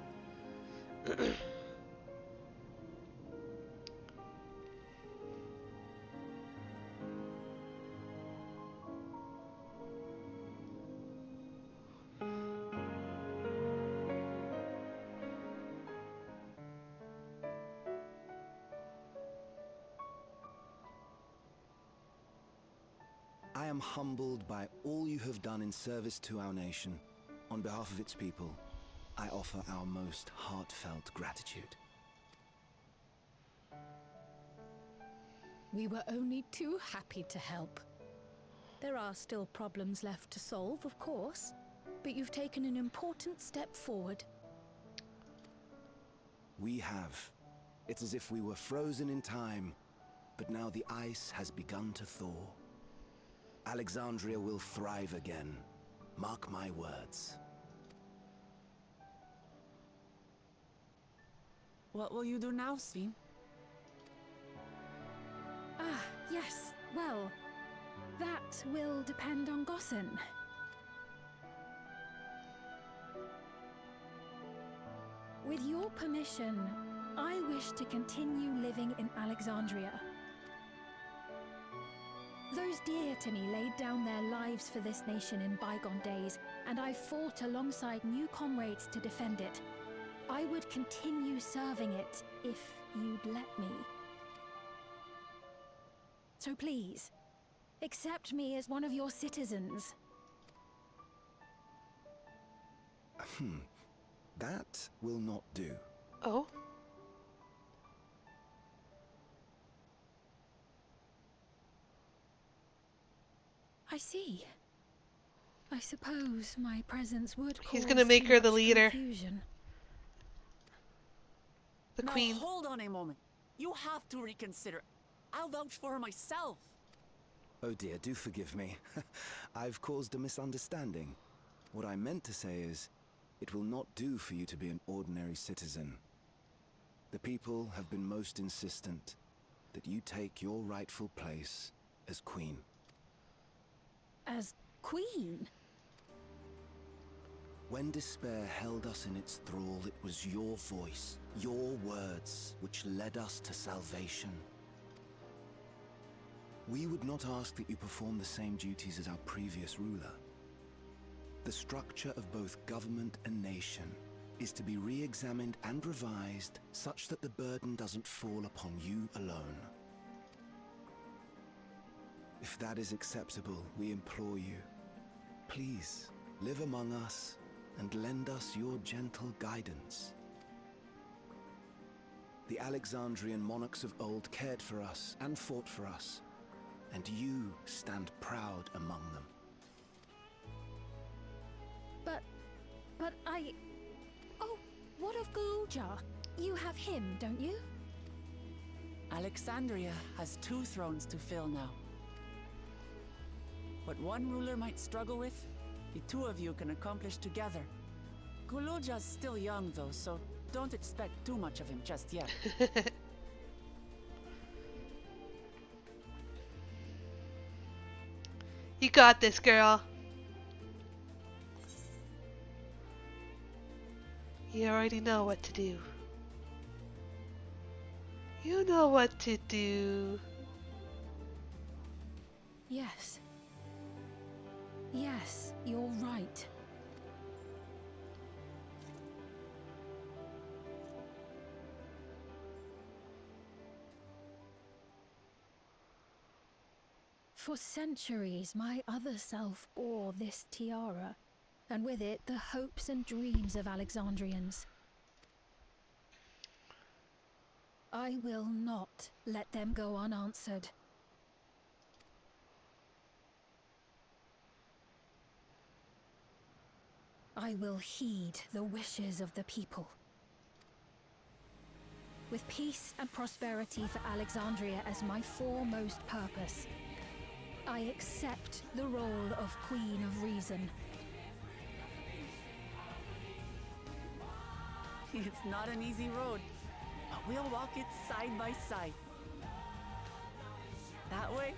I am humbled by all you have done in service to our nation. On behalf of its people, I offer our most heartfelt gratitude.
We were only too happy to help. There are still problems left to solve, of course, but you've taken an important step forward.
We have. It's as if we were frozen in time, but now the ice has begun to thaw. Alexandria will thrive again. Mark my words.
What will you do now, Sven?
Ah, yes. Well, that will depend on Gossen. With your permission, I wish to continue living in Alexandria. Those dear to me laid down their lives for this nation in bygone days, and I fought alongside new comrades to defend it. I would continue serving it if you'd let me. So please, accept me as one of your citizens.
That will not do.
Oh?
I see. I suppose my presence would cause
He's gonna make
too
her the
much
leader.
confusion.
The
Now,
queen.
hold on a moment. You have to reconsider. I'll vouch for her myself.
Oh dear, do forgive me. I've caused a misunderstanding. What I meant to say is, it will not do for you to be an ordinary citizen. The people have been most insistent that you take your rightful place as queen.
As queen?
When despair held us in its thrall, it was your voice, your words, which led us to salvation. We would not ask that you perform the same duties as our previous ruler. The structure of both government and nation is to be re-examined and revised such that the burden doesn't fall upon you alone. If that is acceptable, we implore you, please live among us and lend us your gentle guidance. The Alexandrian monarchs of old cared for us and fought for us, and you stand proud among them.
But I... Oh, what of Galuja? You have him, don't you?
Alexandria has 2 thrones to fill now. What one ruler might struggle with, the 2 of you can accomplish together. Guluja's still young though, so don't expect too much of him just yet.
You got this, girl. You already know what to do. You know what to do.
Yes. Yes, you're right. For centuries, my other self bore this tiara, and with it the hopes and dreams of Alexandrians. I will not let them go unanswered. I will heed the wishes of the people. With peace and prosperity for Alexandria as my foremost purpose, I accept the role of Queen of Reason.
It's not an easy road, but we'll walk it side by side. That way,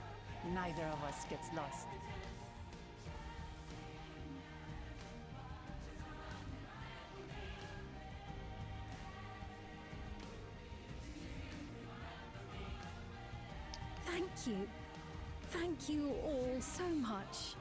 neither of us gets lost.
you. Thank you all so much.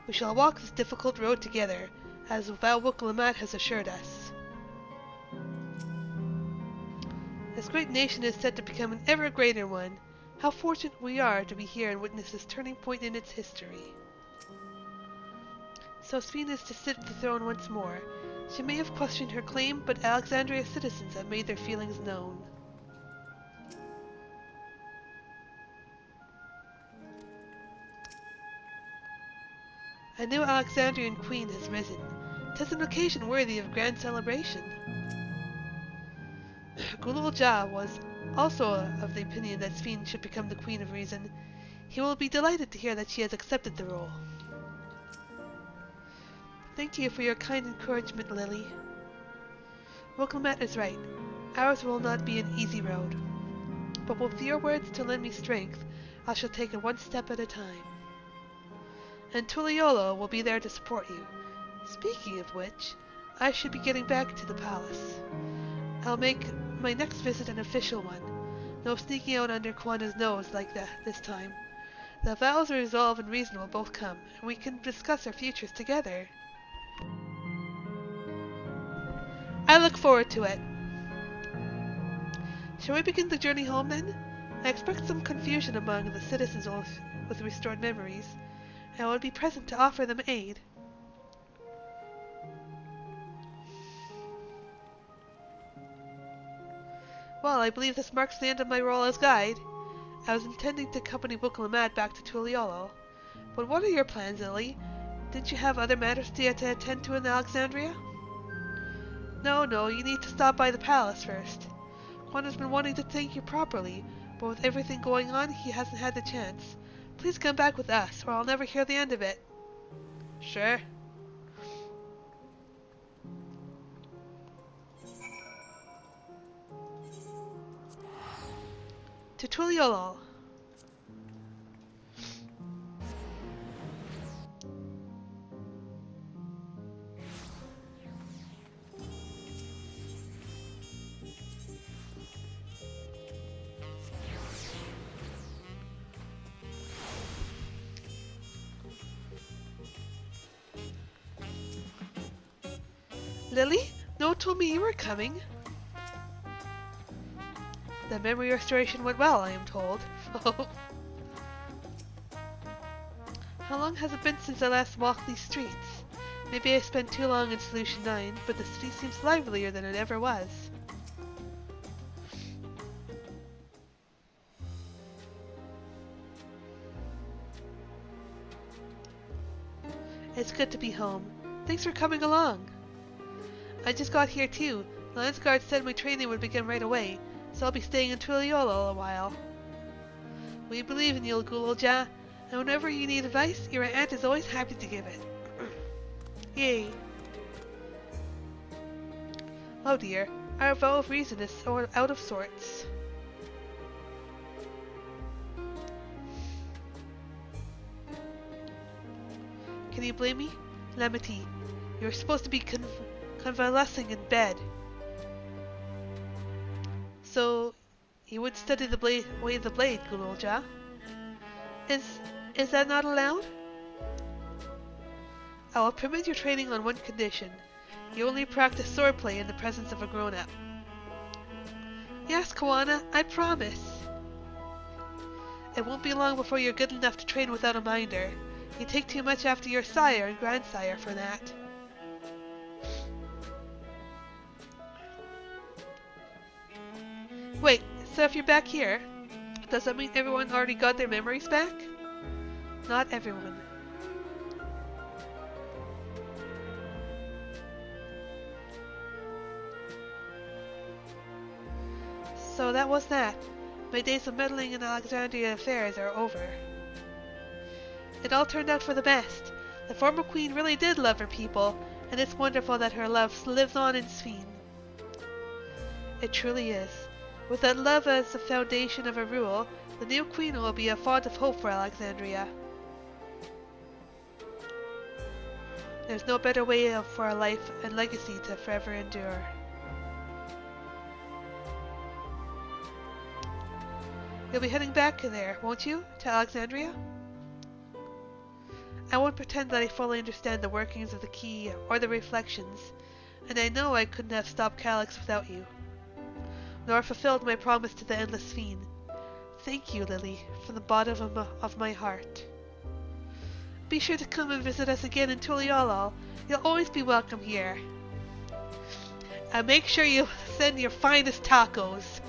We shall walk this difficult road together, as Valwuk-Lamat has assured us. This great nation is set to become an ever greater one. How fortunate we are to be here and witness this turning point in its history. So Sphene is to sit the throne once more. She may have questioned her claim, but Alexandria's citizens have made their feelings known. A new Alexandrian queen has risen. 'Tis an occasion worthy of grand celebration. Gulul-Ja was also of the opinion that Sphene should become the Queen of Reason. He will be delighted to hear that she has accepted the role. Thank you for your kind encouragement, Lily. Wilclamette is right. Ours will not be an easy road. But with your words to lend me strength, I shall take it one step at a time. And Tuliolo will be there to support you. Speaking of which, I should be getting back to the palace. I'll make my next visit an official one. No sneaking out under Quanda's nose like that this time. The vows, resolve, and reason will both come, and we can discuss our futures together. I look forward to it. Shall we begin the journey home then? I expect some confusion among the citizens with restored memories. I will be present to offer them aid. Well, I believe this marks the end of my role as guide. I was intending to accompany Wilclamette back to Tuliolo. But what are your plans, Lily? Didn't you have other matters to attend to in Alexandria? No, you need to stop by the palace first. Quanda's been wanting to thank you properly, but with everything going on, he hasn't had the chance. Please come back with us, or I'll never hear the end of it. Sure. To Tuliolo. Lily? No one told me you were coming. The memory restoration went well, I am told. How long has it been since I last walked these streets? Maybe I spent too long in Solution 9, but the city seems livelier than it ever was. It's good to be home. Thanks for coming along. I just got here too. The Lance Guard said my training would begin right away, so I'll be staying in Tuliolo a while. We believe in you, Gulul-Ja, and whenever you need advice, your aunt is always happy to give it. Yay. Oh dear, our vow of reason is out of sorts. Can you blame me? Lamity, you're supposed to be convalescing in bed. So, you would study the way of the blade, Gulul-Ja? Is that not allowed? I will permit your training on one condition. You only practice swordplay in the presence of a grown-up. Yes, Kawana, I promise. It won't be long before you're good enough to train without a minder. You take too much after your sire and grandsire for that. Wait, so if you're back here, does that mean everyone already got their memories back? Not everyone. So that was that. My days of meddling in Alexandria affairs are over. It all turned out for the best. The former queen really did love her people, and it's wonderful that her love lives on in Sphene. It truly is. With that love as the foundation of her rule, the new queen will be a font of hope for Alexandria. There's no better way for a life and legacy to forever endure. You'll be heading back there, won't you? To Alexandria? I won't pretend that I fully understand the workings of the key or the reflections, and I know I couldn't have stopped Calyx without you, nor fulfilled my promise to the Endless Fiend. Thank you, Lily, from the bottom of my heart. Be sure to come and visit us again in Tuliolol. You'll always be welcome here. And make sure you send your finest tacos.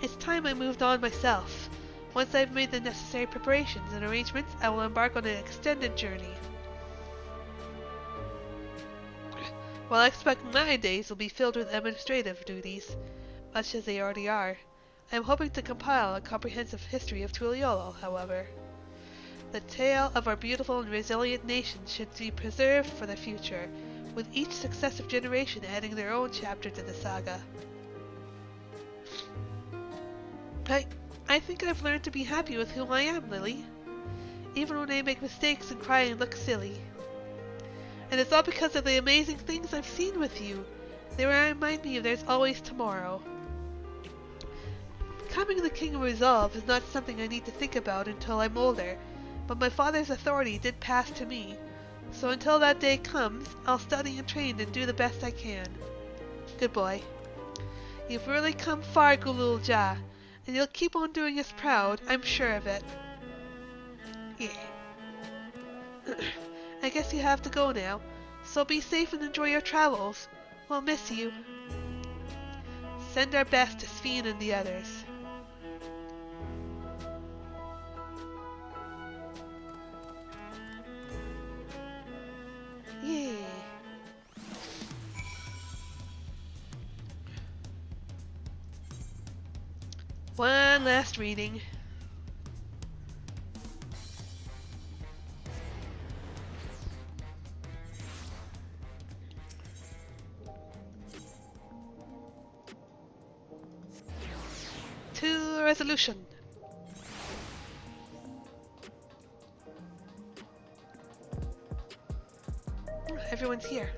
It's time I moved on myself. Once I've made the necessary preparations and arrangements, I will embark on an extended journey. While I expect my days will be filled with administrative duties, much as they already are, I am hoping to compile a comprehensive history of Tuliolol, however. The tale of our beautiful and resilient nation should be preserved for the future, with each successive generation adding their own chapter to the saga. I think I've learned to be happy with who I am, Lily. Even when I make mistakes and cry and look silly. And it's all because of the amazing things I've seen with you. They remind me there's always tomorrow. Becoming the King of Resolve is not something I need to think about until I'm older, but my father's authority did pass to me. So until that day comes, I'll study and train and do the best I can. Good boy. You've really come far, Gulul Ja, and you'll keep on doing us proud, I'm sure of it. Yeah. I guess you have to go now, so be safe and enjoy your travels. We'll miss you. Send our best to Sphene and the others. Yeah. One last reading. To resolution. Everyone's here.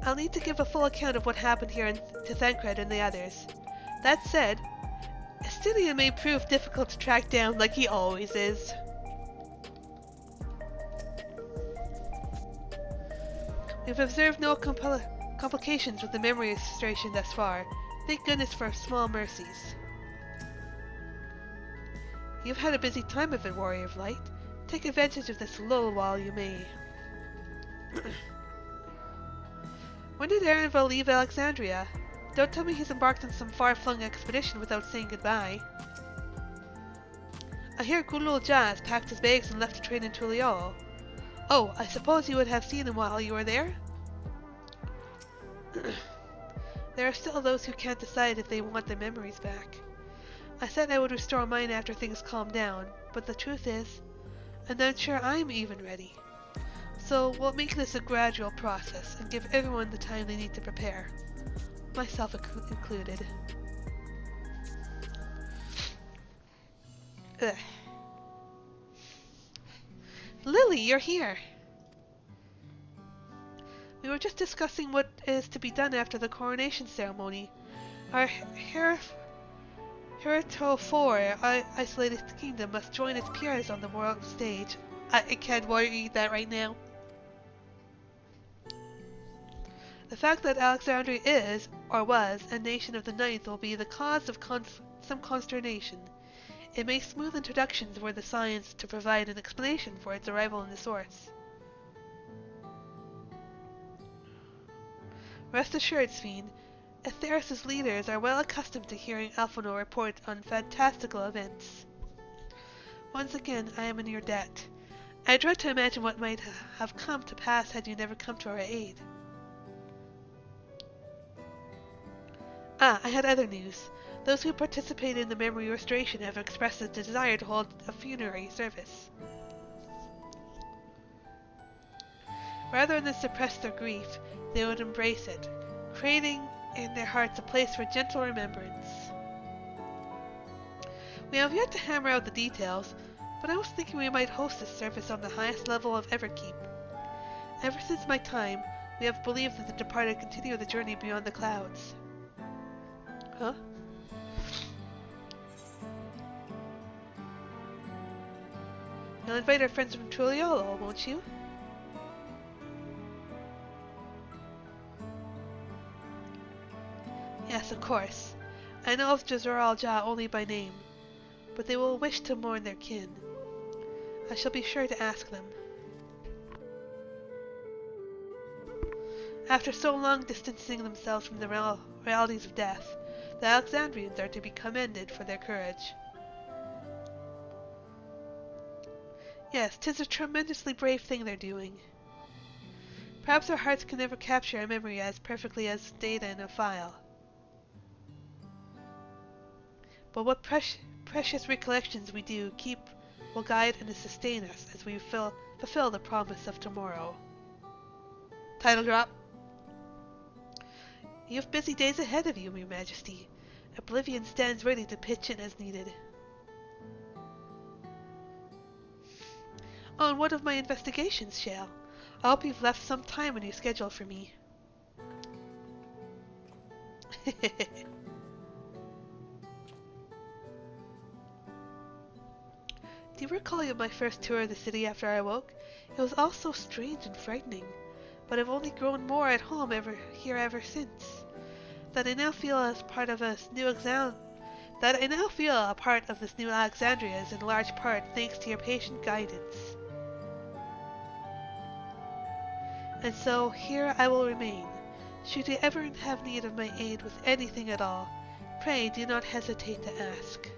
I'll need to give a full account of what happened here to Thancred and the others. That said, Astinia may prove difficult to track down like he always is. We've observed no complications with the memory restoration thus far. Thank goodness for small mercies. You've had a busy time of it, Warrior of Light. Take advantage of this lull while you may. When did Erenville leave Alexandria? Don't tell me he's embarked on some far-flung expedition without saying goodbye. I hear Gulul Ja has packed his bags and left to train in Tuliol. Oh, I suppose you would have seen him while you were there? There are still those who can't decide if they want their memories back. I said I would restore mine after things calm down, but the truth is, I'm not sure I'm even ready. So we'll make this a gradual process and give everyone the time they need to prepare, myself included. Ugh. Lily, you're here! We were just discussing what is to be done after the coronation ceremony. Our heretofore isolated kingdom must join its peers on the world stage. I can't read that right now. The fact that Alexandria is, or was, a nation of the Ninth will be the cause of some consternation. It may smooth introductions were the science to provide an explanation for its arrival in the source. Rest assured, Sphene, Atheros' leaders are well accustomed to hearing Alphonor report on fantastical events. Once again, I am in your debt. I dread to imagine what might have come to pass had you never come to our aid. I had other news. Those who participated in the memory restoration have expressed a desire to hold a funerary service. Rather than suppress their grief, they would embrace it, creating in their hearts a place for gentle remembrance. We have yet to hammer out the details, but I was thinking we might host this service on the highest level of Everkeep. Ever since my time, we have believed that the departed continue the journey beyond the clouds. Huh? You'll invite our friends from Tuliolo, won't you? Yes, of course. I know of Jazoralja only by name, but they will wish to mourn their kin. I shall be sure to ask them. After so long distancing themselves from the realities of death, the Alexandrians are to be commended for their courage. Yes, 'tis a tremendously brave thing they're doing. Perhaps our hearts can never capture a memory as perfectly as data in a file. But what precious recollections we do keep will guide and sustain us as we fulfill the promise of tomorrow. Title drop. You have busy days ahead of you, Your Majesty. Oblivion stands ready to pitch in as needed. Oh, and what of my investigations, Shale? I hope you've left some time in your schedule for me. Do you recall my first tour of the city after I awoke? It was all so strange and frightening, but I've only grown more at home here ever since. That I now feel a part of this new Alexandria is in large part thanks to your patient guidance. And so here I will remain. Should you ever have need of my aid with anything at all, pray do not hesitate to ask.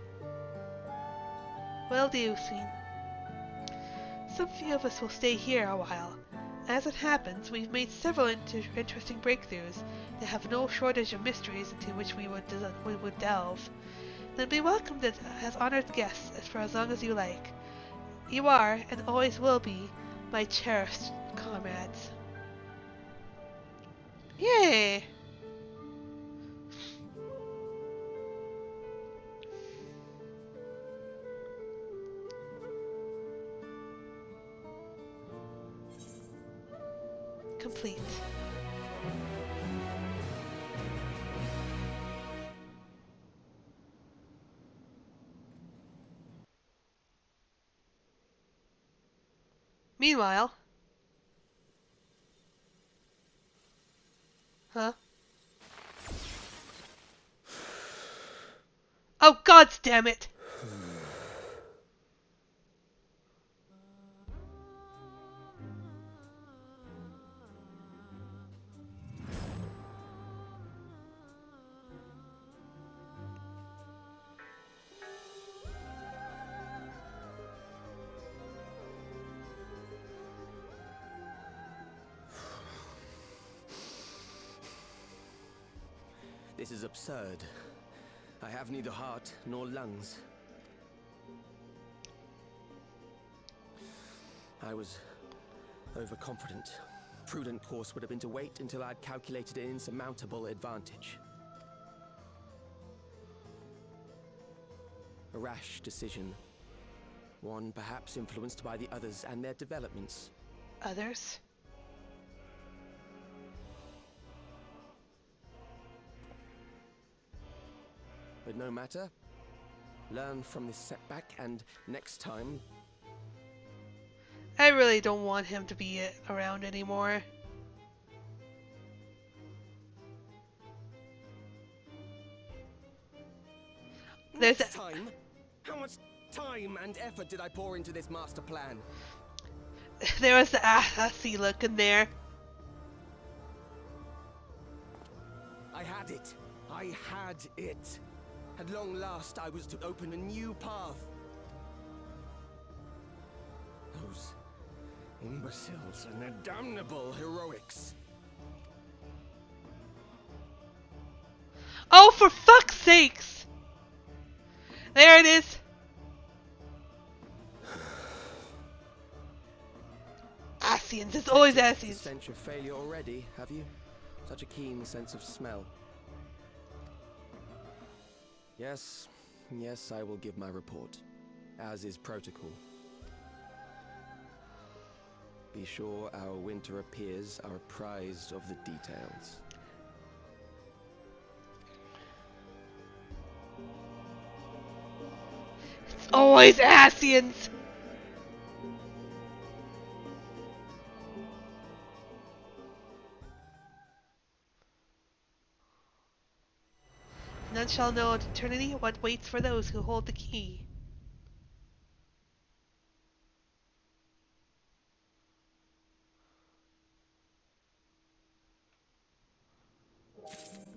Will do, Sween. Some few of us will stay here a while. As it happens, we've made several interesting breakthroughs. They have no shortage of mysteries into which we would delve. Then be welcomed as honored guests for as long as you like. You are, and always will be, my cherished comrades. Yay! Complete. Meanwhile... Huh? Oh, God damn it!
This is absurd. I have neither heart nor lungs. I was overconfident. Prudent course would have been to wait until I'd calculated an insurmountable advantage. A rash decision. One perhaps influenced by the others and their developments.
Others?
But no matter. Learn from this setback, and next time...
I really don't want him to be around anymore.
Next time? How much time and effort did I pour into this master plan?
There was the assy look in there.
I had it. I had it. At long last, I was to open a new path. Those imbeciles and their damnable heroics.
Oh, for fuck's sakes! There it is. Asians, it's always Asians.
Stench of failure already, have you? Such a keen sense of smell. Yes, yes, I will give my report, as is protocol. Be sure our winter peers are apprised of the details.
It's always Asians! None shall know in eternity what waits for those who hold the key.